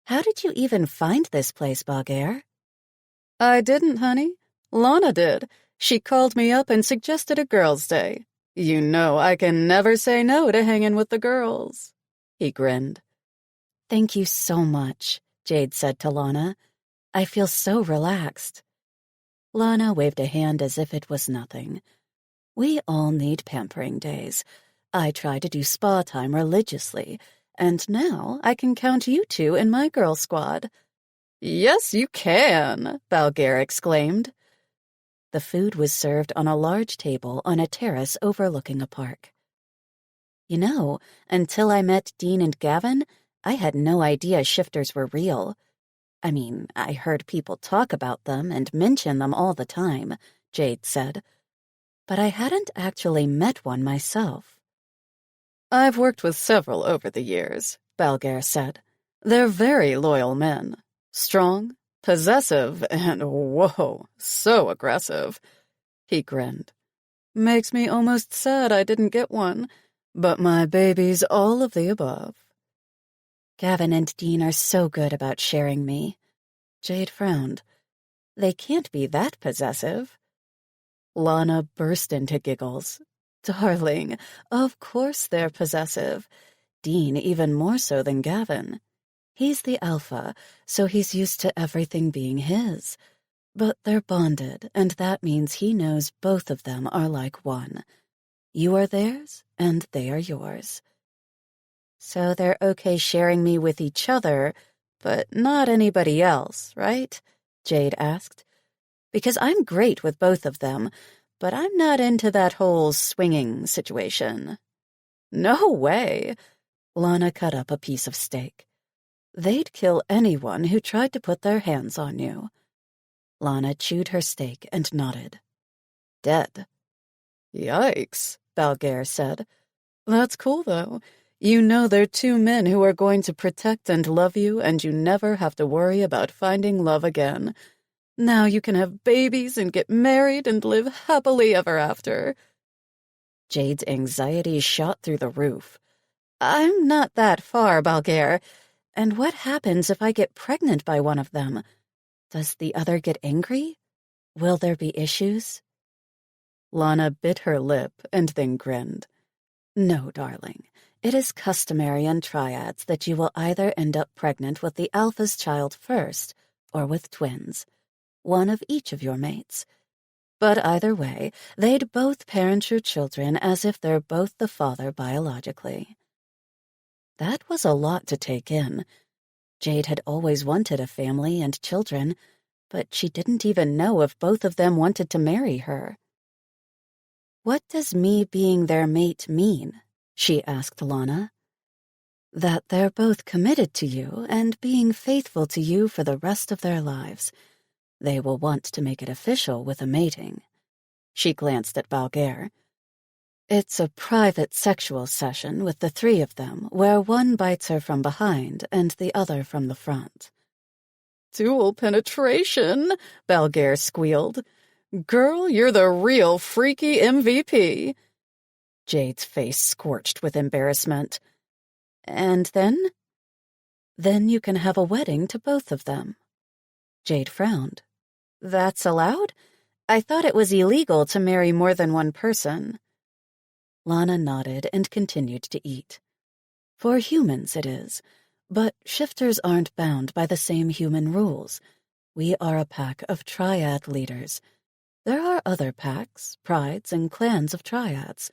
"How did you even find this place, Balgair?" "I didn't, honey. Lana did. She called me up and suggested a girls' day. You know I can never say no to hanging with the girls." He grinned. "Thank you so much," Jade said to Lana. "I feel so relaxed." Lana waved a hand as if it was nothing. "We all need pampering days. I try to do spa time religiously, and now I can count you 2 in my girl squad." "Yes, you can," Balgair exclaimed. The food was served on a large table on a terrace overlooking a park. "You know, until I met Dean and Gavin, I had no idea shifters were real. I mean, I heard people talk about them and mention them all the time," Jade said. "But I hadn't actually met one myself." "I've worked with several over the years," Balgair said. "They're very loyal men. Strong, possessive, and, whoa, so aggressive." He grinned. Makes me almost sad I didn't get one, but my baby's all of the above. Gavin and Dean are so good about sharing me. Jade frowned. They can't be that possessive. Lana burst into giggles. Darling, of course they're possessive. Dean even more so than Gavin. He's the alpha, so he's used to everything being his. But they're bonded, and that means he knows both of them are like one. You are theirs, and they are yours. So they're okay sharing me with each other, but not anybody else, right? Jade asked. Because I'm great with both of them, but I'm not into that whole swinging situation. No way. Lana cut up a piece of steak. They'd kill anyone who tried to put their hands on you. Lana chewed her steak and nodded. Dead. Yikes, Balgair said. That's cool, though. You know they're two men who are going to protect and love you, and you never have to worry about finding love again. Now you can have babies and get married and live happily ever after. Jade's anxiety shot through the roof. I'm not that far, Balgair. And what happens if I get pregnant by one of them? Does the other get angry? Will there be issues? Lana bit her lip and then grinned. No, darling. It is customary in triads that you will either end up pregnant with the alpha's child first, or with twins. One of each of your mates. But either way, they'd both parent your children as if they're both the father biologically. That was a lot to take in. Jade had always wanted a family and children, but she didn't even know if both of them wanted to marry her. What does me being their mate mean? She asked Lana. That they're both committed to you and being faithful to you for the rest of their lives. They will want to make it official with a mating. She glanced at Balgair. It's a private sexual session with the three of them, where one bites her from behind and the other from the front. Dual penetration, Balgair squealed. Girl, you're the real freaky MVP. Jade's face scorched with embarrassment. And then? Then you can have a wedding to both of them. Jade frowned. That's allowed? I thought it was illegal to marry more than one person. Lana nodded and continued to eat. For humans it is, but shifters aren't bound by the same human rules. We are a pack of triad leaders. There are other packs, prides, and clans of triads.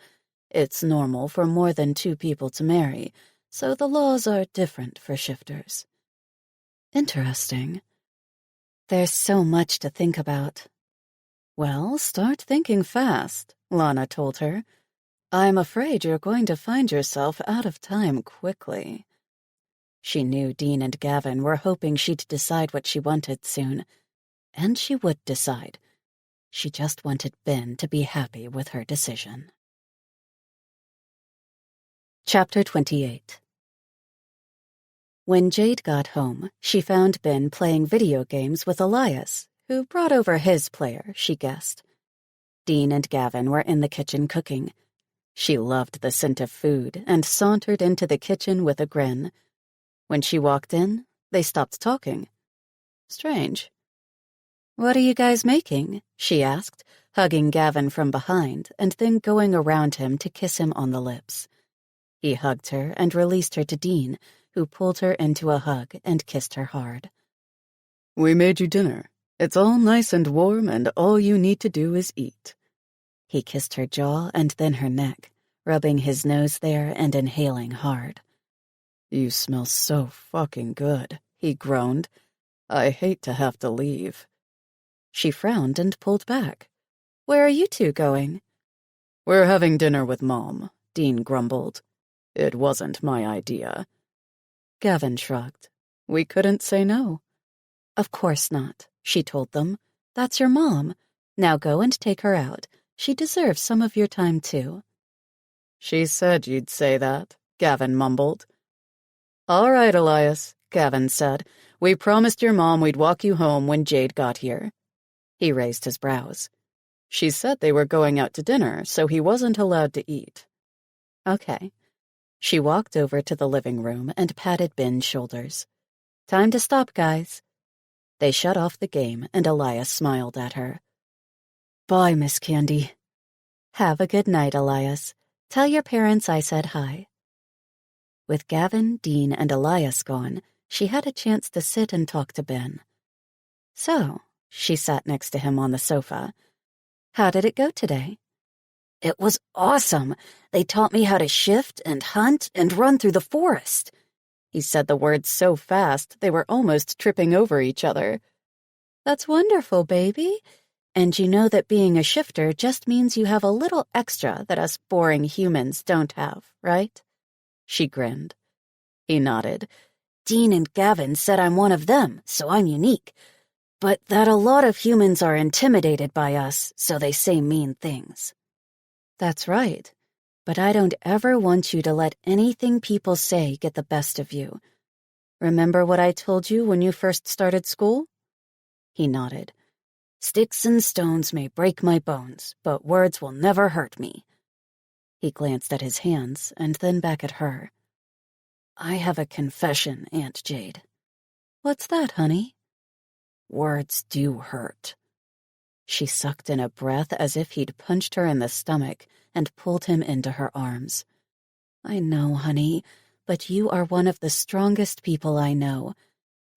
It's normal for more than two people to marry, so the laws are different for shifters. Interesting. There's so much to think about. Well, start thinking fast, Lana told her. I'm afraid you're going to find yourself out of time quickly. She knew Dean and Gavin were hoping she'd decide what she wanted soon. And she would decide. She just wanted Ben to be happy with her decision. Chapter 28. When Jade got home, she found Ben playing video games with Elias, who brought over his player, she guessed. Dean and Gavin were in the kitchen cooking. She loved the scent of food and sauntered into the kitchen with a grin. When she walked in, they stopped talking. Strange. What are you guys making? She asked, hugging Gavin from behind and then going around him to kiss him on the lips. He hugged her and released her to Dean, who pulled her into a hug and kissed her hard. We made you dinner. It's all nice and warm, and all you need to do is eat. He kissed her jaw and then her neck, rubbing his nose there and inhaling hard. You smell so fucking good, he groaned. I hate to have to leave. She frowned and pulled back. Where are you two going? We're having dinner with Mom, Dean grumbled. It wasn't my idea. Gavin shrugged. We couldn't say no. Of course not, she told them. That's your mom. Now go and take her out. She deserves some of your time, too. She said you'd say that, Gavin mumbled. All right, Elias, Gavin said. We promised your mom we'd walk you home when Jade got here. He raised his brows. She said they were going out to dinner, so he wasn't allowed to eat. Okay. She walked over to the living room and patted Ben's shoulders. Time to stop, guys. They shut off the game, and Elias smiled at her. Bye, Miss Candy. Have a good night, Elias. Tell your parents I said hi. With Gavin, Dean, and Elias gone, she had a chance to sit and talk to Ben. So, she sat next to him on the sofa. How did it go today? It was awesome. They taught me how to shift and hunt and run through the forest. He said the words so fast they were almost tripping over each other. That's wonderful, baby. And you know that being a shifter just means you have a little extra that us boring humans don't have, right? She grinned. He nodded. Dean and Gavin said I'm one of them, so I'm unique. But that a lot of humans are intimidated by us, so they say mean things. That's right. But I don't ever want you to let anything people say get the best of you. Remember what I told you when you first started school? He nodded. Sticks and stones may break my bones, but words will never hurt me. He glanced at his hands and then back at her. I have a confession, Aunt Jade. What's that, honey? Words do hurt. She sucked in a breath as if he'd punched her in the stomach and pulled him into her arms. I know, honey, but you are one of the strongest people I know.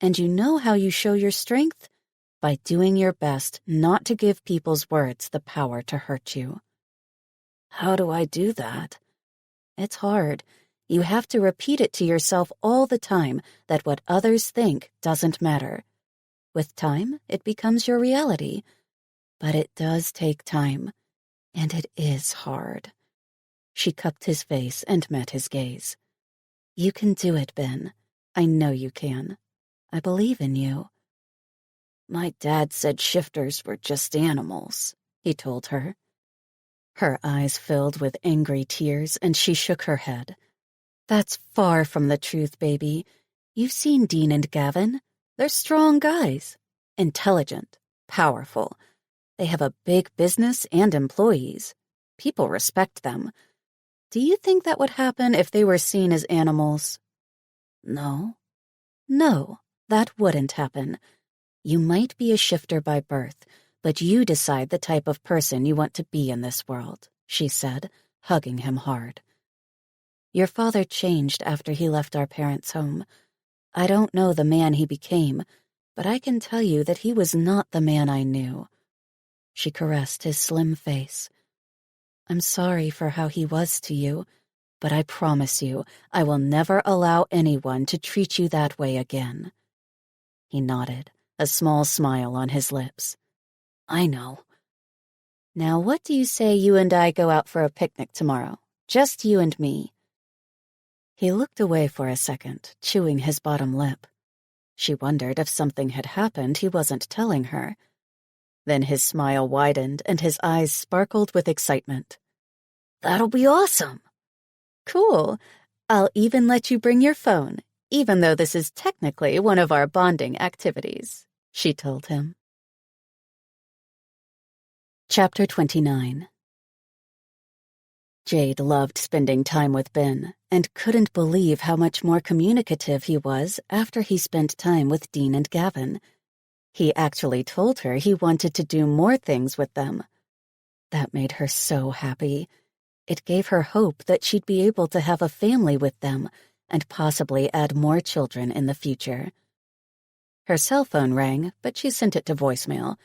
And you know how you show your strength? By doing your best not to give people's words the power to hurt you. How do I do that? It's hard. You have to repeat it to yourself all the time that what others think doesn't matter. With time, it becomes your reality. But it does take time, and it is hard. She cupped his face and met his gaze. You can do it, Ben. I know you can. I believe in you. My dad said shifters were just animals, he told her. Her eyes filled with angry tears, and she shook her head. That's far from the truth, baby. You've seen Dean and Gavin. They're strong guys. Intelligent. Powerful. They have a big business and employees. People respect them. Do you think that would happen if they were seen as animals? No. No, that wouldn't happen. You might be a shifter by birth, but you decide the type of person you want to be in this world, she said, hugging him hard. Your father changed after he left our parents' home. I don't know the man he became, but I can tell you that he was not the man I knew. She caressed his slim face. I'm sorry for how he was to you, but I promise you I will never allow anyone to treat you that way again. He nodded, a small smile on his lips. I know. Now what do you say you and I go out for a picnic tomorrow? Just you and me. He looked away for a second, chewing his bottom lip. She wondered if something had happened he wasn't telling her. Then his smile widened and his eyes sparkled with excitement. That'll be awesome. Cool. I'll even let you bring your phone, even though this is technically one of our bonding activities, she told him. Chapter 29. Jade loved spending time with Ben and couldn't believe how much more communicative he was after he spent time with Dean and Gavin. He actually told her he wanted to do more things with them. That made her so happy. It gave her hope that she'd be able to have a family with them and possibly add more children in the future. Her cell phone rang, but she sent it to voicemail.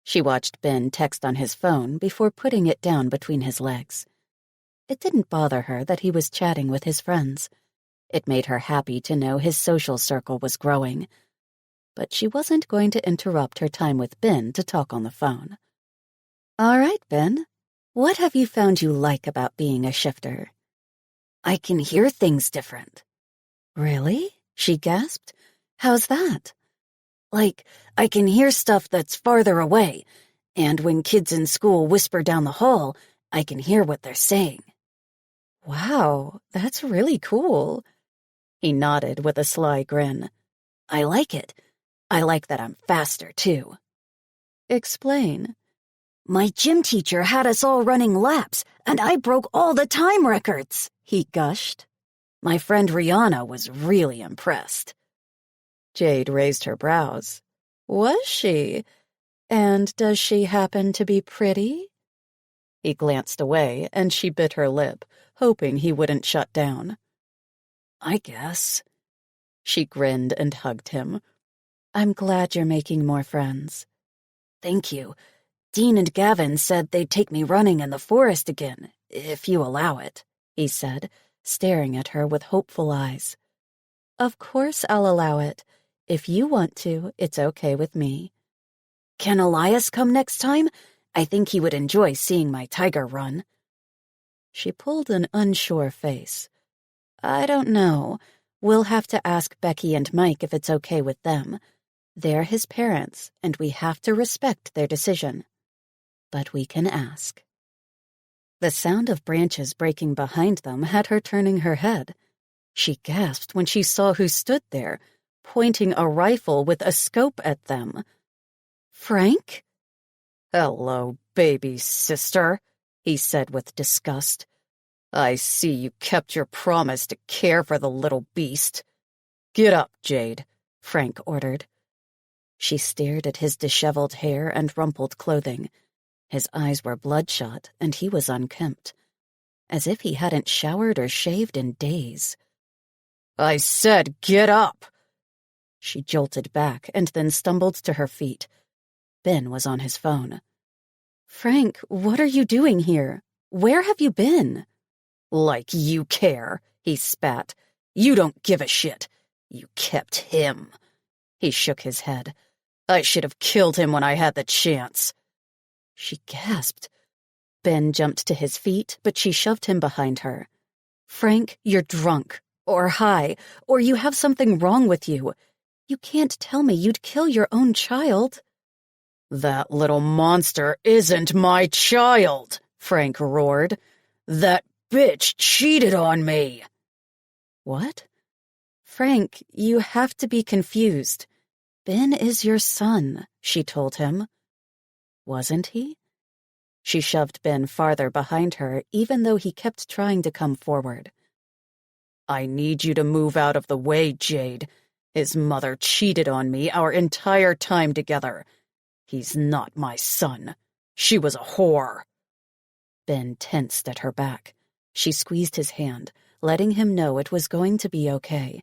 She watched Ben text on his phone before putting it down between his legs. It didn't bother her that he was chatting with his friends. It made her happy to know his social circle was growing. But she wasn't going to interrupt her time with Ben to talk on the phone. All right, Ben. What have you found you like about being a shifter? I can hear things different. Really? She gasped. How's that? Like, I can hear stuff that's farther away, and when kids in school whisper down the hall, I can hear what they're saying. Wow, that's really cool. He nodded with a sly grin. I like it. I like that I'm faster, too. Explain. My gym teacher had us all running laps, and I broke all the time records, he gushed. My friend Rihanna was really impressed. Jade raised her brows. Was she? And does she happen to be pretty? He glanced away, and she bit her lip, hoping he wouldn't shut down. I guess. She grinned and hugged him. I'm glad you're making more friends. Thank you. Dean and Gavin said they'd take me running in the forest again, if you allow it, he said, staring at her with hopeful eyes. Of course I'll allow it. If you want to, it's okay with me. Can Elias come next time? I think he would enjoy seeing my tiger run. She pulled an unsure face. I don't know. We'll have to ask Becky and Mike if it's okay with them. They're his parents, and we have to respect their decision. But we can ask. The sound of branches breaking behind them had her turning her head. She gasped when she saw who stood there, pointing a rifle with a scope at them. Frank? Hello, baby sister, he said with disgust. I see you kept your promise to care for the little beast. Get up, Jade, Frank ordered. She stared at his disheveled hair and rumpled clothing. His eyes were bloodshot, and he was unkempt, as if he hadn't showered or shaved in days. I said get up! She jolted back and then stumbled to her feet. Ben was on his phone. Frank, what are you doing here? Where have you been? Like you care, he spat. You don't give a shit. You kept him. He shook his head. I should have killed him when I had the chance. She gasped. Ben jumped to his feet, but she shoved him behind her. Frank, you're drunk, or high, or you have something wrong with you. You can't tell me you'd kill your own child. That little monster isn't my child, Frank roared. That bitch cheated on me. What? Frank, you have to be confused. Ben is your son, she told him. Wasn't he? She shoved Ben farther behind her, even though he kept trying to come forward. I need you to move out of the way, Jade. His mother cheated on me our entire time together. He's not my son. She was a whore. Ben tensed at her back. She squeezed his hand, letting him know it was going to be okay.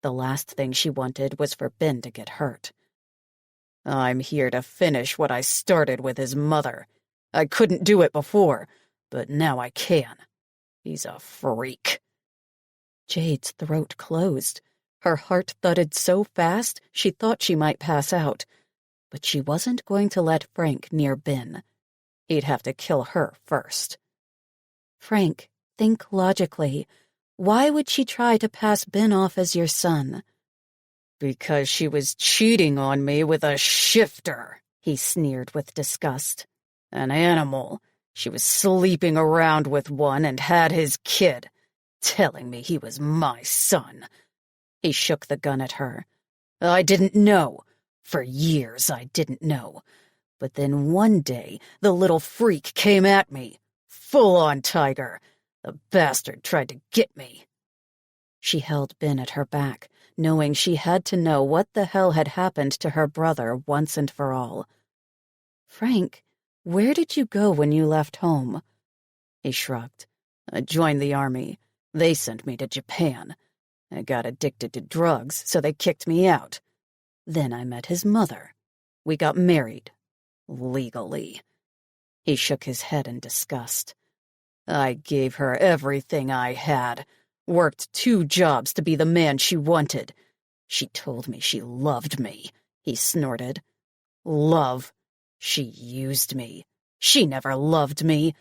The last thing she wanted was for Ben to get hurt. I'm here to finish what I started with his mother. I couldn't do it before, but now I can. He's a freak. Jade's throat closed. Her heart thudded so fast she thought she might pass out. But she wasn't going to let Frank near Ben. He'd have to kill her first. Frank, think logically. Why would she try to pass Ben off as your son? Because she was cheating on me with a shifter, he sneered with disgust. An animal. She was sleeping around with one and had his kid, telling me he was my son. He shook the gun at her. I didn't know. For years I didn't know. But then one day the little freak came at me. Full-on tiger. The bastard tried to get me. She held Ben at her back, knowing she had to know what the hell had happened to her brother once and for all. Frank, where did you go when you left home? He shrugged. I joined the army. They sent me to Japan. I got addicted to drugs, so they kicked me out. Then I met his mother. We got married. Legally. He shook his head in disgust. I gave her everything I had. Worked 2 jobs to be the man she wanted. She told me she loved me, he snorted. Love? She used me. She never loved me.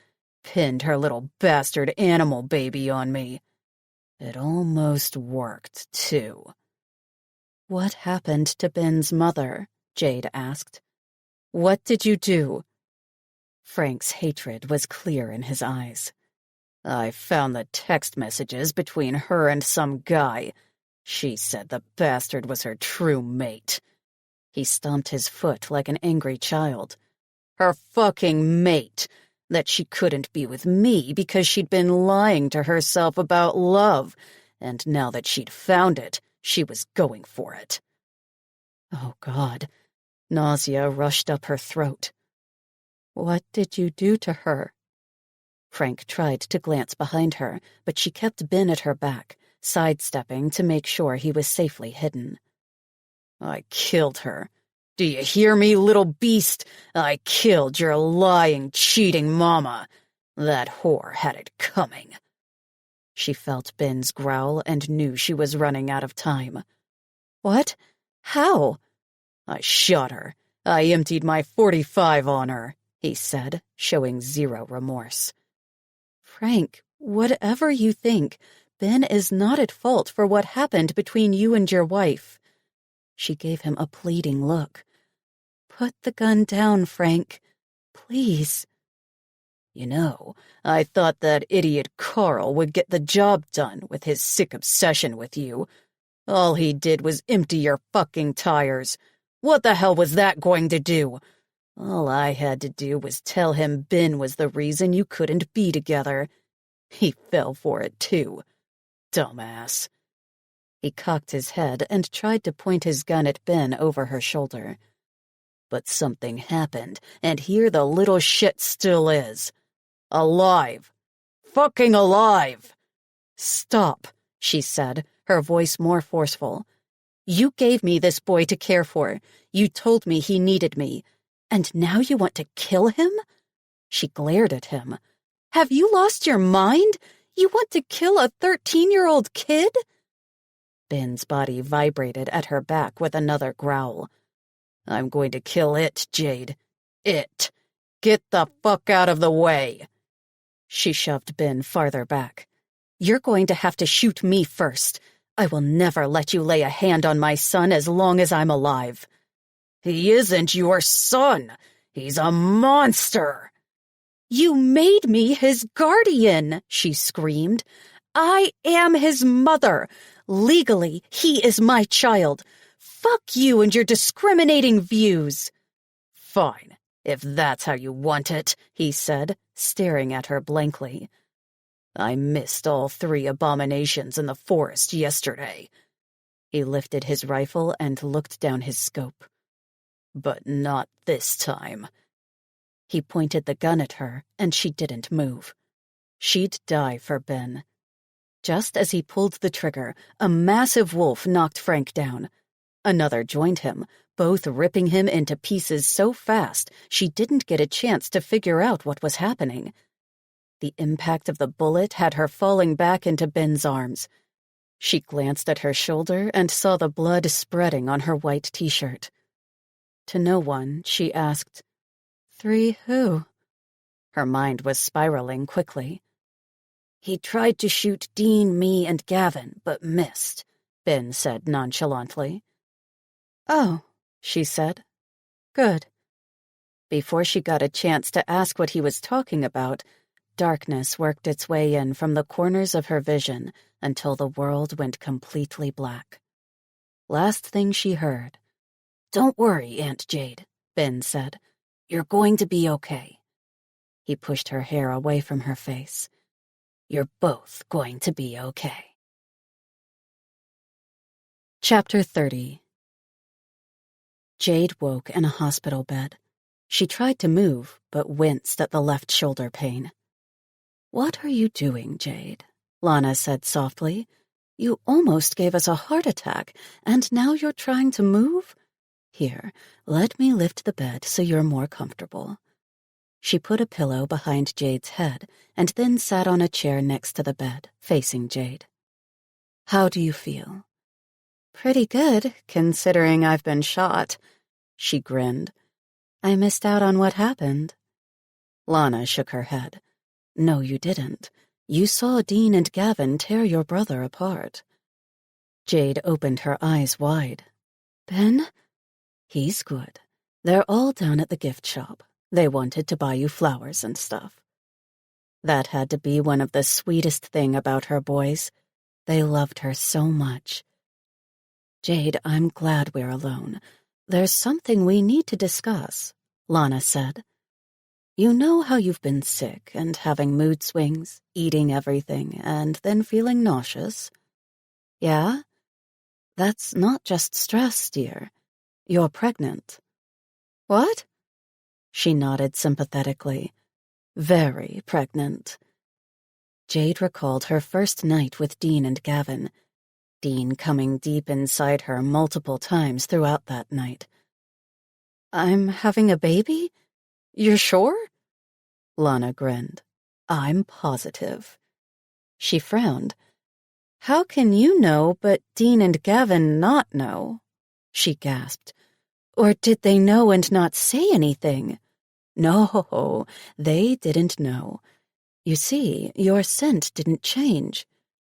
Pinned her little bastard animal baby on me. It almost worked, too. What happened to Ben's mother? Jade asked. What did you do? Frank's hatred was clear in his eyes. I found the text messages between her and some guy. She said the bastard was her true mate. He stomped his foot like an angry child. Her fucking mate. That she couldn't be with me because she'd been lying to herself about love, and now that she'd found it, she was going for it. Oh, God. Nausea rushed up her throat. What did you do to her? Frank tried to glance behind her, but she kept Ben at her back, sidestepping to make sure he was safely hidden. I killed her. Do you hear me, little beast? I killed your lying, cheating mama. That whore had it coming. She felt Ben's growl and knew she was running out of time. What? How? I shot her. I emptied my .45 on her, he said, showing zero remorse. Frank, whatever you think, Ben is not at fault for what happened between you and your wife. She gave him a pleading look. Put the gun down, Frank. Please. You know, I thought that idiot Carl would get the job done with his sick obsession with you. All he did was empty your fucking tires. What the hell was that going to do? All I had to do was tell him Ben was the reason you couldn't be together. He fell for it, too. Dumbass. He cocked his head and tried to point his gun at Ben over her shoulder. But something happened, and here the little shit still is. Alive. Fucking alive. Stop, she said, her voice more forceful. You gave me this boy to care for. You told me he needed me. And now you want to kill him? She glared at him. Have you lost your mind? You want to kill a 13-year-old kid? Ben's body vibrated at her back with another growl. I'm going to kill it, Jade. It. Get the fuck out of the way. She shoved Ben farther back. You're going to have to shoot me first. I will never let you lay a hand on my son as long as I'm alive. He isn't your son. He's a monster. You made me his guardian, she screamed. I am his mother. Legally, he is my child. Fuck you and your discriminating views. Fine, if that's how you want it, he said, staring at her blankly. I missed all 3 abominations in the forest yesterday. He lifted his rifle and looked down his scope. But not this time. He pointed the gun at her, and she didn't move. She'd die for Ben. Just as he pulled the trigger, a massive wolf knocked Frank down. Another joined him, both ripping him into pieces so fast she didn't get a chance to figure out what was happening. The impact of the bullet had her falling back into Ben's arms. She glanced at her shoulder and saw the blood spreading on her white t-shirt. To no one, she asked, 3 who? Her mind was spiraling quickly. He tried to shoot Dean, me, and Gavin, but missed, Ben said nonchalantly. Oh, she said. Good. Before she got a chance to ask what he was talking about, darkness worked its way in from the corners of her vision until the world went completely black. Last thing she heard, Don't worry, Aunt Jade, Ben said. You're going to be okay. He pushed her hair away from her face. You're both going to be okay. Chapter 30. Jade woke in a hospital bed. She tried to move, but winced at the left shoulder pain. What are you doing, Jade? Lana said softly. You almost gave us a heart attack, and now you're trying to move? Here, let me lift the bed so you're more comfortable. She put a pillow behind Jade's head and then sat on a chair next to the bed, facing Jade. How do you feel? Pretty good, considering I've been shot. She grinned. I missed out on what happened. Lana shook her head. No, you didn't. You saw Dean and Gavin tear your brother apart. Jade opened her eyes wide. Ben? He's good. They're all down at the gift shop. They wanted to buy you flowers and stuff. That had to be one of the sweetest thing about her boys. They loved her so much. Jade, I'm glad we're alone. There's something we need to discuss, Lana said. You know how you've been sick and having mood swings, eating everything, and then feeling nauseous? Yeah? That's not just stress, dear. You're pregnant. What? She nodded sympathetically. Very pregnant. Jade recalled her first night with Dean and Gavin, Dean coming deep inside her multiple times throughout that night. I'm having a baby? You're sure? Lana grinned. I'm positive. She frowned. How can you know, but Dean and Gavin not know? She gasped. Or did they know and not say anything? No, they didn't know. You see, your scent didn't change.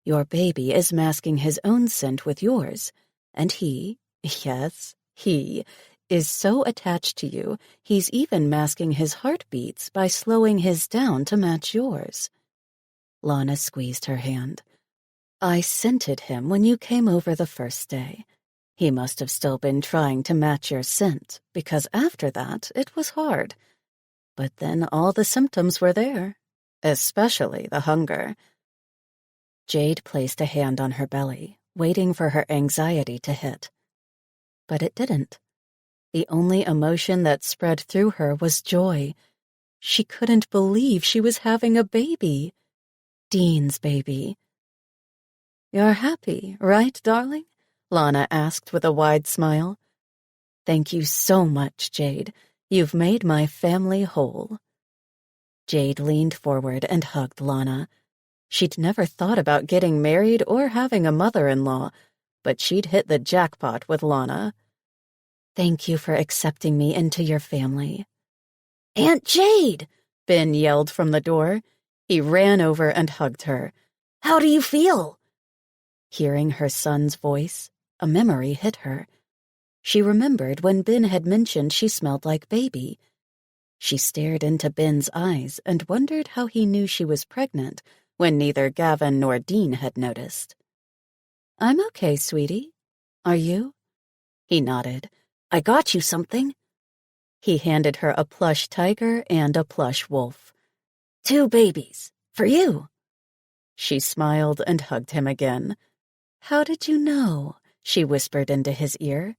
Your baby is masking his own scent with yours. And he, yes, he, is so attached to you, he's even masking his heartbeats by slowing his down to match yours. Lana squeezed her hand. I scented him when you came over the first day. He must have still been trying to match your scent, because after that it was hard. But then all the symptoms were there, especially the hunger. Jade placed a hand on her belly, waiting for her anxiety to hit. But it didn't. The only emotion that spread through her was joy. She couldn't believe she was having a baby. Dean's baby. You're happy, right, darling? Lana asked with a wide smile. Thank you so much, Jade. You've made my family whole. Jade leaned forward and hugged Lana. She'd never thought about getting married or having a mother-in-law, but she'd hit the jackpot with Lana. Thank you for accepting me into your family. Aunt Jade! Ben yelled from the door. He ran over and hugged her. How do you feel? Hearing her son's voice, a memory hit her. She remembered when Ben had mentioned she smelled like baby. She stared into Ben's eyes and wondered how he knew she was pregnant when neither Gavin nor Dean had noticed. I'm okay, sweetie. Are you? He nodded. I got you something. He handed her a plush tiger and a plush wolf. 2 babies. For you. She smiled and hugged him again. How did you know? She whispered into his ear.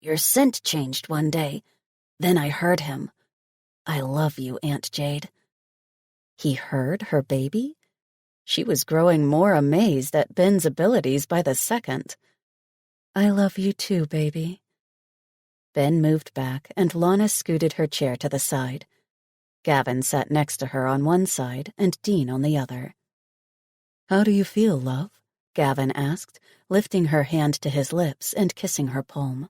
Your scent changed one day. Then I heard him. I love you, Aunt Jade. He heard her baby? She was growing more amazed at Ben's abilities by the second. I love you too, baby. Ben moved back, and Lana scooted her chair to the side. Gavin sat next to her on one side and Dean on the other. How do you feel, love? Gavin asked, lifting her hand to his lips and kissing her palm.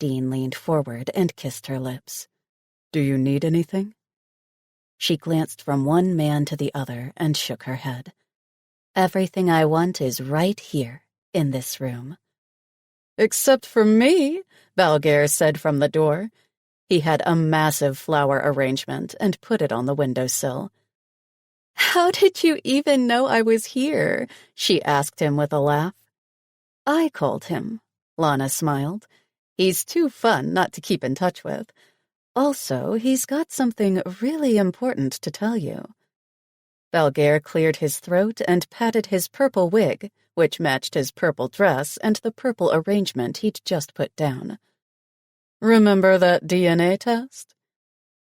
Dean leaned forward and kissed her lips. Do you need anything? She glanced from one man to the other and shook her head. Everything I want is right here, in this room. Except for me, Balgair said from the door. He had a massive flower arrangement and put it on the windowsill. How did you even know I was here? She asked him with a laugh. I called him, Lana smiled. He's too fun not to keep in touch with. Also, he's got something really important to tell you. Balgair cleared his throat and patted his purple wig, which matched his purple dress and the purple arrangement he'd just put down. Remember that DNA test?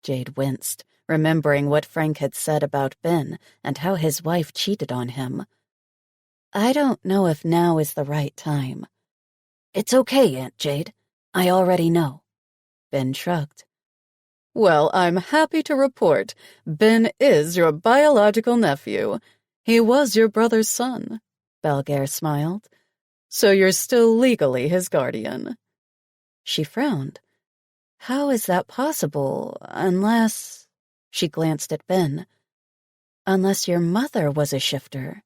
Jade winced, remembering what Frank had said about Ben and how his wife cheated on him. I don't know if now is the right time. It's okay, Aunt Jade. I already know. Ben shrugged. Well, I'm happy to report Ben is your biological nephew. He was your brother's son. Balgair smiled. So you're still legally his guardian. She frowned. How is that possible, unless... She glanced at Ben. Unless your mother was a shifter.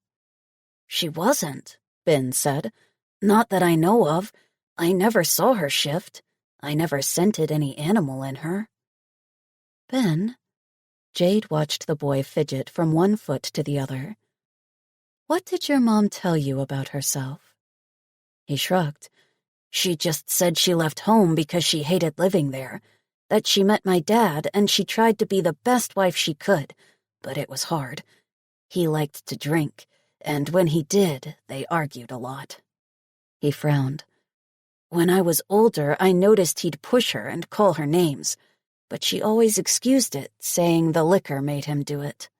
She wasn't, Ben said. Not that I know of. I never saw her shift. I never scented any animal in her. Ben? Jade watched the boy fidget from one foot to the other. What did your mom tell you about herself? He shrugged. She just said she left home because she hated living there. that she met my dad and she tried to be the best wife she could, but it was hard. He liked to drink, and when he did, they argued a lot. He frowned. When I was older, I noticed he'd push her and call her names, but she always excused it, saying the liquor made him do it.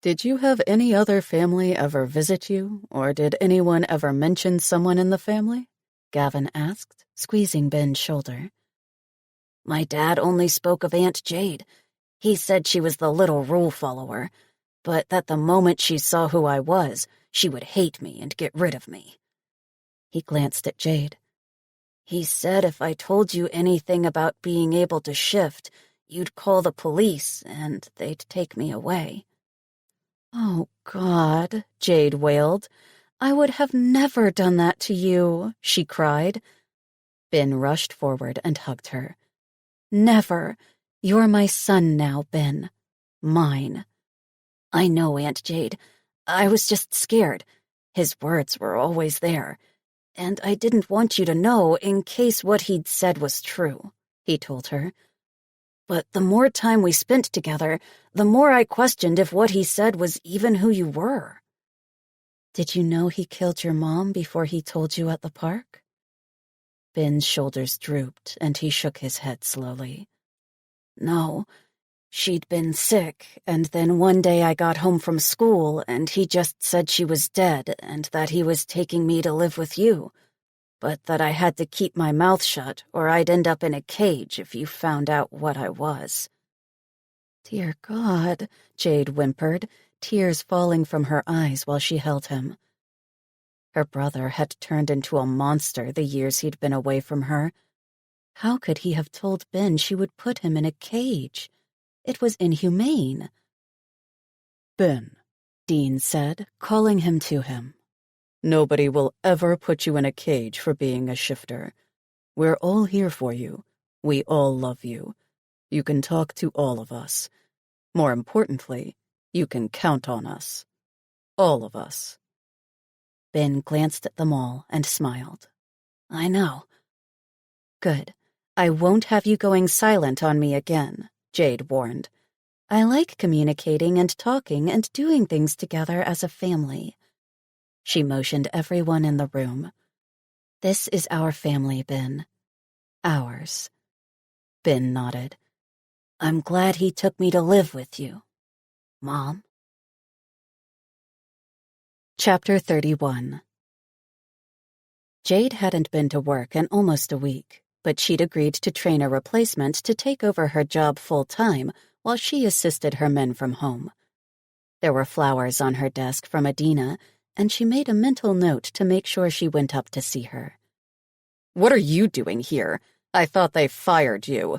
Did you have any other family ever visit you, or did anyone ever mention someone in the family? Gavin asked, squeezing Ben's shoulder. My dad only spoke of Aunt Jade. He said she was the little rule follower, but that the moment she saw who I was, she would hate me and get rid of me. He glanced at Jade. He said if I told you anything about being able to shift, you'd call the police and they'd take me away. Oh, God, Jade wailed. I would have never done that to you, she cried. Ben rushed forward and hugged her. Never. You're my son now, Ben. Mine. I know, Aunt Jade. I was just scared. His words were always there. And I didn't want you to know in case what he'd said was true, he told her. But the more time we spent together, the more I questioned if what he said was even who you were. Did you know he killed your mom before he told you at the park? Ben's shoulders drooped, and he shook his head slowly. No, she'd been sick, and then one day I got home from school, and he just said she was dead and that he was taking me to live with you, but that I had to keep my mouth shut or I'd end up in a cage if you found out what I was. Dear God, Jade whimpered, tears falling from her eyes while she held him. Her brother had turned into a monster the years he'd been away from her. How could he have told Ben she would put him in a cage? It was inhumane. Ben, Dean said, calling him to him. Nobody will ever put you in a cage for being a shifter. We're all here for you. We all love you. You can talk to all of us. More importantly, you can count on us. All of us. Ben glanced at them all and smiled. I know. Good. I won't have you going silent on me again, Jade warned. I like communicating and talking and doing things together as a family. She motioned everyone in the room. This is our family, Ben. Ours. Ben nodded. I'm glad he took me to live with you, Mom. Chapter 31. Jade hadn't been to work in almost a week, but she'd agreed to train a replacement to take over her job full-time while she assisted her men from home. There were flowers on her desk from Adina, and she made a mental note to make sure she went up to see her. What are you doing here? I thought they fired you.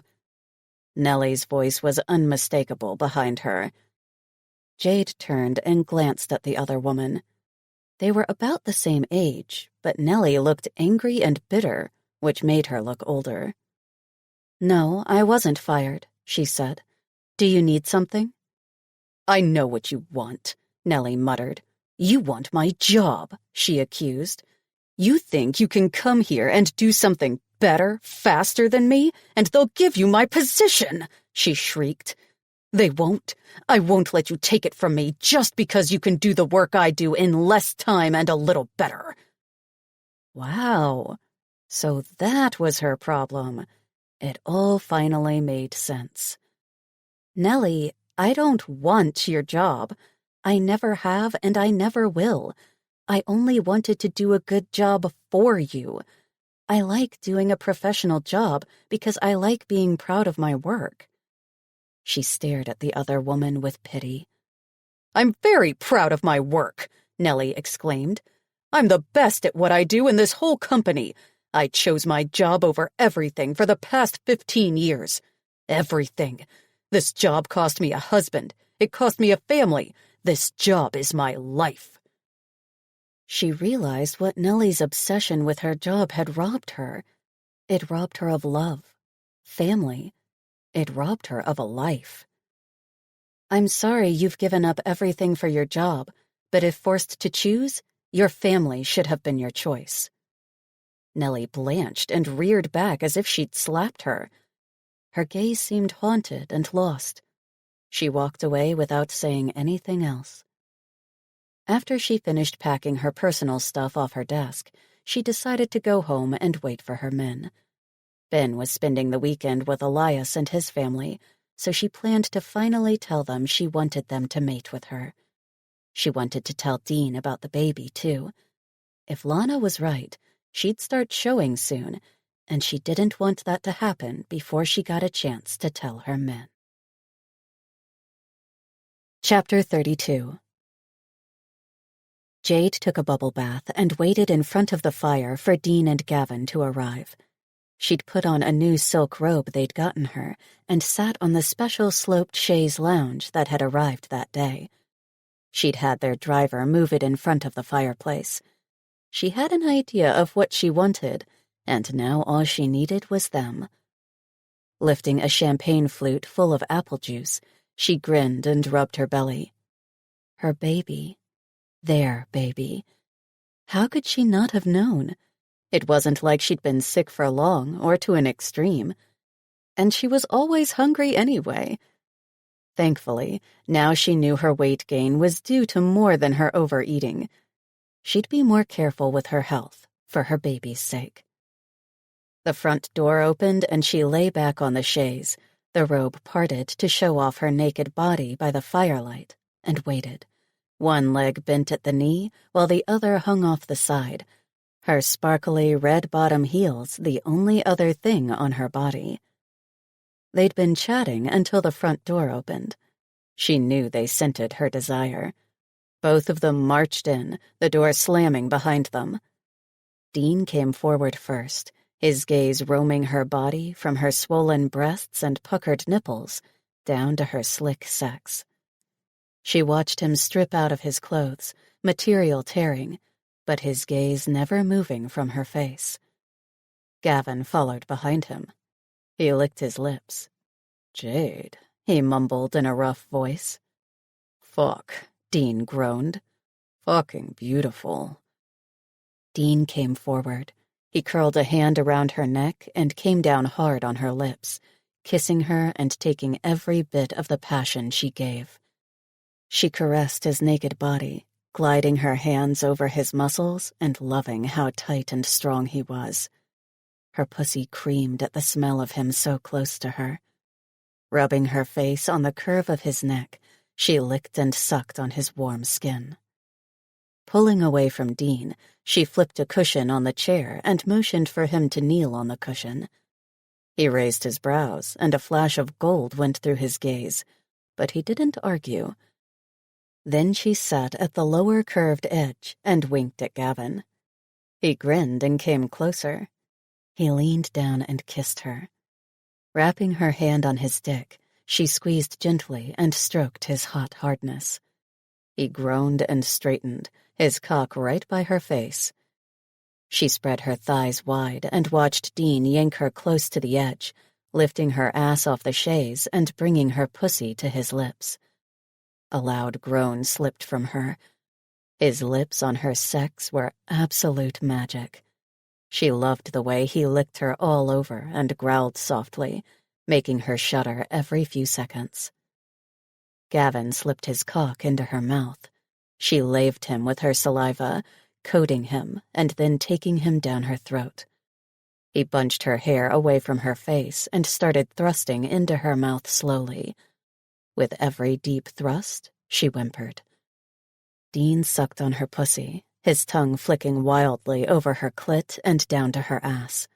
Nellie's voice was unmistakable behind her. Jade turned and glanced at the other woman. They were about the same age, but Nellie looked angry and bitter, which made her look older. No, I wasn't fired, she said. Do you need something? I know what you want, Nellie muttered. You want my job, she accused. You think you can come here and do something better, faster than me, and they'll give you my position, she shrieked. They won't. I won't let you take it from me just because you can do the work I do in less time and a little better. Wow. So that was her problem. It all finally made sense. Nellie, I don't want your job. I never have and I never will. I only wanted to do a good job for you. I like doing a professional job because I like being proud of my work. She stared at the other woman with pity. I'm very proud of my work, Nellie exclaimed. I'm the best at what I do in this whole company. I chose my job over everything for the past 15 years. Everything. This job cost me a husband. It cost me a family. This job is my life. She realized what Nellie's obsession with her job had robbed her. It robbed her of love, family. It robbed her of a life. I'm sorry you've given up everything for your job, but if forced to choose, your family should have been your choice. Nellie blanched and reared back as if she'd slapped her. Her gaze seemed haunted and lost. She walked away without saying anything else. After she finished packing her personal stuff off her desk, she decided to go home and wait for her men. Ben was spending the weekend with Elias and his family, so she planned to finally tell them she wanted them to mate with her. She wanted to tell Dean about the baby, too. If Lana was right, she'd start showing soon, and she didn't want that to happen before she got a chance to tell her men. Chapter 32. Jade took a bubble bath and waited in front of the fire for Dean and Gavin to arrive. She'd put on a new silk robe they'd gotten her and sat on the special sloped chaise lounge that had arrived that day. She'd had their driver move it in front of the fireplace. She had an idea of what she wanted, and now all she needed was them. Lifting a champagne flute full of apple juice, she grinned and rubbed her belly. Her baby. Their baby. How could she not have known? It wasn't like she'd been sick for long or to an extreme. And she was always hungry anyway. Thankfully, now she knew her weight gain was due to more than her overeating. She'd be more careful with her health, for her baby's sake. The front door opened and she lay back on the chaise, the robe parted to show off her naked body by the firelight, and waited. One leg bent at the knee, while the other hung off the side, her sparkly red bottom heels the only other thing on her body. They'd been chatting until the front door opened. She knew they scented her desire. Both of them marched in, the door slamming behind them. Dean came forward first, his gaze roaming her body from her swollen breasts and puckered nipples down to her slick sex. She watched him strip out of his clothes, material tearing, but his gaze never moving from her face. Gavin followed behind him. He licked his lips. "Jade," he mumbled in a rough voice. "Fuck," Dean groaned. "Fucking beautiful." Dean came forward. He curled a hand around her neck and came down hard on her lips, kissing her and taking every bit of the passion she gave. She caressed his naked body, gliding her hands over his muscles and loving how tight and strong he was. Her pussy creamed at the smell of him so close to her. Rubbing her face on the curve of his neck, she licked and sucked on his warm skin. Pulling away from Dean, she flipped a cushion on the chair and motioned for him to kneel on the cushion. He raised his brows, and a flash of gold went through his gaze, but he didn't argue. Then she sat at the lower curved edge and winked at Gavin. He grinned and came closer. He leaned down and kissed her. Wrapping her hand on his dick, she squeezed gently and stroked his hot hardness. He groaned and straightened, his cock right by her face. She spread her thighs wide and watched Dean yank her close to the edge, lifting her ass off the chaise and bringing her pussy to his lips. A loud groan slipped from her. His lips on her sex were absolute magic. She loved the way he licked her all over and growled softly, making her shudder every few seconds. Gavin slipped his cock into her mouth. She laved him with her saliva, coating him and then taking him down her throat. He bunched her hair away from her face and started thrusting into her mouth slowly. With every deep thrust, she whimpered. Dean sucked on her pussy, his tongue flicking wildly over her clit and down to her ass.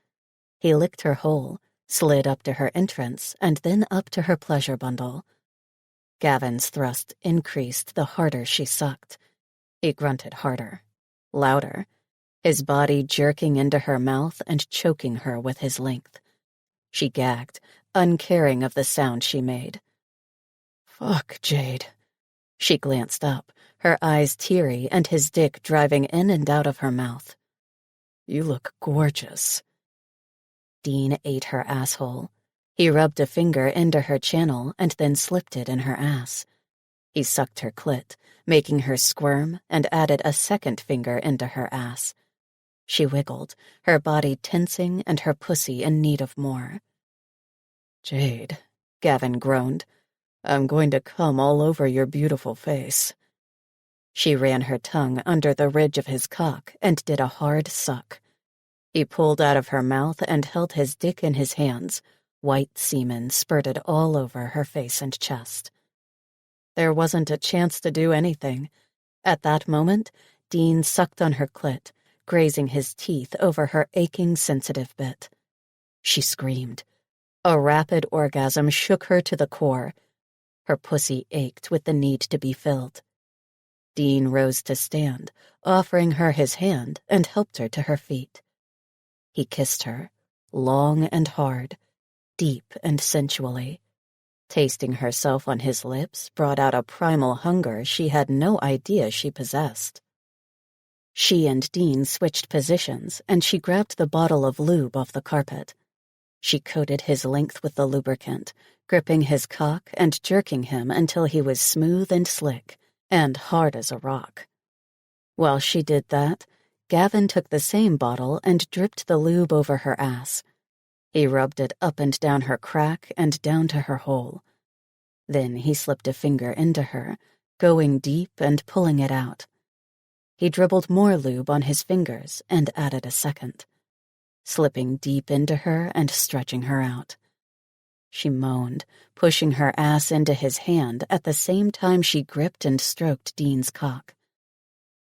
He licked her whole, slid up to her entrance, and then up to her pleasure bundle. Gavin's thrust increased the harder she sucked. He grunted harder, louder, his body jerking into her mouth and choking her with his length. She gagged, uncaring of the sound she made. "Fuck, Jade." She glanced up, her eyes teary and his dick driving in and out of her mouth. "You look gorgeous." Dean ate her asshole. He rubbed a finger into her channel and then slipped it in her ass. He sucked her clit, making her squirm, and added a second finger into her ass. She wiggled, her body tensing and her pussy in need of more. Jade, Gavin groaned. I'm going to come all over your beautiful face. She ran her tongue under the ridge of his cock and did a hard suck. He pulled out of her mouth and held his dick in his hands. White semen spurted all over her face and chest. There wasn't a chance to do anything. At that moment, Dean sucked on her clit, grazing his teeth over her aching, sensitive bit. She screamed. A rapid orgasm shook her to the core. Her pussy ached with the need to be filled. Dean rose to stand, offering her his hand, and helped her to her feet. He kissed her, long and hard, deep and sensually. Tasting herself on his lips brought out a primal hunger she had no idea she possessed. She and Dean switched positions, and she grabbed the bottle of lube off the carpet. She coated his length with the lubricant, gripping his cock and jerking him until he was smooth and slick, and hard as a rock. While she did that, Gavin took the same bottle and dripped the lube over her ass. He rubbed it up and down her crack and down to her hole. Then he slipped a finger into her, going deep and pulling it out. He dribbled more lube on his fingers and added a second, slipping deep into her and stretching her out. She moaned, pushing her ass into his hand at the same time she gripped and stroked Dean's cock.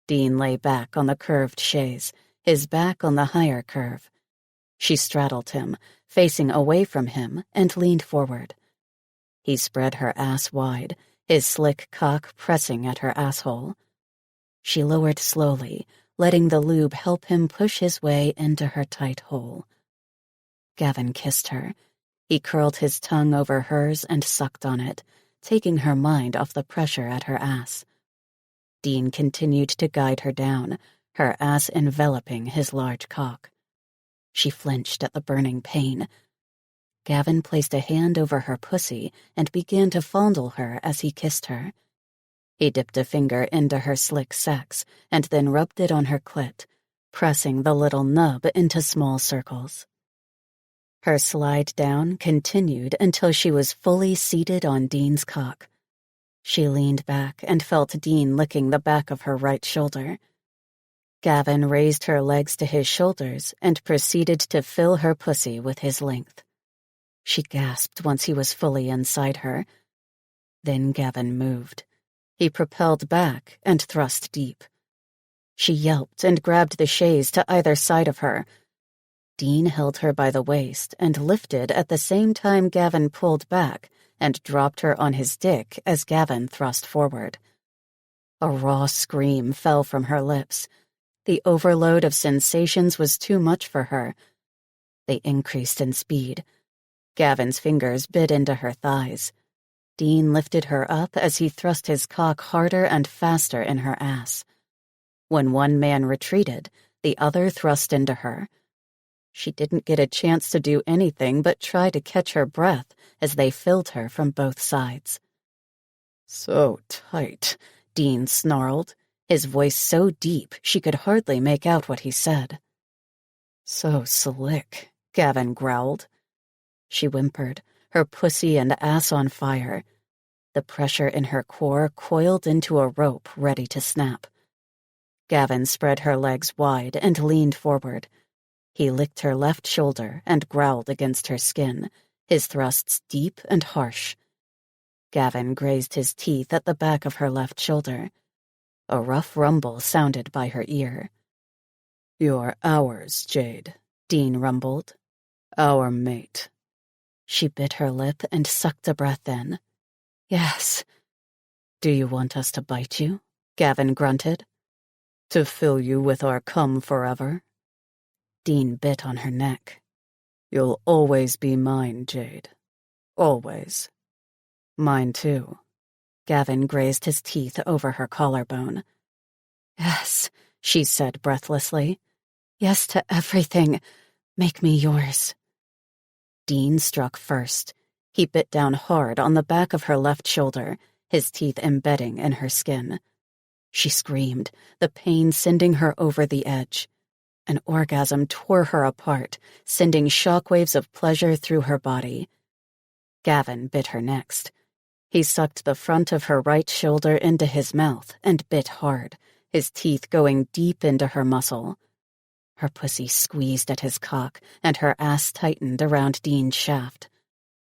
Dean lay back on the curved chaise, his back on the higher curve. She straddled him, facing away from him, and leaned forward. He spread her ass wide, his slick cock pressing at her asshole. She lowered slowly, letting the lube help him push his way into her tight hole. Gavin kissed her. He curled his tongue over hers and sucked on it, taking her mind off the pressure at her ass. Dean continued to guide her down, her ass enveloping his large cock. She flinched at the burning pain. Gavin placed a hand over her pussy and began to fondle her as he kissed her. He dipped a finger into her slick sex and then rubbed it on her clit, pressing the little nub into small circles. Her slide down continued until she was fully seated on Dean's cock. She leaned back and felt Dean licking the back of her right shoulder. Gavin raised her legs to his shoulders and proceeded to fill her pussy with his length. She gasped once he was fully inside her. Then Gavin moved. He propelled back and thrust deep. She yelped and grabbed the chaise to either side of her. Dean held her by the waist and lifted at the same time Gavin pulled back and dropped her on his dick as Gavin thrust forward. A raw scream fell from her lips. The overload of sensations was too much for her. They increased in speed. Gavin's fingers bit into her thighs. Dean lifted her up as he thrust his cock harder and faster in her ass. When one man retreated, the other thrust into her. She didn't get a chance to do anything but try to catch her breath as they filled her from both sides. So tight, Dean snarled, his voice so deep she could hardly make out what he said. So slick, Gavin growled. She whimpered, her pussy and ass on fire. The pressure in her core coiled into a rope ready to snap. Gavin spread her legs wide and leaned forward. He licked her left shoulder and growled against her skin, his thrusts deep and harsh. Gavin grazed his teeth at the back of her left shoulder. A rough rumble sounded by her ear. "You're ours, Jade," Dean rumbled. "Our mate." She bit her lip and sucked a breath in. "Yes." "Do you want us to bite you?" Gavin grunted. "To fill you with our cum forever?" Dean bit on her neck. "You'll always be mine, Jade. Always." "Mine too." Gavin grazed his teeth over her collarbone. "Yes," she said breathlessly. "Yes to everything. Make me yours." Dean struck first. He bit down hard on the back of her left shoulder, his teeth embedding in her skin. She screamed, the pain sending her over the edge. An orgasm tore her apart, sending shockwaves of pleasure through her body. Gavin bit her next. He sucked the front of her right shoulder into his mouth and bit hard, his teeth going deep into her muscle. Her pussy squeezed at his cock, and her ass tightened around Dean's shaft.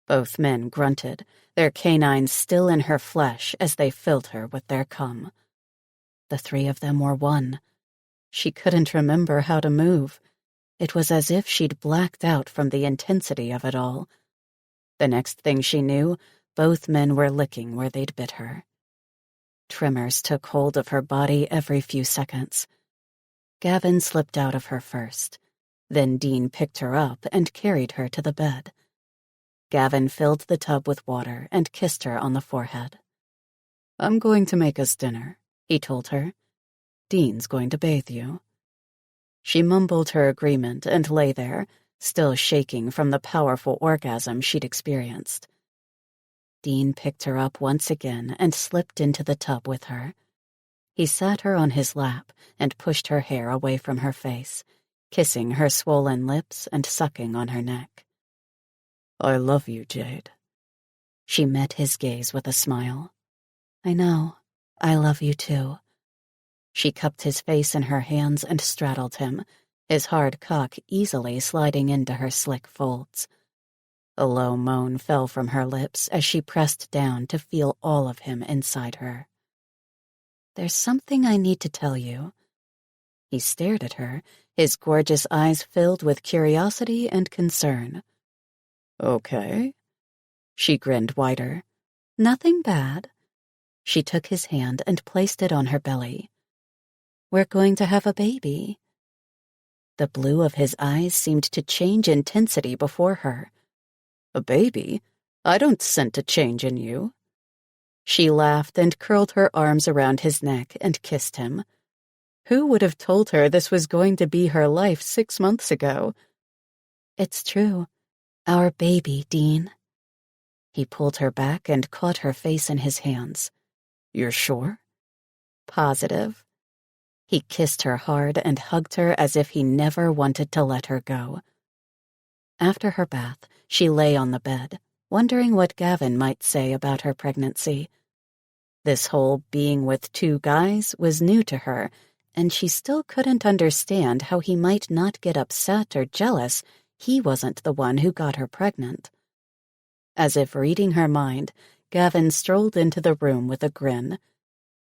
Both men grunted, their canines still in her flesh as they filled her with their cum. The three of them were one. She couldn't remember how to move. It was as if she'd blacked out from the intensity of it all. The next thing she knew, both men were licking where they'd bit her. Tremors took hold of her body every few seconds. Gavin slipped out of her first. Then Dean picked her up and carried her to the bed. Gavin filled the tub with water and kissed her on the forehead. "I'm going to make us dinner," he told her. "Dean's going to bathe you." She mumbled her agreement and lay there, still shaking from the powerful orgasm she'd experienced. Dean picked her up once again and slipped into the tub with her. He sat her on his lap and pushed her hair away from her face, kissing her swollen lips and sucking on her neck. "I love you, Jade." She met his gaze with a smile. "I know. I love you too." She cupped his face in her hands and straddled him, his hard cock easily sliding into her slick folds. A low moan fell from her lips as she pressed down to feel all of him inside her. "There's something I need to tell you." He stared at her, his gorgeous eyes filled with curiosity and concern. "Okay." She grinned wider. "Nothing bad." She took his hand and placed it on her belly. "We're going to have a baby." The blue of his eyes seemed to change intensity before her. "A baby? I don't scent a change in you." She laughed and curled her arms around his neck and kissed him. Who would have told her this was going to be her life 6 months ago? "It's true. Our baby, Dean." He pulled her back and caught her face in his hands. "You're sure?" "Positive." He kissed her hard and hugged her as if he never wanted to let her go. After her bath, she lay on the bed, wondering what Gavin might say about her pregnancy. This whole being with 2 guys was new to her, and she still couldn't understand how he might not get upset or jealous he wasn't the one who got her pregnant. As if reading her mind, Gavin strolled into the room with a grin.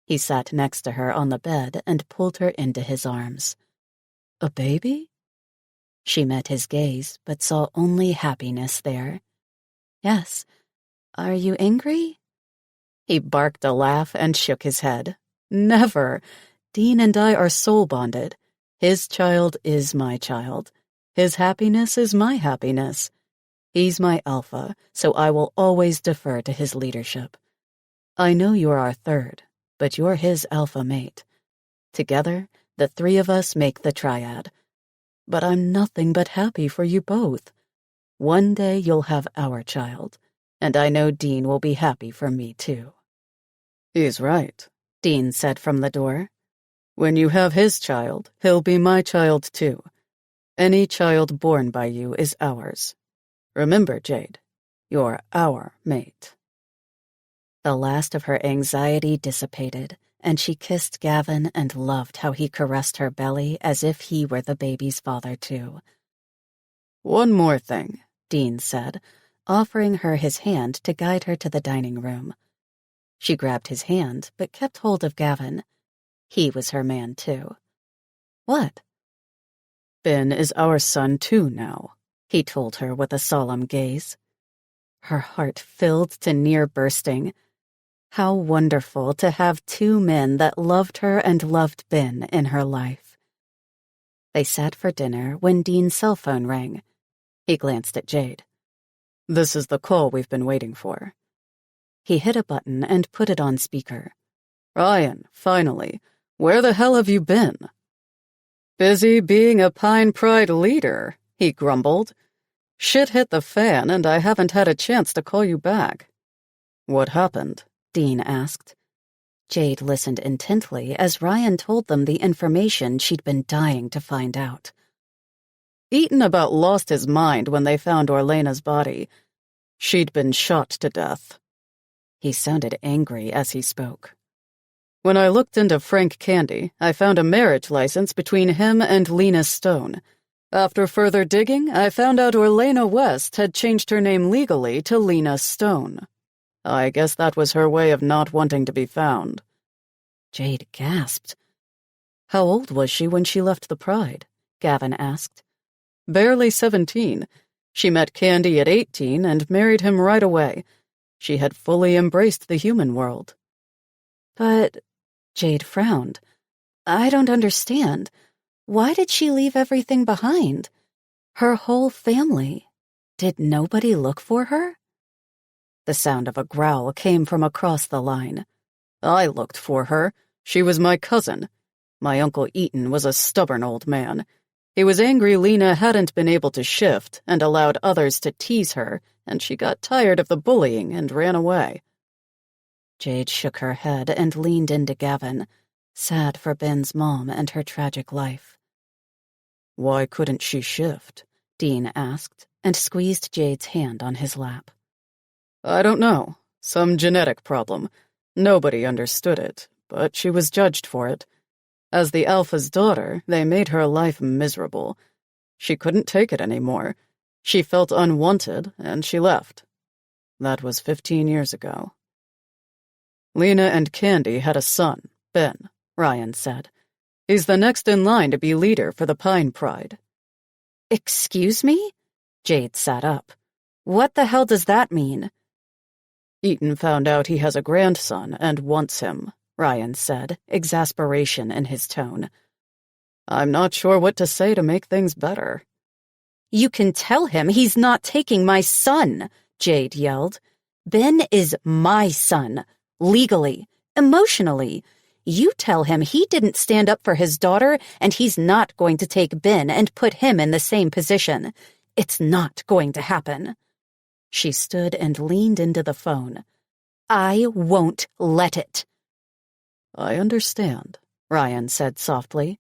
He sat next to her on the bed and pulled her into his arms. "A baby?" She met his gaze, but saw only happiness there. "Yes. Are you angry?" He barked a laugh and shook his head. "Never. Dean and I are soul-bonded. His child is my child. His happiness is my happiness. He's my alpha, so I will always defer to his leadership. I know you're our third, but you're his alpha mate. Together, the 3 of us make the triad. But I'm nothing but happy for you both. One day you'll have our child, and I know Dean will be happy for me too." "He's right," Dean said from the door. "When you have his child, he'll be my child too. Any child born by you is ours. Remember, Jade, you're our mate." The last of her anxiety dissipated, and she kissed Gavin and loved how he caressed her belly as if he were the baby's father too. "One more thing," Dean said, offering her his hand to guide her to the dining room. She grabbed his hand, but kept hold of Gavin. He was her man too. "What?" "Ben is our son too now," he told her with a solemn gaze. Her heart filled to near bursting. How wonderful to have 2 men that loved her and loved Ben in her life. They sat for dinner when Dean's cell phone rang. He glanced at Jade. "This is the call we've been waiting for." He hit a button and put it on speaker. "Ryan, finally. Where the hell have you been?" "Busy being a Pine Pride leader," he grumbled. "Shit hit the fan and I haven't had a chance to call you back." "What happened?" Dean asked. Jade listened intently as Ryan told them the information she'd been dying to find out. "Eaton about lost his mind when they found Orlena's body. She'd been shot to death. He sounded angry as he spoke. When I looked into Frank Candy, I found a marriage license between him and Lena Stone. After further digging, I found out Orlena West had changed her name legally to Lena Stone. I guess that was her way of not wanting to be found. Jade gasped. How old was she when she left the Pride? Gavin asked. Barely 17. She met Candy at 18 and married him right away. She had fully embraced the human world. But, Jade frowned. I don't understand. Why did she leave everything behind? Her whole family. Did nobody look for her? The sound of a growl came from across the line. I looked for her. She was my cousin. My Uncle Eaton was a stubborn old man. He was angry Lena hadn't been able to shift and allowed others to tease her, and she got tired of the bullying and ran away. Jade shook her head and leaned into Gavin, sad for Ben's mom and her tragic life. Why couldn't she shift? Dean asked, and squeezed Jade's hand on his lap. I don't know. Some genetic problem. Nobody understood it, but she was judged for it. As the Alpha's daughter, they made her life miserable. She couldn't take it anymore. She felt unwanted, and she left. That was 15 years ago. Lena and Candy had a son, Ben, Ryan said. He's the next in line to be leader for the Pine Pride. Excuse me? Jade sat up. What the hell does that mean? Eaton found out he has a grandson and wants him, Ryan said, exasperation in his tone. I'm not sure what to say to make things better. You can tell him he's not taking my son, Jade yelled. Ben is my son, legally, emotionally. You tell him he didn't stand up for his daughter, and he's not going to take Ben and put him in the same position. It's not going to happen. She stood and leaned into the phone. I won't let it. I understand, Ryan said softly.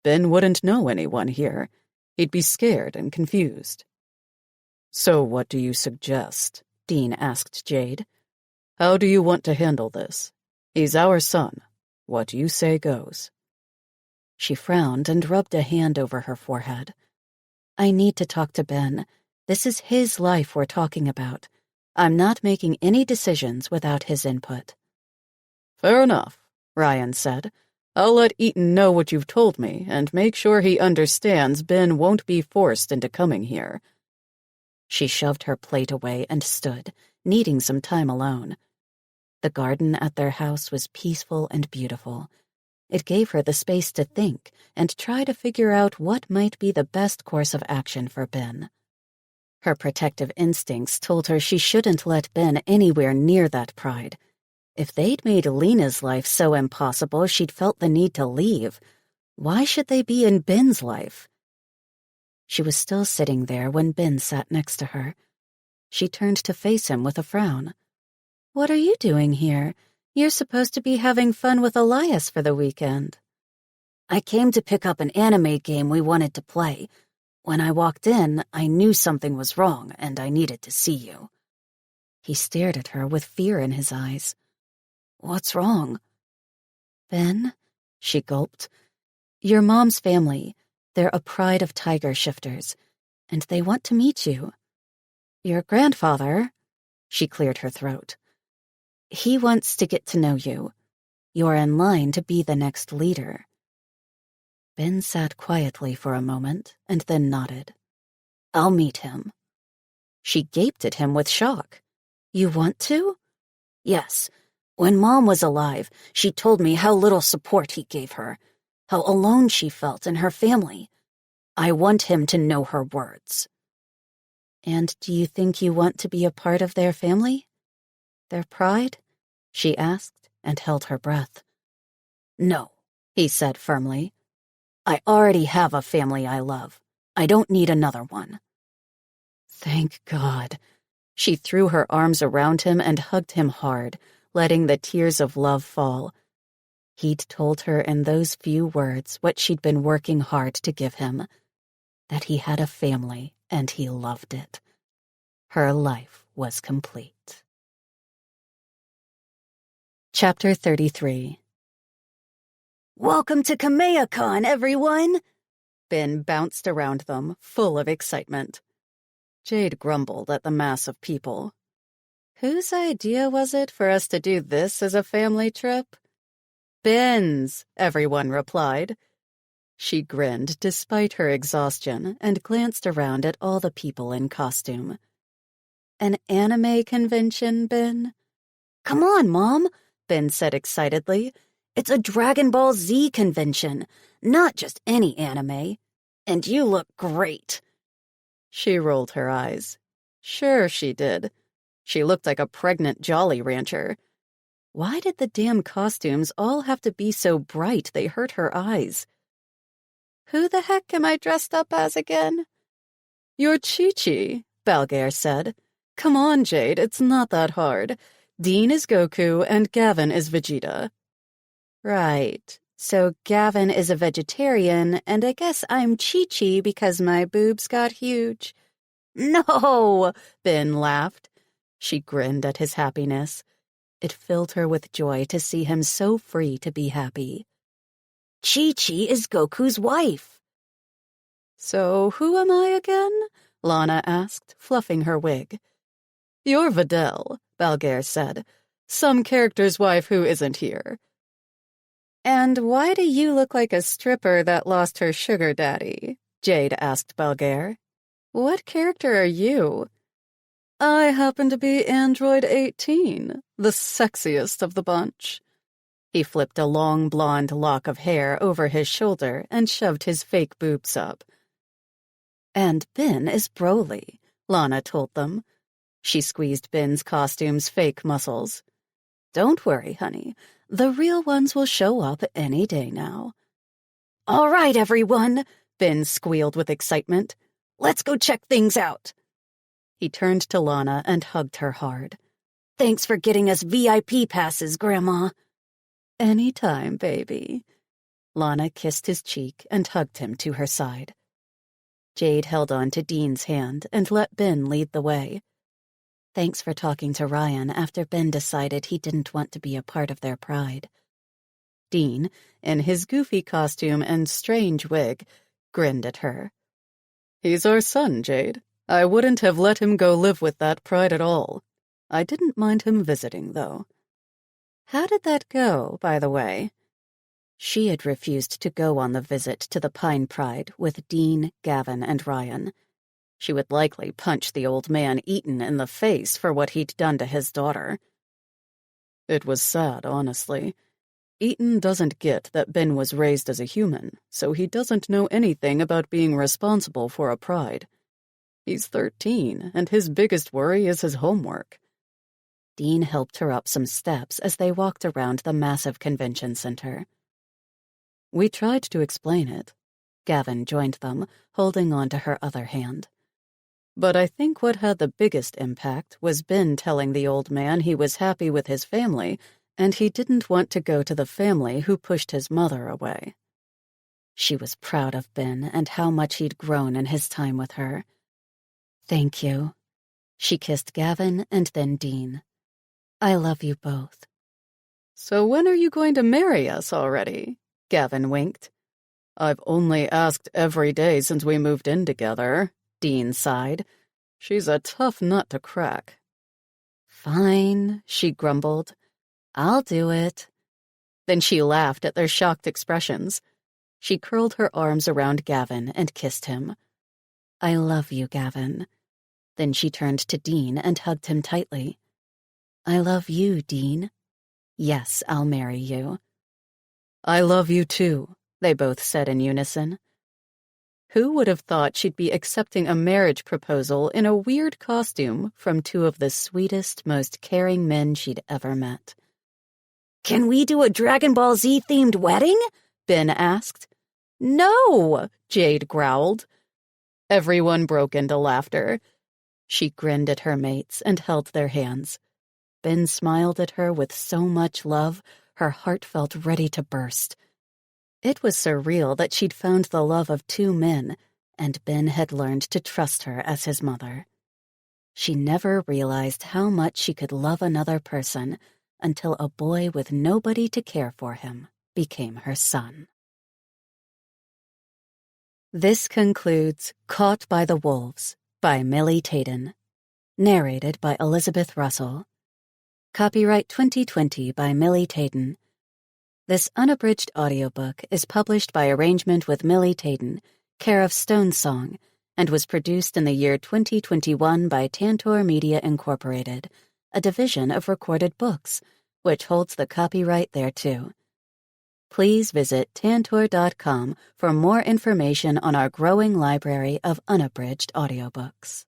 Ben wouldn't know anyone here. He'd be scared and confused. So what do you suggest? Dean asked Jade. How do you want to handle this? He's our son. What you say goes. She frowned and rubbed a hand over her forehead. I need to talk to Ben. This is his life we're talking about. I'm not making any decisions without his input. Fair enough, Ryan said. I'll let Eaton know what you've told me and make sure he understands Ben won't be forced into coming here. She shoved her plate away and stood, needing some time alone. The garden at their house was peaceful and beautiful. It gave her the space to think and try to figure out what might be the best course of action for Ben. Her protective instincts told her she shouldn't let Ben anywhere near that Pride. If they'd made Lena's life so impossible she'd felt the need to leave, why should they be in Ben's life? She was still sitting there when Ben sat next to her. She turned to face him with a frown. What are you doing here? You're supposed to be having fun with Elias for the weekend. I came to pick up an anime game we wanted to play. When I walked in, I knew something was wrong and I needed to see you. He stared at her with fear in his eyes. What's wrong? Ben, she gulped. Your mom's family. They're a Pride of Tiger Shifters, and they want to meet you. Your grandfather, she cleared her throat. He wants to get to know you. You're in line to be the next leader. Ben sat quietly for a moment and then nodded. I'll meet him. She gaped at him with shock. You want to? Yes. When Mom was alive, she told me how little support he gave her, how alone she felt in her family. I want him to know her words. And do you think you want to be a part of their family? Their pride? She asked and held her breath. No, he said firmly. I already have a family I love. I don't need another one. Thank God. She threw her arms around him and hugged him hard, letting the tears of love fall. He'd told her in those few words what she'd been working hard to give him, that he had a family and he loved it. Her life was complete. Chapter 33. "Welcome to Kamehameha, everyone!" Ben bounced around them, full of excitement. Jade grumbled at the mass of people. Whose idea was it for us to do this as a family trip? Ben's, everyone replied. She grinned despite her exhaustion and glanced around at all the people in costume. An anime convention, Ben? Come on, Mom, Ben said excitedly. It's a Dragon Ball Z convention, not just any anime. And you look great. She rolled her eyes. Sure she did. She looked like a pregnant Jolly Rancher. Why did the damn costumes all have to be so bright they hurt her eyes? Who the heck am I dressed up as again? You're Chi-Chi, Balgair said. Come on, Jade, it's not that hard. Dean is Goku and Gavin is Vegeta. Right, so Gavin is a vegetarian, and I guess I'm Chi-Chi because my boobs got huge. No, Ben laughed. She grinned at his happiness. It filled her with joy to see him so free to be happy. Chi-Chi is Goku's wife. So who am I again? Lana asked, fluffing her wig. You're Videl, Balgair said. Some character's wife who isn't here. And why do you look like a stripper that lost her sugar daddy? Jade asked Balgair. What character are you? I happen to be Android 18, the sexiest of the bunch. He flipped a long blonde lock of hair over his shoulder and shoved his fake boobs up. And Ben is Broly, Lana told them. She squeezed Ben's costume's fake muscles. Don't worry, honey. The real ones will show up any day now. All right, everyone, Ben squealed with excitement. Let's go check things out. He turned to Lana and hugged her hard. Thanks for getting us VIP passes, Grandma. Anytime, baby. Lana kissed his cheek and hugged him to her side. Jade held on to Dean's hand and let Ben lead the way. Thanks for talking to Ryan after Ben decided he didn't want to be a part of their pride. Dean, in his goofy costume and strange wig, grinned at her. He's our son, Jade. I wouldn't have let him go live with that pride at all. I didn't mind him visiting, though. How did that go, by the way? She had refused to go on the visit to the Pine Pride with Dean, Gavin, and Ryan. She would likely punch the old man Eaton in the face for what he'd done to his daughter. It was sad, honestly. Eaton doesn't get that Ben was raised as a human, so he doesn't know anything about being responsible for a pride. He's 13, and his biggest worry is his homework. Dean helped her up some steps as they walked around the massive convention center. We tried to explain it. Gavin joined them, holding on to her other hand. But I think what had the biggest impact was Ben telling the old man he was happy with his family, and he didn't want to go to the family who pushed his mother away. She was proud of Ben and how much he'd grown in his time with her. Thank you. She kissed Gavin and then Dean. I love you both. So when are you going to marry us already? Gavin winked. I've only asked every day since we moved in together, Dean sighed. She's a tough nut to crack. Fine, she grumbled. I'll do it. Then she laughed at their shocked expressions. She curled her arms around Gavin and kissed him. I love you, Gavin. Then she turned to Dean and hugged him tightly. I love you, Dean. Yes, I'll marry you. I love you too, they both said in unison. Who would have thought she'd be accepting a marriage proposal in a weird costume from two of the sweetest, most caring men she'd ever met? Can we do a Dragon Ball Z-themed wedding? Ben asked. No, Jade growled. Everyone broke into laughter. She grinned at her mates and held their hands. Ben smiled at her with so much love, her heart felt ready to burst. It was surreal that she'd found the love of two men, and Ben had learned to trust her as his mother. She never realized how much she could love another person until a boy with nobody to care for him became her son. This concludes Caught by the Wolves by Millie Taiden, narrated by Elizabeth Russell. Copyright 2020 by Millie Taiden. This unabridged audiobook is published by arrangement with Millie Taiden, care of Stone Song, and was produced in the year 2021 by Tantor Media Incorporated, a division of Recorded Books, which holds the copyright thereto. Please visit tantor.com for more information on our growing library of unabridged audiobooks.